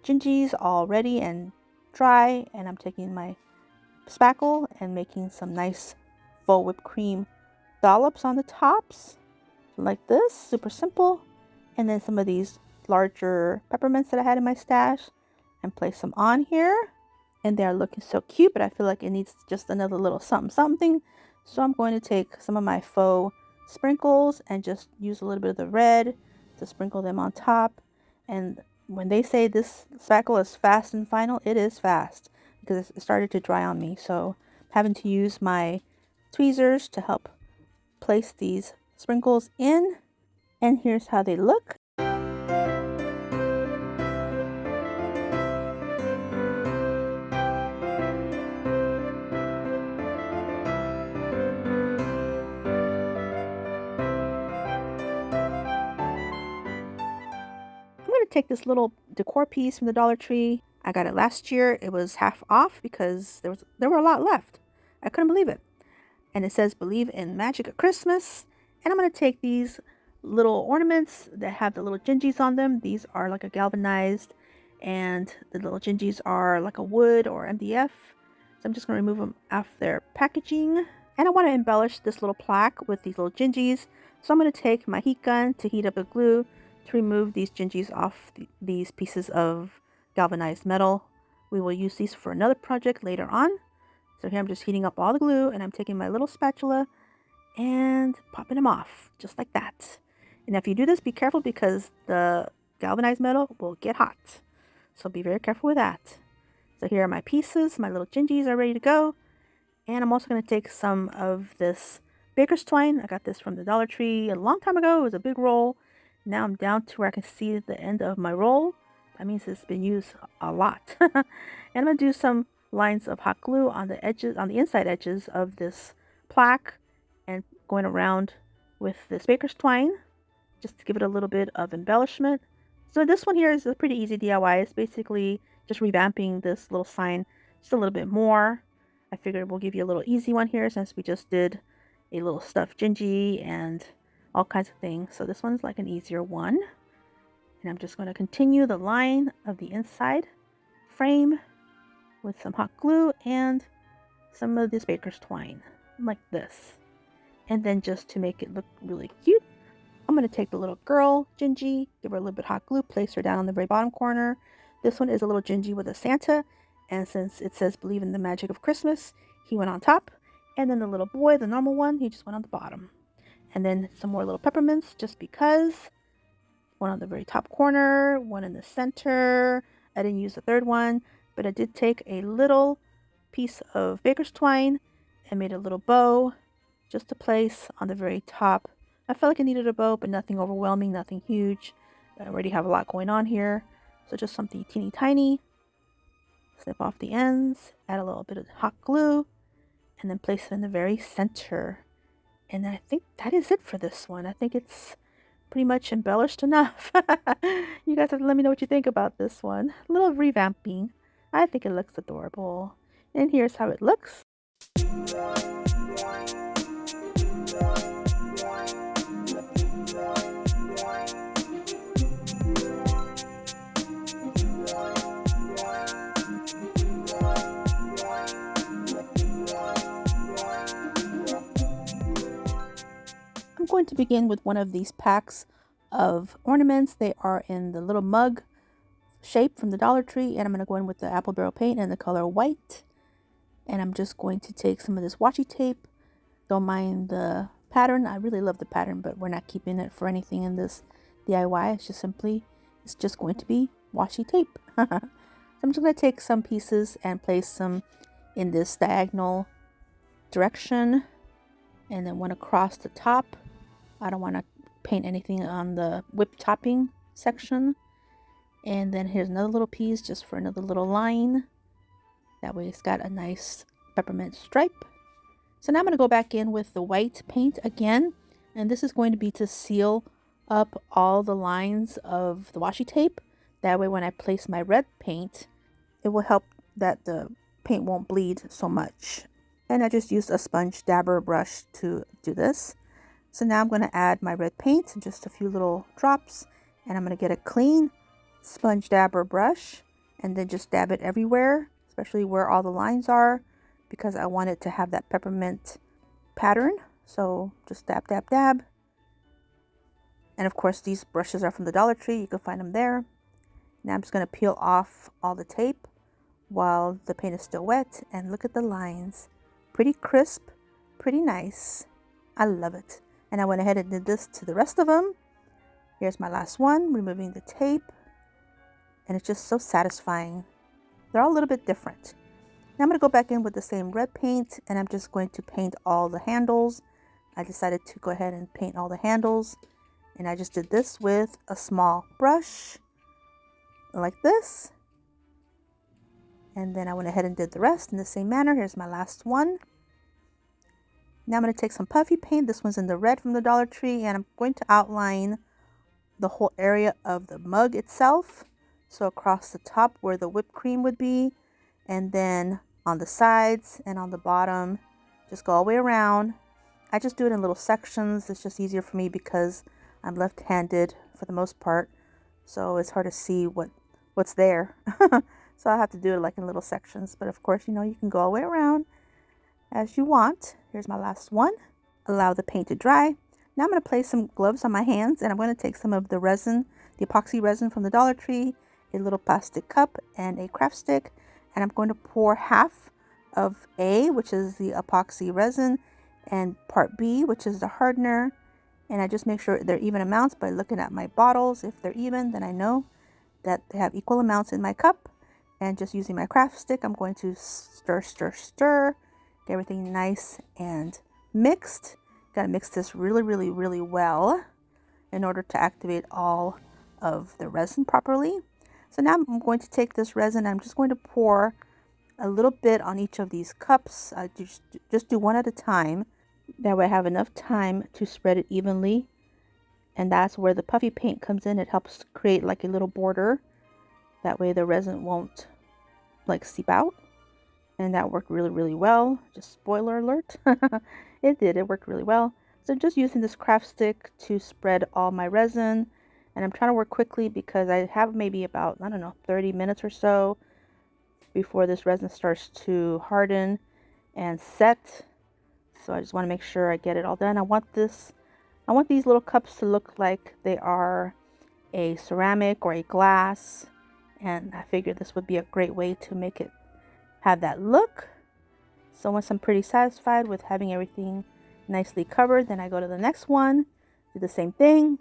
Gingis all ready and dry, and I'm taking my spackle and making some nice faux whipped cream dollops on the tops like this. Super simple. And then some of these larger peppermints that I had in my stash, and place them on here. And they're looking so cute, but I feel like it needs just another little something. So I'm going to take some of my faux sprinkles and just use a little bit of the red to sprinkle them on top. And when they say this spackle is fast and final, it is fast because it started to dry on me. So I'm having to use my tweezers to help place these sprinkles in. And here's how they look. I'm going to take this little decor piece from the Dollar Tree. I got it last year. It was half off because there were a lot left. I couldn't believe it. And it says believe in magic at Christmas. And I'm going to take these little ornaments that have the little Gingis on them. These are like a galvanized, and the little Gingis are like a wood or MDF. So I'm just going to remove them off their packaging. And I want to embellish this little plaque with these little Gingis. So I'm going to take my heat gun to heat up the glue to remove these Gingis off these pieces of galvanized metal. We will use these for another project later on. So here I'm just heating up all the glue, and I'm taking my little spatula and popping them off just like that. And if you do this, be careful because the galvanized metal will get hot. So be very careful with that. So here are my pieces. My little Gingis are ready to go. And I'm also going to take some of this baker's twine. I got this from the Dollar Tree a long time ago. It was a big roll. Now I'm down to where I can see the end of my roll. That means it's been used a lot. And I'm going to do some lines of hot glue on the edges, on the inside edges of this plaque, and going around with this baker's twine just to give it a little bit of embellishment. So this one here is a pretty easy DIY. It's basically just revamping this little sign just a little bit more. I figured we'll give you a little easy one here since we just did a little stuffed Gingy and all kinds of things. So this one's like an easier one. And I'm just going to continue the line of the inside frame with some hot glue and some of this baker's twine like this. And then just to make it look really cute, I'm going to take the little girl Gingy, give her a little bit of hot glue, place her down on the very bottom corner. This one is a little Gingy with a Santa, and since it says believe in the magic of Christmas, he went on top. And then the little boy, the normal one, he just went on the bottom. And then some more little peppermints just because. One on the very top corner, one in the center. I didn't use the third one, but I did take a little piece of baker's twine and made a little bow just to place on the very top. I felt like I needed a bow, but nothing overwhelming, nothing huge. I already have a lot going on here, so just something teeny tiny. Snip off the ends, add a little bit of hot glue, and then place it in the very center. And I think that is it for this one. I think it's pretty much embellished enough. You guys have to let me know what you think about this one. A little revamping. I think it looks adorable. And here's how it looks. I'm going to begin with one of these packs of ornaments. They are in the little mug shape from the Dollar Tree, and I'm going to go in with the apple barrel paint in the color white. And I'm just going to take some of this washi tape. Don't mind the pattern. I really love the pattern, but we're not keeping it for anything in this DIY. It's just going to be washi tape. So I'm just going to take some pieces and place them in this diagonal direction, and then one across the top. I don't want to paint anything on the whipped topping section. And then here's another little piece just for another little line. That way it's got a nice peppermint stripe. So now I'm going to go back in with the white paint again. And this is going to be to seal up all the lines of the washi tape. That way when I place my red paint, it will help that the paint won't bleed so much. And I just used a sponge dabber brush to do this. So now I'm going to add my red paint, just a few little drops, and I'm going to get a clean sponge dabber brush and then just dab it everywhere, especially where all the lines are, because I want it to have that peppermint pattern. So just dab, dab, dab. And of course, these brushes are from the Dollar Tree. You can find them there. Now I'm just going to peel off all the tape while the paint is still wet, and look at the lines. Pretty crisp, pretty nice. I love it. And I went ahead and did this to the rest of them. Here's my last one, removing the tape. And it's just so satisfying. They're all a little bit different. Now I'm going to go back in with the same red paint, and I'm just going to paint all the handles. I decided to go ahead and paint all the handles. And I just did this with a small brush, like this. And then I went ahead and did the rest in the same manner. Here's my last one. Now I'm going to take some puffy paint. This one's in the red from the Dollar Tree, and I'm going to outline the whole area of the mug itself. So across the top where the whipped cream would be, and then on the sides and on the bottom, just go all the way around. I just do it in little sections. It's just easier for me because I'm left-handed for the most part, so it's hard to see what's there. So I have to do it like in little sections, but of course, you know, you can go all the way around as you want. Here's my last one. Allow the paint to dry. Now I'm going to place some gloves on my hands, and I'm going to take some of the resin, the epoxy resin from the Dollar Tree, a little plastic cup, and a craft stick, and I'm going to pour half of A, which is the epoxy resin, and part B, which is the hardener, and I just make sure they're even amounts by looking at my bottles. If they're even, then I know that they have equal amounts in my cup. And just using my craft stick, I'm going to stir, stir, stir, get everything nice and mixed. Got to mix this really, really, really well in order to activate all of the resin properly. So now I'm going to take this resin, and I'm just going to pour a little bit on each of these cups. I just do one at a time. That way I have enough time to spread it evenly. And that's where the puffy paint comes in. It helps create like a little border. That way the resin won't like seep out. And that worked really, really well. Just spoiler alert. It did. It worked really well. So just using this craft stick to spread all my resin. And I'm trying to work quickly because I have maybe about, I don't know, 30 minutes or so before this resin starts to harden and set. So I just want to make sure I get it all done. I want these little cups to look like they are a ceramic or a glass. And I figured this would be a great way to make it have that look. So once I'm pretty satisfied with having everything nicely covered, then I go to the next one, do the same thing,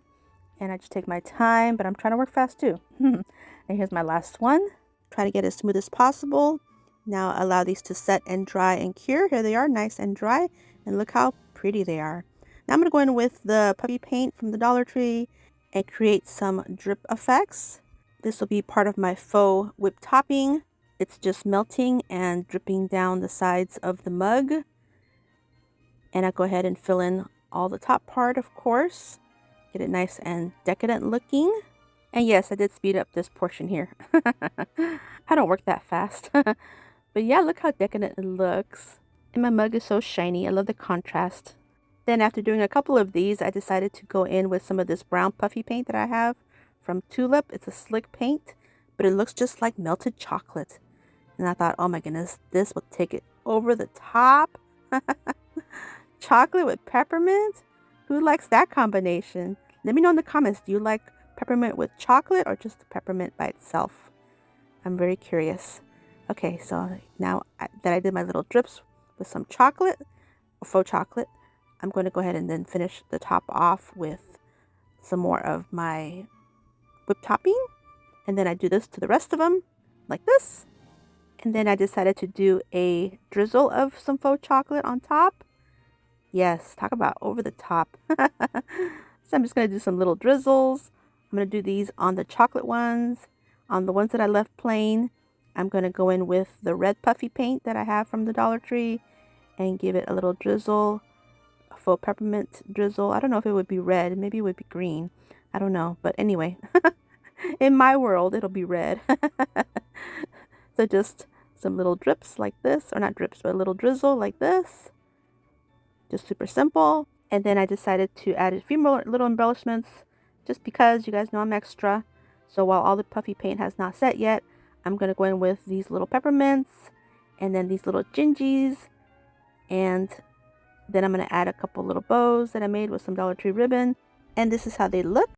and I just take my time, but I'm trying to work fast too. And here's my last one. Try to get as smooth as possible. Now allow these to set and dry and cure. Here they are, nice and dry, and look how pretty they are. Now I'm going to go in with the puffy paint from the Dollar Tree and create some drip effects. This will be part of my faux whipped topping. It's just melting and dripping down the sides of the mug. And I'll go ahead and fill in all the top part, of course. Get it nice and decadent looking. And yes, I did speed up this portion here. I don't work that fast. But yeah, look how decadent it looks. And my mug is so shiny. I love the contrast. Then after doing a couple of these, I decided to go in with some of this brown puffy paint that I have from Tulip. It's a slick paint, but it looks just like melted chocolate. And I thought, oh my goodness, this will take it over the top. Chocolate with peppermint? Who likes that combination? Let me know in the comments. Do you like peppermint with chocolate or just the peppermint by itself? I'm very curious. Okay, so now that I did my little drips with some chocolate, or faux chocolate, I'm going to go ahead and then finish the top off with some more of my whipped topping. And then I do this to the rest of them, like this. And then I decided to do a drizzle of some faux chocolate on top. Yes, talk about over the top. So I'm just going to do some little drizzles. I'm going to do these on the chocolate ones. On the ones that I left plain, I'm going to go in with the red puffy paint that I have from the Dollar Tree and give it a little drizzle, a faux peppermint drizzle. I don't know if it would be red. Maybe it would be green. I don't know. But anyway, in my world, it'll be red. So just some little drips like this, or not drips, but a little drizzle like this. Just super simple. And then I decided to add a few more little embellishments just because you guys know I'm extra. So while all the puffy paint has not set yet, I'm going to go in with these little peppermints and then these little gingis. And then I'm going to add a couple little bows that I made with some Dollar Tree ribbon. And this is how they look.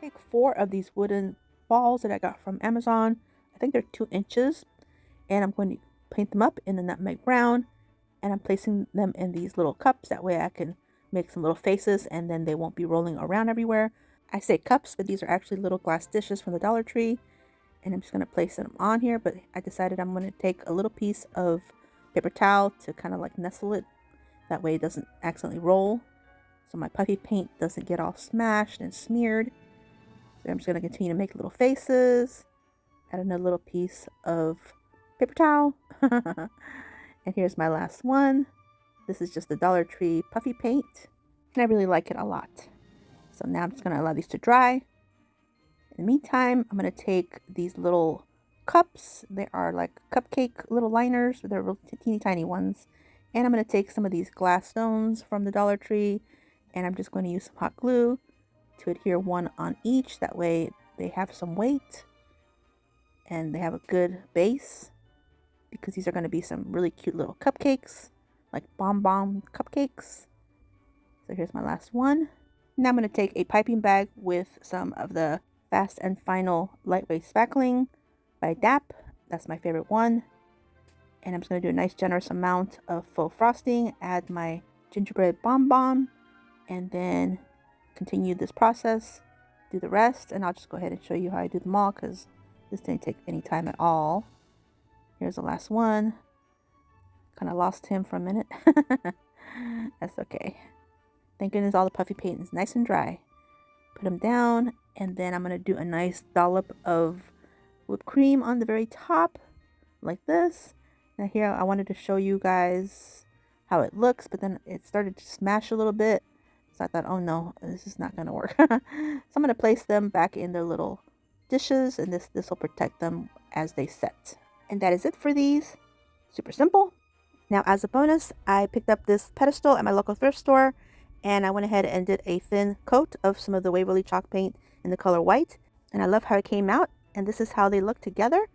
Take 4 of these wooden balls that I got from Amazon. I think they're 2 inches. And I'm going to paint them up in the nutmeg brown. And I'm placing them in these little cups. That way I can make some little faces and then they won't be rolling around everywhere. I say cups, but these are actually little glass dishes from the Dollar Tree. And I'm just going to place them on here. But I decided I'm going to take a little piece of paper towel to kind of like nestle it. That way it doesn't accidentally roll. So my puffy paint doesn't get all smashed and smeared. So I'm just going to continue to make little faces. Add another little piece of paper towel. And here's my last one. This is just the Dollar Tree puffy paint. And I really like it a lot. So now I'm just going to allow these to dry. In the meantime, I'm going to take these little cups. They are like cupcake little liners. They're real teeny tiny ones. And I'm going to take some of these glass stones from the Dollar Tree. And I'm just going to use some hot glue to adhere one on each. That way they have some weight. And they have a good base. Because these are going to be some really cute little cupcakes. Like bomb cupcakes. So here's my last one. Now I'm going to take a piping bag with some of the Fast and Final Lightweight Spackling by DAP. That's my favorite one. And I'm just going to do a nice generous amount of faux frosting. Add my gingerbread bonbon. And then continue this process. Do the rest. And I'll just go ahead and show you how I do them all. Because this didn't take any time at all. Here's the last one. Kind of lost him for a minute. That's okay. Thank goodness all the puffy paint is nice and dry. Put them down, and then I'm going to do a nice dollop of whipped cream on the very top, like this. Now here I wanted to show you guys how it looks, but then it started to smash a little bit. So I thought, oh no, this is not going to work. So I'm going to place them back in their little dishes, and this will protect them as they set. And that is it for these. Super simple. Now as a bonus, I picked up this pedestal at my local thrift store. And I went ahead and did a thin coat of some of the Waverly chalk paint in the color white. And I love how it came out. And this is how they look together.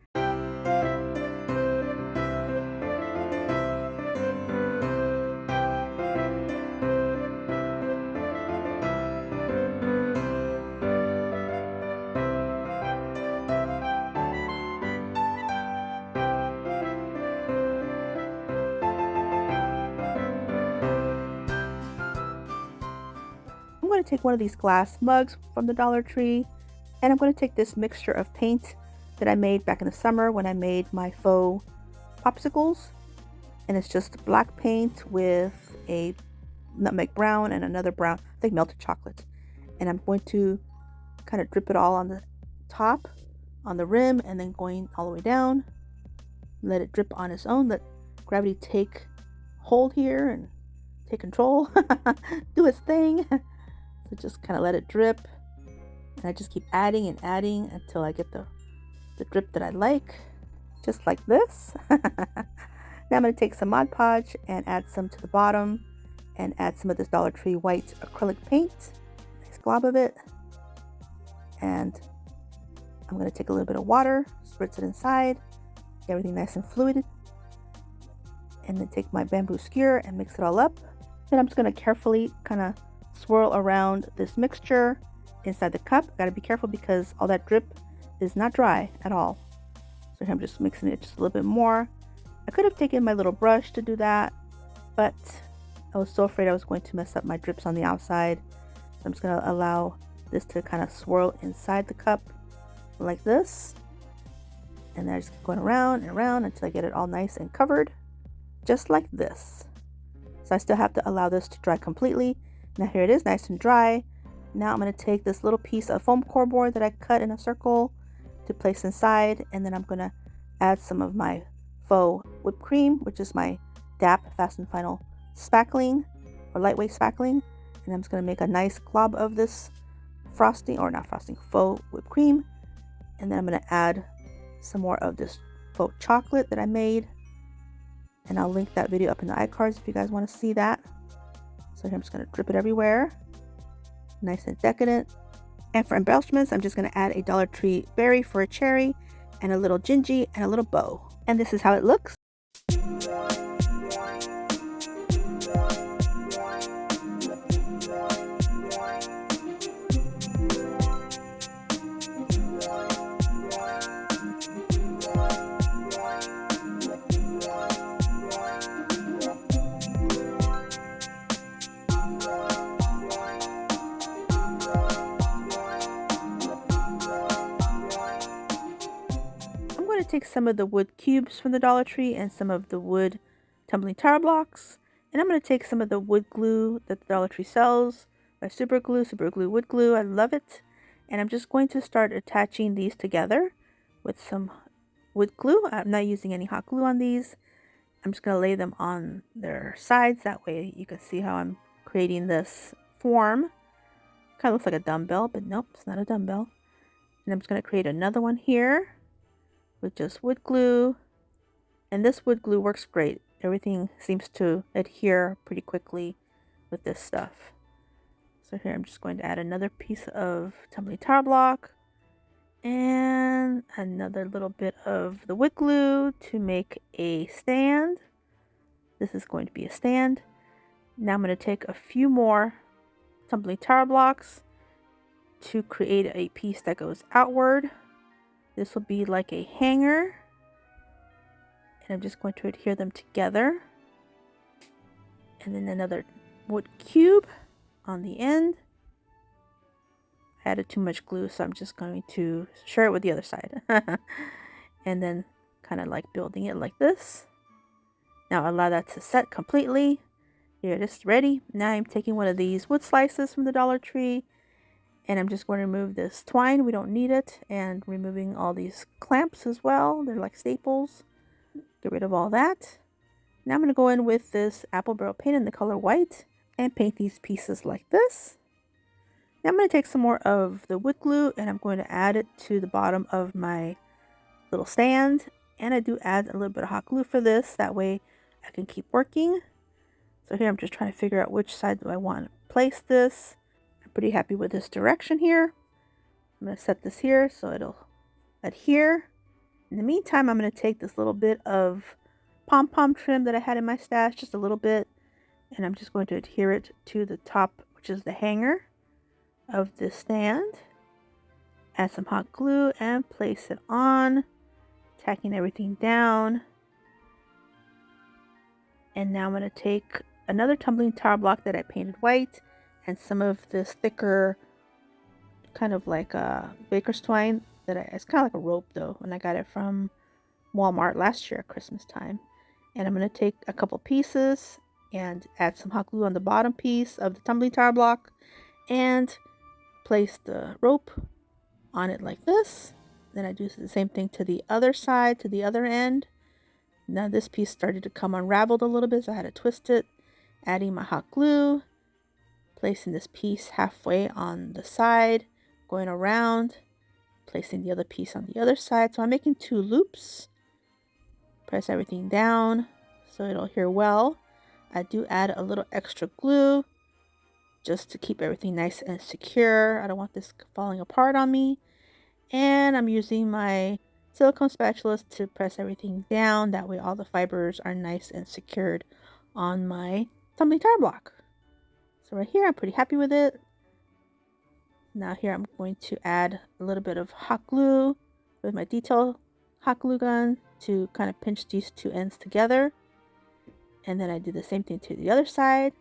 I'm going to take one of these glass mugs from the Dollar Tree, and I'm going to take this mixture of paint that I made back in the summer when I made my faux popsicles, and it's just black paint with a nutmeg brown and another brown, I think melted chocolate, and I'm going to kind of drip it all on the top, on the rim, and then going all the way down. Let it drip on its own, let gravity take hold here and take control, do its thing. So just kind of let it drip, and I just keep adding and adding until I get the drip that I like, just like this. Now I'm going to take some Mod Podge and add some to the bottom, and add some of this Dollar Tree white acrylic paint, nice glob of it, and I'm going to take a little bit of water, spritz it inside, get everything nice and fluid, and then take my bamboo skewer and mix it all up. Then I'm just going to carefully kind of swirl around this mixture inside the cup. Got to be careful because all that drip is not dry at all. So I'm just mixing it just a little bit more. I could have taken my little brush to do that, but I was so afraid I was going to mess up my drips on the outside. So I'm just going to allow this to kind of swirl inside the cup like this. And then I just keep going around and around until I get it all nice and covered, just like this. So I still have to allow this to dry completely. Now here it is, nice and dry. Now I'm going to take this little piece of foam core board that I cut in a circle to place inside, and then I'm going to add some of my Faux whipped cream, which is my DAP Fast and Final spackling or lightweight spackling, and I'm just going to make a nice glob of this frosting, or not frosting, faux whipped cream. And then I'm going to add some more of this faux chocolate that I made, and I'll link that video up in the iCards if you guys want to see that. So here I'm just going to drip it everywhere, nice and decadent. And for embellishments, I'm just going to add a Dollar Tree berry for a cherry, and a little gingy and a little bow. And this is how it looks. Take some of the wood cubes from the Dollar Tree and some of the wood tumbling tower blocks, and I'm going to take some of the wood glue that the Dollar Tree sells by super glue wood glue. I love it. And I'm just going to start attaching these together with some wood glue. I'm not using any hot glue on these. I'm just going to lay them on their sides, that way you can see how I'm creating this form. Kind of looks like a dumbbell, but nope, it's not a dumbbell. And I'm just going to create another one here with just wood glue, and this wood glue works great. Everything seems to adhere pretty quickly with this stuff. So here I'm just going to add another piece of tumbling tower block and another little bit of the wood glue to make a stand. This is going to be a stand. Now I'm going to take a few more tumbling tower blocks to create a piece that goes outward. This will be like a hanger, and I'm just going to adhere them together. And then another wood cube on the end. I added too much glue, so I'm just going to share it with the other side. And then kind of like building it like this. Now allow that to set completely. Here it is ready. Now I'm taking one of these wood slices from the Dollar Tree, and I'm just going to remove this twine. We don't need it. And removing all these clamps as well. They're like staples. Get rid of all that. Now I'm going to go in with this apple barrel paint in the color white and paint these pieces like this. Now I'm going to take some more of the wood glue, and I'm going to add it to the bottom of my little stand. And I do add a little bit of hot glue for this. That way I can keep working. So here I'm just trying to figure out which side do I want to place this. Pretty happy with this direction here. I'm going to set this here so it'll adhere. In the meantime, I'm going to take this little bit of pom-pom trim that I had in my stash, just a little bit, and I'm just going to adhere it to the top, which is the hanger of this stand. Add some hot glue and place it on, tacking everything down. And now I'm going to take another tumbling tower block that I painted white and some of this thicker kind of like baker's twine it's kind of like a rope though, and I got it from Walmart last year at Christmas time. And I'm going to take a couple pieces and add some hot glue on the bottom piece of the tumbling tower block and place the rope on it like this. Then I do the same thing to the other side, to the other end. Now this piece started to come unraveled a little bit, so I had to twist it, adding my hot glue, placing this piece halfway on the side, going around, placing the other piece on the other side. So I'm making 2 loops. Press everything down so it'll adhere well. I do add a little extra glue just to keep everything nice and secure. I don't want this falling apart on me. And I'm using my silicone spatulas to press everything down. That way all the fibers are nice and secured on my tumbling tire block. So right here, I'm pretty happy with it. Now here I'm going to add a little bit of hot glue with my detail hot glue gun to kind of pinch these two ends together. And then I do the same thing to the other side.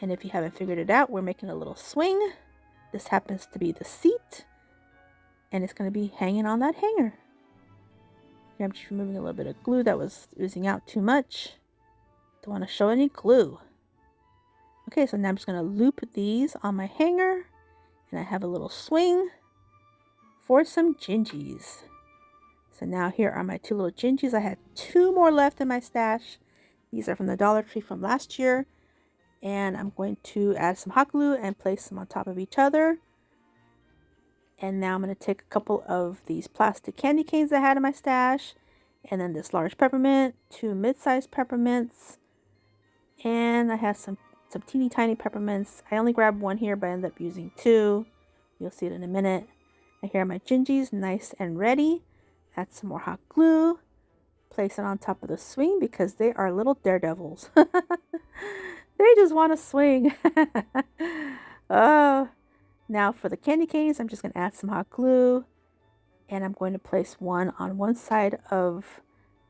And if you haven't figured it out, we're making a little swing. This happens to be the seat. And it's going to be hanging on that hanger. Here I'm just removing a little bit of glue that was oozing out too much. Don't want to show any glue. Okay, so now I'm just going to loop these on my hanger. And I have a little swing for some Gingis. So now here are my two little Gingis. I had two more left in my stash. These are from the Dollar Tree from last year. And I'm going to add some hot glue and place them on top of each other. And now I'm going to take a couple of these plastic candy canes I had in my stash. And then this large peppermint, two mid-sized peppermints. And I have some teeny tiny peppermints. I only grabbed one here, but I ended up using two. You'll see it in a minute. And here are my Gingis, nice and ready. Add some more hot glue. Place it on top of the swing because they are little daredevils. They just want to swing. Oh. Now for the candy canes, I'm just going to add some hot glue. And I'm going to place one on one side of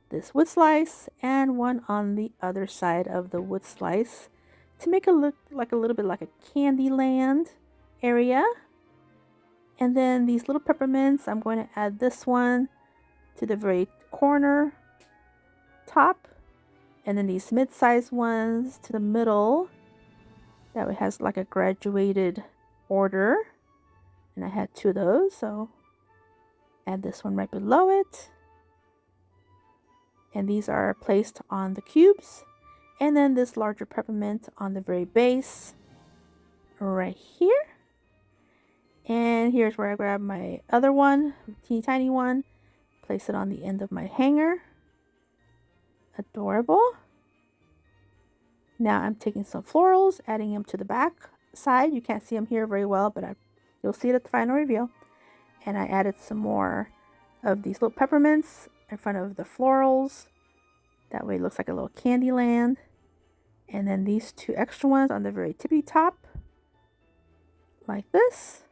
this wood slice and one on the other side of the wood slice to make it look like a little bit like a Candyland area. And then these little peppermints, I'm going to add this one to the very corner top. And then these mid-sized ones to the middle. That way it has like a graduated order. And I had two of those, so add this one right below it. And these are placed on the cubes. And then this larger peppermint on the very base right here. And here's where I grab my other one, teeny tiny one, place it on the end of my hanger. Adorable. Now I'm taking some florals, adding them to the back side. You can't see them here very well, but you'll see it at the final reveal. And I added some more of these little peppermints in front of the florals. That way it looks like a little Candyland. And then these two extra ones on the very tippy top, like this.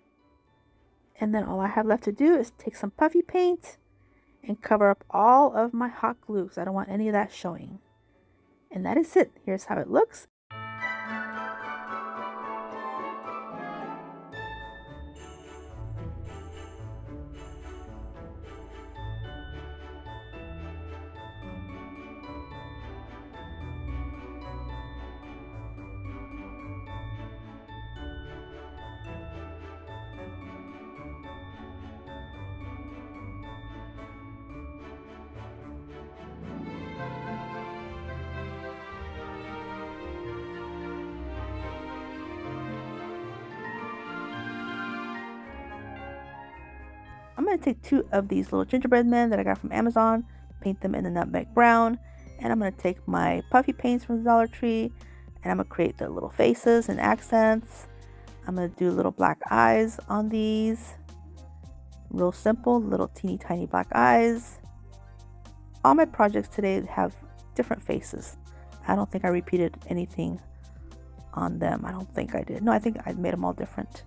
And then all I have left to do is take some puffy paint and cover up all of my hot glue because I don't want any of that showing. And that is it. Here's how it looks. I'm going to take two of these little gingerbread men that I got from Amazon, paint them in the nutmeg brown, and I'm going to take my puffy paints from the Dollar Tree, and I'm going to create the little faces and accents. I'm going to do little black eyes on these. Real simple, little teeny tiny black eyes. All my projects today have different faces. I don't think I repeated anything on them. I don't think I did. No, I think I made them all different.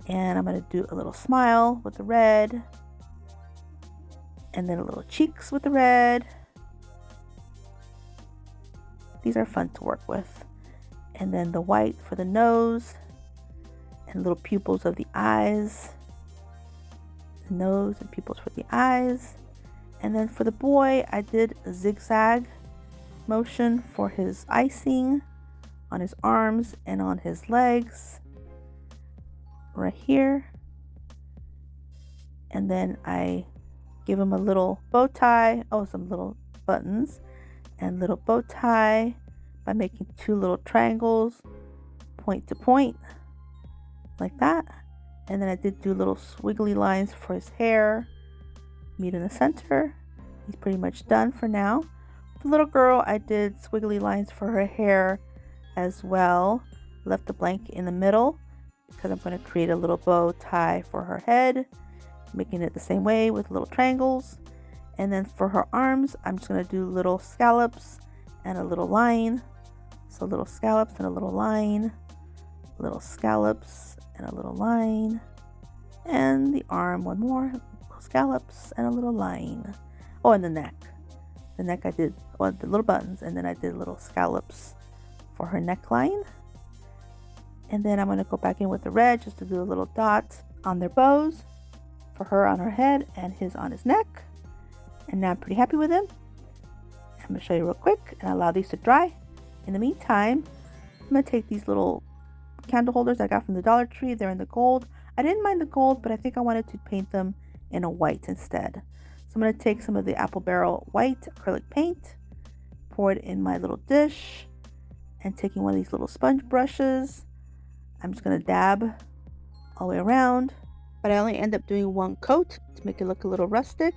And I'm going to do a little smile with the red. And then a little cheeks with the red. These are fun to work with. And then the white for the nose. And little pupils of the eyes. The nose and pupils for the eyes. And then for the boy, I did a zigzag motion for his icing on his arms and on his legs. Right here. And then I give him a little bow tie. Oh, some little buttons and little bow tie by making two little triangles point to point like that. And then I did do little squiggly lines for his hair. Meet in the center. He's pretty much done for now. The little girl, I did squiggly lines for her hair as well. Left the blank in the middle because I'm going to create a little bow tie for her head. making it the same way with little triangles. And then for her arms, I'm just going to do little scallops and a little line. So little scallops and a little line, little scallops and a little line, and the arm, one more, little scallops and a little line. Oh, and the neck. The neck I did, well, the little buttons, and then I did little scallops for her neckline. And then I'm going to go back in with the red just to do a little dot on their bows for her on her head and his on his neck. And now I'm pretty happy with them. I'm going to show you real quick and allow these to dry. In the meantime, I'm going to take these little candle holders I got from the Dollar Tree. They're in the gold. I didn't mind the gold, but I think I wanted to paint them in a white instead. So I'm going to take some of the Apple Barrel white acrylic paint, pour it in my little dish, and taking one of these little sponge brushes, I'm just going to dab all the way around. But I only end up doing one coat to make it look a little rustic.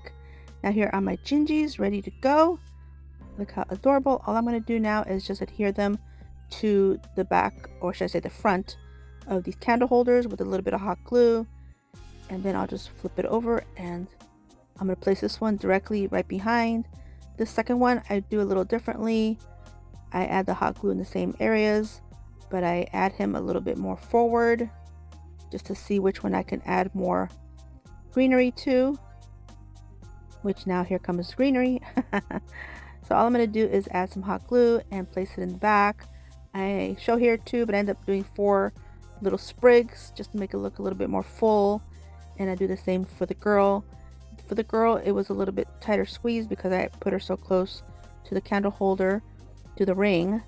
Now here are my Gingis ready to go. Look how adorable. All I'm going to do now is just adhere them to the back, or should I say the front, of these candle holders with a little bit of hot glue. And then I'll just flip it over and I'm going to place this one directly right behind. The second one I do a little differently. I add the hot glue in the same areas, but I add him a little bit more forward just to see which one I can add more greenery to. Which now here comes greenery. So all I'm going to do is add some hot glue and place it in the back. I show here too, but I end up doing 4 little sprigs just to make it look a little bit more full. And I do the same for the girl. For the girl, it was a little bit tighter squeeze because I put her so close to the candle holder, to the ring,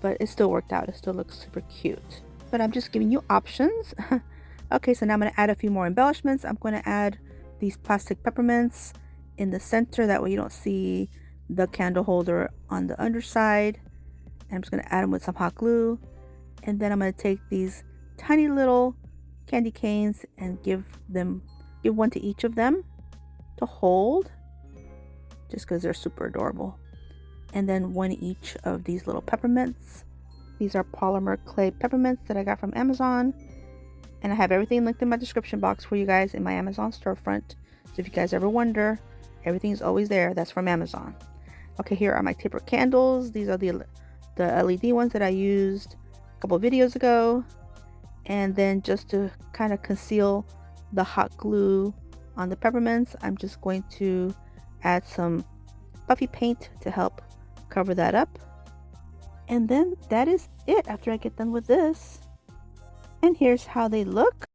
but it still worked out. It still looks super cute. But I'm just giving you options. Okay, so now I'm going to add a few more embellishments. I'm going to add these plastic peppermints in the center. That way you don't see the candle holder on the underside. And I'm just going to add them with some hot glue. And then I'm going to take these tiny little candy canes and give one to each of them to hold, just because they're super adorable. And then one each of these little peppermints. These are polymer clay peppermints that I got from Amazon. And I have everything linked in my description box for you guys in my Amazon storefront. So if you guys ever wonder, everything is always there. That's from Amazon. Okay, here are my taper candles. These are the LED ones that I used a couple videos ago. And then just to kind of conceal the hot glue on the peppermints, I'm just going to add some puffy paint to help cover that up. And then that is it after I get done with this. And here's how they look.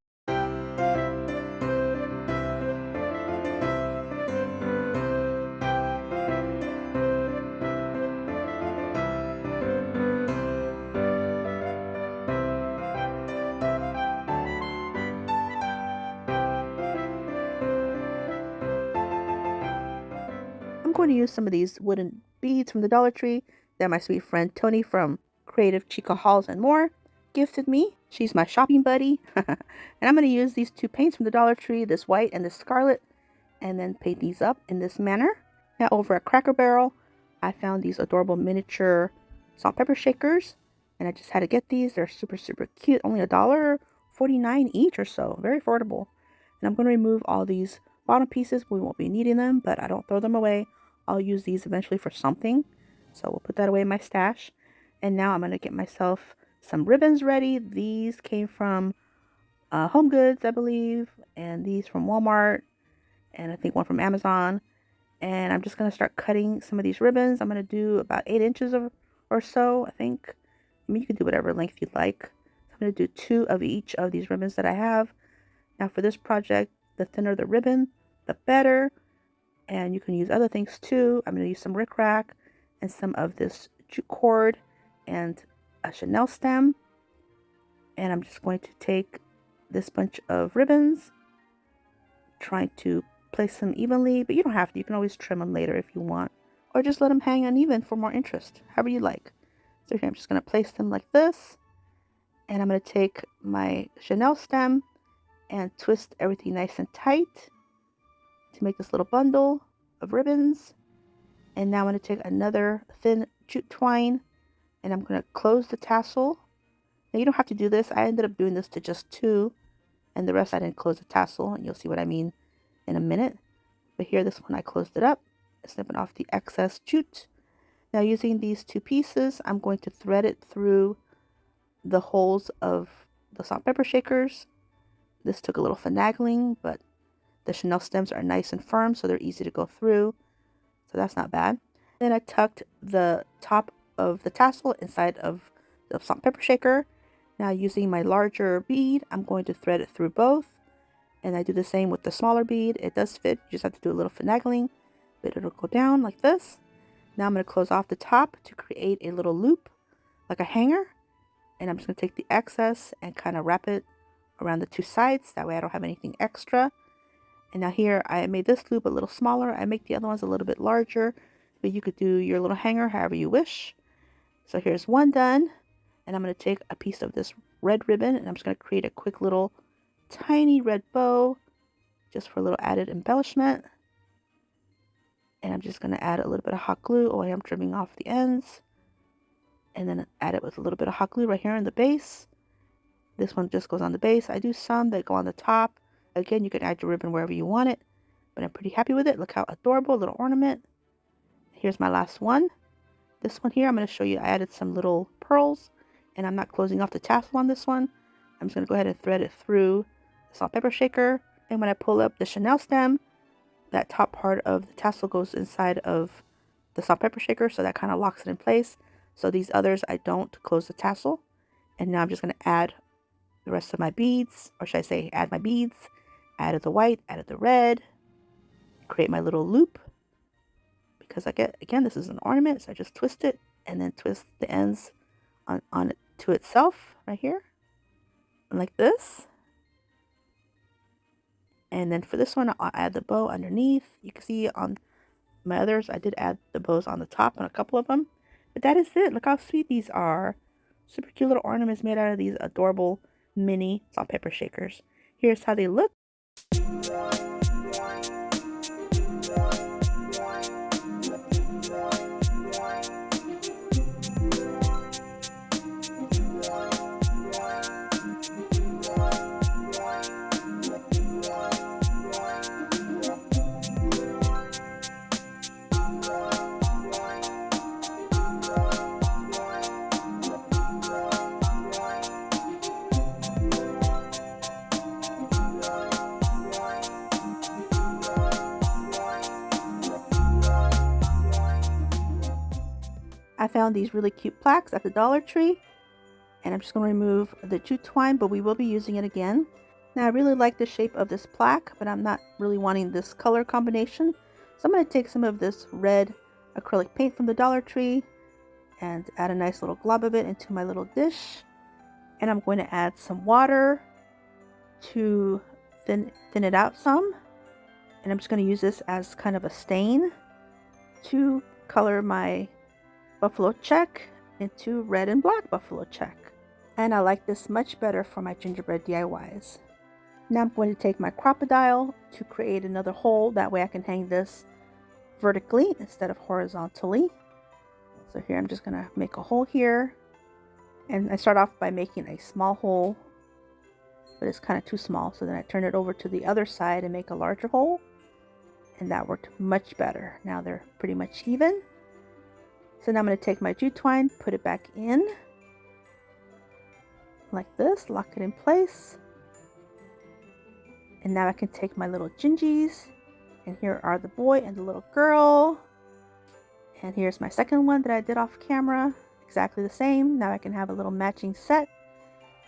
I'm going to use some of these wooden beads from the Dollar Tree that my sweet friend Tony from Creative Chica Hauls and More gifted me. She's my shopping buddy. And I'm going to use these 2 paints from the Dollar Tree, this white and this scarlet, and then paint these up in this manner. Now over at Cracker Barrel, I found these adorable miniature salt pepper shakers, and I just had to get these. They're super, super cute. Only $1.49 each or so. Very affordable. And I'm going to remove all these bottom pieces. We won't be needing them, but I don't throw them away. I'll use these eventually for something. So we'll put that away in my stash. And now I'm going to get myself some ribbons ready. These came from Home Goods, I believe. And these from Walmart. And I think one from Amazon. And I'm just going to start cutting some of these ribbons. I'm going to do about 8 inches or so, I think. I mean, you can do whatever length you'd like. So I'm going to do 2 of each of these ribbons that I have. Now for this project, the thinner the ribbon, the better. And you can use other things too. I'm going to use some rickrack and some of this jute cord and a Chanel stem. And I'm just going to take this bunch of ribbons, trying to place them evenly, but you don't have to. You can always trim them later if you want, or just let them hang uneven for more interest, however you like. So here I'm just going to place them like this, and I'm going to take my Chanel stem and twist everything nice and tight to make this little bundle of ribbons. And now I'm going to take another thin jute twine and I'm going to close the tassel. Now you don't have to do this. I ended up doing this to just 2, and the rest I didn't close the tassel, and you'll see what I mean in a minute. But here, this one, I closed it up, snipping off the excess jute. Now using these two pieces, I'm going to thread it through the holes of the salt and pepper shakers. This took a little finagling, but the chenille stems are nice and firm, so they're easy to go through. So that's not bad. Then I tucked the top of the tassel inside of the salt and pepper shaker. Now using my larger bead, I'm going to thread it through both. And I do the same with the smaller bead. It does fit, you just have to do a little finagling, but it'll go down like this. Now I'm going to close off the top to create a little loop, like a hanger. And I'm just going to take the excess and kind of wrap it around the two sides. That way I don't have anything extra. And now here, I made this loop a little smaller. I make the other ones a little bit larger, but you could do your little hanger however you wish. So here's one done. And I'm going to take a piece of this red ribbon, and I'm just going to create a quick little tiny red bow, just for a little added embellishment. And I'm just going to add a little bit of hot glue. Oh, I am trimming off the ends. And then add it with a little bit of hot glue right here in the base. This one just goes on the base. I do some that go on the top. Again, you can add your ribbon wherever you want it, but I'm pretty happy with it. Look how adorable, little ornament. Here's my last one. This one here, I'm going to show you, I added some little pearls, and I'm not closing off the tassel on this one. I'm just going to go ahead and thread it through the salt pepper shaker. And when I pull up the chenille stem, that top part of the tassel goes inside of the salt pepper shaker, so that kind of locks it in place. So these others, I don't close the tassel. And now I'm just going to add the rest of my beads, or should I say add my beads. Added the white, added the red, create my little loop, because again, this is an ornament, so I just twist it and then twist the ends on it to itself right here, like this. And then for this one, I'll add the bow underneath. You can see on my others, I did add the bows on the top on a couple of them. But that is it. Look how sweet these are. Super cute little ornaments made out of these adorable mini salt pepper shakers. Here's how they look. I found these really cute plaques at the Dollar Tree, and I'm just going to remove the jute twine, but we will be using it again. Now I really like the shape of this plaque, but I'm not really wanting this color combination. So I'm going to take some of this red acrylic paint from the Dollar Tree and add a nice little glob of it into my little dish. And I'm going to add some water to thin it out some. And I'm just going to use this as kind of a stain to color my buffalo check into red and black buffalo check. And I like this much better for my gingerbread DIYs. Now I'm going to take my crocodile to create another hole. That way I can hang this vertically instead of horizontally. So here I'm just going to make a hole here. And I start off by making a small hole, but it's kind of too small. So then I turn it over to the other side and make a larger hole. And that worked much better. Now they're pretty much even. So now I'm going to take my jute twine, put it back in like this, lock it in place. And now I can take my little Gingis, and here are the boy and the little girl. And here's my second one that I did off camera, exactly the same. Now I can have a little matching set.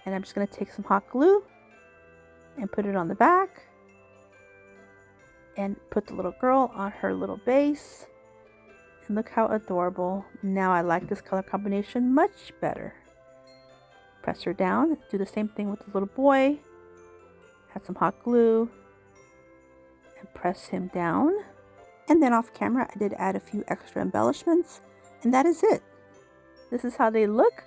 And I'm just going to take some hot glue and put it on the back. And put the little girl on her little base. And look how adorable. Now I like this color combination much better. Press her down. Do the same thing with the little boy. Add some hot glue. And press him down. And then off camera, I did add a few extra embellishments. And that is it. This is how they look.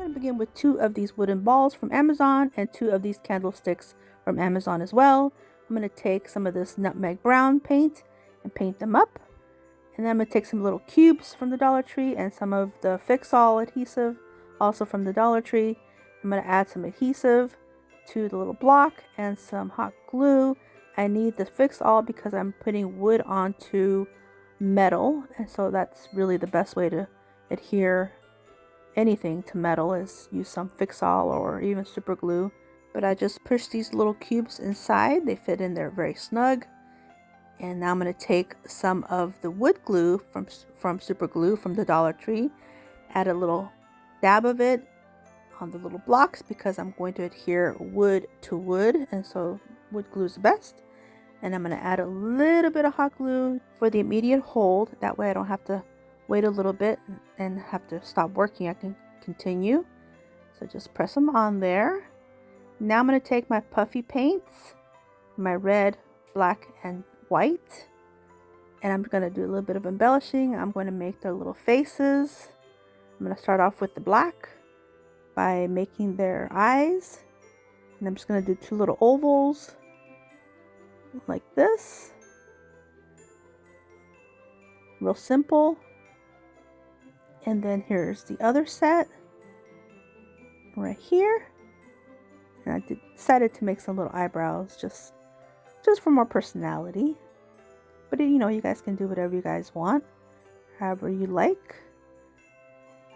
I'm going to begin with 2 of these wooden balls from Amazon and 2 of these candlesticks from Amazon as well. I'm going to take some of this nutmeg brown paint and paint them up. And then I'm going to take some little cubes from the Dollar Tree and some of the Fix-All adhesive, also from the Dollar Tree. I'm going to add some adhesive to the little block and some hot glue. I need the Fix-All because I'm putting wood onto metal, and so that's really the best way to adhere anything to metal is use some Fix-All or even super glue. But I just push these little cubes inside. They fit in there very snug. And now I'm going to take some of the wood glue from super glue from the Dollar Tree, add a little dab of it on the little blocks because I'm going to adhere wood to wood, and so wood glue is the best. And I'm going to add a little bit of hot glue for the immediate hold. That way I don't have to wait a little bit and have to stop working. I can continue. So just press them on there. Now I'm going to take my puffy paints, my red, black, and white, and I'm going to do a little bit of embellishing. I'm going to make their little faces. I'm going to start off with the black by making their eyes, and I'm just going to do 2 little ovals like this. Real simple. And then here's the other set right here. And I decided to make some little eyebrows just for more personality. But you know, you guys can do whatever you guys want, however you like.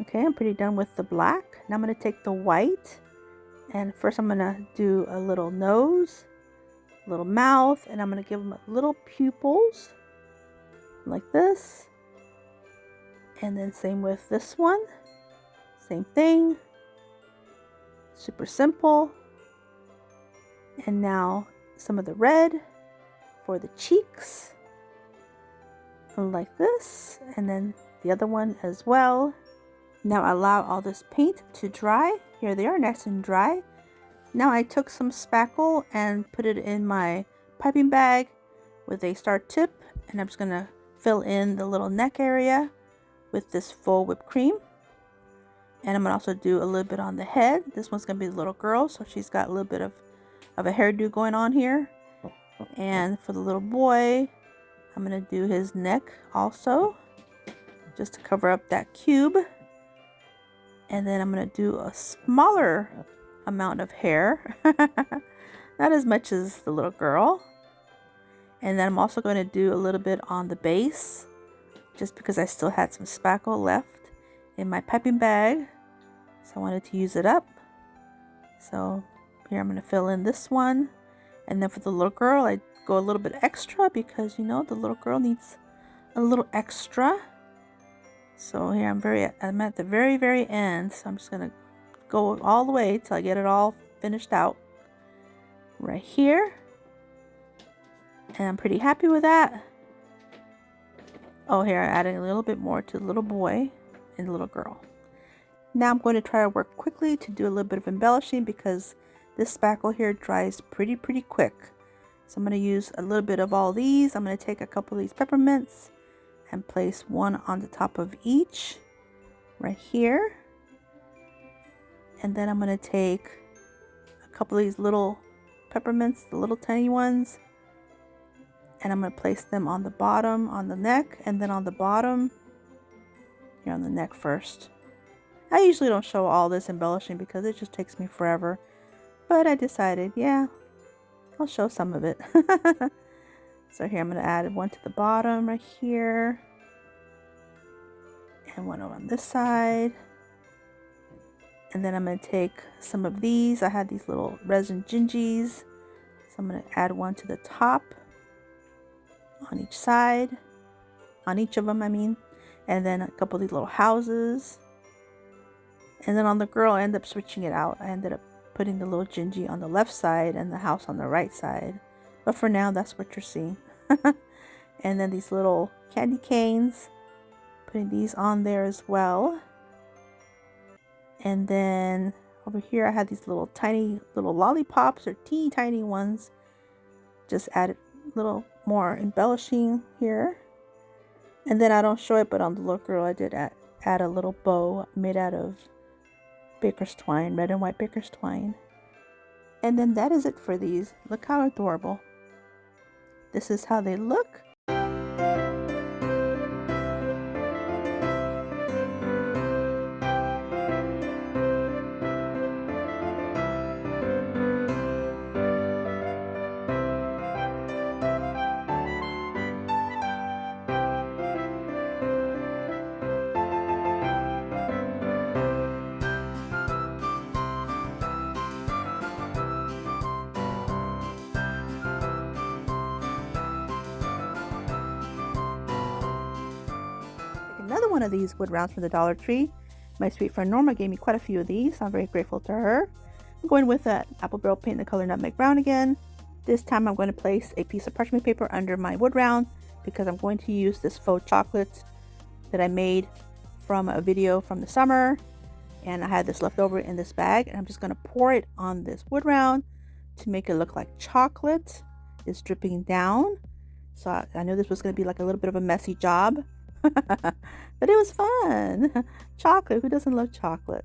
Okay, I'm pretty done with the black. Now I'm going to take the white, and first I'm going to do a little nose, a little mouth, and I'm going to give them little pupils like this. And then same with this one, same thing, super simple. And now some of the red for the cheeks like this, and then the other one as well. Now allow all this paint to dry. Here they are, nice and dry. Now I took some spackle and put it in my piping bag with a star tip, and I'm just gonna fill in the little neck area with this Faux whipped cream. And I'm gonna also do a little bit on the head. This one's gonna be the little girl, so she's got a little bit of a hairdo going on here. And for the little boy, I'm gonna do his neck also, just to cover up that cube. And then I'm gonna do a smaller amount of hair, not as much as the little girl. And then I'm also going to do a little bit on the base, just because I still had some spackle left in my piping bag, so I wanted to use it up. So here I'm going to fill in this one. And then for the little girl, I go a little bit extra because, you know, the little girl needs a little extra. So here I'm at the very end, so I'm just going to go all the way till I get it all finished out right here. And I'm pretty happy with that. Oh, here I added a little bit more to the little boy and the little girl. Now I'm going to try to work quickly to do a little bit of embellishing because this spackle here dries pretty quick. So I'm going to use a little bit of all these. I'm going to take a couple of these peppermints and place one on the top of each right here. And then I'm going to take a couple of these little peppermints, the little tiny ones, and I'm going to place them on the bottom, on the neck, and then on the bottom, here on the neck first. I usually don't show all this embellishing because it just takes me forever, but I decided, yeah, I'll show some of it. So here I'm going to add one to the bottom right here, and one on this side. And then I'm going to take some of these. I had these little resin Gingis, so I'm going to add one to the top on each side, on each of them I mean, and then a couple of these little houses. And then on the girl I ended up switching it out. I ended up putting the little Gingy on the left side and the house on the right side, but for now that's what you're seeing. And then these little candy canes, putting these on there as well. And then over here I had these little tiny little lollipops, or teeny tiny ones. Just added a little more embellishing here. And then I don't show it, but on the little girl I did add a little bow made out of baker's twine, red and white baker's twine. And then that is it for these. Look how adorable. This is how they look. Another one of these wood rounds from the Dollar Tree. My sweet friend Norma gave me quite a few of these, so I'm very grateful to her. I'm going with that apple barrel paint in the color Nutmeg Brown again. This time I'm going to place a piece of parchment paper under my wood round because I'm going to use this faux chocolate that I made from a video from the summer. And I had this left over in this bag, and I'm just going to pour it on this wood round to make it look like chocolate is dripping down. So I knew this was going to be like a little bit of a messy job. But it was fun. Chocolate, who doesn't love chocolate?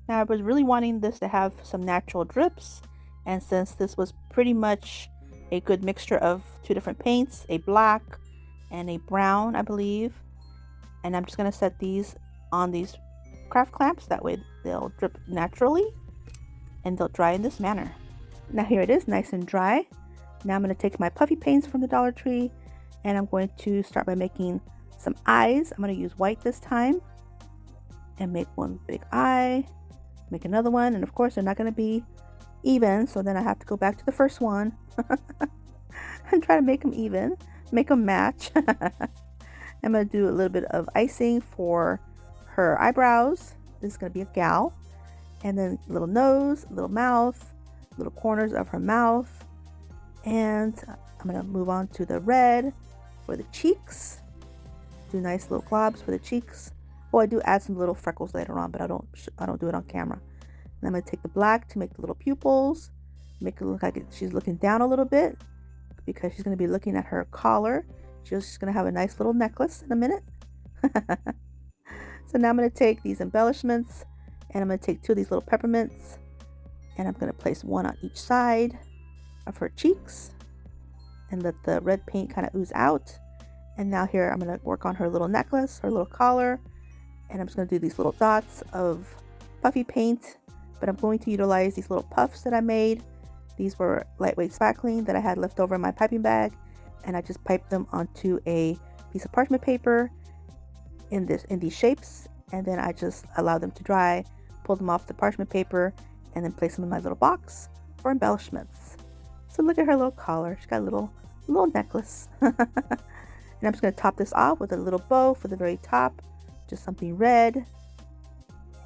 Now I was really wanting this to have some natural drips, and since this was pretty much a good mixture of two different paints, a black and a brown, I believe, and I'm just going to set these on these craft clamps, that way they'll drip naturally and they'll dry in this manner. Now here it is, nice and dry. Now I'm going to take my puffy paints from the Dollar Tree, and I'm going to start by making some eyes. I'm going to use white this time and make one big eye, make another one, and of course they're not going to be even, so then I have to go back to the first one and try to make them even, make them match. I'm going to do a little bit of icing for her eyebrows. This is going to be a gal, and then a little nose, a little mouth, little corners of her mouth, and I'm going to move on to the red for the cheeks. Do nice little globs for the cheeks. Oh, I do add some little freckles later on, but I don't do it on camera. And I'm going to take the black to make the little pupils, make it look like she's looking down a little bit because she's going to be looking at her collar. She's going to have a nice little necklace in a minute. So now I'm going to take these embellishments, and I'm going to take two of these little peppermints, and I'm going to place one on each side of her cheeks and let the red paint kind of ooze out. And now here I'm going to work on her little necklace, her little collar, and I'm just going to do these little dots of puffy paint, but I'm going to utilize these little puffs that I made. These were lightweight spackling that I had left over in my piping bag, and I just piped them onto a piece of parchment paper in these shapes, and then I just allowed them to dry, pull them off the parchment paper, and then place them in my little box for embellishments. So look at her little collar. She's got a little necklace. And I'm just going to top this off with a little bow for the very top, just something red.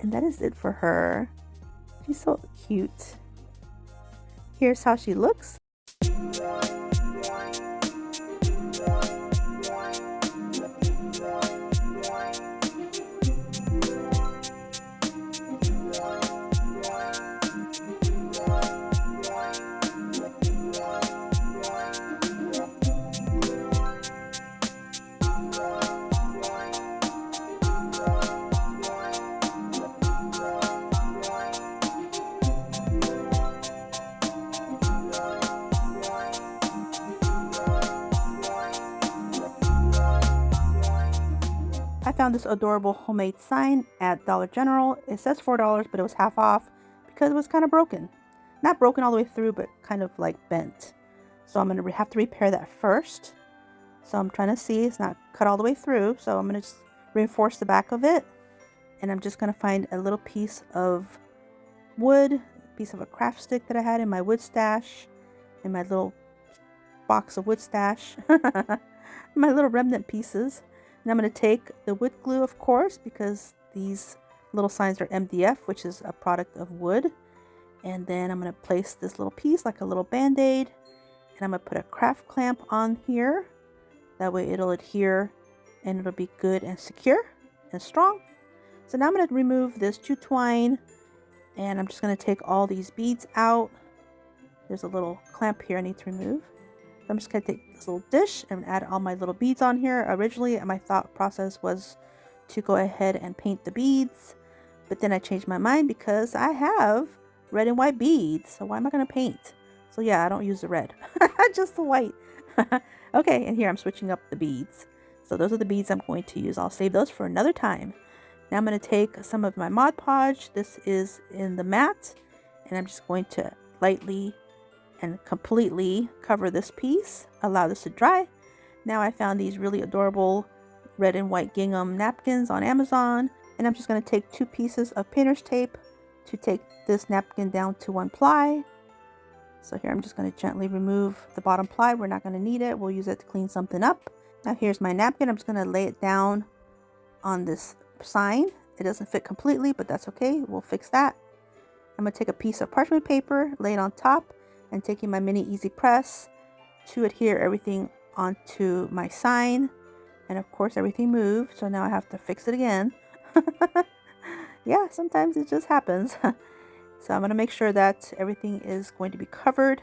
And that is it for her. She's so cute. Here's how she looks. I found this adorable homemade sign at Dollar General. It says $4, but it was half off because it was kind of broken. Not broken all the way through, but kind of like bent. So I'm going to have to repair that first. So I'm trying to see, it's not cut all the way through. So I'm going to just reinforce the back of it. And I'm just going to find a little piece of wood, a piece of a craft stick that I had in my wood stash, in my little box of wood stash, my little remnant pieces. And I'm going to take the wood glue, of course, because these little signs are MDF, which is a product of wood. And then I'm going to place this little piece like a little band-aid, and I'm going to put a craft clamp on here. That way it'll adhere and it'll be good and secure and strong. So now I'm going to remove this jute twine, and I'm just going to take all these beads out. There's a little clamp here I need to remove. I'm just going to take this little dish and add all my little beads on here. Originally, my thought process was to go ahead and paint the beads, But then I changed my mind because I have red and white beads. So why am I going to paint? So yeah, I don't use the red, just the white. Okay, and here I'm switching up the beads. So those are the beads I'm going to use. I'll save those for another time. Now I'm going to take some of my Mod Podge. This is in the matte, and I'm just going to lightly and completely cover this piece. Allow this to dry. Now I found these really adorable red and white gingham napkins on Amazon, and I'm just going to take 2 pieces of painter's tape to take this napkin down to 1 ply. So here I'm just going to gently remove the bottom ply. We're not going to need it. We'll use it to clean something up. Now here's my napkin. I'm just going to lay it down on this sign. It doesn't fit completely, but that's okay. We'll fix that. I'm going to take a piece of parchment paper, lay it on top, and taking my mini easy press to adhere everything onto my sign. And of course everything moved, so now I have to fix it again. Yeah, sometimes it just happens. So I'm going to make sure that everything is going to be covered.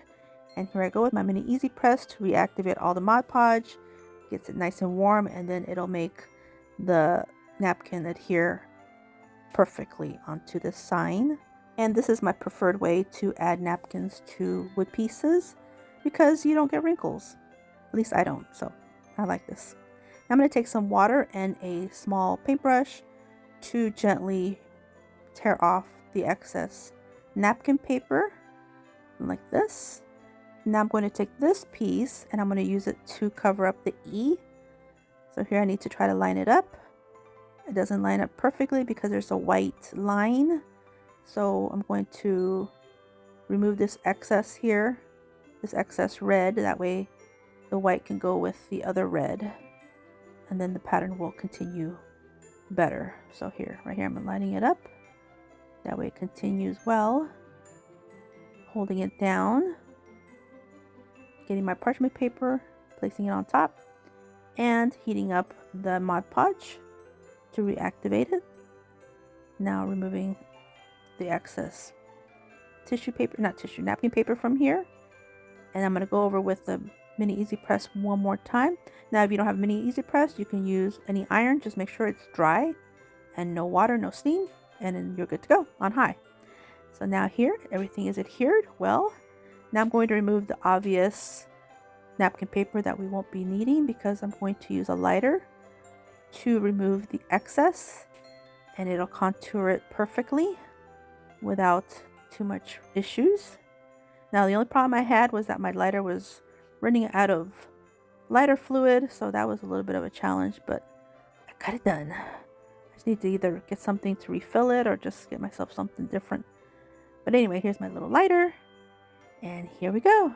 And here I go with my mini easy press to reactivate all the Mod Podge. Gets it nice and warm, and then it'll make the napkin adhere perfectly onto the sign. And this is my preferred way to add napkins to wood pieces because you don't get wrinkles. At least I don't, so I like this. Now I'm going to take some water and a small paintbrush to gently tear off the excess napkin paper like this. Now I'm going to take this piece and I'm going to use it to cover up the E. So here I need to try to line it up. It doesn't line up perfectly because there's a white line. So I'm going to remove this excess here, this excess red. That way the white can go with the other red. And then the pattern will continue better. So here, right here, I'm lining it up. That way it continues well. Holding it down. Getting my parchment paper, placing it on top, and heating up the Mod Podge to reactivate it. Now removing the excess tissue paper, napkin paper from here. And I'm going to go over with the mini easy press one more time. Now if you don't have mini easy press, you can use any iron. Just make sure it's dry and no water, no steam, and then you're good to go on high. So now here, everything is adhered well. Now I'm going to remove the obvious napkin paper that we won't be needing because I'm going to use a lighter to remove the excess, and it'll contour it perfectly without too much issues. Now the only problem I had was that my lighter was running out of lighter fluid, so that was a little bit of a challenge, but I got it done. I just need to either get something to refill it or just get myself something different. But anyway, here's my little lighter, and here we go.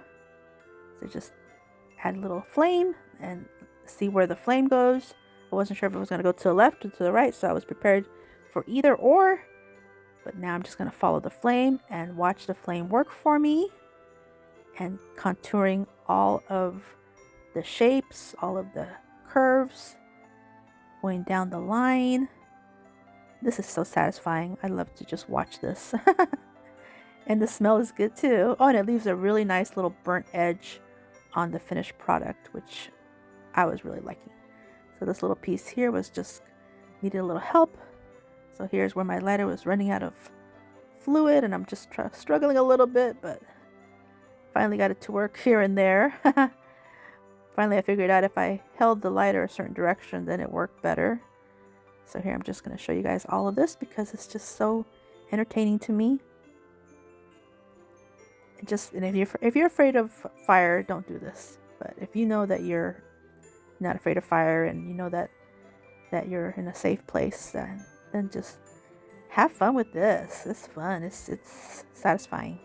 So just add a little flame and see where the flame goes. I wasn't sure if it was going to go to the left or to the right, so I was prepared for either or. But now I'm just going to follow the flame and watch the flame work for me, and contouring all of the shapes, all of the curves, going down the line. This is so satisfying. I love to just watch this. And the smell is good too. Oh, and it leaves a really nice little burnt edge on the finished product, which I was really liking. So this little piece here was just needed a little help. So here's where my lighter was running out of fluid, and I'm just struggling a little bit, but finally got it to work here and there. Finally I figured out if I held the lighter a certain direction, then it worked better. So here I'm just going to show you guys all of this because it's just so entertaining to me. And if you're afraid of fire, don't do this. But if you know that you're not afraid of fire and you know that you're in a safe place, then just have fun with this. It's fun. It's satisfying.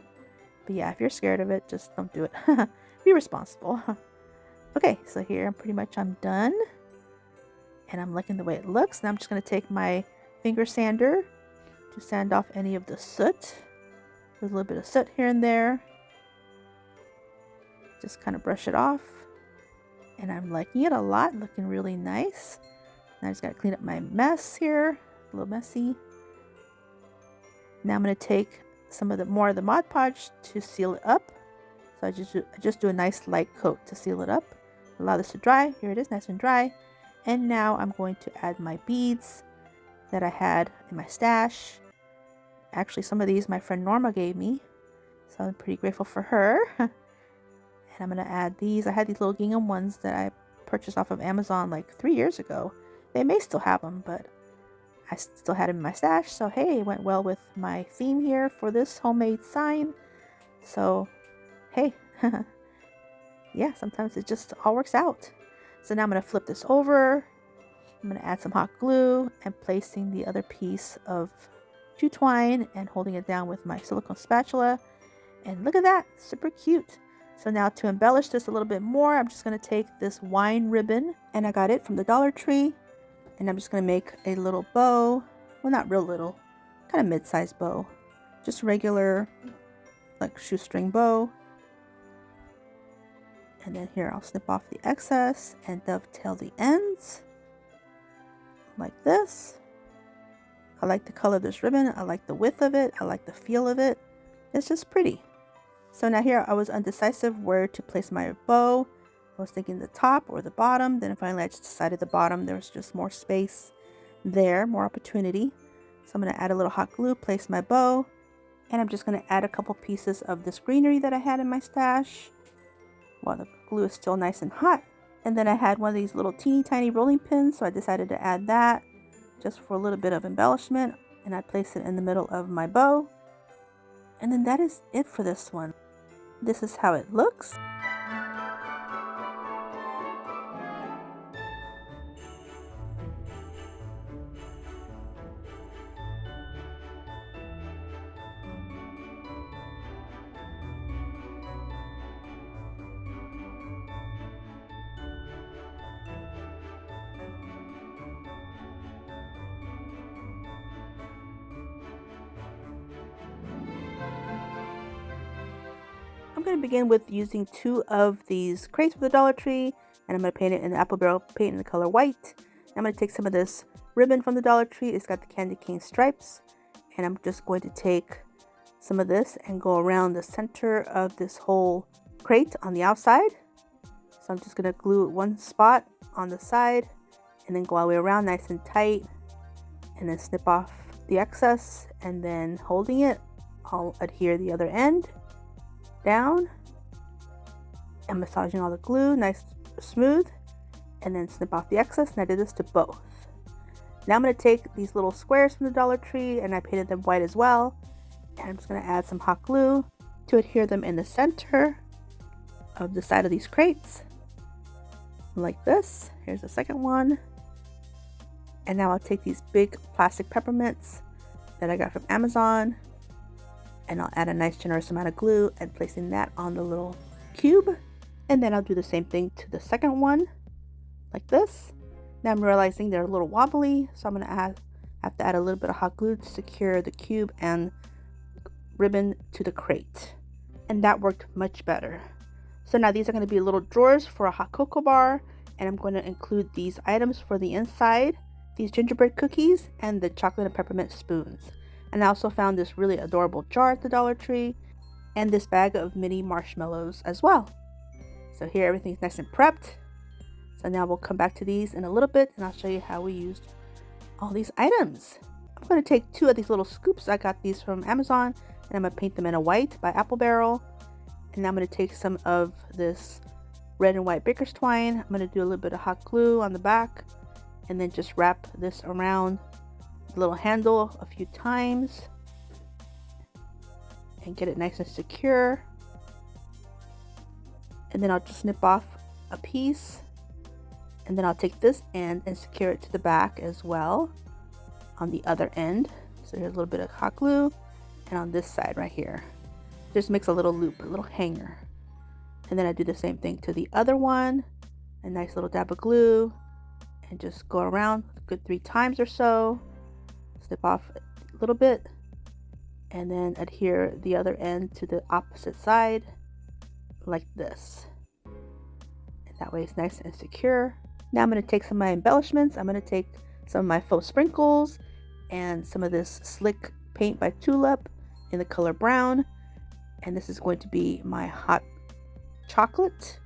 But yeah, if you're scared of it, just don't do it. Be responsible. Okay, so here I'm done. And I'm liking the way it looks. Now I'm just going to take my finger sander to sand off any of the soot. There's a little bit of soot here and there. Just kind of brush it off. And I'm liking it a lot, looking really nice. Now I just got to clean up my mess here, a little messy. Now I'm going to take some of the more of the Mod Podge to seal it up. So I just do a nice light coat to seal it up. Allow this to dry. Here it is, nice and dry. And now I'm going to add my beads that I had in my stash. Actually, some of these my friend Norma gave me, so I'm pretty grateful for her. And I'm going to add these. I had these little gingham ones that I purchased off of Amazon like 3 years ago. They may still have them, but I still had them in my stash. So hey, it went well with my theme here for this homemade sign. So hey, yeah, sometimes it just all works out. So now I'm going to flip this over. I'm going to add some hot glue and placing the other piece of jute twine and holding it down with my silicone spatula. And look at that, super cute. So now to embellish this a little bit more, I'm just going to take this wine ribbon, and I got it from the Dollar Tree, and I'm just going to make a little bow. Well, not real little, kind of mid-sized bow. Just regular, like shoestring bow. And then here I'll snip off the excess and dovetail the ends like this. I like the color of this ribbon. I like the width of it. I like the feel of it. It's just pretty. So now here I was undecisive where to place my bow. I was thinking the top or the bottom. Then finally I just decided the bottom. There's just more space there, more opportunity. So I'm going to add a little hot glue, place my bow. And I'm just going to add a couple pieces of this greenery that I had in my stash while the glue is still nice and hot. And then I had one of these little teeny tiny rolling pins, so I decided to add that just for a little bit of embellishment, and I placed it in the middle of my bow. And then that is it for this one. This is how it looks. I'm going to begin with using 2 of these crates from the Dollar Tree, and I'm going to paint it in the apple barrel paint in the color white. I'm going to take some of this ribbon from the Dollar Tree. It's got the candy cane stripes, and I'm just going to take some of this and go around the center of this whole crate on the outside. So I'm just going to glue one spot on the side and then go all the way around nice and tight, and then snip off the excess, and then holding it, I'll adhere the other end down and massaging all the glue nice smooth, and then snip off the excess. And I did this to both. Now I'm going to take these little squares from the Dollar Tree, and I painted them white as well, and I'm just going to add some hot glue to adhere them in the center of the side of these crates like this. Here's the second one. And now I'll take these big plastic peppermints that I got from Amazon, and I'll add a nice generous amount of glue and placing that on the little cube. And then I'll do the same thing to the second one, like this. Now I'm realizing they're a little wobbly, so I'm going to have to add a little bit of hot glue to secure the cube and ribbon to the crate. And that worked much better. So now these are going to be little drawers for a hot cocoa bar, and I'm going to include these items for the inside, these gingerbread cookies and the chocolate and peppermint spoons. And I also found this really adorable jar at the Dollar Tree and this bag of mini marshmallows as well. So here everything's nice and prepped. So now we'll come back to these in a little bit, and I'll show you how we used all these items. I'm going to take 2 of these little scoops. I got these from Amazon, and I'm going to paint them in a white by Apple Barrel. And now I'm going to take some of this red and white baker's twine. I'm going to do a little bit of hot glue on the back, and then just wrap this around the little handle a few times and get it nice and secure. And then I'll just snip off a piece, and then I'll take this end and secure it to the back as well on the other end. So here's a little bit of hot glue, and on this side right here just makes a little loop, a little hanger. And then I do the same thing to the other one, a nice little dab of glue, and just go around a good 3 times or so, snip off a little bit, and then adhere the other end to the opposite side like this. And that way it's nice and secure. Now I'm going to take some of my embellishments. I'm going to take some of my faux sprinkles and some of this slick paint by Tulip in the color brown. And this is going to be my hot chocolate.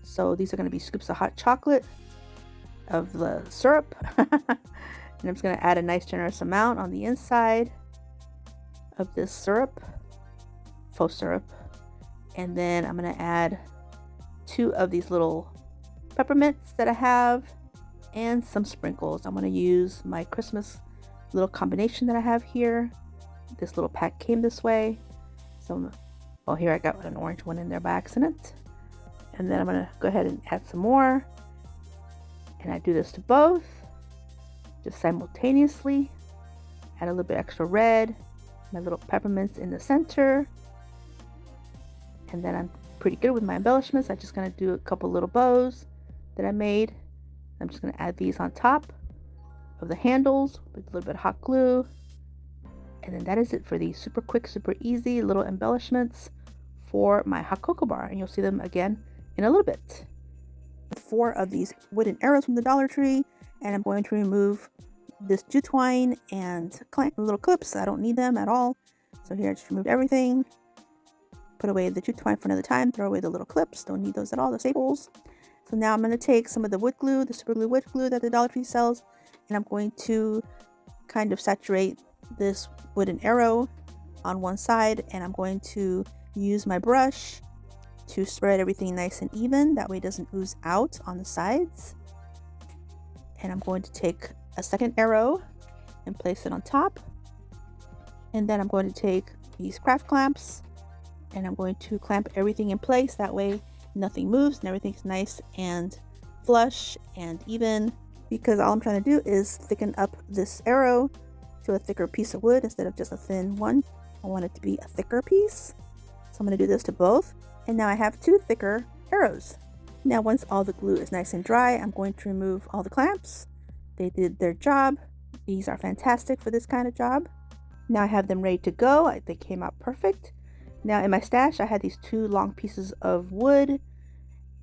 So these are going to be scoops of hot chocolate of the syrup. And I'm just going to add a nice generous amount on the inside. of this syrup, faux syrup. And then I'm going to add 2 of these little peppermints that I have and some sprinkles. I'm going to use my Christmas little combination that I have here. This little pack came this way. So, oh, here I got an orange one in there by accident. And then I'm going to go ahead and add some more. And I do this to both, just simultaneously. Add a little bit extra red, my little peppermints in the center. And then I'm pretty good with my embellishments. I'm just going to do a couple little bows that I made. I'm just going to add these on top of the handles with a little bit of hot glue. And then that is it for these super quick, super easy little embellishments for my hot cocoa bar. And you'll see them again in a little bit. 4 of these wooden arrows from the Dollar Tree, and I'm going to remove this jute twine and little clips. I don't need them at all. So here I just removed everything. Put away the jute twine for another time. Throw away the little clips. Don't need those at all, the staples. So now I'm going to take some of the wood glue, the super glue wood glue that the Dollar Tree sells, and I'm going to kind of saturate this wooden arrow on one side, and I'm going to use my brush to spread everything nice and even. That way it doesn't ooze out on the sides. And I'm going to take a second arrow and place it on top. And then I'm going to take these craft clamps and I'm going to clamp everything in place. That way nothing moves and everything's nice and flush and even, because all I'm trying to do is thicken up this arrow to a thicker piece of wood instead of just a thin one. I want it to be a thicker piece. So I'm going to do this to both. And now I have 2 thicker arrows. Now once all the glue is nice and dry, I'm going to remove all the clamps. They did their job. These are fantastic for this kind of job. Now I have them ready to go. They came out perfect. Now in my stash, I had these 2 long pieces of wood,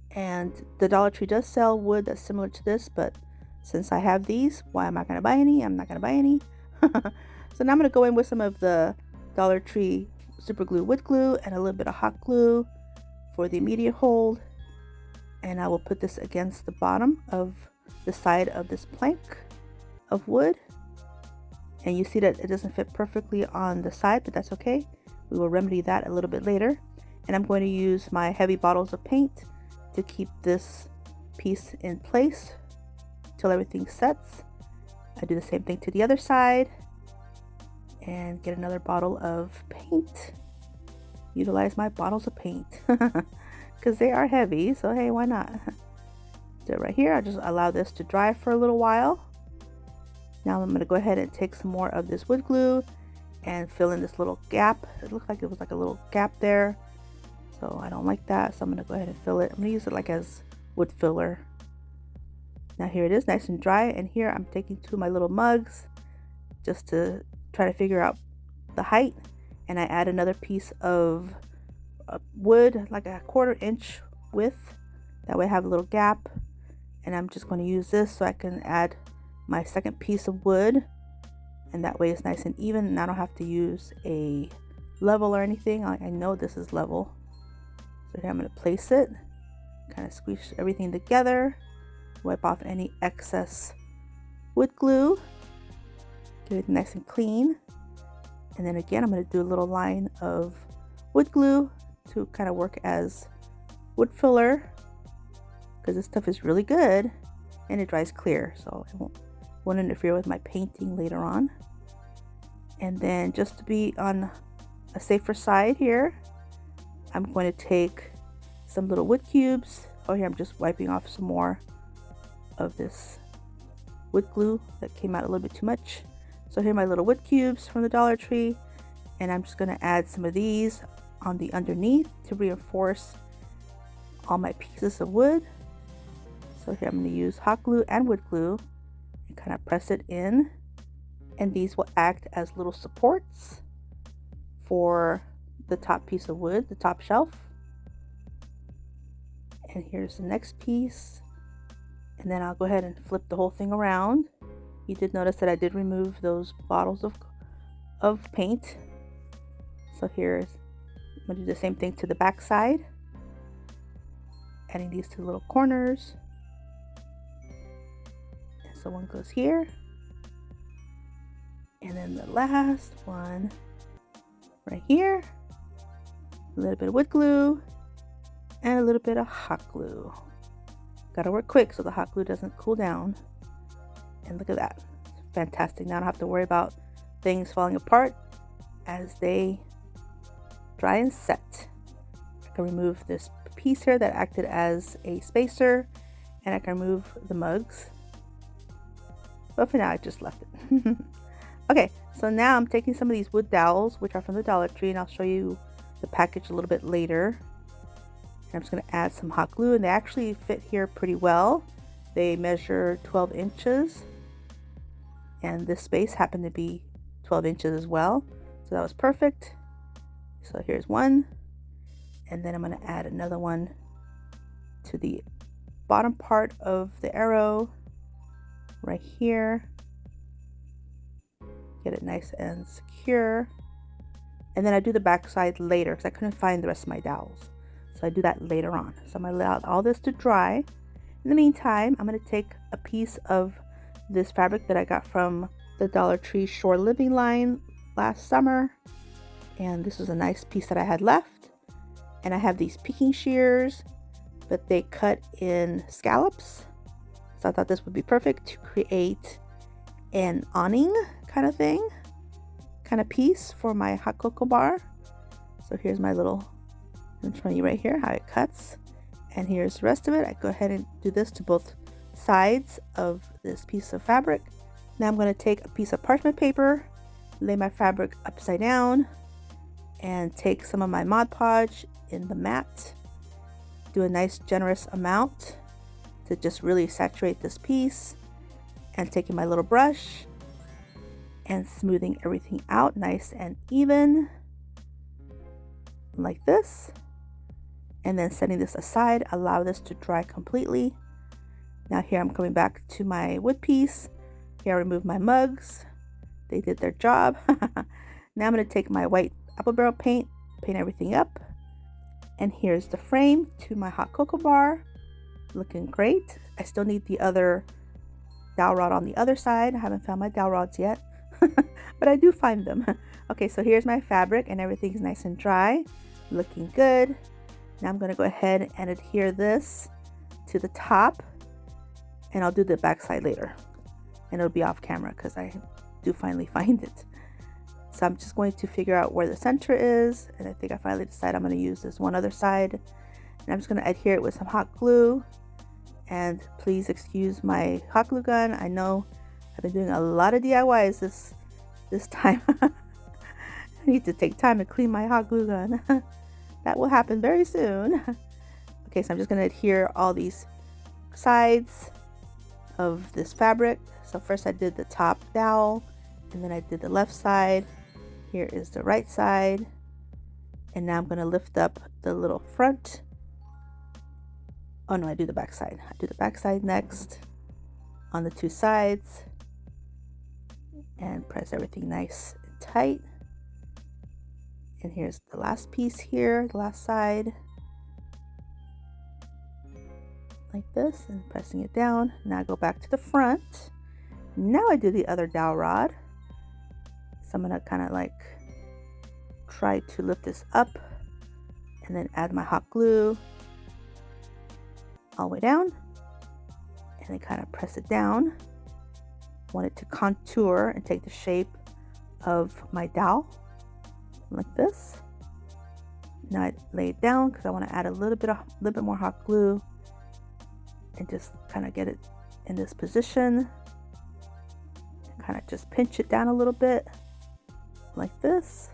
and the Dollar Tree does sell wood that's similar to this, but since I have these, why am I going to buy any? I'm not going to buy any. So now I'm going to go in with some of the Dollar Tree super glue wood glue and a little bit of hot glue for the immediate hold, and I will put this against the bottom of the side of this plank of wood. And you see that it doesn't fit perfectly on the side, but that's okay. We will remedy that a little bit later. And I'm going to use my heavy bottles of paint to keep this piece in place till everything sets. I do the same thing to the other side and get another bottle of paint. Utilize my bottles of paint because they are heavy, so hey, why not? Do it right here. I'll just allow this to dry for a little while. Now I'm going to go ahead and take some more of this wood glue and fill in this little gap. It looked like it was like a little gap there, so I don't like that, so I'm going to go ahead and fill it. I'm going to use it like as wood filler. Now here it is, nice and dry, and here I'm taking 2 of my little mugs just to try to figure out the height, and I add another piece of wood, like a 1/4 inch width. That way I have a little gap, and I'm just going to use this so I can add my second piece of wood, and that way it's nice and even, and I don't have to use a level or anything. I know this is level. So here I'm going to place it, kind of squeeze everything together, wipe off any excess wood glue, get it nice and clean, and then again I'm going to do a little line of wood glue to kind of work as wood filler, because this stuff is really good and it dries clear, so it won't interfere with my painting later on. And then just to be on a safer side here, I'm going to take some little wood cubes. Oh, here I'm just wiping off some more of this wood glue that came out a little bit too much. So here are my little wood cubes from the Dollar Tree, and I'm just going to add some of these on the underneath to reinforce all my pieces of wood. So here I'm going to use hot glue and wood glue and kind of press it in, and these will act as little supports for the top piece of wood, the top shelf. And here's the next piece, and then I'll go ahead and flip the whole thing around. You did notice that I did remove those bottles of paint. So here's, I'm going to do the same thing to the back side, adding these to the little corners. And so one goes here, and then the last one right here, a little bit of wood glue, and a little bit of hot glue. Gotta work quick so the hot glue doesn't cool down. And look at that. Fantastic. Now I don't have to worry about things falling apart as they dry and set. I can remove this piece here that acted as a spacer, and I can remove the mugs. But for now, I just left it. Okay, so now I'm taking some of these wood dowels, which are from the Dollar Tree, and I'll show you the package a little bit later. And I'm just going to add some hot glue, and they actually fit here pretty well. They measure 12 inches, and this space happened to be 12 inches as well. So that was perfect. So here's one, and then I'm going to add another one to the bottom part of the arrow right here. Get it nice and secure. And then I do the back side later because I couldn't find the rest of my dowels. So I do that later on. So I'm going to allow all this to dry. In the meantime, I'm going to take a piece of this fabric that I got from the Dollar Tree Shore Living line last summer. And this is a nice piece that I had left. And I have these picking shears, but they cut in scallops. So I thought this would be perfect to create an awning kind of thing, kind of piece for my hot cocoa bar. So here's my little, I'm showing you right here how it cuts. And here's the rest of it. I go ahead and do this to both sides of this piece of fabric. Now I'm going to take a piece of parchment paper, lay my fabric upside down, and take some of my Mod Podge in the mat. Do a nice generous amount to just really saturate this piece, and taking my little brush and smoothing everything out nice and even like this, and then setting this aside. Allow this to dry completely. Now here I'm coming back to my wood piece. Here I remove my mugs. They did their job. Now I'm going to take my white apple barrel paint, paint everything up, and here's the frame to my hot cocoa bar. Looking great. I still need the other dowel rod on the other side. I haven't found my dowel rods yet, but I do find them. Okay, so here's my fabric and everything's nice and dry, looking good. Now I'm going to go ahead and adhere this to the top, and I'll do the back side later, and it'll be off camera because I do finally find it. So I'm just going to figure out where the center is, and I think I finally decided I'm going to use this one other side, and I'm just going to adhere it with some hot glue. And please excuse my hot glue gun. I know I've been doing a lot of DIYs this time. I need to take time to clean my hot glue gun. That will happen very soon. Okay, so I'm just going to adhere all these sides of this fabric. So first I did the top dowel, and then I did the left side. Here is the right side. And now I'm going to lift up the little front. Oh no, I do the back side. I do the back side next on the two sides, and press everything nice and tight. And here's the last piece here, the last side, like this, and pressing it down. Now I go back to the front. Now I do the other dowel rod. So I'm gonna kind of like try to lift this up and then add my hot glue all the way down, and then kind of press it down. I want it to contour and take the shape of my dowel like this. Now I lay it down because I want to add a little bit more hot glue and just kind of get it in this position, and kind of just pinch it down a little bit like this.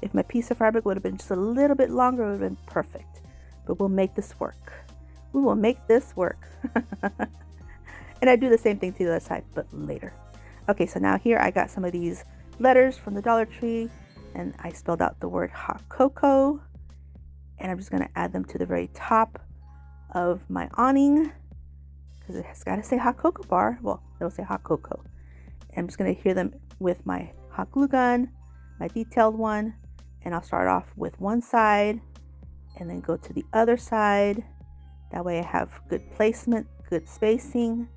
If my piece of fabric would have been just a little bit longer, it would have been perfect. But we'll make this work. We will make this work. And I do the same thing to the other side, but later. Okay, so now here I got some of these letters from the Dollar Tree, and I spelled out the word hot cocoa, and I'm just going to add them to the very top of my awning because it has got to say hot cocoa bar. Well, it'll say hot cocoa. And I'm just going to adhere them with my hot glue gun, my detailed one, and I'll start off with one side and then go to the other side. That way I have good placement, good spacing,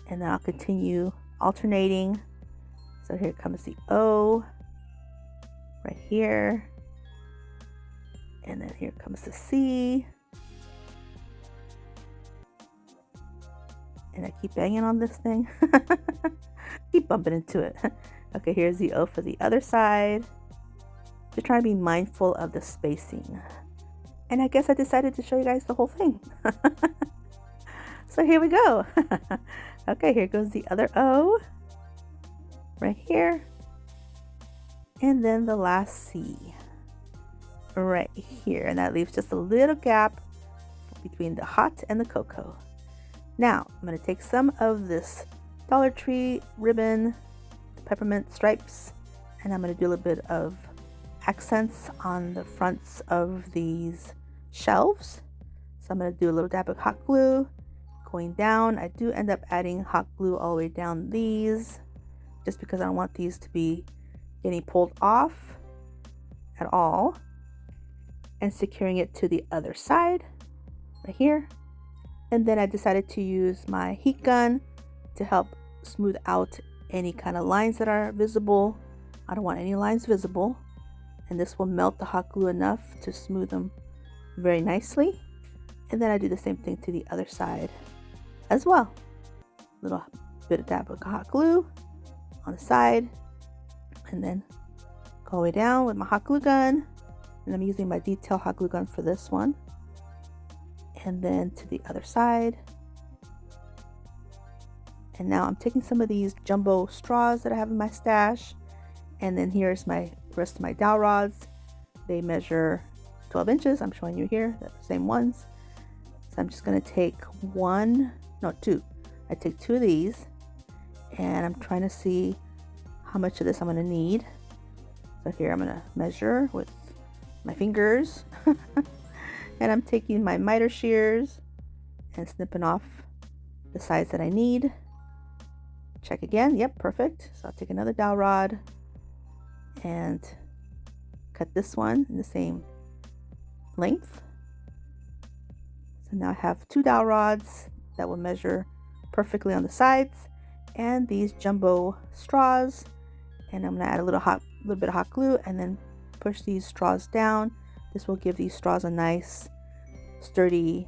and then I'll continue alternating. So here comes the O, right here. And then here comes the C. And I keep banging on this thing. Keep bumping into it. Okay, here's the O for the other side. Just trying to be mindful of the spacing. And I guess I decided to show you guys the whole thing. So here we go. Okay, here goes the other O. Right here. And then the last C. Right here. And that leaves just a little gap between the hot and the cocoa. Now, I'm going to take some of this Dollar Tree ribbon, the peppermint stripes, and I'm going to do a little bit of accents on the fronts of these shelves. So I'm going to do a little dab of hot glue going down. I do end up adding hot glue all the way down these, just because I don't want these to be getting pulled off at all, and securing it to the other side right here. And then I decided to use my heat gun to help smooth out any kind of lines that are visible. I don't want any lines visible. And this will melt the hot glue enough to smooth them very nicely. And then I do the same thing to the other side as well. Little bit of dab of hot glue on the side. And then go all the way down with my hot glue gun. And I'm using my detail hot glue gun for this one. And then to the other side. And now I'm taking some of these jumbo straws that I have in my stash, and then here's my rest of my dowel rods. They measure 12 inches. I'm showing you here, they're the same ones. So I'm just going to take two. I take two of these, and I'm trying to see how much of this I'm going to need. So here I'm going to measure with my fingers. And I'm taking my miter shears and snipping off the size that I need. Check again. Yep, perfect. So I'll take another dowel rod and cut this one in the same length. So now I have two dowel rods that will measure perfectly on the sides, and these jumbo straws. And I'm gonna add a little bit of hot glue and then push these straws down. This will give these straws a nice sturdy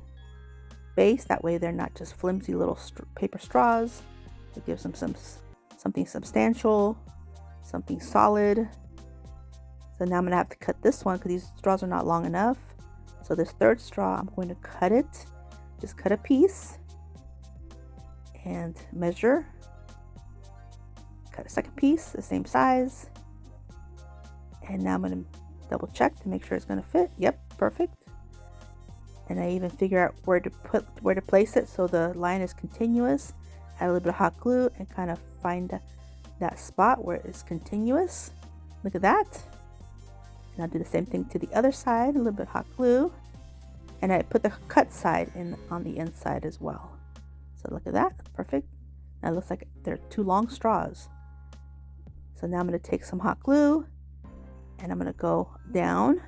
base. That way they're not just flimsy little paper straws. It gives them something substantial, something solid. So now I'm gonna have to cut this one because these straws are not long enough. So this third straw, I'm going to cut it. Just cut a piece and measure. Cut a second piece, the same size. And now I'm gonna double check to make sure it's gonna fit. Yep, perfect. And I even figure out where to place it so the line is continuous. Add a little bit of hot glue and kind of find that spot where it's continuous. Look at that. And I'll do the same thing to the other side, a little bit of hot glue. And I put the cut side in on the inside as well. So look at that, perfect. Now it looks like they're two long straws. So now I'm gonna take some hot glue and I'm gonna go down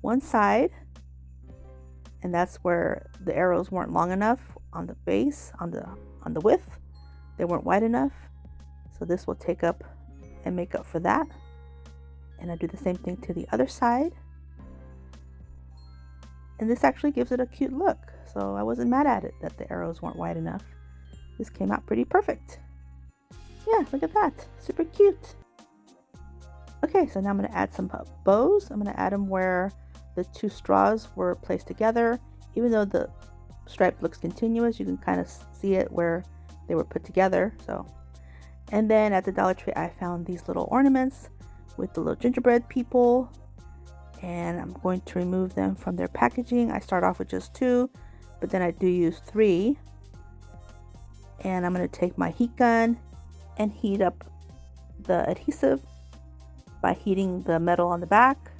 one side. And that's where the arrows weren't long enough on the base, on the width. They weren't wide enough. So this will take up and make up for that. And I do the same thing to the other side. And this actually gives it a cute look. So I wasn't mad at it that the arrows weren't wide enough. This came out pretty perfect. Yeah, look at that. Super cute. Okay, so now I'm going to add some bows. I'm going to add them where the two straws were placed together. Even though the stripe looks continuous, you can kind of see it where they were put together. So, and then at the Dollar Tree, I found these little ornaments with the little gingerbread people, and I'm going to remove them from their packaging. I start off with just two, but then I do use three. And I'm going to take my heat gun and heat up the adhesive by heating the metal on the back.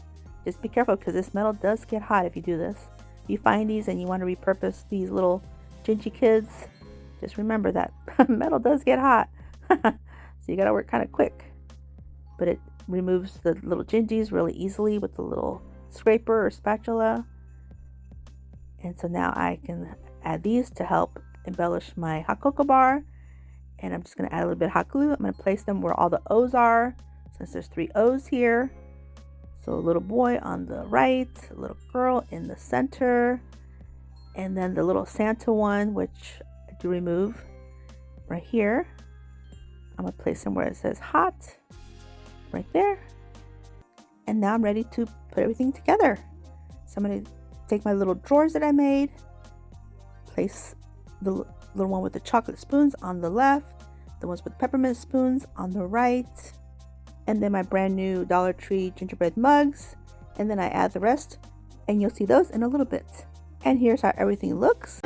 Just be careful because this metal does get hot if you do this. If you find these and you want to repurpose these little Gingy kids, just remember that metal does get hot. So you got to work kind of quick. But it removes the little Gingis really easily with the little scraper or spatula. And so now I can add these to help embellish my hot cocoa bar. And I'm just going to add a little bit of hot glue. I'm going to place them where all the O's are, since there's three O's here. So a little boy on the right, a little girl in the center, and then the little Santa one, which I do remove right here. I'm gonna place him where it says hot, right there. And now I'm ready to put everything together. So I'm gonna take my little drawers that I made, place the little one with the chocolate spoons on the left, the ones with peppermint spoons on the right, and then my brand new Dollar Tree gingerbread mugs, and then I add the rest, and you'll see those in a little bit. And here's how everything looks.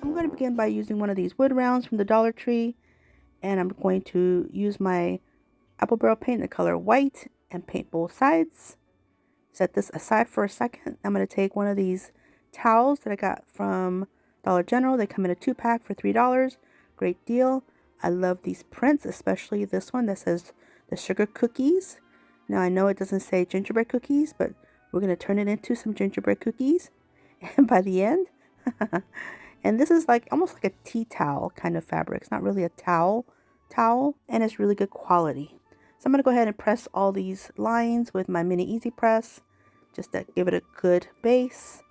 I'm going to begin by using one of these wood rounds from the Dollar Tree, and I'm going to use my apple barrel paint in the color white and paint both sides. Set this aside for a second. I'm going to take one of these towels that I got from Dollar General. They come in a 2-pack for $3. Great deal. I love these prints, especially this one that says the sugar cookies. Now I know it doesn't say gingerbread cookies, but we're going to turn it into some gingerbread cookies. And by the end, and this is like almost like a tea towel kind of fabric. It's not really a towel, and it's really good quality. So I'm going to go ahead and press all these lines with my mini easy press, just to give it a good base.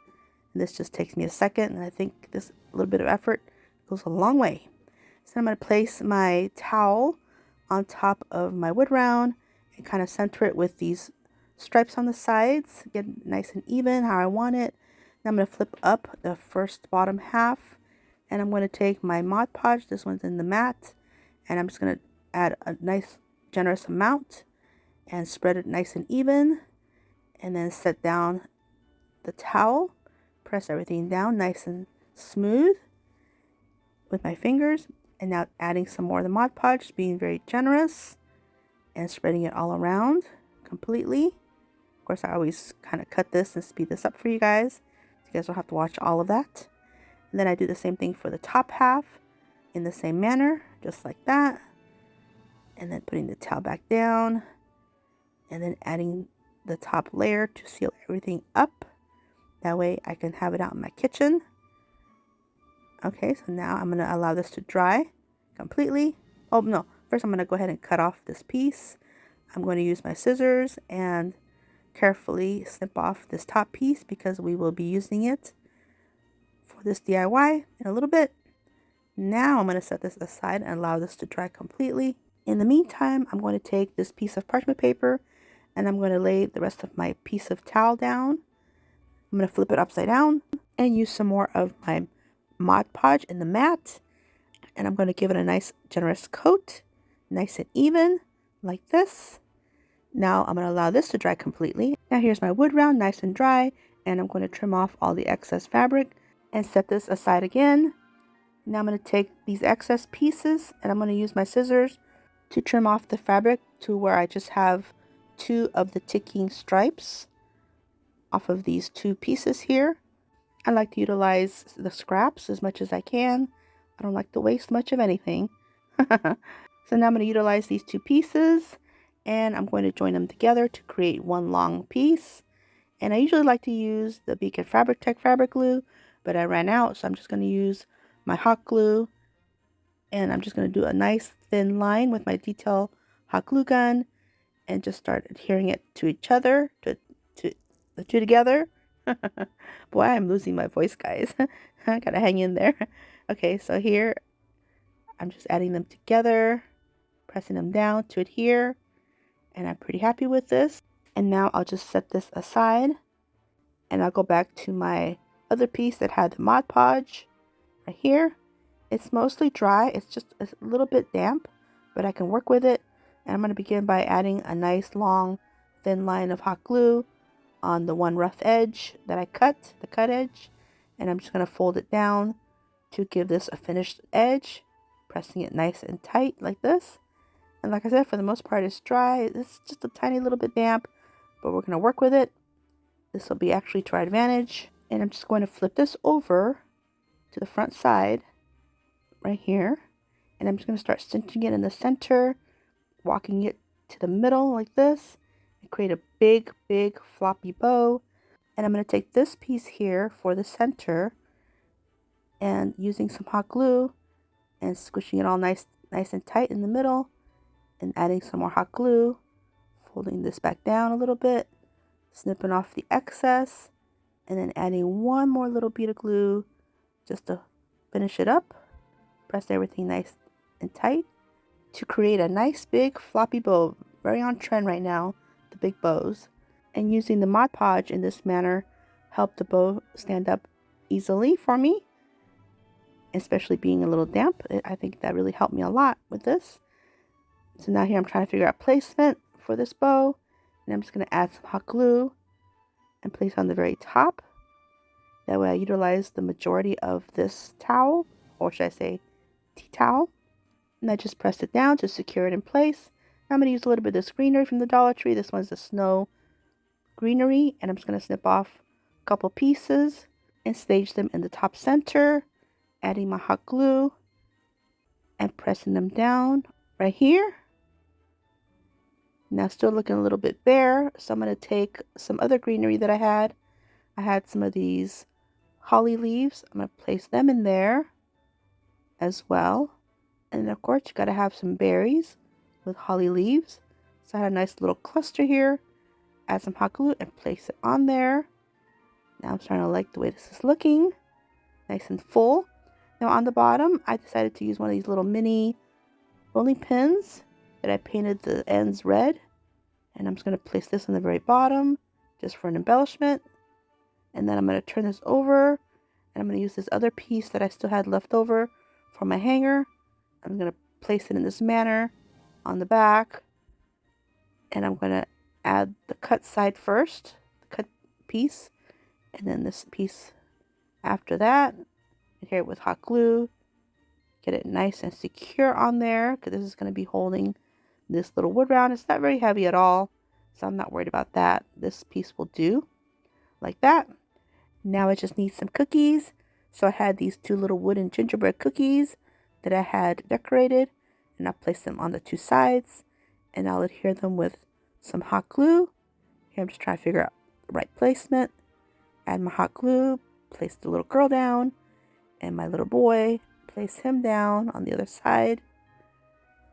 And this just takes me a second, and I think this little bit of effort goes a long way. So I'm going to place my towel on top of my wood round and kind of center it with these stripes on the sides, get it nice and even how I want it. Now I'm going to flip up the first bottom half, and I'm going to take my Mod Podge, this one's in the matte, and I'm just going to add a nice generous amount and spread it nice and even, and then set down the towel, press everything down nice and smooth with my fingers, and now adding some more of the Mod Podge, being very generous and spreading it all around completely. Of course, I always kind of cut this and speed this up for you guys, so you guys don't have to watch all of that. And then I do the same thing for the top half in the same manner, just like that. And then putting the towel back down, and then adding the top layer to seal everything up. That way I can have it out in my kitchen. Okay, so now I'm going to allow this to dry completely. Oh no, first I'm going to go ahead and cut off this piece. I'm going to use my scissors and carefully snip off this top piece because we will be using it for this DIY in a little bit. Now I'm going to set this aside and allow this to dry completely. In the meantime, I'm going to take this piece of parchment paper and I'm going to lay the rest of my piece of towel down. I'm going to flip it upside down and use some more of my Mod Podge in the matte. And I'm going to give it a nice generous coat, nice and even, like this. Now I'm going to allow this to dry completely. Now here's my wood round, nice and dry, and I'm going to trim off all the excess fabric and set this aside again. Now I'm going to take these excess pieces and I'm going to use my scissors to trim off the fabric to where I just have 2 of the ticking stripes off of these 2 pieces here. I like to utilize the scraps as much as I can. I don't like to waste much of anything. So now I'm going to utilize these 2 pieces and I'm going to join them together to create one long piece. And I usually like to use the Beacon Fabric Tech fabric glue, but I ran out, so I'm just going to use my hot glue, and I'm just going to do a nice thin line with my detail hot glue gun and just start adhering it to each other, to the 2 together. Boy, I'm losing my voice, guys. I gotta hang in there. Okay, so here I'm just adding them together, pressing them down to adhere, and I'm pretty happy with this. And now I'll just set this aside And I'll go back to my other piece that had the Mod Podge right here. It's mostly dry. It's just a little bit damp, but I can work with it. And I'm going to begin by adding a nice long thin line of hot glue on the one rough edge that I cut, the cut edge. And I'm just going to fold it down to give this a finished edge, pressing it nice and tight like this. And like I said, for the most part, it's dry. It's just a tiny little bit damp, but we're going to work with it. This will be actually to our advantage. And I'm just going to flip this over to the front side right here. And I'm just going to start cinching it in the center, walking it to the middle like this, and create a big, big floppy bow. And I'm going to take this piece here for the center and using some hot glue and squishing it all nice and tight in the middle, and adding some more hot glue, folding this back down a little bit, snipping off the excess, and then adding one more little bead of glue just to finish it up. Press everything nice and tight to create a nice big floppy bow. Very on trend right now, the big bows. And using the Mod Podge in this manner helped the bow stand up easily for me, especially being a little damp. I think that really helped me a lot with this. So now here I'm trying to figure out placement for this bow, and I'm just going to add some hot glue and place on the very top. That way I utilize the majority of this towel, or should I say tea towel. And I just pressed it down to secure it in place. Now I'm going to use a little bit of this greenery from the Dollar Tree. This one's the snow greenery, and I'm just going to snip off a couple pieces and stage them in the top center, adding my hot glue and pressing them down right here. Now still looking a little bit bare, so I'm going to take some other greenery that I had. I had some of these holly leaves. I'm going to place them in there as well. And then of course you got to have some berries with holly leaves. So I had a nice little cluster here. Add some hot glue and place it on there. Now I'm starting to like the way this is looking. Nice and full. Now on the bottom, I decided to use one of these little mini rolling pins that I painted the ends red. And I'm just going to place this on the very bottom just for an embellishment. And then I'm going to turn this over, and I'm going to use this other piece that I still had left over for my hanger. I'm going to place it in this manner on the back. And I'm going to add the cut side first, the cut piece, and then this piece after that. Adhere it with hot glue. Get it nice and secure on there, because this is going to be holding this little wood round. It's not very heavy at all, so I'm not worried about that. This piece will do like that. Now I just need some cookies. So I had these two little wooden gingerbread cookies that I had decorated, and I placed them on the two sides, and I'll adhere them with some hot glue. Here I'm just trying to figure out the right placement. Add my hot glue, place the little girl down, and my little boy, place him down on the other side.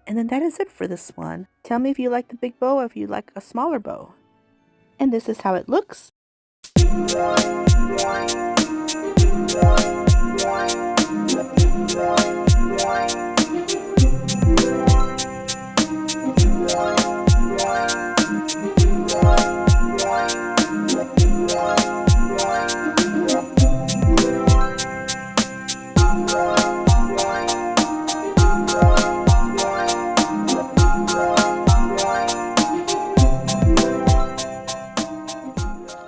And then that is it for this one. Tell me if you like the big bow or if you like a smaller bow. And this is how it looks.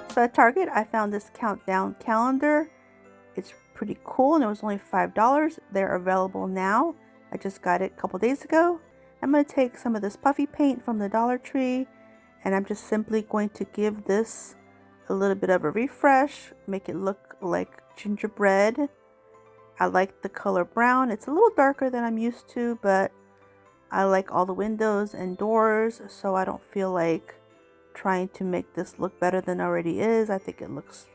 So at Target, I found this countdown calendar. It's pretty cool, and it was only $5. They're available now. I just got it a couple days ago. I'm going to take some of this puffy paint from the Dollar Tree, and I'm just simply going to give this a little bit of a refresh, make it look like gingerbread. I like the color brown. It's a little darker than I'm used to, but I like all the windows and doors, so I don't feel like trying to make this look better than it already is. I think it looks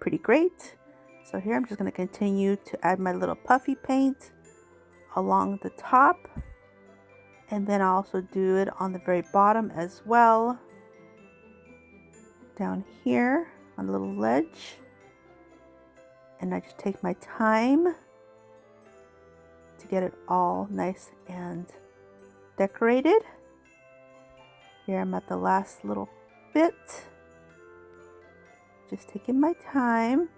pretty great. So here I'm just going to continue to add my little puffy paint along the top, and then I'll also do it on the very bottom as well, down here on the little ledge. And I just take my time to get it all nice and decorated. Here I'm at the last little bit. Just taking my time.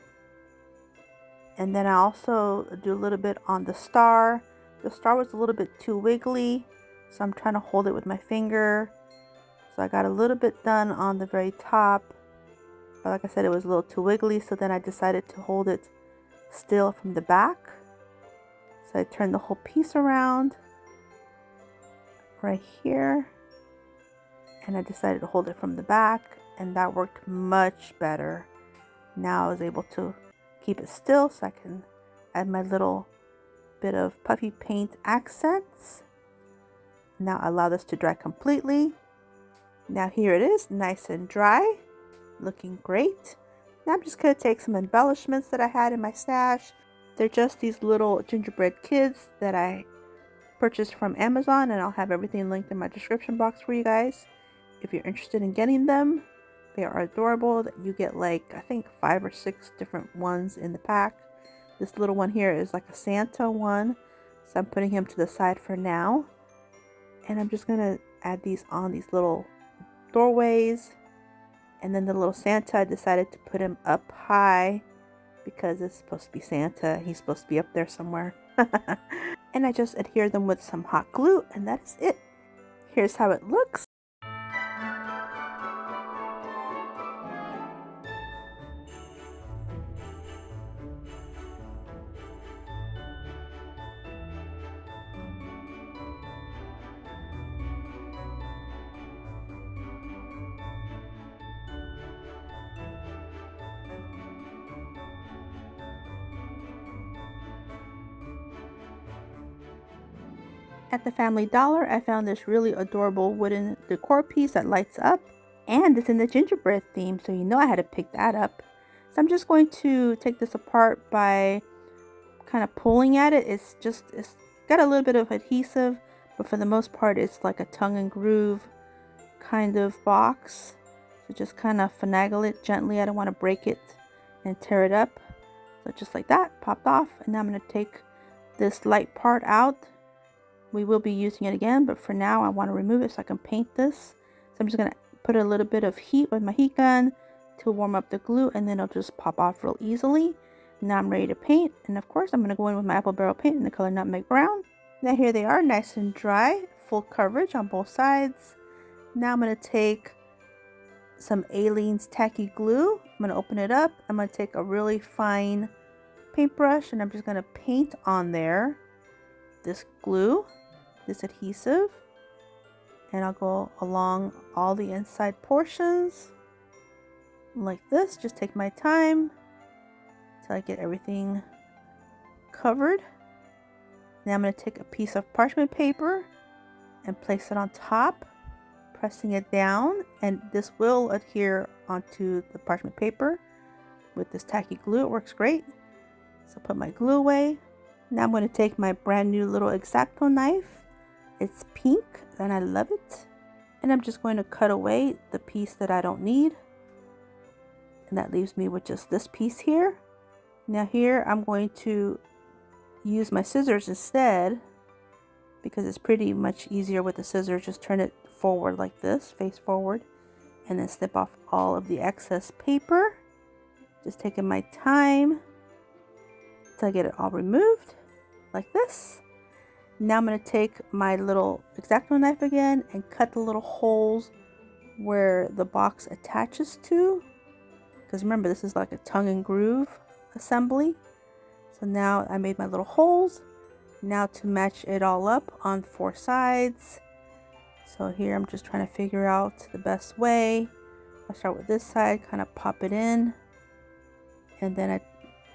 And then I also do a little bit on the star. The star was a little bit too wiggly, so I'm trying to hold it with my finger. So I got a little bit done on the very top, but like I said, it was a little too wiggly, so then I decided to hold it still from the back. So I turned the whole piece around right here, and I decided to hold it from the back, and that worked much better. Now I was able to keep it still so I can add my little bit of puffy paint accents. Now allow this to dry completely. Now here it is, nice and dry, looking great. Now I'm just going to take some embellishments that I had in my stash. They're just these little gingerbread kids that I purchased from Amazon, and I'll have everything linked in my description box for you guys if you're interested in getting them. They are adorable. You get like, I think 5 or 6 different ones in the pack. This little one here is like a Santa one, so I'm putting him to the side for now. And I'm just going to add these on these little doorways. And then the little Santa, I decided to put him up high because it's supposed to be Santa. He's supposed to be up there somewhere. And I just adhere them with some hot glue, and that's it. Here's how it looks. At the Family Dollar, I found this really adorable wooden decor piece that lights up, and it's in the gingerbread theme, so you know I had to pick that up. So I'm just going to take this apart by kind of pulling at it. It's got a little bit of adhesive, but for the most part it's like a tongue and groove kind of box. So just kind of finagle it gently. I don't want to break it and tear it up. So just like that, popped off. And now I'm going to take this light part out. We will be using it again, but for now I want to remove it so I can paint this. So I'm just going to put a little bit of heat with my heat gun to warm up the glue, and then it'll just pop off real easily. Now I'm ready to paint, and of course I'm going to go in with my apple barrel paint in the color Nutmeg Brown. Now here they are, nice and dry, full coverage on both sides. Now I'm going to take some Aleene's tacky glue. I'm going to open it up. I'm going to take a really fine paintbrush, and I'm just going to paint on there this glue, this adhesive, and I'll go along all the inside portions like this. Just take my time till I get everything covered. Now I'm going to take a piece of parchment paper and place it on top, pressing it down, and this will adhere onto the parchment paper with this tacky glue. It works great. So put my glue away. Now I'm going to take my brand new little X-Acto knife. It's pink and I love it. And I'm just going to cut away the piece that I don't need. And that leaves me with just this piece here. Now here I'm going to use my scissors instead, because it's pretty much easier with the scissors. Just turn it forward like this, face forward, and then snip off all of the excess paper. Just taking my time till I get it all removed like this. Now I'm going to take my little X-Acto knife again and cut the little holes where the box attaches to, because remember this is like a tongue and groove assembly. So now I made my little holes. Now to match it all up on 4 sides. So here I'm just trying to figure out the best way. I'll start with this side, kind of pop it in, and then I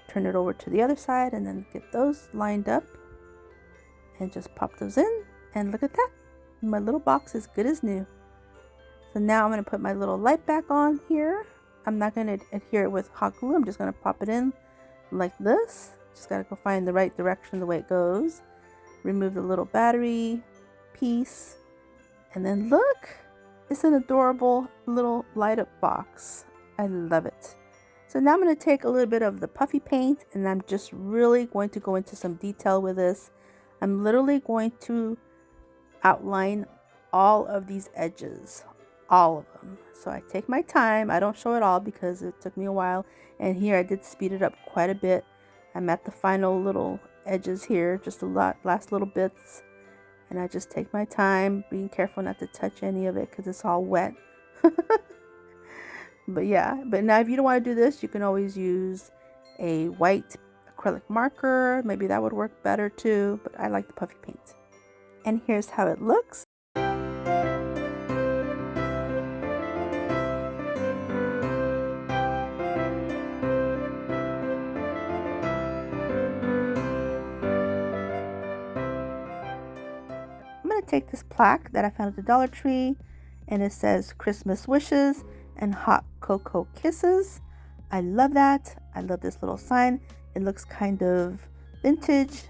turn it over to the other side, and then get those lined up and just pop those in. And look at that, my little box is good as new. So now I'm going to put my little light back on here. I'm not going to adhere it with hot glue. I'm just going to pop it in like this. Just got to go find the right direction, the way it goes. Remove the little battery piece, and then look, it's an adorable little light up box. I love it. So now I'm going to take a little bit of the puffy paint, and I'm just really going to go into some detail with this. I'm literally going to outline all of these edges, all of them. So I take my time. I don't show it all because it took me a while. And here I did speed it up quite a bit. I'm at the final little edges here, just the last little bits. And I just take my time, being careful not to touch any of it because it's all wet. But yeah, but now if you don't want to do this, you can always use a white acrylic marker. Maybe that would work better too, but I like the puffy paint. And here's how it looks. I'm going to take this plaque that I found at the Dollar Tree, and it says Christmas wishes and hot cocoa kisses. I love that. I love this little sign. It looks kind of vintage,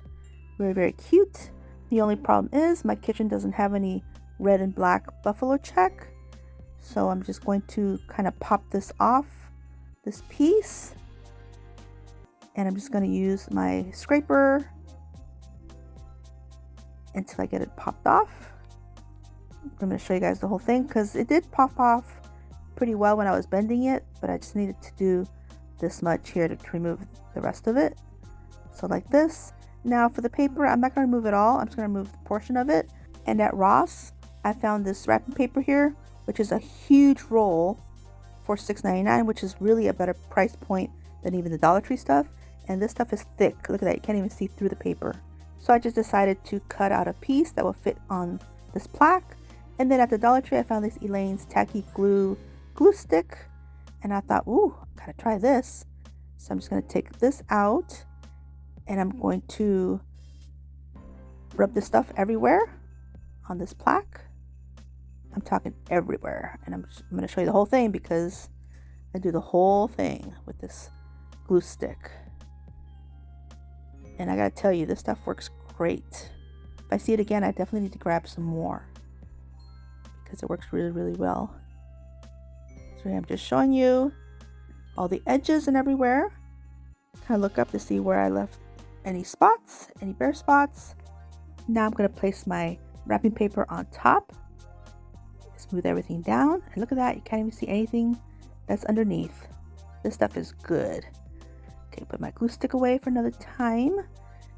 very, very cute. The only problem is my kitchen doesn't have any red and black buffalo check. So I'm just going to kind of pop this off, this piece. And I'm just going to use my scraper until I get it popped off. I'm going to show you guys the whole thing because it did pop off pretty well when I was bending it, but I just needed to do this much here to remove the rest of it. So like this. Now for the paper, I'm not going to remove it all. I'm just going to remove a portion of it. And at Ross, I found this wrapping paper here, which is a huge roll for $6.99, which is really a better price point than even the Dollar Tree stuff. And this stuff is thick. Look at that. You can't even see through the paper. So I just decided to cut out a piece that will fit on this plaque. And then at the Dollar Tree, I found this Elaine's tacky glue stick. And I thought, ooh, gotta try this. So I'm just gonna take this out and I'm going to rub this stuff everywhere on this plaque. I'm talking everywhere. And I'm gonna show you the whole thing because I do the whole thing with this glue stick. And I gotta tell you, this stuff works great. If I see it again, I definitely need to grab some more because it works really, really well. So here I'm just showing you all the edges and everywhere. Kind of look up to see where I left any spots, any bare spots. Now I'm gonna place my wrapping paper on top. Smooth everything down. And look at that, you can't even see anything that's underneath. This stuff is good. Okay, put my glue stick away for another time.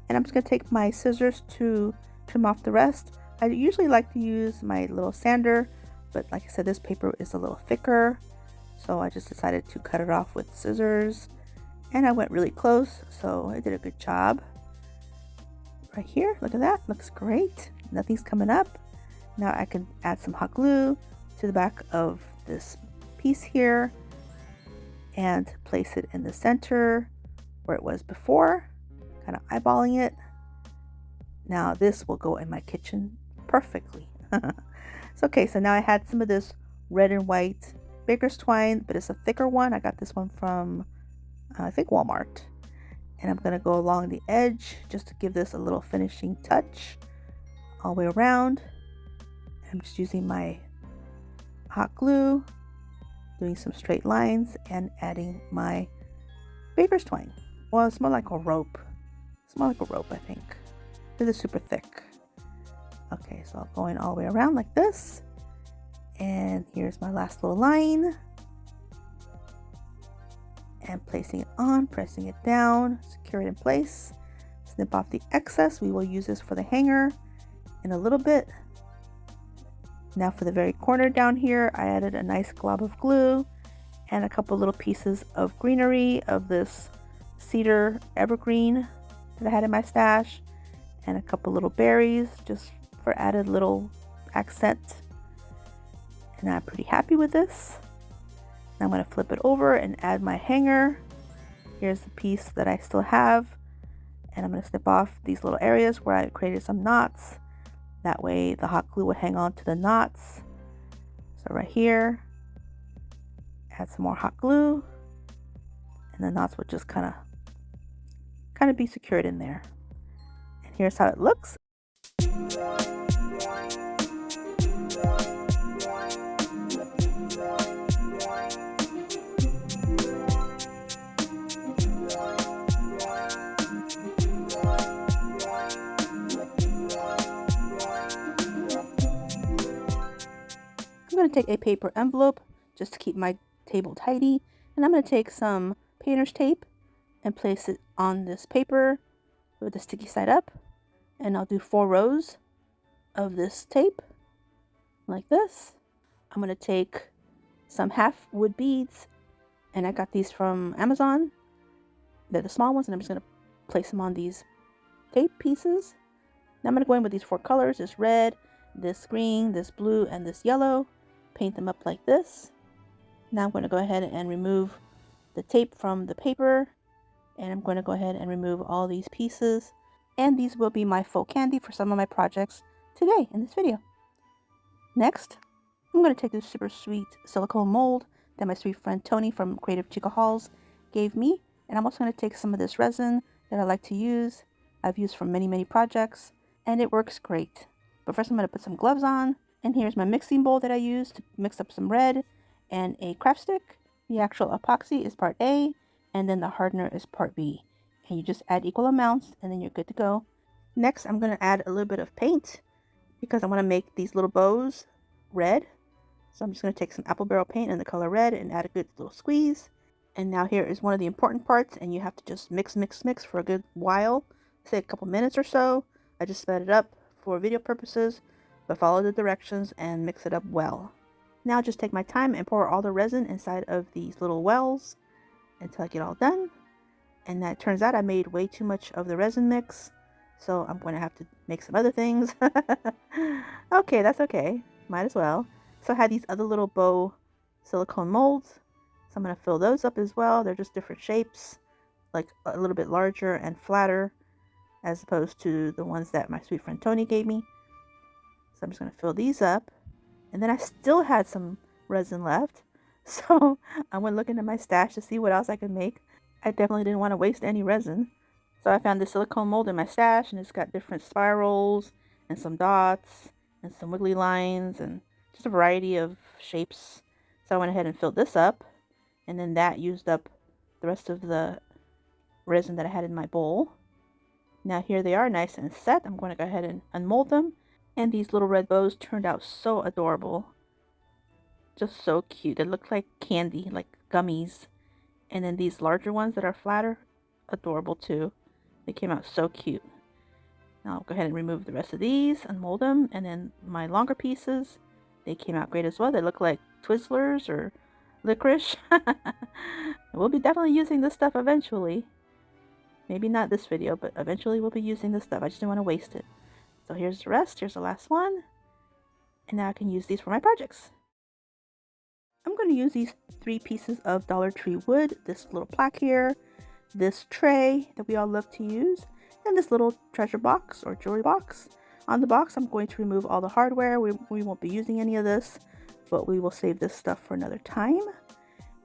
And I'm just going to take my scissors to trim off the rest. I usually like to use my little sander, but like I said, this paper is a little thicker. So I just decided to cut it off with scissors. And I went really close, so I did a good job. Right here, look at that, looks great. Nothing's coming up. Now I can add some hot glue to the back of this piece here and place it in the center where it was before, kind of eyeballing it. Now this will go in my kitchen perfectly. So okay, so now I had some of this red and white baker's twine, but it's a thicker one. I got this one from I think Walmart. And I'm gonna go along the edge just to give this a little finishing touch all the way around. I'm just using my hot glue, doing some straight lines and adding my baker's twine. Well, it's more like a rope. It's more like a rope, I think. This is super thick. Okay, so I'm going all the way around like this. And here's my last little line. And placing it on, pressing it down, secure it in place. Snip off the excess. We will use this for the hanger in a little bit. Now for the very corner down here, I added a nice glob of glue and a couple little pieces of greenery of this cedar evergreen that I had in my stash, and a couple little berries just for added little accent. And I'm pretty happy with this. Now I'm going to flip it over and add my hanger. Here's the piece that I still have, and I'm going to snip off these little areas where I created some knots. That way the hot glue will hang on to the knots. So right here, add some more hot glue, and the knots will just kind of be secured in there. And here's how it looks. going to take a paper envelope just to keep my table tidy. And I'm going to take some painter's tape and place it on this paper with the sticky side up. And I'll do 4 rows of this tape like this. I'm going to take some half wood beads, and I got these from Amazon. They're the small ones, and I'm just going to place them on these tape pieces. Now I'm going to go in with these 4 colors, this red, this green, this blue, and this yellow. Paint them up like this. Now I'm going to go ahead and remove the tape from the paper, and I'm going to go ahead and remove all these pieces. And these will be my faux candy for some of my projects today in this video. Next, I'm going to take this super sweet silicone mold that my sweet friend Tony from Creative Chica Hauls gave me. And I'm also going to take some of this resin that I like to use. I've used for many projects, and it works great. But first I'm going to put some gloves on. And here's my mixing bowl that I use to mix up some red and a craft stick. The actual epoxy is part A, and then the hardener is part B. And you just add equal amounts, and then you're good to go. Next, I'm going to add a little bit of paint because I want to make these little bows red. So I'm just going to take some apple barrel paint in the color red and add a good little squeeze. And now here is one of the important parts, and you have to just mix for a good while, say a couple minutes or so. I just sped it up for video purposes, but follow the directions and mix it up well. Now just take my time and pour all the resin inside of these little wells until I get all done. And that turns out I made way too much of the resin mix, so I'm going to have to make some other things. Okay, that's okay. Might as well. So I had these other little bow silicone molds. So I'm going to fill those up as well. They're just different shapes, like a little bit larger and flatter as opposed to the ones that my sweet friend Tony gave me. So I'm just going to fill these up. And then I still had some resin left. So I went looking at my stash to see what else I could make. I definitely didn't want to waste any resin. So I found this silicone mold in my stash, and it's got different spirals and some dots and some wiggly lines and just a variety of shapes. So I went ahead and filled this up, and then that used up the rest of the resin that I had in my bowl. Now here they are, nice and set. I'm going to go ahead and unmold them. And these little red bows turned out so adorable. Just so cute. They look like candy, like gummies. And then these larger ones that are flatter, adorable too. They came out so cute. Now I'll go ahead and remove the rest of these, unmold them, and then my longer pieces, they came out great as well. They look like Twizzlers or licorice. We'll be definitely using this stuff eventually. Maybe not this video, but eventually we'll be using this stuff. I just didn't want to waste it. So here's the rest. Here's the last one. And now I can use these for my projects. I'm going to use these 3 pieces of Dollar Tree wood, this little plaque here, this tray that we all love to use, and this little treasure box or jewelry box. On the box, I'm going to remove all the hardware. We won't be using any of this, but we will save this stuff for another time.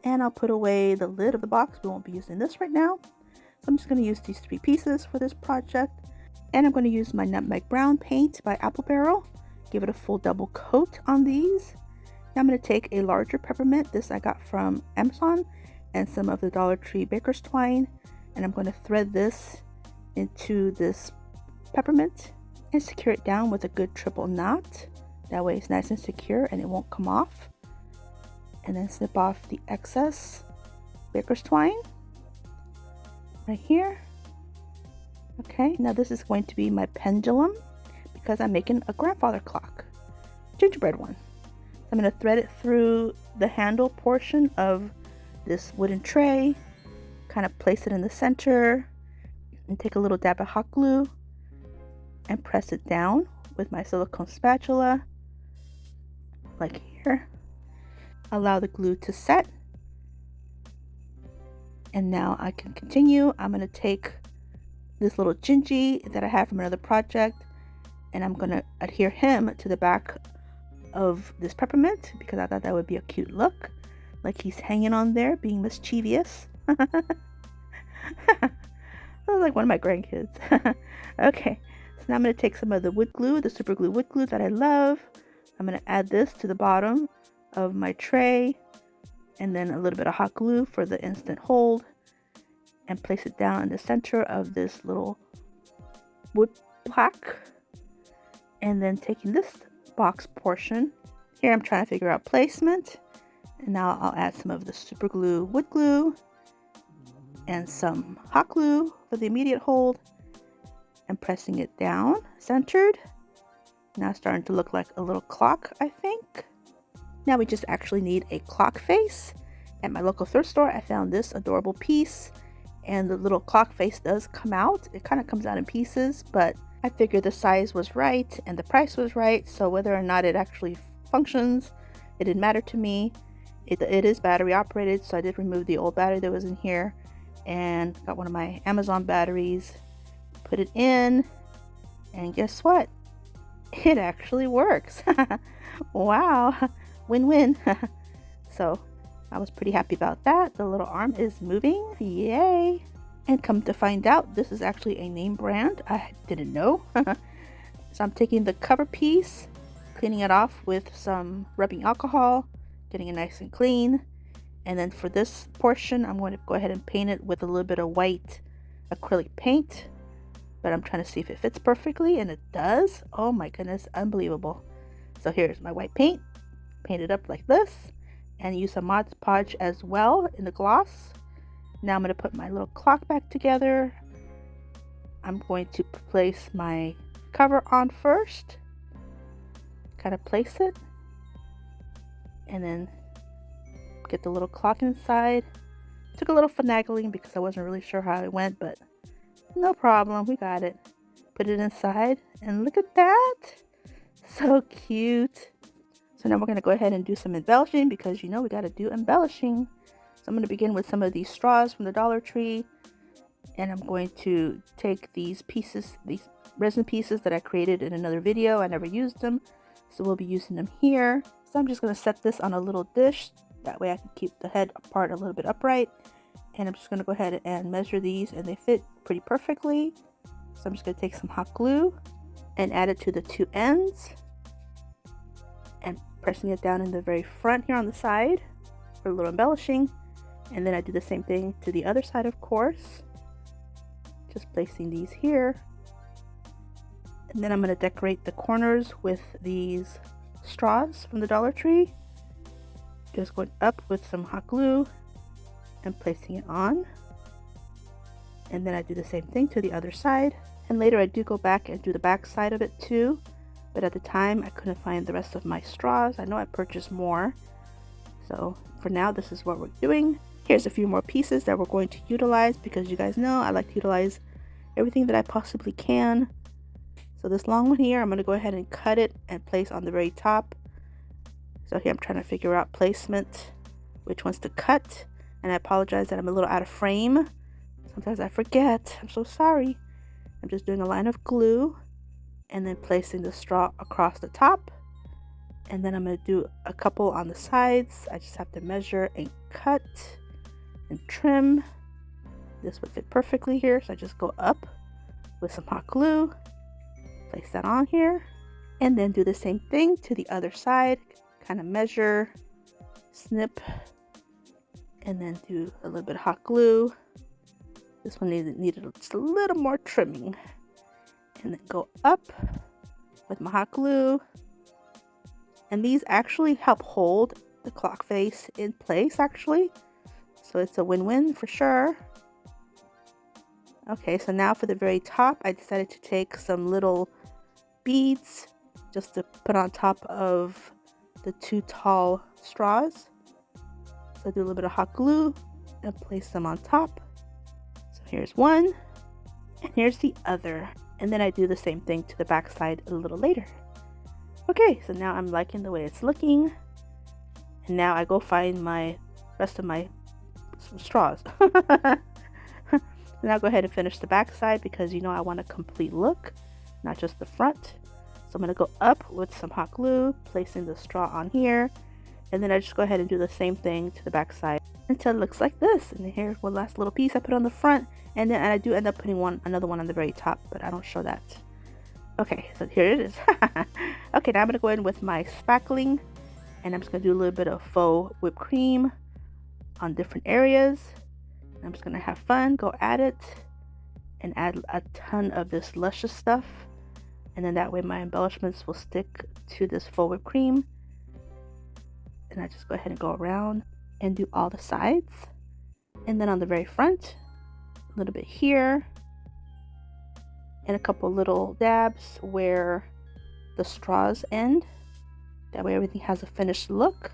And I'll put away the lid of the box. We won't be using this right now. So I'm just going to use these 3 pieces for this project. And I'm going to use my nutmeg brown paint by Apple Barrel. Give it a full double coat on these. Now I'm going to take a larger peppermint. This I got from Amazon, and some of the Dollar Tree baker's twine. And I'm going to thread this into this peppermint and secure it down with a good triple knot. That way it's nice and secure and it won't come off. And then snip off the excess baker's twine right here. Okay, now this is going to be my pendulum because I'm making a grandfather clock, gingerbread one. So I'm going to thread it through the handle portion of this wooden tray, kind of place it in the center, and take a little dab of hot glue and press it down with my silicone spatula, like here. Allow the glue to set. And now I can continue. I'm going to take this little Gingy that I have from another project, and I'm going to adhere him to the back of this peppermint because I thought that would be a cute look, like he's hanging on there being mischievous. That was like one of my grandkids. Okay, so now I'm going to take some of the wood glue, the super glue wood glue that I love. I'm going to add this to the bottom of my tray, and then a little bit of hot glue for the instant hold, and place it down in the center of this little wood plaque. And then taking this box portion Here I'm trying to figure out placement. And now I'll add some of the super glue, wood glue, and some hot glue for the immediate hold. And pressing it down, centered. Now it's starting to look like a little clock, I think. Now we just actually need a clock face. At my local thrift store, I found this adorable piece. And the little clock face does come out. It kind of comes out in pieces, but I figured the size was right and the price was right. So whether or not it actually functions, it didn't matter to me. It is battery operated, so I did remove the old battery that was in here. And got one of my Amazon batteries. Put it in, and guess what? It actually works. Wow, win-win. So I was pretty happy about that. The little arm is moving, yay. And come to find out, this is actually a name brand. I didn't know. So I'm taking the cover piece, cleaning it off with some rubbing alcohol, getting it nice and clean. And then for this portion, I'm going to go ahead and paint it with a little bit of white acrylic paint. But I'm trying to see if it fits perfectly, and it does. Oh my goodness, unbelievable. So here's my white paint, paint it up like this, and use some Mod Podge as well in the gloss. Now I'm going to put my little clock back together. I'm going to place my cover on first, kind of place it, and then get the little clock inside. Took a little finagling because I wasn't really sure how it went, but no problem, we got it. Put it inside, and look at that. So cute. So now we're going to go ahead and do some embellishing because you know we got to do embellishing. So I'm going to begin with some of these straws from the Dollar Tree. And I'm going to take these pieces, these resin pieces that I created in another video. I never used them, so we'll be using them here. So I'm just going to set this on a little dish. That way I can keep the head part a little bit upright. And I'm just going to go ahead and measure these, and they fit pretty perfectly. So I'm just going to take some hot glue and add it to the two ends, and pressing it down in the very front here on the side for a little embellishing. And then I do the same thing to the other side, of course, just placing these here. And then I'm going to decorate the corners with these straws from the Dollar Tree, just going up with some hot glue and placing it on. And then I do the same thing to the other side. And later I do go back and do the back side of it too, but at the time I couldn't find the rest of my straws. I know I purchased more, so for now this is what we're doing. Here's a few more pieces that we're going to utilize because you guys know I like to utilize everything that I possibly can. So this long one here, I'm going to go ahead and cut it and place on the very top. So here I'm trying to figure out placement, which ones to cut. And I apologize that I'm a little out of frame. Sometimes I forget. I'm so sorry. I'm just doing a line of glue and then placing the straw across the top. And then I'm going to do a couple on the sides. I just have to measure and cut and trim. This would fit perfectly here. So I just go up with some hot glue, place that on here, and then do the same thing to the other side. Kind of measure, snip, and then do a little bit of hot glue. This one needed just a little more trimming. And then go up with my hot glue. And these actually help hold the clock face in place actually. So it's a win-win for sure. Okay, so now for the very top, I decided to take some little beads just to put on top of the two tall straws. So I do a little bit of hot glue and place them on top. So here's one, and here's the other. And then I do the same thing to the back side a little later. Okay, so now I'm liking the way it's looking. And now I go find my rest of my straws. Now go ahead and finish the back side because you know I want a complete look, not just the front. So I'm going to go up with some hot glue, placing the straw on here. And then I just go ahead and do the same thing to the back side until it looks like this. And then here's one last little piece I put on the front. And then I do end up putting another one on the very top, but I don't show that. Okay, so here it is. Okay, now I'm going to go in with my spackling. And I'm just going to do a little bit of faux whipped cream on different areas. I'm just going to have fun, go at it, and add a ton of this luscious stuff. And then that way my embellishments will stick to this faux whipped cream. and I just go ahead and go around and do all the sides. And then on the very front, a little bit here, and a couple little dabs where the straws end. That way everything has a finished look.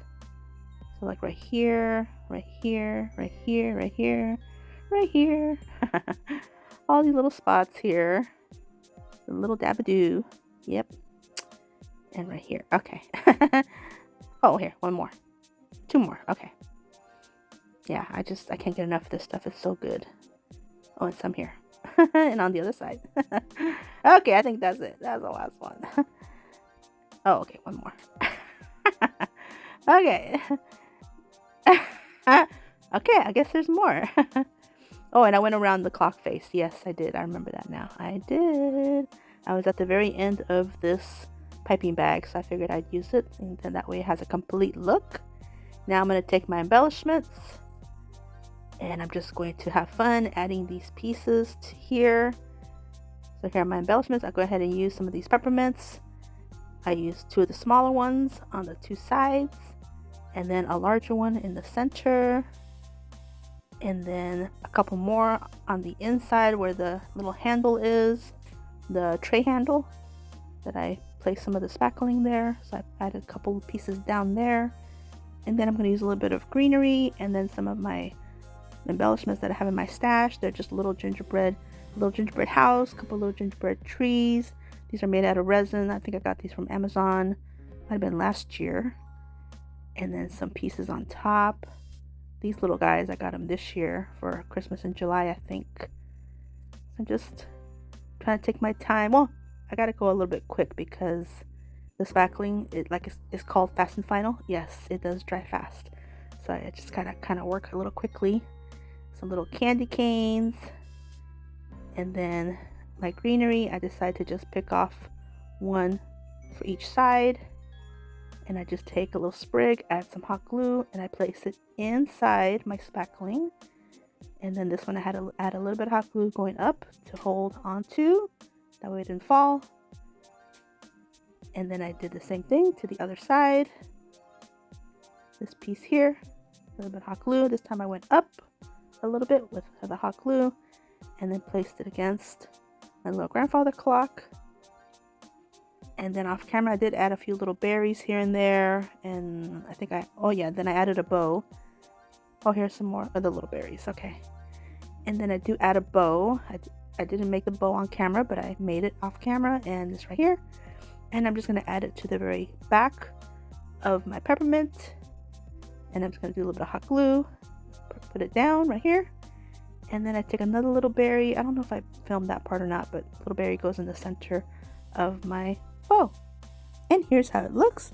So like right here, right here, right here, right here, right here. All these little spots here. A little dabadoo. Yep. And right here. Okay. Oh, here, one more. Two more. Okay. Yeah, I can't get enough of this stuff. It's so good. Oh, and some here. And on the other side. Okay, I think that's it. That's the last one. Oh, okay, one more. Okay. Okay, I guess there's more. Oh, and I went around the clock face. Yes, I did. I remember that now. I did. I was at the very end of this piping bag, so I figured I'd use it, and then that way it has a complete look. Now I'm going to take my embellishments, and I'm just going to have fun adding these pieces to here. So here are my embellishments. I'll go ahead and use some of these peppermints. I used 2 of the smaller ones on the 2 sides, and then a larger one in the center, and then a couple more on the inside where the little handle is, the tray handle that I placed some of the spackling there. So I added a couple pieces down there, and then I'm going to use a little bit of greenery, and then some of my embellishments that I have in my stash. They're just little gingerbread house, a couple little gingerbread trees. These are made out of resin. I think I got these from Amazon. Might have been last year. And then some pieces on top. These little guys, I got them this year for Christmas in July, I think. I'm just trying to take my time. Well, I gotta go a little bit quick because the spackling, it's called fast and final. Yes, it does dry fast. So I just gotta kind of work a little quickly. Some little candy canes. And then my greenery, I decided to just pick off one for each side. And I just take a little sprig, add some hot glue, and I place it inside my spackling. And then this one I had to add a little bit of hot glue going up to hold onto. That way it didn't fall. And then I did the same thing to the other side. This piece here, a little bit of hot glue. This time I went up a little bit with the hot glue and then placed it against my little grandfather clock. And then off camera I did add a few little berries here and there, and I think then I added a bow. Oh, here's some more of the little berries. Okay. And then I do add a bow. I didn't make the bow on camera, but I made it off camera, and it's right here. And I'm just going to add it to the very back of my peppermint, and I'm just going to do a little bit of hot glue, put it down right here. And then I take another little berry. I don't know if I filmed that part or not, but little berry goes in the center of my bow. And here's how it looks.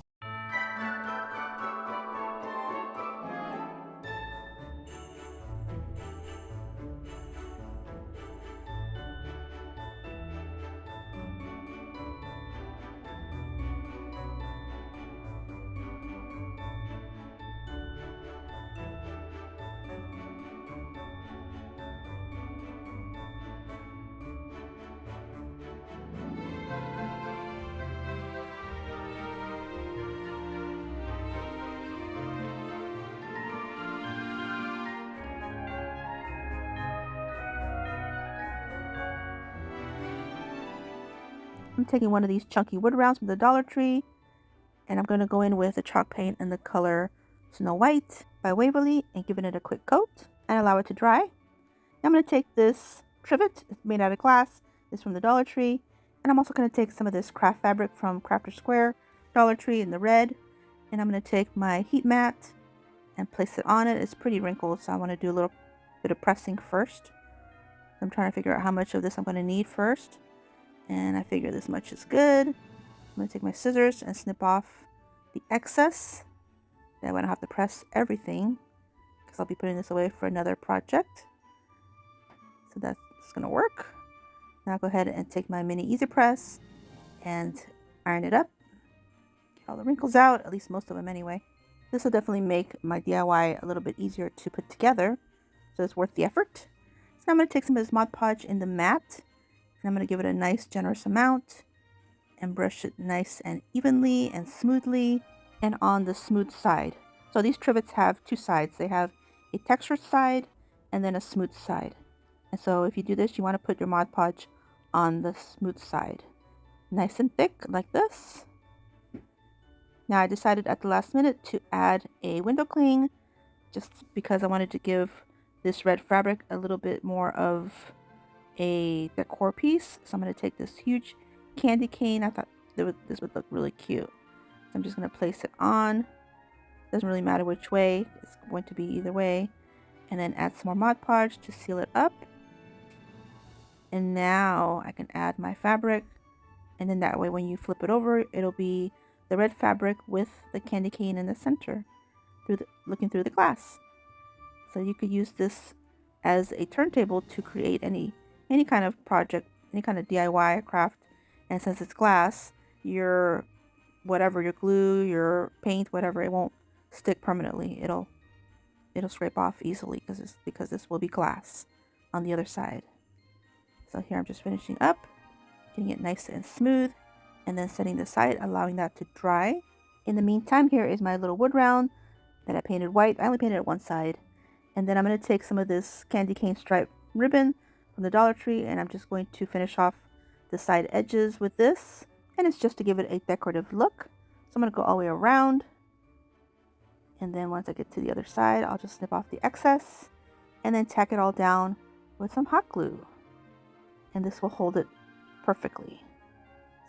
I'm taking one of these chunky wood rounds from the Dollar Tree, and I'm going to go in with a chalk paint in the color Snow White by Waverly and giving it a quick coat and allow it to dry. I'm going to take this trivet, it's made out of glass, it's from the Dollar Tree, and I'm also going to take some of this craft fabric from Crafter Square, Dollar Tree in the red, and I'm going to take my heat mat and place it on it. It's pretty wrinkled, so I want to do a little bit of pressing first. I'm trying to figure out how much of this I'm going to need first. And I figure this much is good. I'm going to take my scissors and snip off the excess. That way I don't have to press everything, because I'll be putting this away for another project. So that's going to work. Now I'll go ahead and take my mini easy press and iron it up. Get all the wrinkles out, at least most of them anyway. This will definitely make my DIY a little bit easier to put together, so it's worth the effort. So I'm going to take some of this Mod Podge in the mat. I'm going to give it a nice generous amount and brush it nice and evenly and smoothly and on the smooth side. So these trivets have two sides. They have a textured side and then a smooth side. And so if you do this, you want to put your Mod Podge on the smooth side. Nice and thick like this. Now I decided at the last minute to add a window cling just because I wanted to give this red fabric a little bit more of a decor piece. So I'm going to take this huge candy cane. I thought this would look really cute. So I'm just going to place it on. Doesn't really matter which way. It's going to be either way. And then add some more Mod Podge to seal it up. And now I can add my fabric. And then that way when you flip it over, it'll be the red fabric with the candy cane in the center, looking through the glass. So you could use this as a turntable to create any kind of project, any kind of DIY craft. And since it's glass, your glue, your paint, whatever, it won't stick permanently. It'll scrape off easily because this will be glass on the other side. So here I'm just finishing up, getting it nice and smooth, and then setting this aside, allowing that to dry. In the meantime, here is my little wood round that I painted white. I only painted it one side. And then I'm going to take some of this candy cane stripe ribbon from the Dollar Tree, and I'm just going to finish off the side edges with this. And it's just to give it a decorative look. So I'm going to go all the way around. And then once I get to the other side, I'll just snip off the excess and then tack it all down with some hot glue. And this will hold it perfectly.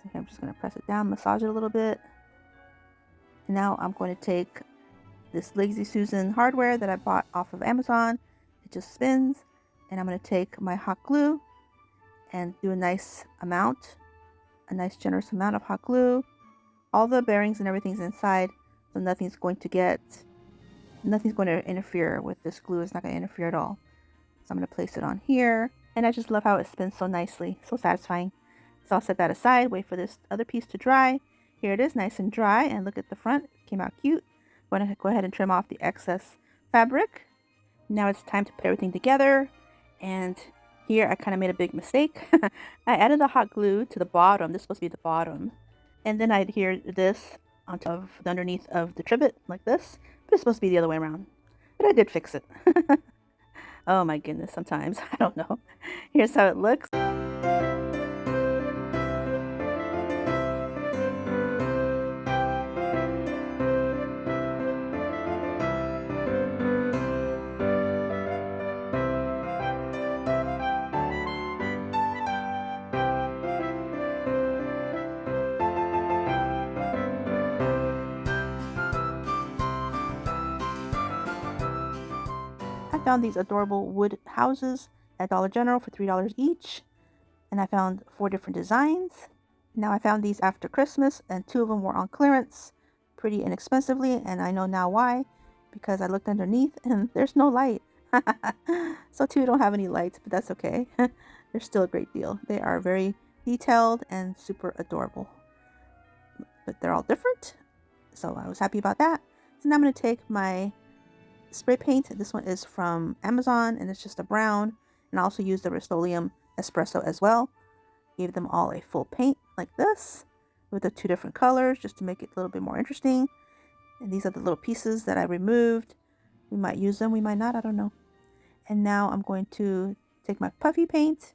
So here I'm just going to press it down, massage it a little bit. And now I'm going to take this Lazy Susan hardware that I bought off of Amazon. It just spins. And I'm going to take my hot glue and do a nice generous amount of hot glue. All the bearings and everything's inside, so nothing's going to interfere with this glue. It's not going to interfere at all. So I'm going to place it on here. And I just love how it spins so nicely, so satisfying. So I'll set that aside, wait for this other piece to dry. Here it is, nice and dry, and look at the front. It came out cute. I'm going to go ahead and trim off the excess fabric. Now it's time to put everything together. And here I kind of made a big mistake. I added the hot glue to the bottom. This is supposed to be the bottom. And then I adhered this on top of the underneath of the trivet like this. But it's supposed to be the other way around. But I did fix it. Oh my goodness, sometimes. I don't know. Here's how it looks. I found these adorable wood houses at Dollar General for $3 each, and I found 4 different designs. Now I found these after Christmas, and 2 of them were on clearance pretty inexpensively, and I know now why, because I looked underneath and there's no light. So 2 don't have any lights, but that's okay. They're still a great deal. They are very detailed and super adorable, but they're all different, so I was happy about that. So now I'm going to take my spray paint. This one is from Amazon and it's just a brown, and I also used the Rust-Oleum Espresso as well. Gave them all a full paint like this with the 2 different colors just to make it a little bit more interesting. And these are the little pieces that I removed. We might use them, we might not, I don't know. And now I'm going to take my puffy paint,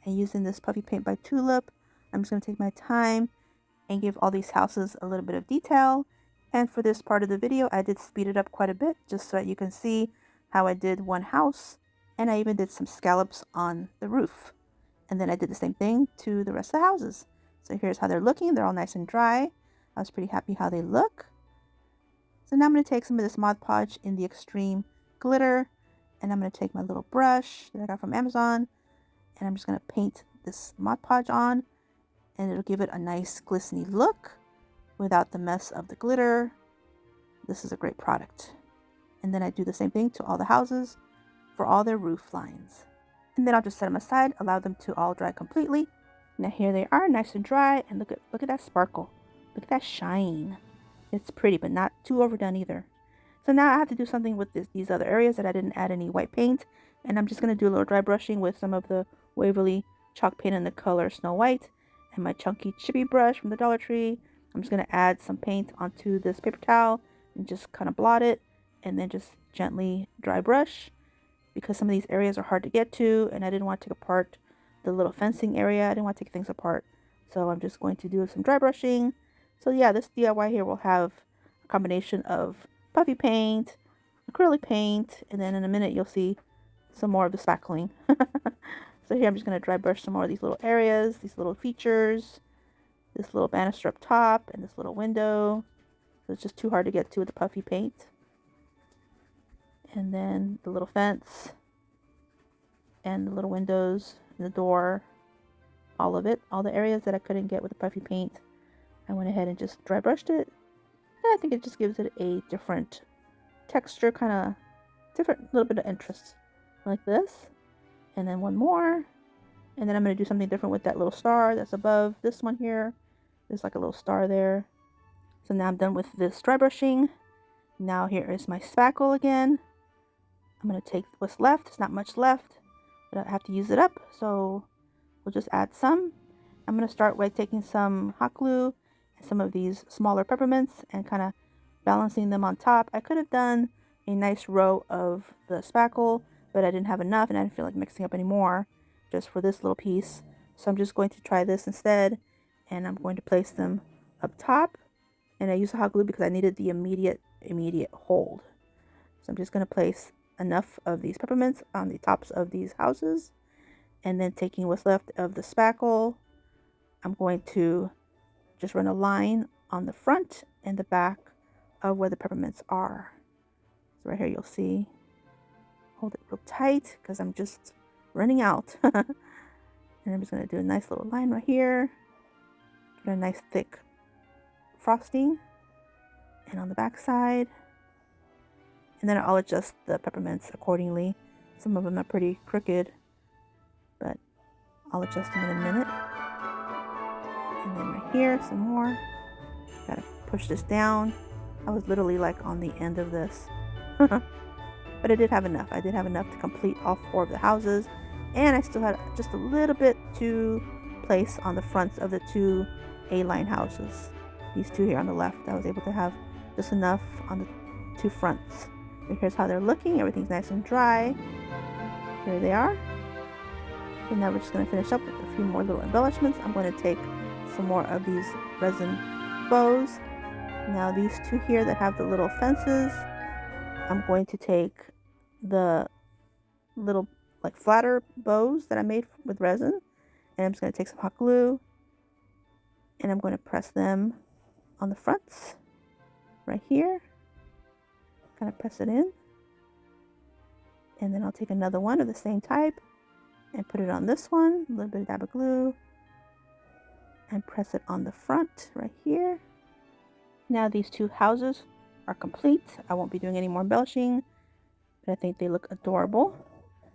and using this puffy paint by Tulip, I'm just going to take my time and give all these houses a little bit of detail. And for this part of the video, I did speed it up quite a bit just so that you can see how I did one house. And I even did some scallops on the roof. And then I did the same thing to the rest of the houses. So here's how they're looking. They're all nice and dry. I was pretty happy how they look. So now I'm going to take some of this Mod Podge in the extreme glitter. And I'm going to take my little brush that I got from Amazon. And I'm just going to paint this Mod Podge on. And it'll give it a nice glistening look without the mess of the glitter. This is a great product. And then I do the same thing to all the houses for all their roof lines. And then I'll just set them aside, allow them to all dry completely. Now here they are, nice and dry, and look at that sparkle. Look at that shine. It's pretty, but not too overdone either. So now I have to do something with these other areas that I didn't add any white paint, and I'm just going to do a little dry brushing with some of the Waverly chalk paint in the color Snow White, and my chunky chippy brush from the Dollar Tree. I'm just going to add some paint onto this paper towel and just kind of blot it and then just gently dry brush, because some of these areas are hard to get to and I didn't want to take apart the little fencing area. I didn't want to take things apart. So I'm just going to do some dry brushing. So yeah, this DIY here will have a combination of puffy paint, acrylic paint, and then in a minute you'll see some more of the spackling. So here I'm just going to dry brush some more of these little areas, these little features, this little banister up top, and this little window. So it's just too hard to get to with the puffy paint. And then the little fence, and the little windows, and the door, all of it, all the areas that I couldn't get with the puffy paint. I went ahead and just dry brushed it. And I think it just gives it a different texture, kind of different, little bit of interest, like this. And then one more. And then I'm going to do something different with that little star that's above this one here. There's like a little star there. So now I'm done with this dry brushing. Now here is my spackle again. I'm going to take what's left. It's not much left, but I have to use it up. So we'll just add some. I'm going to start by taking some hot glue and some of these smaller peppermints and kind of balancing them on top. I could have done a nice row of the spackle, but I didn't have enough and I didn't feel like mixing up anymore just for this little piece. So I'm just going to try this instead, and I'm going to place them up top. And I use the hot glue because I needed the immediate hold. So I'm just going to place enough of these peppermints on the tops of these houses, and then taking what's left of the spackle, I'm going to just run a line on the front and the back of where the peppermints are. So right here you'll see, hold it real tight because I'm just running out. And I'm just going to do a nice little line right here, get a nice thick frosting, and on the back side. And then I'll adjust the peppermints accordingly. Some of them are pretty crooked, but I'll adjust them in a minute. And then right here, some more. Gotta push this down. I was literally like on the end of this. But I did have enough. I did have enough to complete all 4 of the houses. And I still had just a little bit to place on the fronts of the 2 A-line houses. These 2 here on the left, I was able to have just enough on the 2 fronts. And here's how they're looking. Everything's nice and dry. Here they are. So now we're just going to finish up with a few more little embellishments. I'm going to take some more of these resin bows. Now these 2 here that have the little fences, I'm going to take the little like flatter bows that I made with resin, and I'm just going to take some hot glue, and I'm going to press them on the fronts right here, kind of press it in, and then I'll take another one of the same type and put it on this one, a little bit of dab of glue, and press it on the front right here. Now these 2 houses are complete. I won't be doing any more embellishing, but I think they look adorable.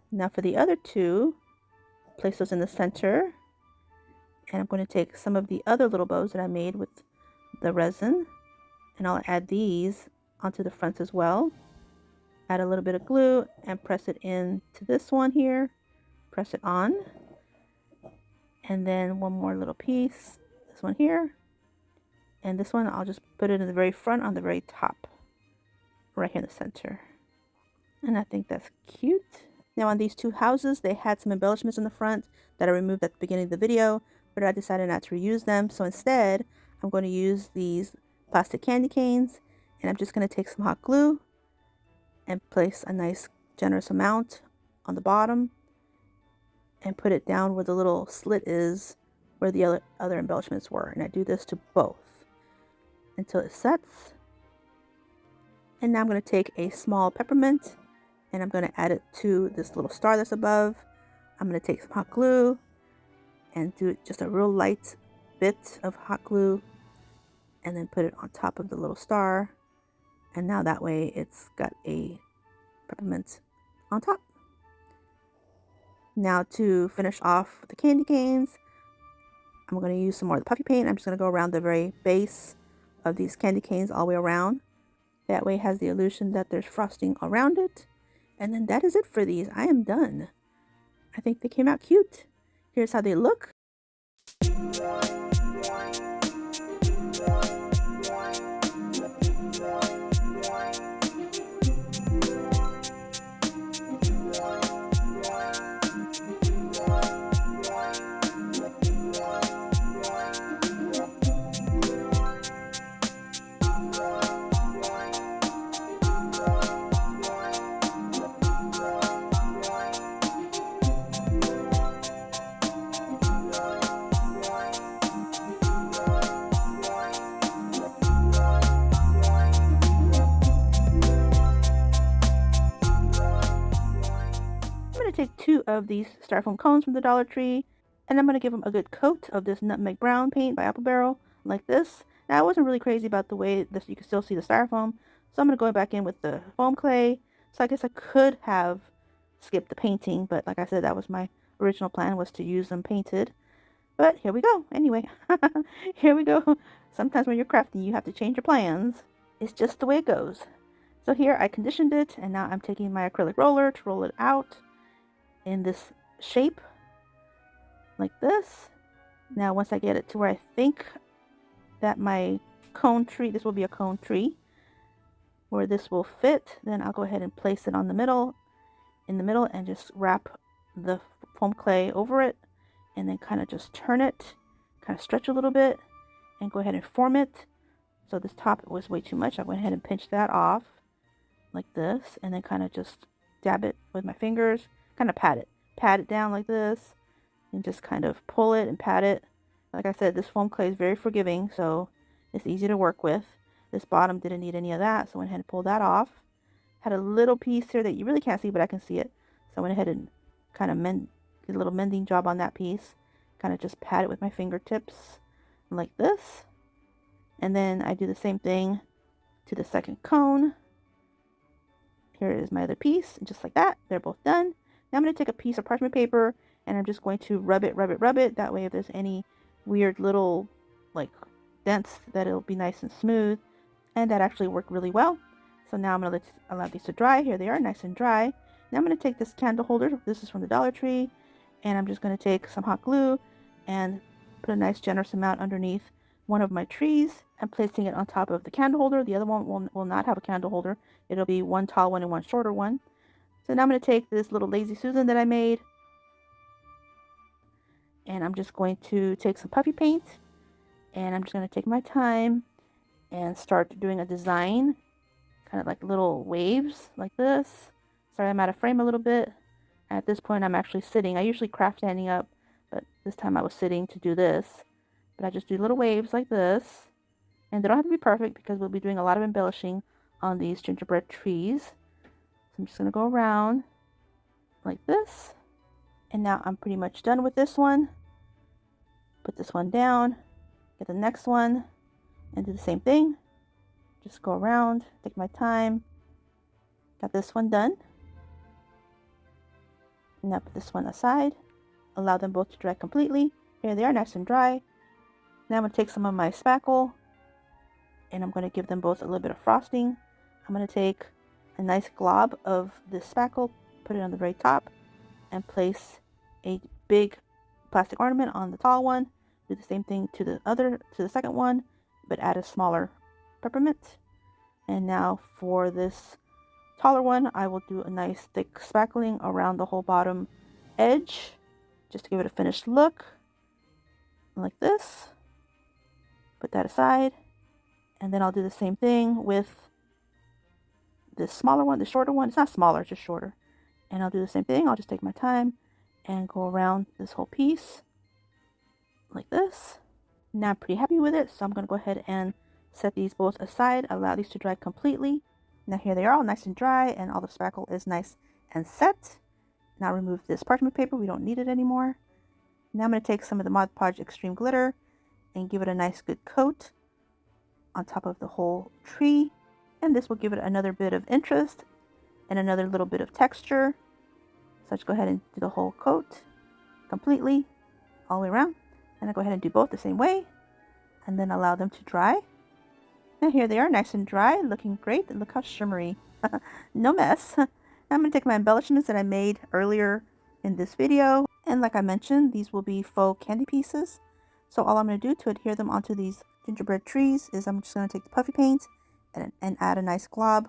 Now for the other 2, place those in the center, and I'm going to take some of the other little bows that I made with the resin, and I'll add these onto the fronts as well. Add a little bit of glue and press it into this one here, press it on, and then one more little piece, this one here, and this one I'll just put it in the very front on the very top, right here in the center. And I think that's cute. Now on these 2 houses, they had some embellishments in the front that I removed at the beginning of the video, but I decided not to reuse them. So instead, I'm going to use these plastic candy canes, and I'm just going to take some hot glue and place a nice generous amount on the bottom and put it down where the little slit is where the other embellishments were. And I do this to both until it sets. And now I'm going to take a small peppermint and I'm going to add it to this little star that's above. I'm going to take some hot glue and do just a real light bit of hot glue and then put it on top of the little star. And now that way it's got a peppermint on top. Now to finish off the candy canes, I'm going to use some more of the puffy paint. I'm just going to go around the very base of these candy canes all the way around. That way it has the illusion that there's frosting around it. And then that is it for these. I am done. I think they came out cute. Here's how they look. of these styrofoam cones from the Dollar Tree, and I'm going to give them a good coat of this nutmeg brown paint by Apple Barrel, like this. Now, I wasn't really crazy about the way this, you can still see the styrofoam, so I'm going to go back in with the foam clay. So I guess I could have skipped the painting, but like I said, that was my original plan, was to use them painted. But here we go. Anyway, here we go. Sometimes when you're crafting, you have to change your plans. It's just the way it goes. So here I conditioned it, and now I'm taking my acrylic roller to roll it out in this shape, like this. Now once I get it to where I think that my cone tree, this will be a cone tree, where this will fit, then I'll go ahead and place it on the middle, in the middle, and just wrap the foam clay over it, and then kind of just turn it, kind of stretch a little bit, and go ahead and form it. So this top was way too much. I went ahead and pinched that off like this, and then kind of just dab it with my fingers, kind of pat it down like this, and just kind of pull it and pat it. Like I said, this foam clay is very forgiving, so it's easy to work with. This bottom didn't need any of that, so I went ahead and pulled that off. Had a little piece here that you really can't see, but I can see it. So I went ahead and kind of did a little mending job on that piece. Kind of just pat it with my fingertips like this. And then I do the same thing to the second cone. Here is my other piece, and just like that, they're both done. Now I'm going to take a piece of parchment paper, and I'm just going to rub it. That way if there's any weird little like dents, that it'll be nice and smooth. And that actually worked really well. So now I'm going to allow these to dry. Here they are, nice and dry. Now I'm going to take this candle holder. This is from the Dollar Tree. And I'm just going to take some hot glue and put a nice generous amount underneath one of my trees and placing it on top of the candle holder. The other one will not have a candle holder. It'll be one tall one and one shorter one. So now I'm going to take this little Lazy Susan that I made. And I'm just going to take some puffy paint. And I'm just going to take my time and start doing a design, kind of like little waves like this. Sorry, I'm out of frame a little bit. At this point, I'm actually sitting. I usually craft standing up, but this time I was sitting to do this. But I just do little waves like this. And they don't have to be perfect because we'll be doing a lot of embellishing on these gingerbread trees. So I'm just going to go around like this. And now I'm pretty much done with this one. Put this one down. Get the next one. And do the same thing. Just go around, take my time. Got this one done. Now put this one aside. Allow them both to dry completely. Here they are, nice and dry. Now I'm going to take some of my spackle, and I'm going to give them both a little bit of frosting. I'm going to take a nice glob of this spackle, put it on the very top, and place a big plastic ornament on the tall one. Do the same thing to the second one, but add a smaller peppermint. And now for this taller one, I will do a nice thick spackling around the whole bottom edge, just to give it a finished look, like this. Put that aside, and then I'll do the same thing with this smaller one, the shorter one. It's not smaller, it's just shorter. And I'll do the same thing. I'll just take my time and go around this whole piece like this. Now I'm pretty happy with it, so I'm going to go ahead and set these both aside, allow these to dry completely. Now here they are, all nice and dry, and all the spackle is nice and set. Now remove this parchment paper, we don't need it anymore. Now I'm going to take some of the Mod Podge Extreme Glitter and give it a nice good coat on top of the whole tree. And this will give it another bit of interest and another little bit of texture. So let's go ahead and do the whole coat completely, all the way around. And I'll go ahead and do both the same way, and then allow them to dry. Now here they are, nice and dry, looking great. And look how shimmery. No mess. Now I'm going to take my embellishments that I made earlier in this video. And like I mentioned, these will be faux candy pieces. So all I'm going to do to adhere them onto these gingerbread trees is I'm just going to take the puffy paint and add a nice glob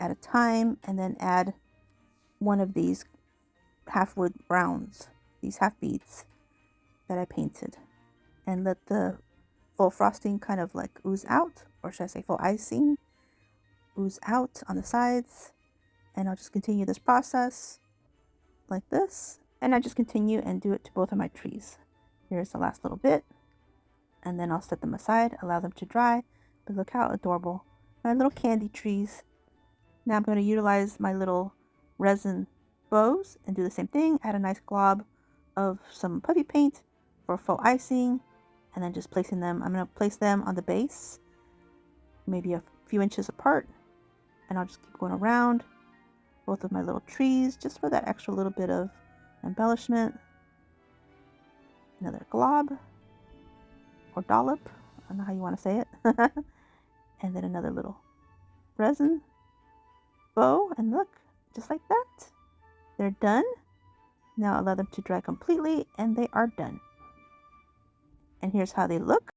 at a time, and then add one of these half wood browns, these half beads that I painted, and let the faux frosting kind of like ooze out, or should I say faux icing ooze out on the sides. And I'll just continue this process like this, and I just continue and do it to both of my trees. Here's the last little bit, and then I'll set them aside, allow them to dry. But look how adorable, my little candy trees. Now I'm going to utilize my little resin bows and do the same thing. Add a nice glob of some puffy paint for faux icing, and then just placing them. I'm going to place them on the base, maybe a few inches apart, and I'll just keep going around both of my little trees just for that extra little bit of embellishment. Another glob or dollop, I don't know how you want to say it. And then another little resin bow, and look, just like that, they're done. Now allow them to dry completely, and they are done. And here's how they look.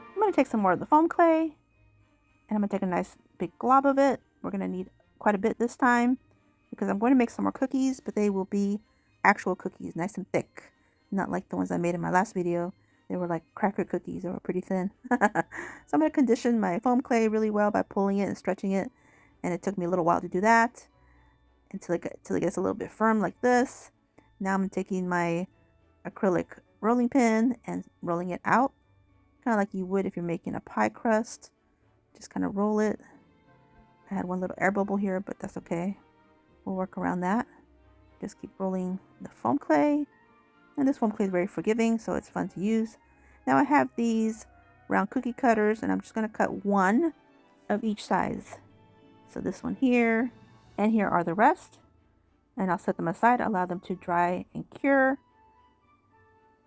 I'm going to take some more of the foam clay, and I'm going to take a nice big glob of it. We're going to need quite a bit this time because I'm going to make some more cookies, but they will be actual cookies, nice and thick, not like the ones I made in my last video. They were like cracker cookies. They were pretty thin. So I'm going to condition my foam clay really well by pulling it and stretching it, and it took me a little while to do that until it gets a little bit firm like this. Now I'm taking my acrylic rolling pin and rolling it out, kind of like you would if you're making a pie crust. Just kind of roll it. I had one little air bubble here, but that's okay. We'll work around that. Just keep rolling the foam clay. And this foam clay is very forgiving, so it's fun to use. Now I have these round cookie cutters, and I'm just going to cut one of each size. So this one here, and here are the rest. And I'll set them aside, allow them to dry and cure.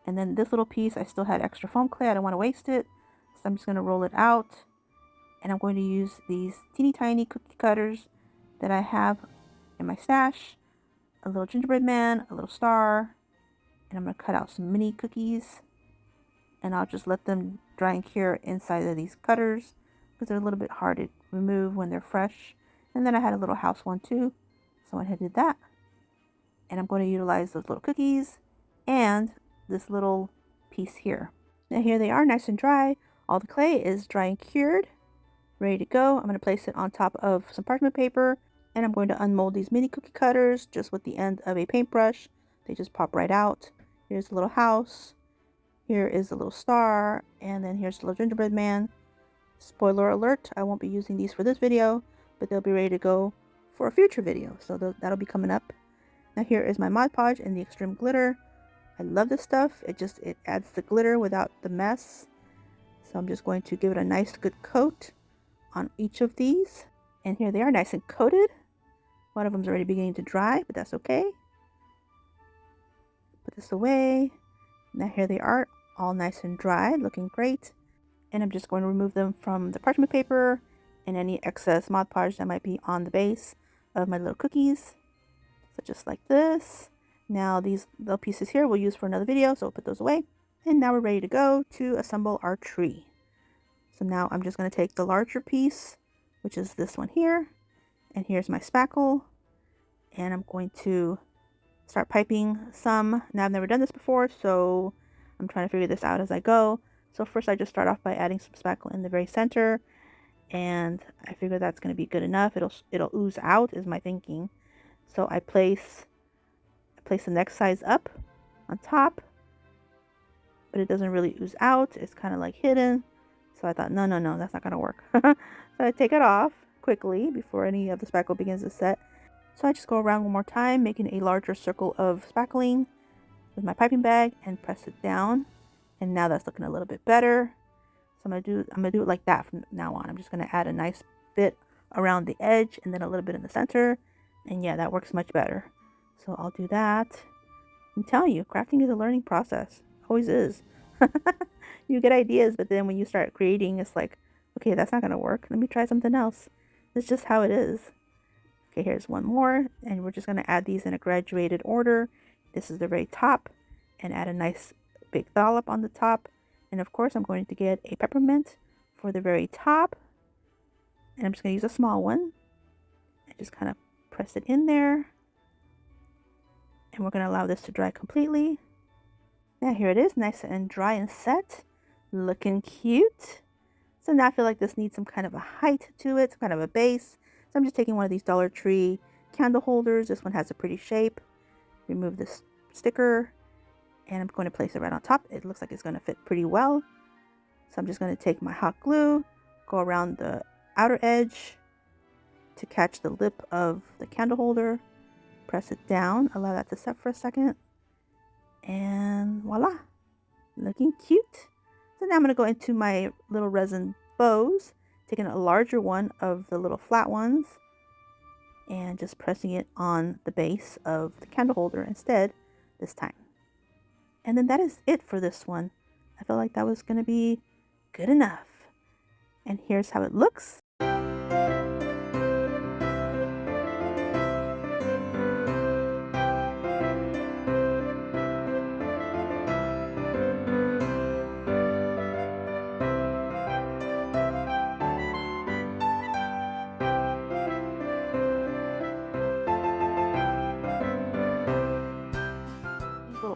And then this little piece, I still had extra foam clay. I don't want to waste it. So I'm just going to roll it out. And I'm going to use these teeny tiny cookie cutters that I have in my stash. A little gingerbread man, a little star. And I'm going to cut out some mini cookies. And I'll just let them dry and cure inside of these cutters, because they're a little bit hard to remove when they're fresh. And then I had a little house one too. So I went ahead and did that. And I'm going to utilize those little cookies and this little piece here. Now here they are, nice and dry. All the clay is dry and cured, ready to go. I'm going to place it on top of some parchment paper, and I'm going to unmold these mini cookie cutters just with the end of a paintbrush. They just pop right out. Here's a little house. Here is a little star, and then here's the little gingerbread man. Spoiler alert, I won't be using these for this video, but they'll be ready to go for a future video, so that'll be coming up. Now here is my Mod Podge in the extreme glitter. I love this stuff. It adds the glitter without the mess. So I'm just going to give it a nice good coat on each of these. And here they are, nice and coated. One of them's already beginning to dry, but that's okay. Put this away. Now here they are, all nice and dry, looking great. And I'm just going to remove them from the parchment paper and any excess Mod Podge that might be on the base of my little cookies. So just like this. Now these little pieces here we'll use for another video, so we'll put those away. And now we're ready to go to assemble our tree. So now I'm just going to take the larger piece, which is this one here. And here's my spackle. And I'm going to start piping some. Now I've never done this before, so I'm trying to figure this out as I go. So first I just start off by adding some spackle in the very center. And I figure that's going to be good enough. It'll ooze out is my thinking. So I place the next size up on top, but it doesn't really ooze out. It's kind of like hidden. So I thought, no, that's not going to work. So I take it off quickly before any of the spackle begins to set. So I just go around one more time, making a larger circle of spackling with my piping bag and press it down. And now that's looking a little bit better. So I'm gonna do it like that from now on. I'm just gonna add a nice bit around the edge and then a little bit in the center. And yeah, that works much better. So I'll do that. I'm telling you, crafting is a learning process. Always is. You get ideas, but then when you start creating, it's like, okay, that's not gonna work. Let me try something else. It's just how it is. Okay, here's one more, and we're just gonna add these in a graduated order. This is the very top, and add a nice big dollop on the top. And of course, I'm going to get a peppermint for the very top. And I'm just going to use a small one. just kind of press it in there. And we're going to allow this to dry completely. Now here it is, nice and dry and set. Looking cute. So now I feel like this needs some kind of a height to it, some kind of a base. So I'm just taking one of these Dollar Tree candle holders. This one has a pretty shape. Remove this sticker and I'm going to place it right on top. It looks like it's going to fit pretty well. So I'm just going to take my hot glue, go around the outer edge to catch the lip of the candle holder. Press it down, allow that to set for a second. And voila, looking cute. So now I'm going to go into my little resin bows, taking a larger one of the little flat ones and just pressing it on the base of the candle holder instead this time. And then that is it for this one. I felt like that was going to be good enough. And here's how it looks.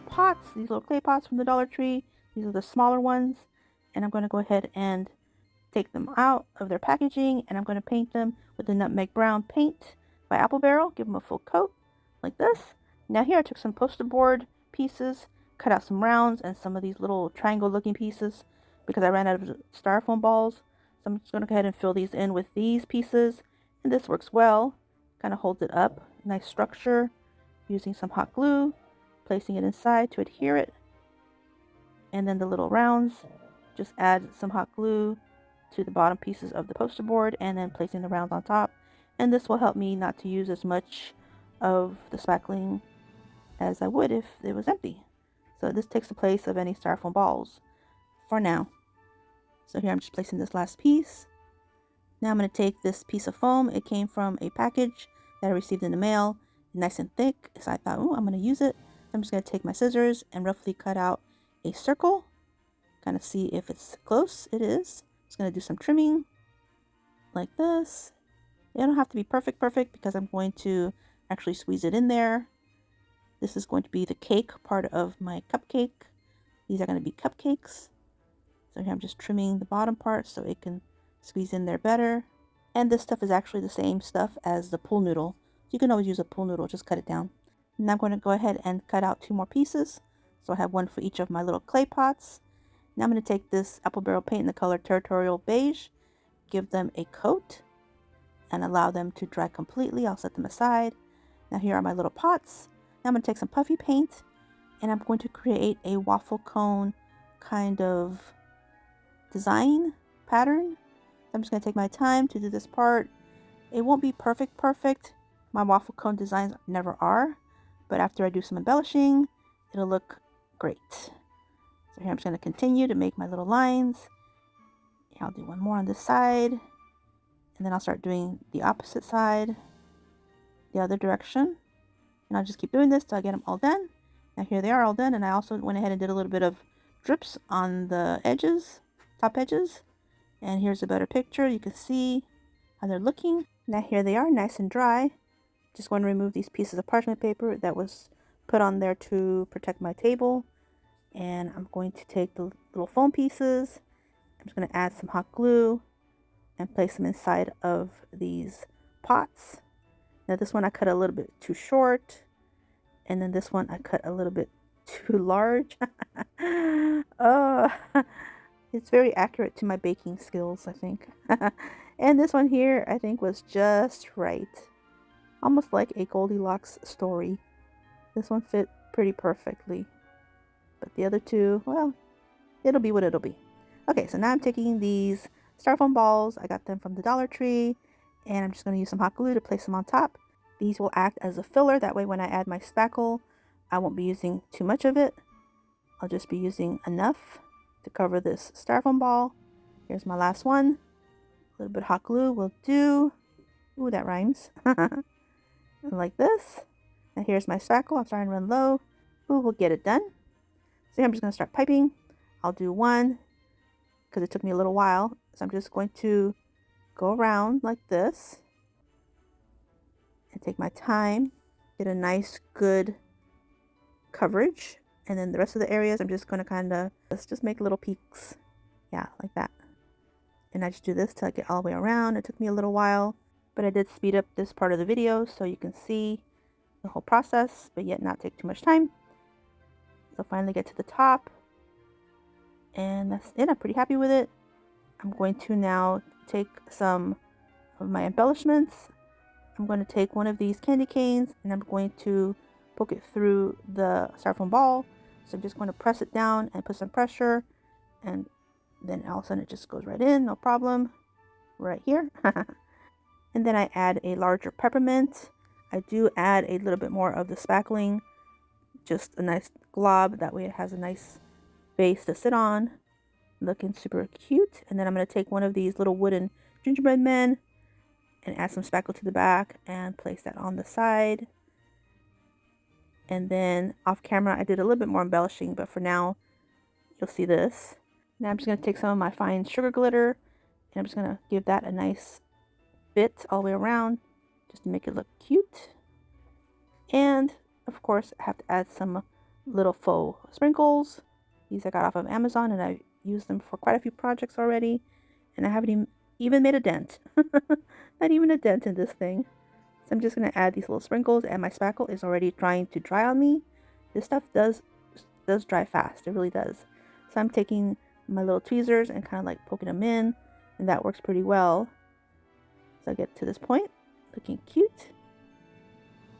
Pots, these little clay pots from the Dollar Tree. These are the smaller ones, and I'm going to go ahead and take them out of their packaging, and I'm going to paint them with the nutmeg brown paint by Apple Barrel. Give them a full coat like this. Now here I took some poster board pieces, cut out some rounds and some of these little triangle looking pieces because I ran out of styrofoam balls. So I'm just going to go ahead and fill these in with these pieces, and this works well. Kind of holds it up, nice structure, using some hot glue, placing it inside to adhere it. And then the little rounds, just add some hot glue to the bottom pieces of the poster board and then placing the rounds on top. And this will help me not to use as much of the spackling as I would if it was empty. So this takes the place of any styrofoam balls for now. So here I'm just placing this last piece. Now I'm going to take this piece of foam. It came from a package that I received in the mail, nice and thick. So I thought, oh, I'm going to use it. I'm just going to take my scissors and roughly cut out a circle. Kind of see if it's close. It is. Just going to do some trimming like this. It don't have to be perfect because I'm going to actually squeeze it in there. This is going to be the cake part of my cupcake. These are going to be cupcakes. So here I'm just trimming the bottom part so it can squeeze in there better. And this stuff is actually the same stuff as the pool noodle. So you can always use a pool noodle, just cut it down. Now I'm going to go ahead and cut out 2 more pieces. So I have one for each of my little clay pots. Now I'm going to take this Apple Barrel paint in the color Territorial Beige, give them a coat, and allow them to dry completely. I'll set them aside. Now here are my little pots. Now I'm going to take some puffy paint, and I'm going to create a waffle cone kind of design pattern. I'm just going to take my time to do this part. It won't be perfect. My waffle cone designs never are. But after I do some embellishing, it'll look great. So here I'm just going to continue to make my little lines. I'll do one more on this side. And then I'll start doing the opposite side, the other direction. And I'll just keep doing this till I get them all done. Now here they are all done. And I also went ahead and did a little bit of drips on the edges, top edges. And here's a better picture. You can see how they're looking. Now here they are, nice and dry. Just going to remove these pieces of parchment paper that was put on there to protect my table. And I'm going to take the little foam pieces. I'm just going to add some hot glue and place them inside of these pots. Now this one I cut a little bit too short. And then this one I cut a little bit too large. It's very accurate to my baking skills, I think. And this one here I think was just right. Almost like a Goldilocks story. This one fit pretty perfectly. But the other two, well, it'll be what it'll be. Okay, so now I'm taking these styrofoam balls. I got them from the Dollar Tree. And I'm just going to use some hot glue to place them on top. These will act as a filler. That way when I add my spackle, I won't be using too much of it. I'll just be using enough to cover this styrofoam ball. Here's my last one. A little bit of hot glue will do. Ooh, that rhymes. Like this. And here's my spackle. I'm starting to run low. Ooh, we'll get it done. So here I'm just going to start piping. I'll do one because it took me a little while. So I'm just going to go around like this. take my time, get a nice good coverage, and then the rest of the areas I'm just going to let's just make little peaks. Yeah, like that. And I just do this till I get all the way around. It took me a little while, but I did speed up this part of the video so you can see the whole process, but yet not take too much time. So finally get to the top, and that's it. I'm pretty happy with it. I'm going to now take some of my embellishments. I'm going to take one of these candy canes and I'm going to poke it through the styrofoam ball. So I'm just going to press it down and put some pressure, and then all of a sudden it just goes right in, no problem, right here. And then I add a larger peppermint. I do add a little bit more of the spackling, just a nice glob, that way it has a nice base to sit on, looking super cute. And then I'm going to take one of these little wooden gingerbread men and add some spackle to the back and place that on the side. And then off camera I did a little bit more embellishing, but for now you'll see this. Now I'm just going to take some of my fine sugar glitter and I'm just going to give that a nice bit all the way around just to make it look cute. And of course I have to add some little faux sprinkles. These I got off of Amazon and I used them for quite a few projects already, and I haven't even made a dent. Not even a dent in this thing. So I'm just going to add these little sprinkles, and my spackle is already trying to dry on me. This stuff does dry fast. It really does. So I'm taking my little tweezers and kind of like poking them in, and that works pretty well. So I get to this point, looking cute.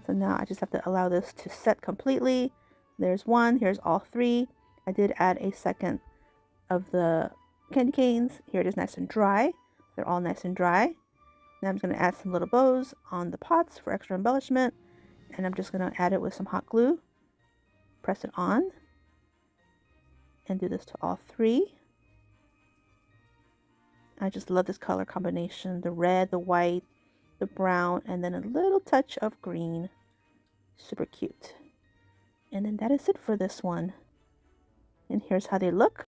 So now I just have to allow this to set completely. There's one, here's all three. I did add a second of the candy canes. Here it is nice and dry. They're all nice and dry. Now I'm just going to add some little bows on the pots for extra embellishment. And I'm just going to add it with some hot glue. Press it on. And do this to all three. I just love this color combination. The red, the white, the brown, and then a little touch of green. Super cute. And then that is it for this one. And here's how they look.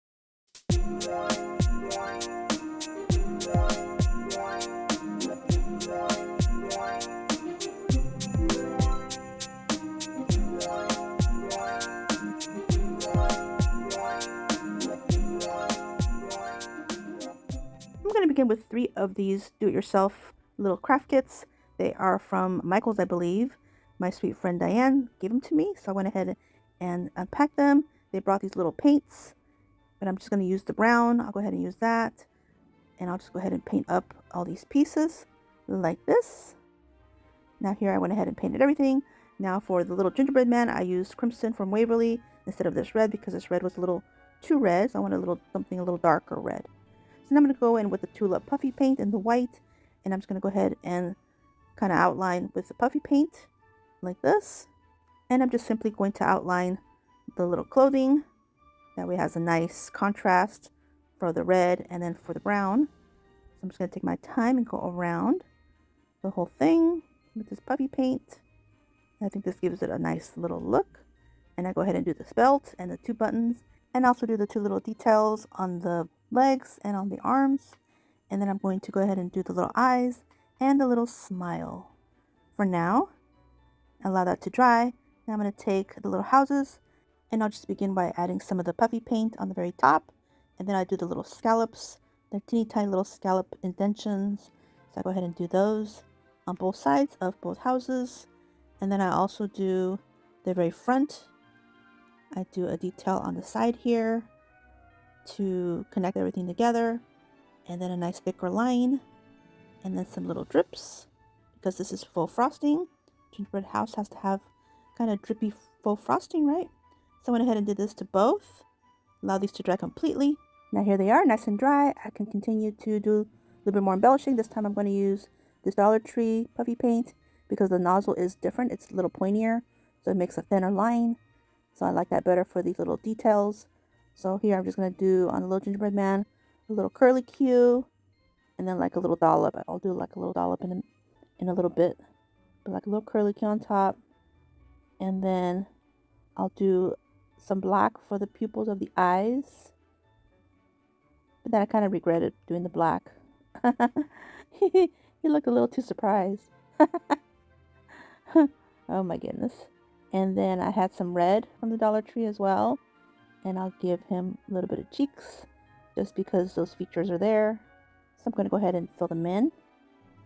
I'm going to begin with 3 of these do-it-yourself little craft kits. They are from Michael's, I believe. My sweet friend Diane gave them to me, so I went ahead and unpacked them. They brought these little paints, but I'm just going to use the brown. I'll go ahead and use that, and I'll just go ahead and paint up all these pieces like this. Now here I went ahead and painted everything. Now for the little gingerbread man, I used crimson from Waverly instead of this red because this red was a little too red, so I wanted something a little darker red. So now I'm going to go in with the tulip puffy paint and the white, and I'm just going to go ahead and kind of outline with the puffy paint like this. And I'm just simply going to outline the little clothing. That way it has a nice contrast for the red and then for the brown. So I'm just going to take my time and go around the whole thing with this puffy paint. And I think this gives it a nice little look. And I go ahead and do this belt and the 2 buttons, and also do the 2 little details on the legs and on the arms. And then I'm going to go ahead and do the little eyes and the little smile. For now, allow that to dry. Now I'm going to take the little houses, and I'll just begin by adding some of the puffy paint on the very top, and then I do the little scallops, the teeny tiny little scallop indentions. So I go ahead and do those on both sides of both houses. And then I also do the very front. I do a detail on the side here to connect everything together, and then a nice thicker line, and then some little drips because this is faux frosting. Gingerbread house has to have kind of drippy faux frosting, right? So I went ahead and did this to both. Allow these to dry completely. Now here they are, nice and dry. I can continue to do a little bit more embellishing. This time I'm going to use this Dollar Tree puffy paint because the nozzle is different. It's a little pointier, so it makes a thinner line. So I like that better for these little details. So here I'm just going to do on the little gingerbread man a little curly Q, and then like a little dollop. I'll do like a little dollop in a little bit, but like a little curly Q on top. And then I'll do some black for the pupils of the eyes. But then I kind of regretted doing the black. You look a little too surprised. Oh my goodness. And then I had some red from the Dollar Tree as well. And I'll give him a little bit of cheeks just because those features are there. So I'm going to go ahead and fill them in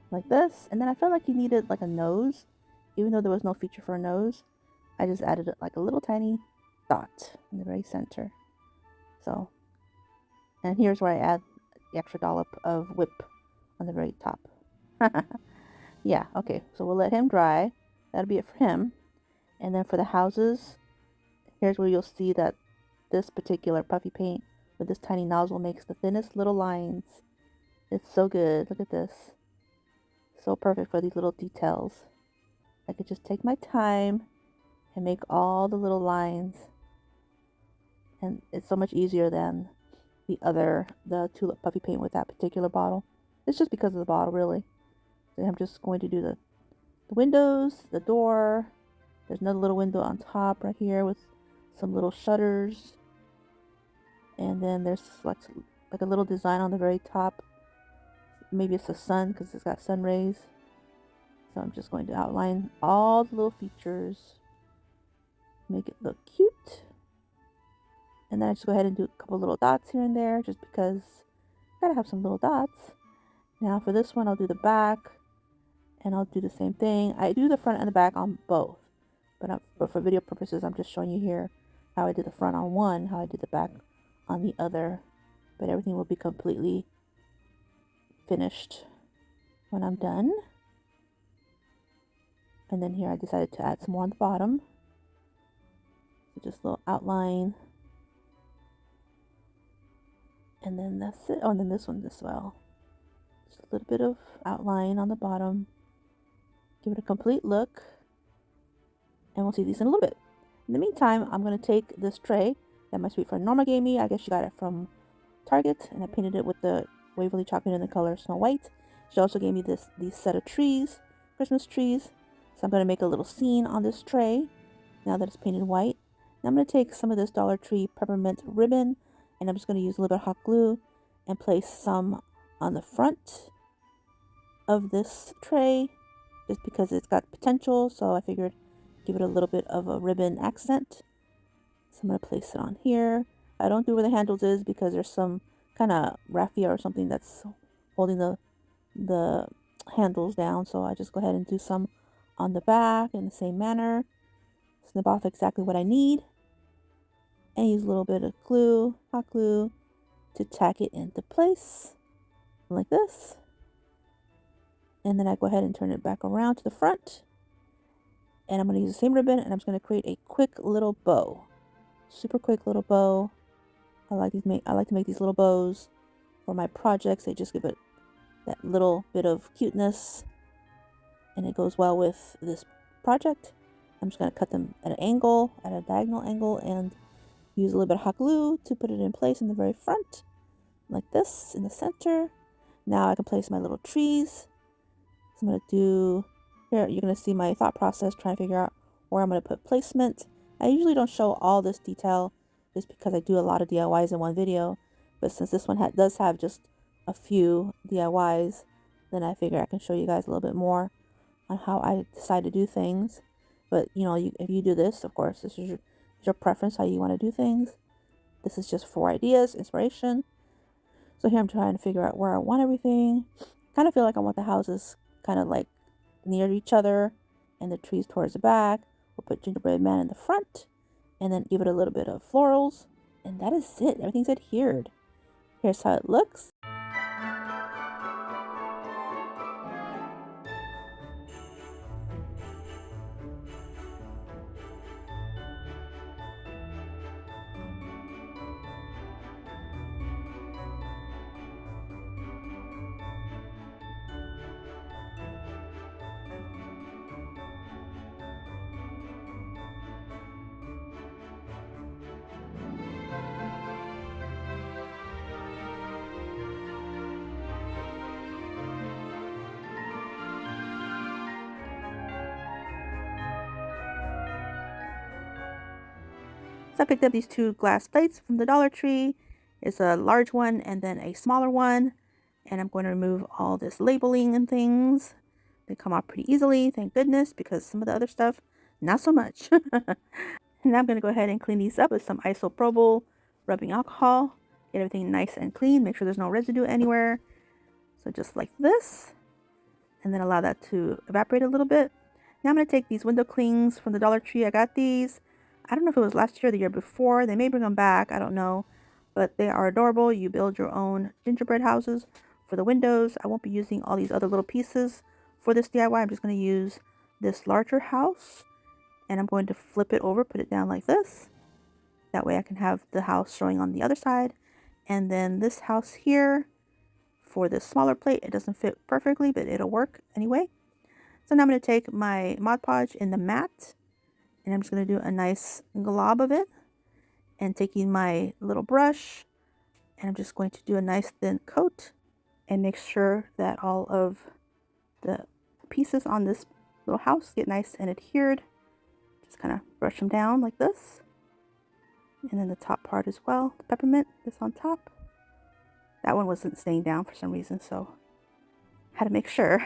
like this. And then I felt like he needed like a nose, even though there was no feature for a nose. I just added like a little tiny dot in the very center. So, and here's where I add the extra dollop of whip on the very top. Yeah, okay, so we'll let him dry. That'll be it for him. And then for the houses, here's where you'll see that this particular puffy paint with this tiny nozzle makes the thinnest little lines. It's so good. Look at this. So perfect for these little details. I could just take my time and make all the little lines. And it's so much easier than the tulip puffy paint with that particular bottle. It's just because of the bottle, really. So I'm just going to do the windows, the door. There's another little window on top right here with some little shutters. And then there's like a little design on the very top. Maybe it's the sun because it's got sun rays. So I'm just going to outline all the little features. Make it look cute. And then I just go ahead and do a couple little dots here and there just because I gotta have some little dots. Now for this one, I'll do the back. And I'll do the same thing. I do the front and the back on both. But for video purposes, I'm just showing you here how I did the front on one, how I did the back on the other. But everything will be completely finished when I'm done. And then here I decided to add some more on the bottom. So just a little outline. And then that's it. Oh, and then this one as well. Just a little bit of outline on the bottom. Give it a complete look. And we'll see these in a little bit. In the meantime, I'm going to take this tray that my sweet friend Norma gave me. I guess she got it from Target. And I painted it with the Waverly chocolate in the color Snow White. She also gave me these set of trees, Christmas trees. So I'm going to make a little scene on this tray now that it's painted white. Now I'm going to take some of this Dollar Tree peppermint ribbon. And I'm just going to use a little bit of hot glue and place some on the front of this tray. Just because it's got potential. So I figured give it a little bit of a ribbon accent. So I'm going to place it on here. I don't do where the handles is because there's some kind of raffia or something that's holding the handles down. So I just go ahead and do some on the back in the same manner. Snip off exactly what I need. And use a little bit of glue, hot glue, to tack it into place. Like this. And then I go ahead and turn it back around to the front. And I'm going to use the same ribbon and I'm just going to create a quick little bow. Super quick little bow. I like to make these little bows for my projects. They just give it that little bit of cuteness. And it goes well with this project. I'm just going to cut them at an angle, at a diagonal angle, and use a little bit of hot glue to put it in place in the very front. Like this, in the center. Now I can place my little trees. So I'm going to do... Here, you're going to see my thought process trying to figure out where I'm going to put placement. I usually don't show all this detail just because I do a lot of DIYs in one video. But since this one does have just a few DIYs, then I figure I can show you guys a little bit more on how I decide to do things. But, you know, if you do this, of course, this is your preference, how you want to do things. This is just for ideas, inspiration. So here I'm trying to figure out where I want everything. Kind of feel like I want the houses kind of like near each other and the trees towards the back. We'll put gingerbread man in the front and then give it a little bit of florals. And that is it. Everything's adhered. Here's how it looks. So I picked up these two glass plates from the Dollar Tree. It's a large one and then a smaller one. And I'm going to remove all this labeling and things They come off pretty easily, thank goodness, because some of the other stuff, not so much. And now I'm going to go ahead and clean these up with some isopropyl rubbing alcohol. Get everything nice and clean. Make sure there's no residue anywhere. So just like this. And then allow that to evaporate a little bit. Now I'm going to take these window clings from the Dollar Tree. I got these. I don't know if it was last year or the year before. They may bring them back. I don't know. But they are adorable. You build your own gingerbread houses for the windows. I won't be using all these other little pieces for this DIY. I'm just going to use this larger house. And I'm going to flip it over, put it down like this. That way I can have the house showing on the other side. And then this house here for this smaller plate. It doesn't fit perfectly, but it'll work anyway. So now I'm going to take my Mod Podge in the mat. And I'm just going to do a nice glob of it. And taking my little brush. And I'm just going to do a nice thin coat. And make sure that all of the pieces on this little house get nice and adhered. Just kind of brush them down like this. And then the top part as well, the peppermint that's on top. That one wasn't staying down for some reason, so I had to make sure.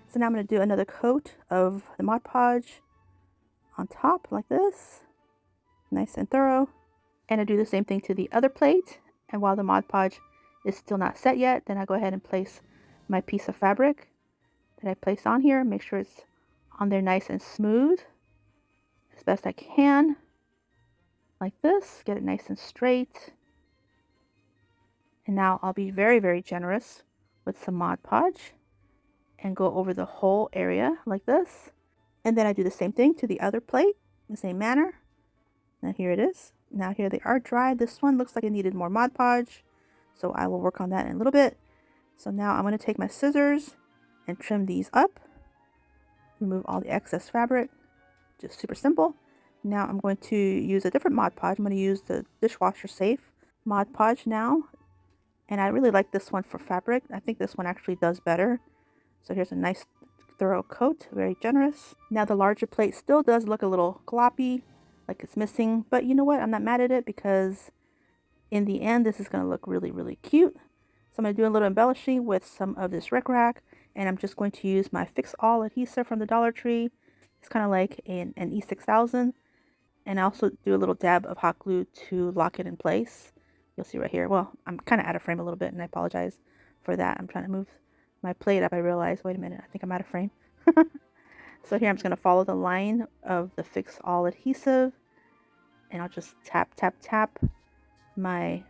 So now I'm going to do another coat of the Mod Podge on top like this. Nice and thorough. And I do the same thing to the other plate. And while the Mod Podge is still not set yet, then I go ahead and place my piece of fabric that I placed on here. Make sure it's on there nice and smooth as best I can. Like this, get it nice and straight. And now I'll be very, very generous with some Mod Podge and go over the whole area like this. And then I do the same thing to the other plate in the same manner. Now here it is. Now here they are dry. This one looks like it needed more Mod Podge, so I will work on that in a little bit. So now I'm going to take my scissors and trim these up. Remove all the excess fabric. Just super simple. Now I'm going to use a different Mod Podge. I'm going to use the dishwasher safe Mod Podge now. And I really like this one for fabric. I think this one actually does better. So here's a nice thorough coat, very generous. Now the larger plate still does look a little gloppy, like it's missing. But you know what? I'm not mad at it because in the end, this is going to look really, really cute. So I'm going to do a little embellishing with some of this rickrack. And I'm just going to use my Fix All adhesive from the Dollar Tree. It's kind of like an E6000. And I also do a little dab of hot glue to lock it in place. You'll see right here. Well, I'm kind of out of frame a little bit, and I apologize for that. I'm trying to move my plate up. I realized, wait a minute, I think I'm out of frame. So here I'm just going to follow the line of the Fix All adhesive. And I'll just tap, tap, tap my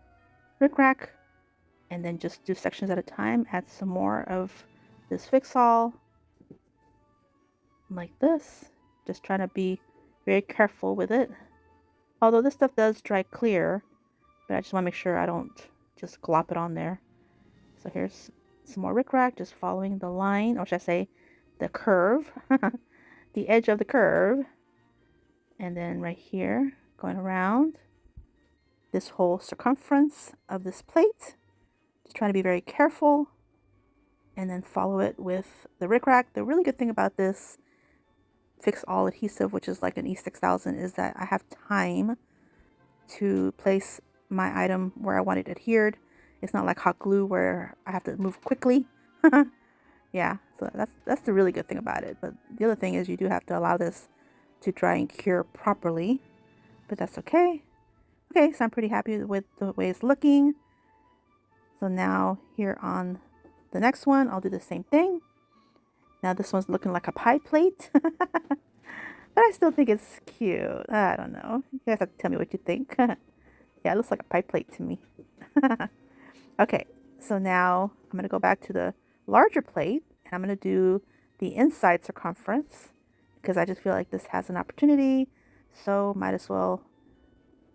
rickrack. And then just do sections at a time. Add some more of this Fix All. Like this. Just trying to be very careful with it. Although this stuff does dry clear, but I just want to make sure I don't just glop it on there. So here's some more rickrack, just following the line, or should I say the curve, the edge of the curve. And then right here, going around this whole circumference of this plate. Just trying to be very careful. And then follow it with the rickrack. The really good thing about this Fix All adhesive, which is like an E6000, is that I have time to place my item where I want it adhered. It's not like hot glue where I have to move quickly. Yeah, so that's the really good thing about it. But the other thing is you do have to allow this to dry and cure properly, but that's okay. Okay, so I'm pretty happy with the way it's looking. So now here on the next one, I'll do the same thing. Now this one's looking like a pie plate. But I still think it's cute. I don't know. You guys have to tell me what you think. Yeah, it looks like a pie plate to me. Okay, so now I'm going to go back to the larger plate. And I'm going to do the inside circumference. Because I just feel like this has an opportunity. So might as well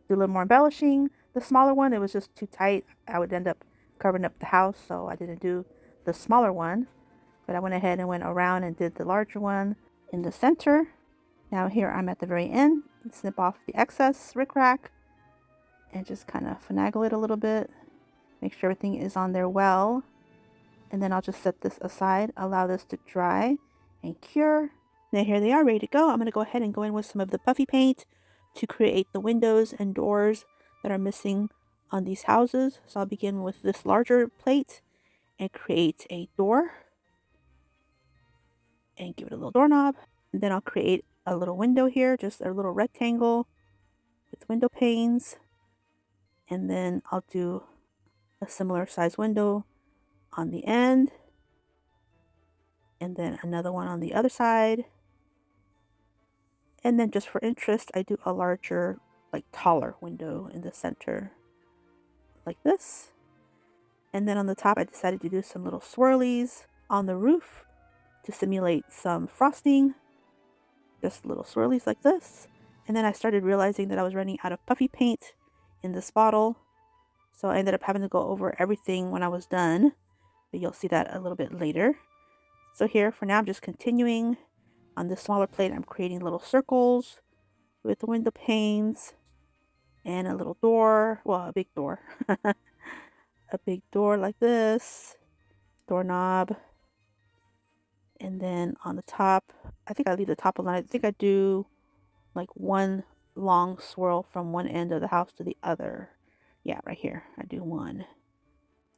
do a little more embellishing. The smaller one, it was just too tight. I would end up covering up the house. So I didn't do the smaller one. But I went ahead and went around and did the larger one in the center. Now here I'm at the very end. Snip off the excess rickrack and just kind of finagle it a little bit. Make sure everything is on there well. And then I'll just set this aside, allow this to dry and cure. Now here they are ready to go. I'm going to go ahead and go in with some of the puffy paint to create the windows and doors that are missing on these houses. So I'll begin with this larger plate and create a door. and give it a little doorknob. And then I'll create a little window here, just a little rectangle with window panes. And then I'll do a similar size window on the end. And then another one on the other side. And then just for interest, I do a larger, like taller window in the center, like this. And then on the top, I decided to do some little swirlies on the roof to simulate some frosting. Just little swirlies like this. And then I started realizing that I was running out of puffy paint in this bottle. So I ended up having to go over everything when I was done. But you'll see that a little bit later. So here, for now, I'm just continuing. On this smaller plate, I'm creating little circles with the window panes and a little door. Well, a big door. A big door like this. Doorknob. And then on the top, I think I leave the top alone. I think I do like one long swirl from one end of the house to the other. Yeah, right here. I do one.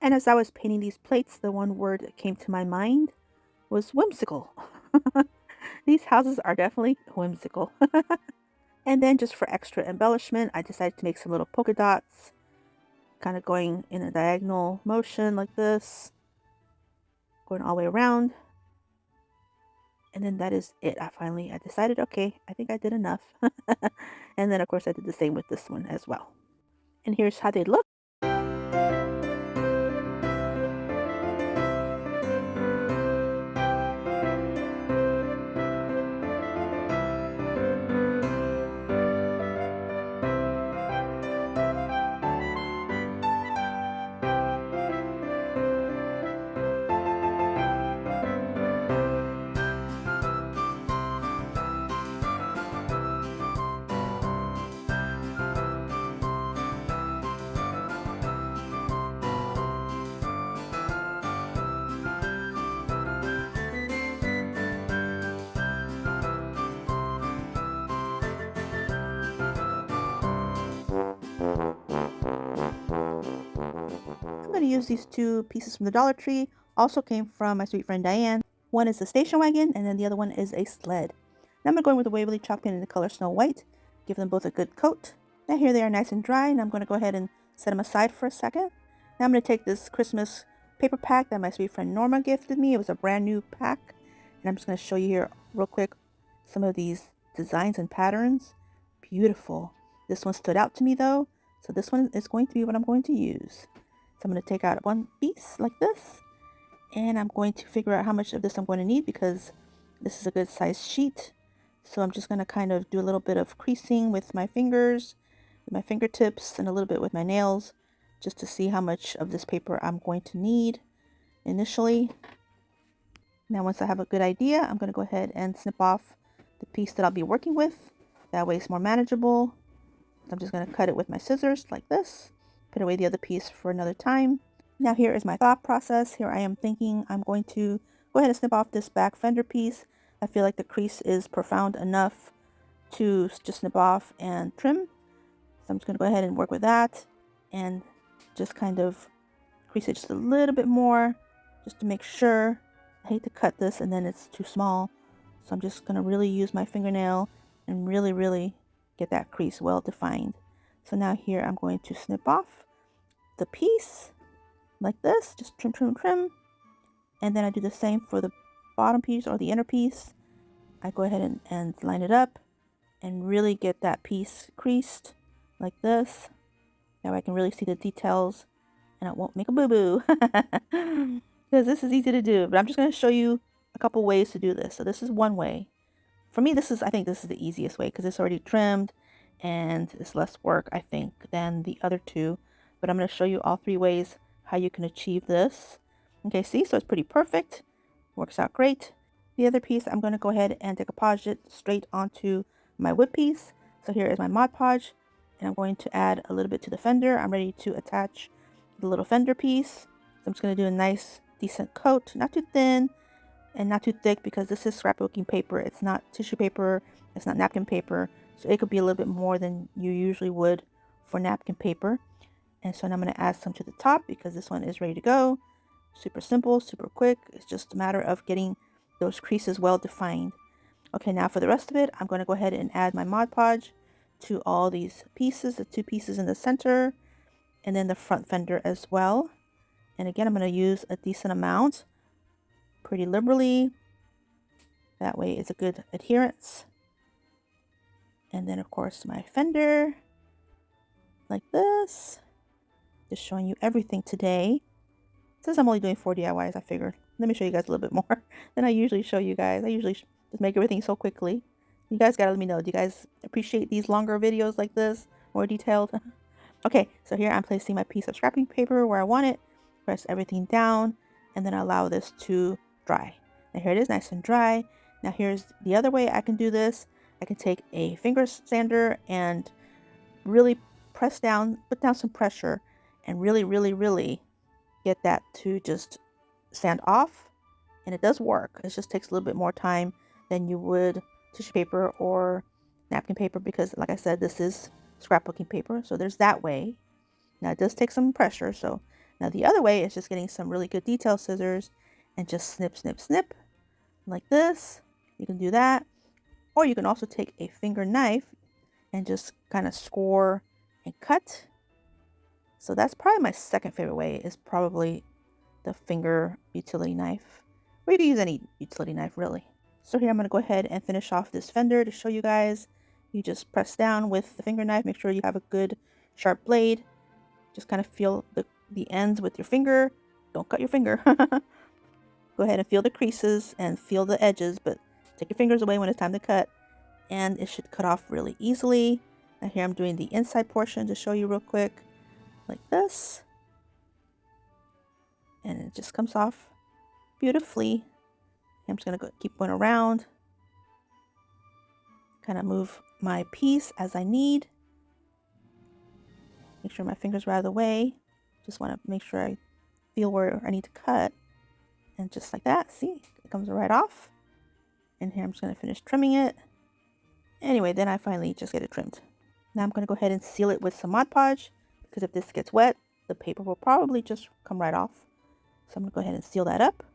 And as I was painting these plates, the one word that came to my mind was whimsical. These houses are definitely whimsical. And then just for extra embellishment, I decided to make some little polka dots, kind of going in a diagonal motion like this, going all the way around. And then that is it. I decided, okay, I think I did enough. And then of course I did the same with this one as well. And here's how they look. I'm going to use these two pieces from the Dollar Tree. Also came from my sweet friend Diane. One is a station wagon and then the other one is a sled. Now I'm going with the Waverly chalk pen in the color Snow White. Give them both a good coat. Now here they are nice and dry, and I'm going to go ahead and set them aside for a second. Now I'm going to take this Christmas paper pack that my sweet friend Norma gifted me. It was a brand new pack. And I'm just going to show you here real quick some of these designs and patterns. Beautiful. This one stood out to me though. So this one is going to be what I'm going to use. So I'm going to take out one piece like this, and I'm going to figure out how much of this I'm going to need because this is a good size sheet. So I'm just going to kind of do a little bit of creasing with my fingers, with my fingertips, and a little bit with my nails, just to see how much of this paper I'm going to need initially. Now once I have a good idea, I'm going to go ahead and snip off the piece that I'll be working with. That way it's more manageable. I'm just going to cut it with my scissors like this. Put away the other piece for another time. Now here is my thought process. Here I am thinking I'm going to go ahead and snip off this back fender piece. I feel like the crease is profound enough to just snip off and trim. So I'm just going to go ahead and work with that and just kind of crease it just a little bit more just to make sure. I hate to cut this and then it's too small. So I'm just going to really use my fingernail and really get that crease well defined. So now here I'm going to snip off the piece like this, just trim. And then I do the same for the bottom piece or the inner piece. I go ahead and line it up and really get that piece creased like this. Now I can really see the details and it won't make a boo-boo. Because this is easy to do, but I'm just going to show you a couple ways to do this. So this is one way. For me, I think this is the easiest way because it's already trimmed and it's less work, I think, than the other two. But I'm going to show you all three ways how you can achieve this. Okay, see, so it's pretty perfect. Works out great. The other piece, I'm going to go ahead and decoupage it straight onto my wood piece. So here is my Mod Podge, and I'm going to add a little bit to the fender. I'm ready to attach the little fender piece. So I'm just going to do a nice, decent coat, not too thin and not too thick because this is scrapbooking paper. It's not tissue paper. It's not napkin paper. So it could be a little bit more than you usually would for napkin paper. And so now I'm going to add some to the top because this one is ready to go. Super simple, super quick. It's just a matter of getting those creases well defined. Okay, now for the rest of it, I'm going to go ahead and add my Mod Podge to all these pieces, the 2 pieces in the center, and then the front fender as well. And again, I'm going to use a decent amount, pretty liberally. That way it's a good adherence. And then of course my fender, like this. Just showing you everything today. Since I'm only doing 4 DIYs, I figured, let me show you guys a little bit more than I usually show you guys. I usually just make everything so quickly. You guys gotta let me know. Do you guys appreciate these longer videos like this? More detailed? Okay, so here I'm placing my piece of scrapping paper where I want it. Press everything down and then allow this to dry. Now here it is, nice and dry. Now here's the other way I can do this. I can take a finger sander and really press down, put down some pressure, and really get that to just sand off. And it does work. It just takes a little bit more time than you would tissue paper or napkin paper, because like I said, this is scrapbooking paper. So there's that way. Now it does take some pressure. So now the other way is just getting some really good detail scissors and just snip, snip, snip like this. You can do that. Or you can also take a finger knife and just kind of score and cut. So that's probably my second favorite way, is probably the finger utility knife. Or you can use any utility knife really. So here I'm going to go ahead and finish off this fender to show you guys. You just press down with the finger knife. Make sure you have a good sharp blade. Just kind of feel the ends with your finger. Don't cut your finger. Go ahead and feel the creases and feel the edges, but take your fingers away when it's time to cut. And it should cut off really easily. Now here I'm doing the inside portion to show you real quick. Like this. And it just comes off beautifully. I'm just going to keep going around. Kind of move my piece as I need. Make sure my fingers are out of the way. Just want to make sure I feel where I need to cut. And just like that, see, it comes right off. And here I'm just going to finish trimming it. Anyway, then I finally just get it trimmed. Now I'm going to go ahead and seal it with some Mod Podge, because if this gets wet, the paper will probably just come right off. So I'm going to go ahead and seal that up.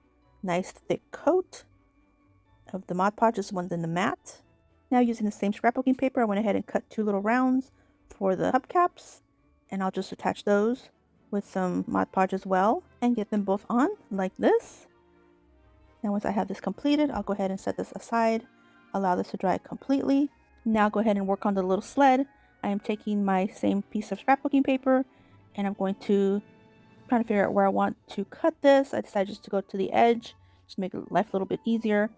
Nice thick coat of the Mod Podge. This one's in the matte. Now using the same scrapbooking paper, I went ahead and cut 2 little rounds for the hubcaps. And I'll just attach those with some Mod Podge as well and get them both on like this. Now once I have this completed, I'll go ahead and set this aside. Allow this to dry completely. Now go ahead and work on the little sled. I am taking my same piece of scrapbooking paper and I'm going to try to figure out where I want to cut this. I decided just to go to the edge, just make life a little bit easier.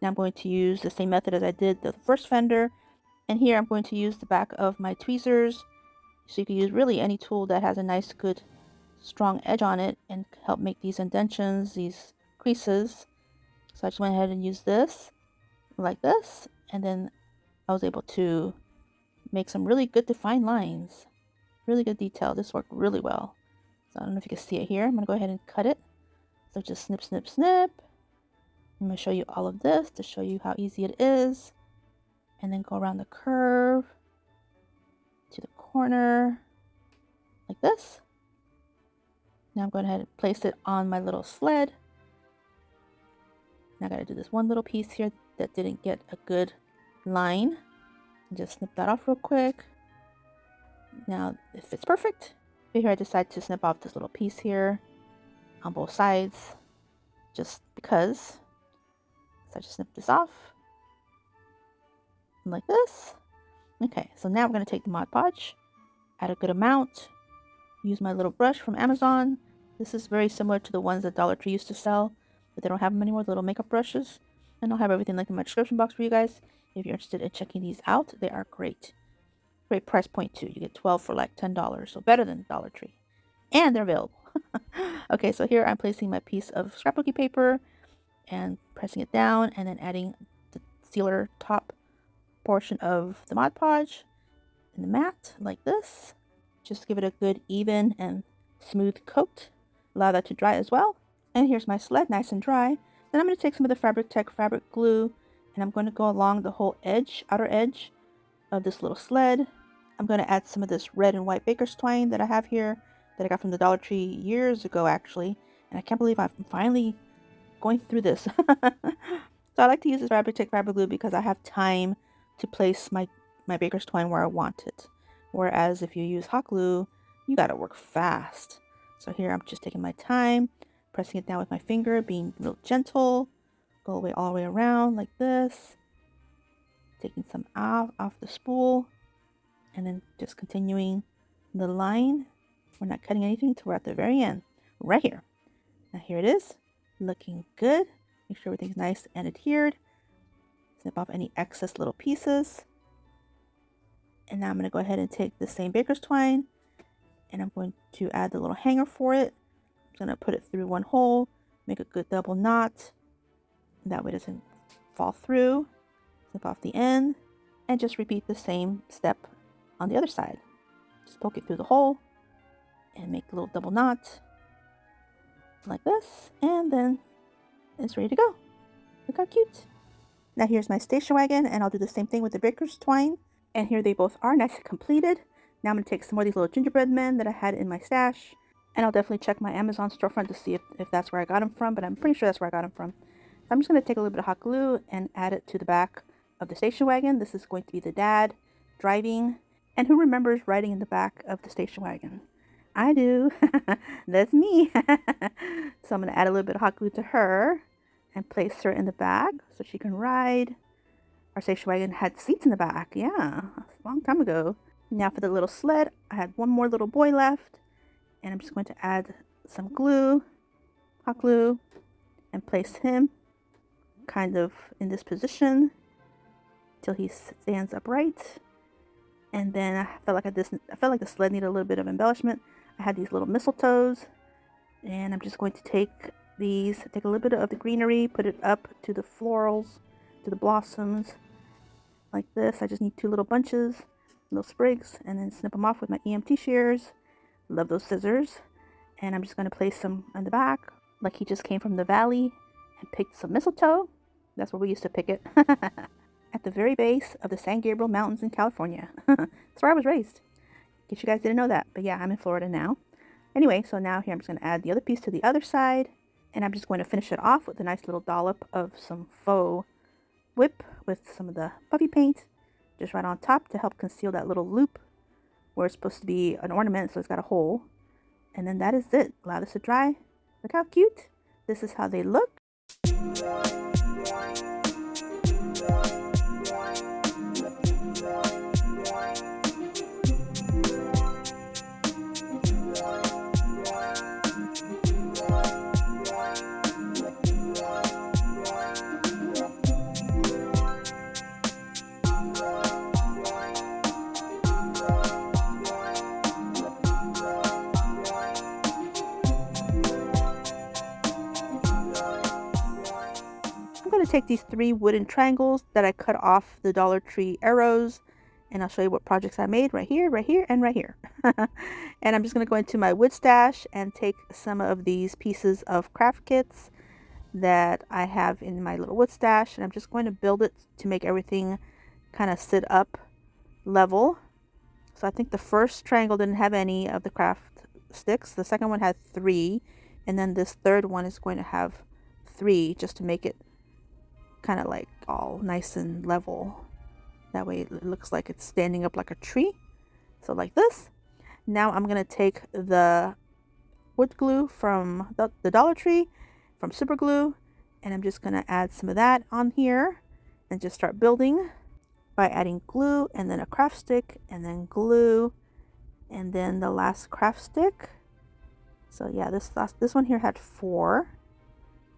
Now I'm going to use the same method as I did the first fender. And here I'm going to use the back of my tweezers. So you can use really any tool that has a nice, good, strong edge on it and help make these indentions, these creases. So I just went ahead and used this like this. And then I was able to make some really good defined lines. Really good detail. This worked really well. So I don't know if you can see it here. I'm going to go ahead and cut it. So just snip, snip, snip. I'm going to show you all of this to show you how easy it is. And then go around the curve to the corner like this. Now I'm going ahead and place it on my little sled. Now I got to do this one little piece here that didn't get a good line. Just snip that off real quick. Now it fits perfect. Here I decided to snip off this little piece here on both sides just because. So I just snip this off like this. Okay, so now we're going to take the Mod Podge, add a good amount, use my little brush from Amazon. This is very similar to the ones that Dollar Tree used to sell, but they don't have them anymore, the little makeup brushes. And I'll have everything linked in my description box for you guys. If you're interested in checking these out, they are great. Great price point too. You get 12 for like $10, so better than Dollar Tree. And they're available. Okay, so here I'm placing my piece of scrapbooking paper and pressing it down and then adding the sealer top portion of the Mod Podge in the mat like this. Just give it a good even and smooth coat. Allow that to dry as well. And here's my sled, nice and dry. Then I'm going to take some of the Fabric Tech fabric glue and I'm going to go along the whole edge, outer edge of this little sled. I'm going to add some of this red and white baker's twine that I have here that I got from the Dollar Tree years ago actually. And I can't believe I'm finally going through this. So I like to use this fabric glue because I have time to place my baker's twine where I want it. Whereas if you use hot glue, you gotta work fast. So here I'm just taking my time, pressing it down with my finger, being real gentle, go away all the way around like this, taking some off the spool, and then just continuing the line. We're not cutting anything until we're at the very end, right here. Now here it is, looking good. Make sure everything's nice and adhered. Snip off any excess little pieces. And now I'm going to go ahead and take the same baker's twine and I'm going to add the little hanger for it. I'm going to put it through one hole, make a good double knot. That way it doesn't fall through. Snip off the end and just repeat the same step on the other side. Just poke it through the hole and make a little double knot like this, and then it's ready to go. Look how cute. Now here's my station wagon, and I'll do the same thing with the baker's twine. And here they both are, nice and completed. Now I'm going to take some more of these little gingerbread men that I had in my stash, and I'll definitely check my Amazon storefront to see if that's where I got them from, but I'm pretty sure that's where I got them from. So I'm just going to take a little bit of hot glue and add it to the back of the station wagon. This is going to be the dad driving, and who remembers riding in the back of the station wagon? I do. That's me. So I'm going to add a little bit of hot glue to her and place her in the back so she can ride. Our station wagon had seats in the back. Yeah, a long time ago. Now for the little sled, I had one more little boy left, and I'm just going to add some glue, hot glue, and place him kind of in this position till he stands upright. And then I felt like the sled needed a little bit of embellishment. I had these little mistletoes, and I'm just going to take a little bit of the greenery, put it up to the florals, to the blossoms, like this. I just need 2 little bunches, little sprigs, and then snip them off with my EMT shears. Love those scissors. And I'm just going to place them on the back, like he just came from the valley and picked some mistletoe. That's where we used to pick it. At the very base of the San Gabriel Mountains in California. That's where I was raised. In case you guys didn't know that. But yeah, I'm in Florida now. Anyway, so now here I'm just going to add the other piece to the other side. And I'm just going to finish it off with a nice little dollop of some faux whip with some of the puffy paint. Just right on top to help conceal that little loop where it's supposed to be an ornament, so it's got a hole. And then that is it. Allow this to dry. Look how cute. This is how they look. I'm going to take these 3 wooden triangles that I cut off the Dollar Tree arrows, and I'll show you what projects I made right here, and right here. And I'm just going to go into my wood stash and take some of these pieces of craft kits that I have in my little wood stash, and I'm just going to build it to make everything kind of sit up level. So I think the first triangle didn't have any of the craft sticks. The second one had 3, and then this third one is going to have 3 just to make it kind of like all nice and level. That way it looks like it's standing up like a tree. So like this. Now I'm going to take the wood glue from the Dollar Tree, from Super Glue, and I'm just going to add some of that on here and just start building by adding glue and then a craft stick and then glue and then the last craft stick. So yeah, this one here had 4.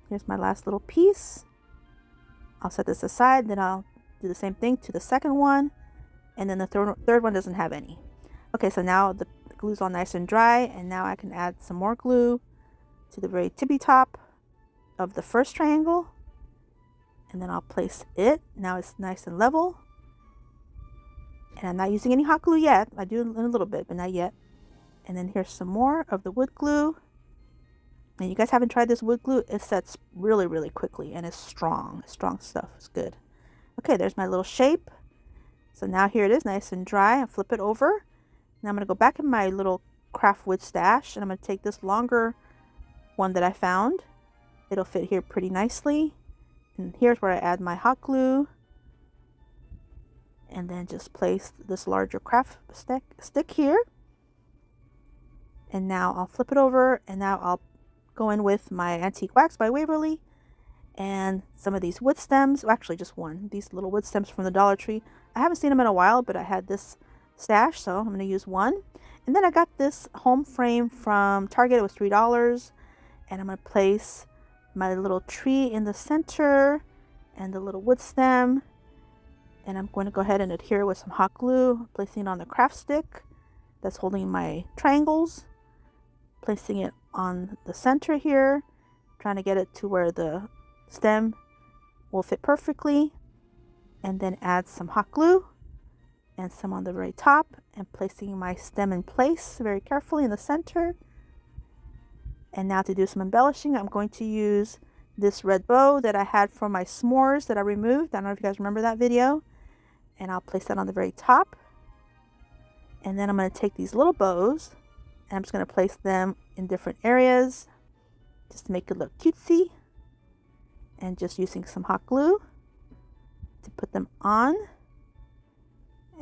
Here's my last little piece. I'll set this aside, then I'll do the same thing to the second one, and then the third one doesn't have any. Okay, so now the glue's all nice and dry, and now I can add some more glue to the very tippy top of the first triangle, and then I'll place it. Now it's nice and level, and I'm not using any hot glue yet. I do in a little bit, but not yet. And then here's some more of the wood glue. And you guys haven't tried this wood glue, it sets really, really quickly, and it's strong stuff. It's good. Okay, there's my little shape. So now here it is, nice and dry. I'll flip it over. Now I'm going to go back in my little craft wood stash, and I'm going to take this longer one that I found, it'll fit here pretty nicely. And here's where I add my hot glue. And then just place this larger craft stick here. And now I'll flip it over, and now I'll go in with my antique wax by Waverly and some of these wood stems. Well, actually just one. These little wood stems from the Dollar Tree. I haven't seen them in a while, but I had this stash, so I'm going to use one. And then I got this home frame from Target. It was $3. And I'm going to place my little tree in the center and the little wood stem. And I'm going to go ahead and adhere with some hot glue, placing it on the craft stick that's holding my triangles. Placing it on the center here, trying to get it to where the stem will fit perfectly, and then add some hot glue and some on the very top, and placing my stem in place very carefully in the center. And now to do some embellishing, I'm going to use this red bow that I had for my s'mores that I removed. I don't know if you guys remember that video. And I'll place that on the very top. And then I'm going to take these little bows, and I'm just going to place them in different areas just to make it look cutesy. And just using some hot glue to put them on.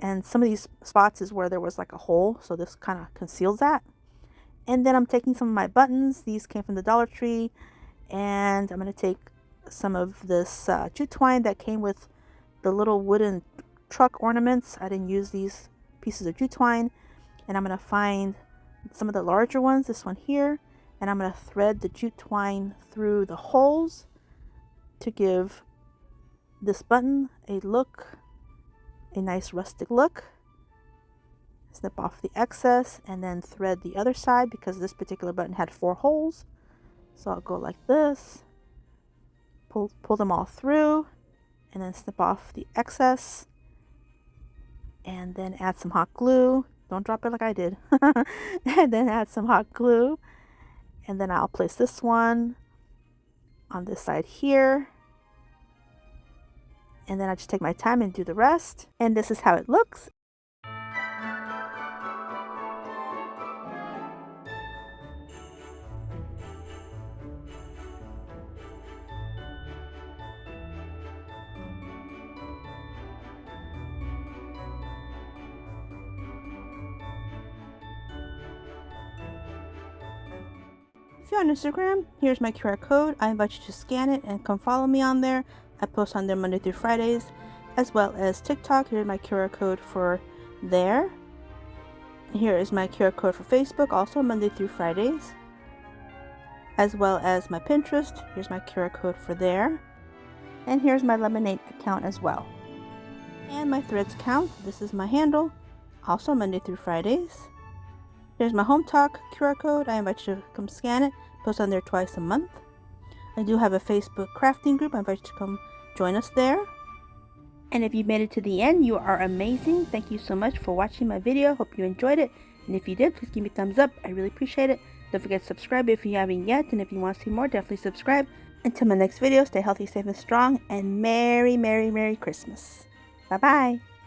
And some of these spots is where there was like a hole, so this kind of conceals that. And then I'm taking some of my buttons. These came from the Dollar Tree. And I'm going to take some of this jute twine that came with the little wooden truck ornaments. I didn't use these pieces of jute twine. And I'm going to find some of the larger ones, this one here, and I'm going to thread the jute twine through the holes to give this button a nice rustic look. Snip off the excess and then thread the other side because this particular button had 4 holes. So I'll go like this, pull them all through, and then snip off the excess, and then add some hot glue. Don't drop it like I did. And then add some hot glue. And then I'll place this one on this side here. And then I just take my time and do the rest. And this is how it looks. If you're on Instagram, here's my QR code. I invite you to scan it and come follow me on there. I post on there Monday through Fridays, as well as TikTok. Here's my QR code for there. Here is my QR code for Facebook, also Monday through Fridays, as well as my Pinterest. Here's my QR code for there. And here's my Lemonade account as well. And my Threads account. This is my handle, also Monday through Fridays. Here's my Home Talk QR code. I invite you to come scan it. Post on there twice a month. I do have a Facebook crafting group. I invite you to come join us there. And if you made it to the end, you are amazing. Thank you so much for watching my video. Hope you enjoyed it. And if you did, please give me a thumbs up. I really appreciate it. Don't forget to subscribe if you haven't yet. And if you want to see more, definitely subscribe. Until my next video, stay healthy, safe, and strong. And Merry, Merry, Merry Christmas. Bye-bye.